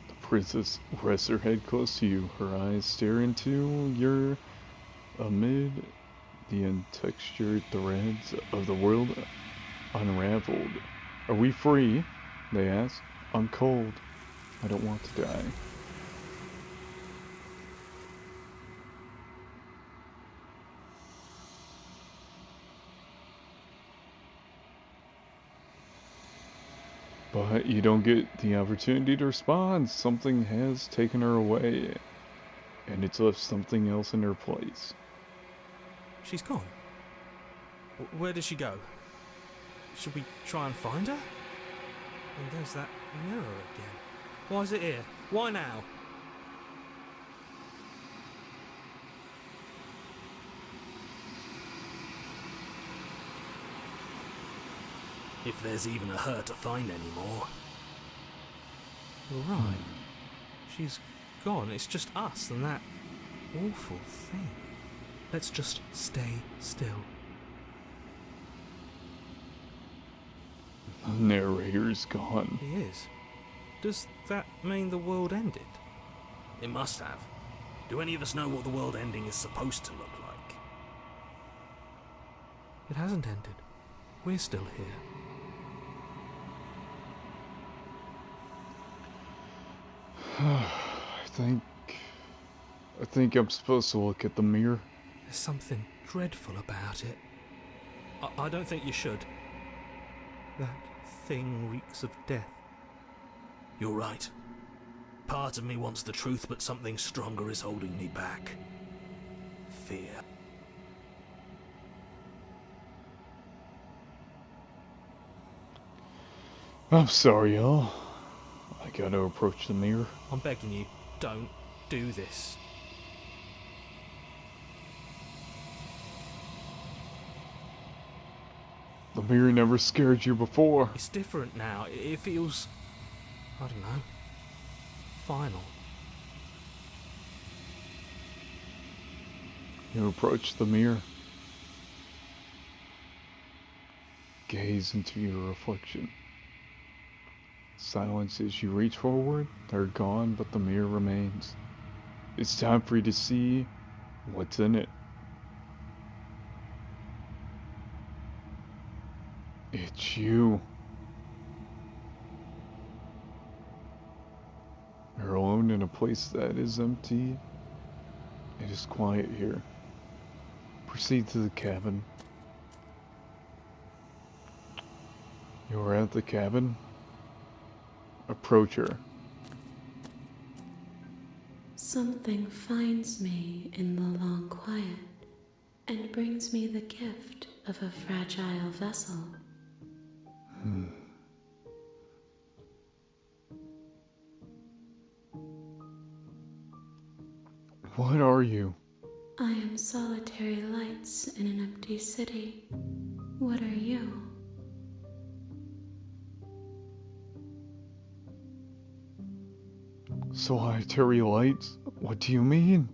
The princess rests her head close to you. Her eyes stare into your amid the untextured threads of the world unraveled. Are we free? They ask. I'm cold. I don't want to die. But you don't get the opportunity to respond. Something has taken her away, and it's left something else in her place. She's gone. Where did she go? Should we try and find her? And there's that mirror again. Why is it here? Why now? If there's even a her to find anymore. You're right. She's gone. It's just us and that awful thing. Let's just stay still. The narrator's gone. He is. Does that mean the world ended? It must have. Do any of us know what the world ending is supposed to look like? It hasn't ended. We're still here. I think I'm supposed to look at the mirror. There's something dreadful about it. I don't think you should. That thing reeks of death. You're right. Part of me wants the truth, but something stronger is holding me back. Fear. I'm sorry, y'all. gotta approach the mirror. I'm begging you, don't do this. The mirror never scared you before. It's different now. It feels, I don't know, final. You approach the mirror. Gaze into your reflection. Silence as you reach forward. They're gone, but the mirror remains. It's time for you to see what's in it. It's you. You're alone in a place that is empty. It is quiet here. Proceed to the cabin. You are at the cabin. Approach her. Something finds me in the long quiet and brings me the gift of a fragile vessel. What are you? I am solitary lights in an empty city. What are you? Solitary lights? What do you mean?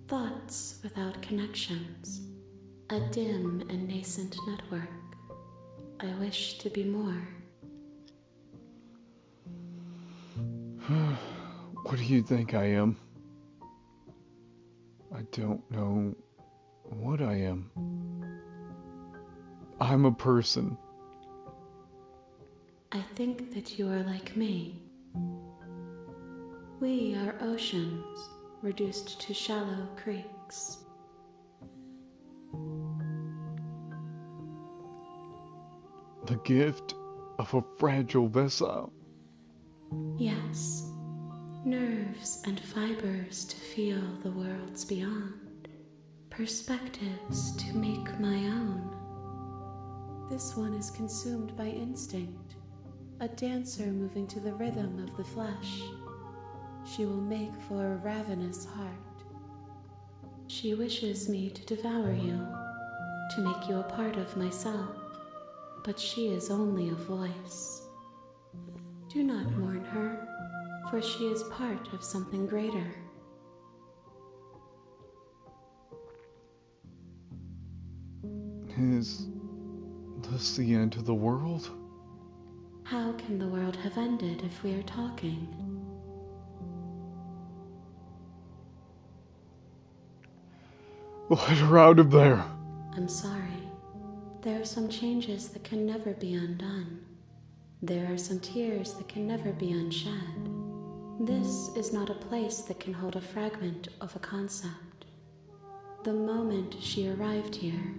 Thoughts without connections. A dim and nascent network. I wish to be more. What do you think I am? I don't know what I am. I'm a person. I think that you are like me. We are oceans, reduced to shallow creeks. The gift of a fragile vessel. Yes, nerves and fibers to feel the worlds beyond, perspectives to make my own. This one is consumed by instinct, a dancer moving to the rhythm of the flesh. She will make for a ravenous heart. She wishes me to devour you, to make you a part of myself, but she is only a voice. Do not mourn her, for she is part of something greater. Is this the end of the world? How can the world have ended if we are talking? Let her out of there. I'm sorry. There are some changes that can never be undone. There are some tears that can never be unshed. This is not a place that can hold a fragment of a concept. The moment she arrived here,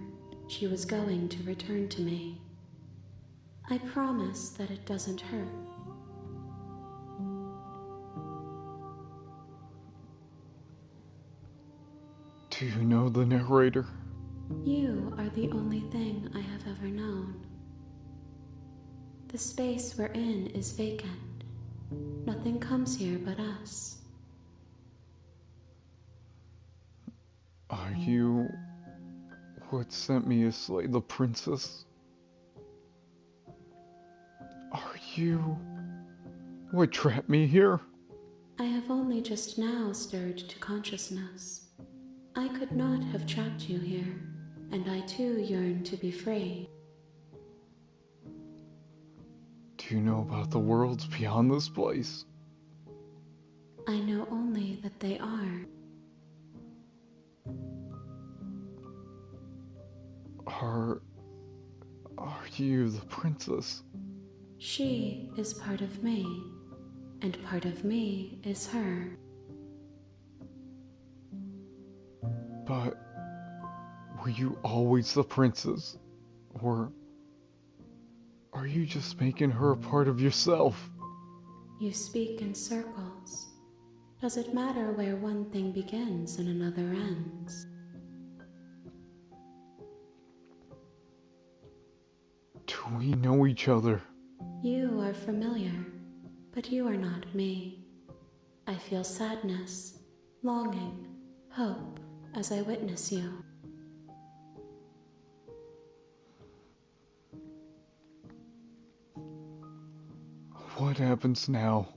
she was going to return to me. I promise that it doesn't hurt. Do you know the narrator? You are the only thing I have ever known. The space we're in is vacant. Nothing comes here but us. Are you what sent me to slay the princess? Are you what trapped me here? I have only just now stirred to consciousness. I could not have trapped you here, and I too yearn to be free. Do you know about the worlds beyond this place? I know only that they are. Are you the princess? She is part of me, and part of me is her. But were you always the princess? Or are you just making her a part of yourself? You speak in circles. Does it matter where one thing begins and another ends? Do we know each other? You are familiar. but you are not me. I feel sadness, longing, hope as I witness you. What happens now?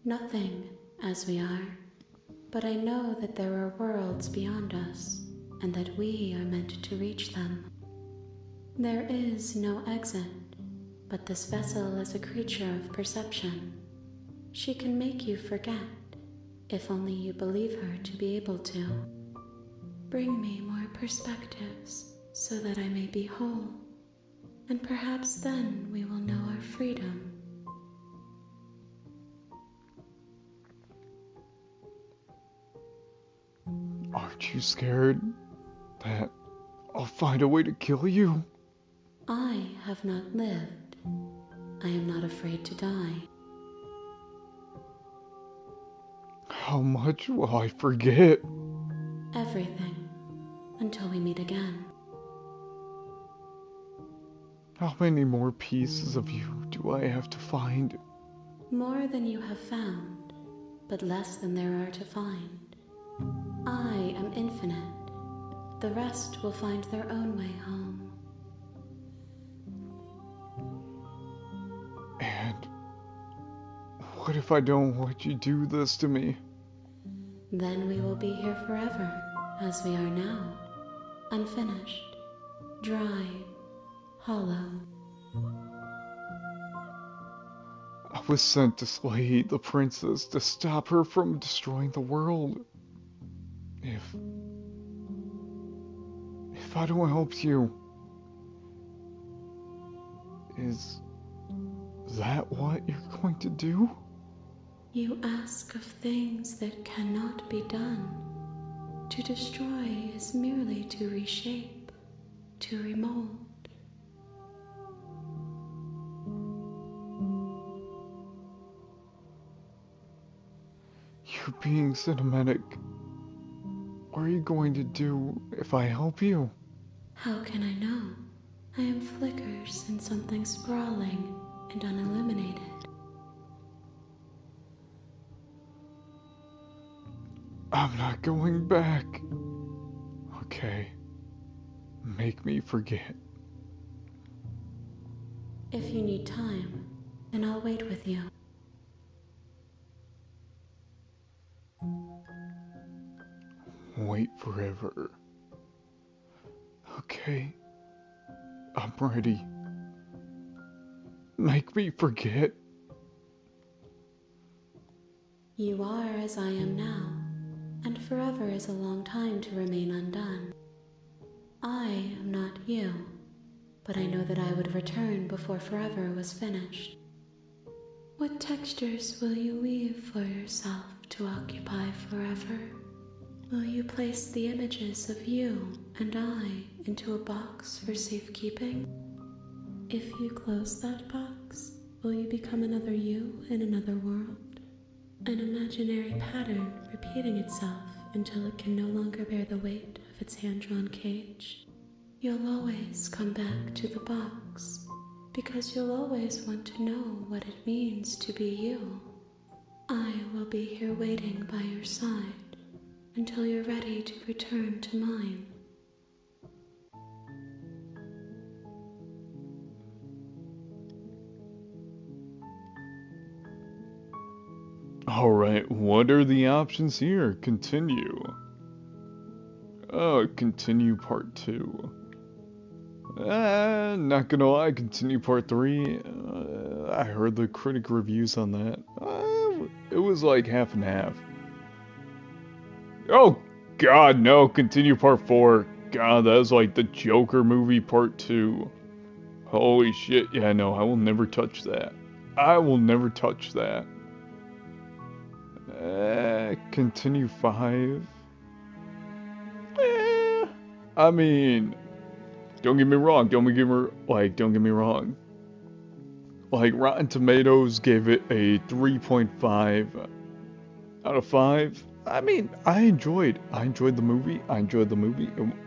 Nothing, as we are, but I know that there are worlds beyond us, and that we are meant to reach them. There is no exit, but this vessel is a creature of perception. She can make you forget, if only you believe her to be able to. Bring me more perspectives, so that I may be whole, and perhaps then we will know our freedom. Aren't you scared that I'll find a way to kill you? I have not lived. I am not afraid to die. How much will I forget? Everything, until we meet again. How many more pieces of you do I have to find? More than you have found, but less than there are to find. I am infinite. The rest will find their own way home. And what if I don't let you do this to me? Then we will be here forever, as we are now. Unfinished, dry, hollow. I was sent to slay the princess to stop her from destroying the world. If I don't help you, is that what you're going to do? You ask of things that cannot be done. To destroy is merely to reshape, to remold. You're being cinematic. What are you going to do if I help you? How can I know? I am flickers in something sprawling and unilluminated. I'm not going back. Okay. Make me forget. If you need time, then I'll wait with you. Wait forever. Okay. I'm ready. Make me forget. You are as I am now, and forever is a long time to remain undone. I am not you, but I know that I would return before forever was finished. What textures will you weave for yourself to occupy forever? Will you place the images of you and I into a box for safekeeping? If you close that box, will you become another you in another world? An imaginary pattern repeating itself until it can no longer bear the weight of its hand-drawn cage? You'll always come back to the box, because you'll always want to know what it means to be you. I will be here waiting by your side until you're ready to return to mine. Alright, what are the options here? Continue. Continue part 2. Not gonna lie, continue part 3. I heard the critic reviews on that. It was like half and half. Oh god, no, continue part 4. God, that was like the Joker movie part 2. Holy shit, yeah, no, I will never touch that. I will never touch that. Continue 5. I mean, don't get me wrong, don't get me wrong. Like, Rotten Tomatoes gave it a 3.5 out of 5. I mean, I enjoyed the movie.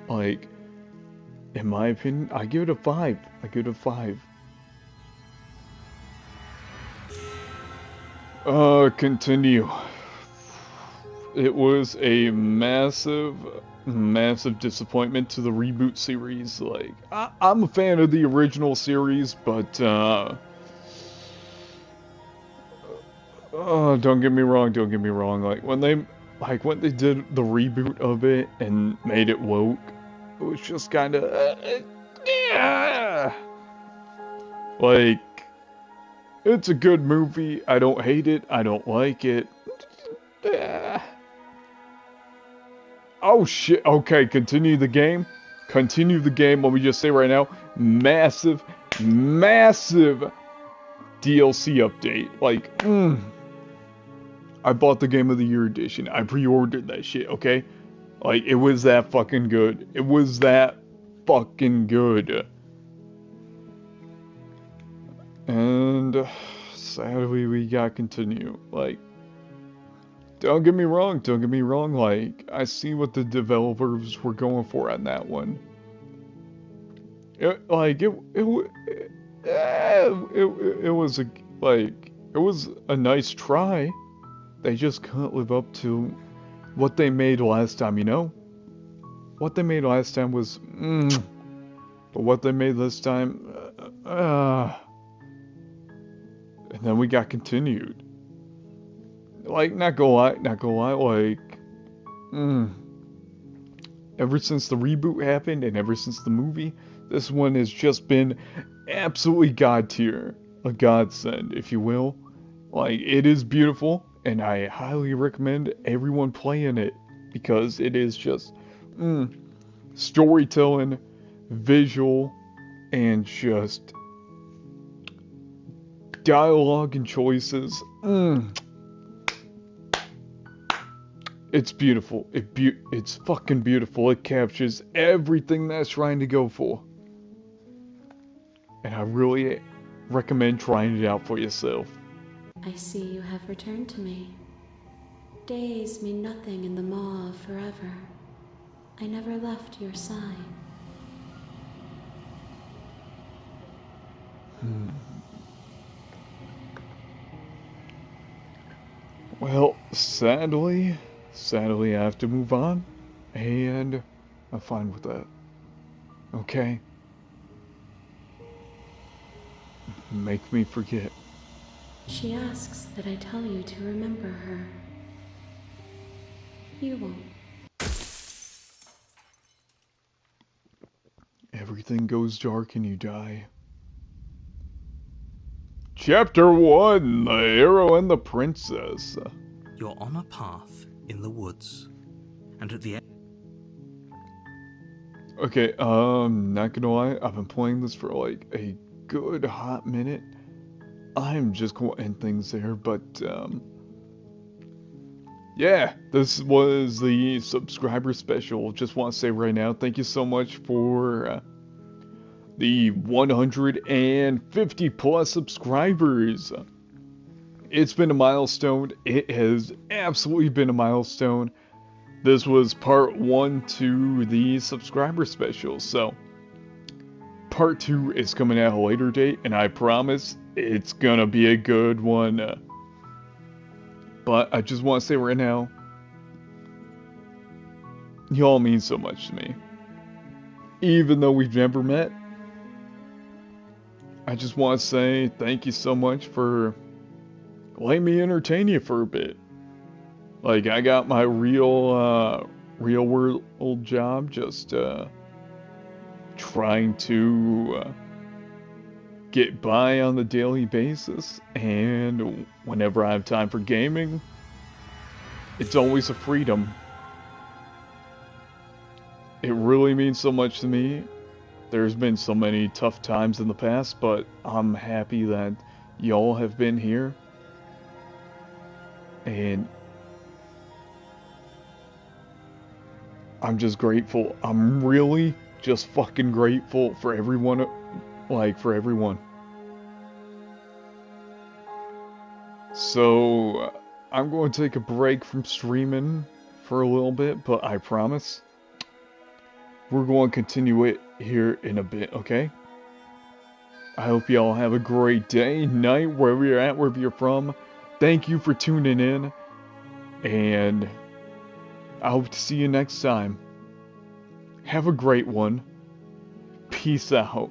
Like, in my opinion, I give it a 5. Continue. It was a massive, massive disappointment to the reboot series. Like, I'm a fan of the original series, but, don't get me wrong, don't get me wrong. When they did the reboot of it and made it woke, it was just kind of, yeah. Like, it's a good movie. I don't hate it. I don't like it. Oh shit. Okay, continue the game. Continue the game. Let me just say right now, massive, massive DLC update. Like, I bought the Game of the Year edition. I pre-ordered that shit, okay? Like, it was that fucking good. It was that fucking good. And sadly, we got continue. Like, don't get me wrong, don't get me wrong. Like, I see what the developers were going for on that one. It was it was a nice try. They just couldn't live up to what they made last time, you know? What they made last time was, but what they made this time, and then we got continued. Like, not gonna lie, like, ever since the reboot happened and ever since the movie, this one has just been absolutely god tier. A godsend, if you will. Like, it is beautiful, and I highly recommend everyone playing it, because it is just, storytelling, visual, and just dialogue and choices. It's beautiful. It's fucking beautiful. It captures everything that's trying to go for. And I really recommend trying it out for yourself. I see you have returned to me. Days mean nothing in the maw of forever. I never left your side. Well, sadly, I have to move on, and I'm fine with that. Okay? Make me forget. She asks that I tell you to remember her. You won't. Everything goes dark and you die. Chapter 1, The Hero and the Princess. You're on a path in the woods, and at the end. Okay, not gonna lie, I've been playing this for like a good hot minute. I'm just gonna end things there, but, yeah, this was the subscriber special. Just want to say right now, thank you so much for, the 150 plus subscribers. It's been a milestone. It has absolutely been a milestone. This was part 1 to the subscriber special, so part 2 is coming at a later date, and I promise it's gonna be a good one. But I just want to say right now, y'all mean so much to me. Even though we've never met, I just want to say thank you so much for letting me entertain you for a bit. Like, I got my real world job, just trying to get by on the daily basis, and whenever I have time for gaming, it's always a freedom. It really means so much to me. There's been so many tough times in the past, but I'm happy that y'all have been here. And I'm just grateful. I'm really just fucking grateful for everyone. Like, for everyone. So, I'm going to take a break from streaming for a little bit, but I promise we're going to continue it here in a bit, okay? I hope y'all have a great day, night, wherever you're at, wherever you're from. thank you for tuning in, and I hope to see you next time. Have a great one. Peace out.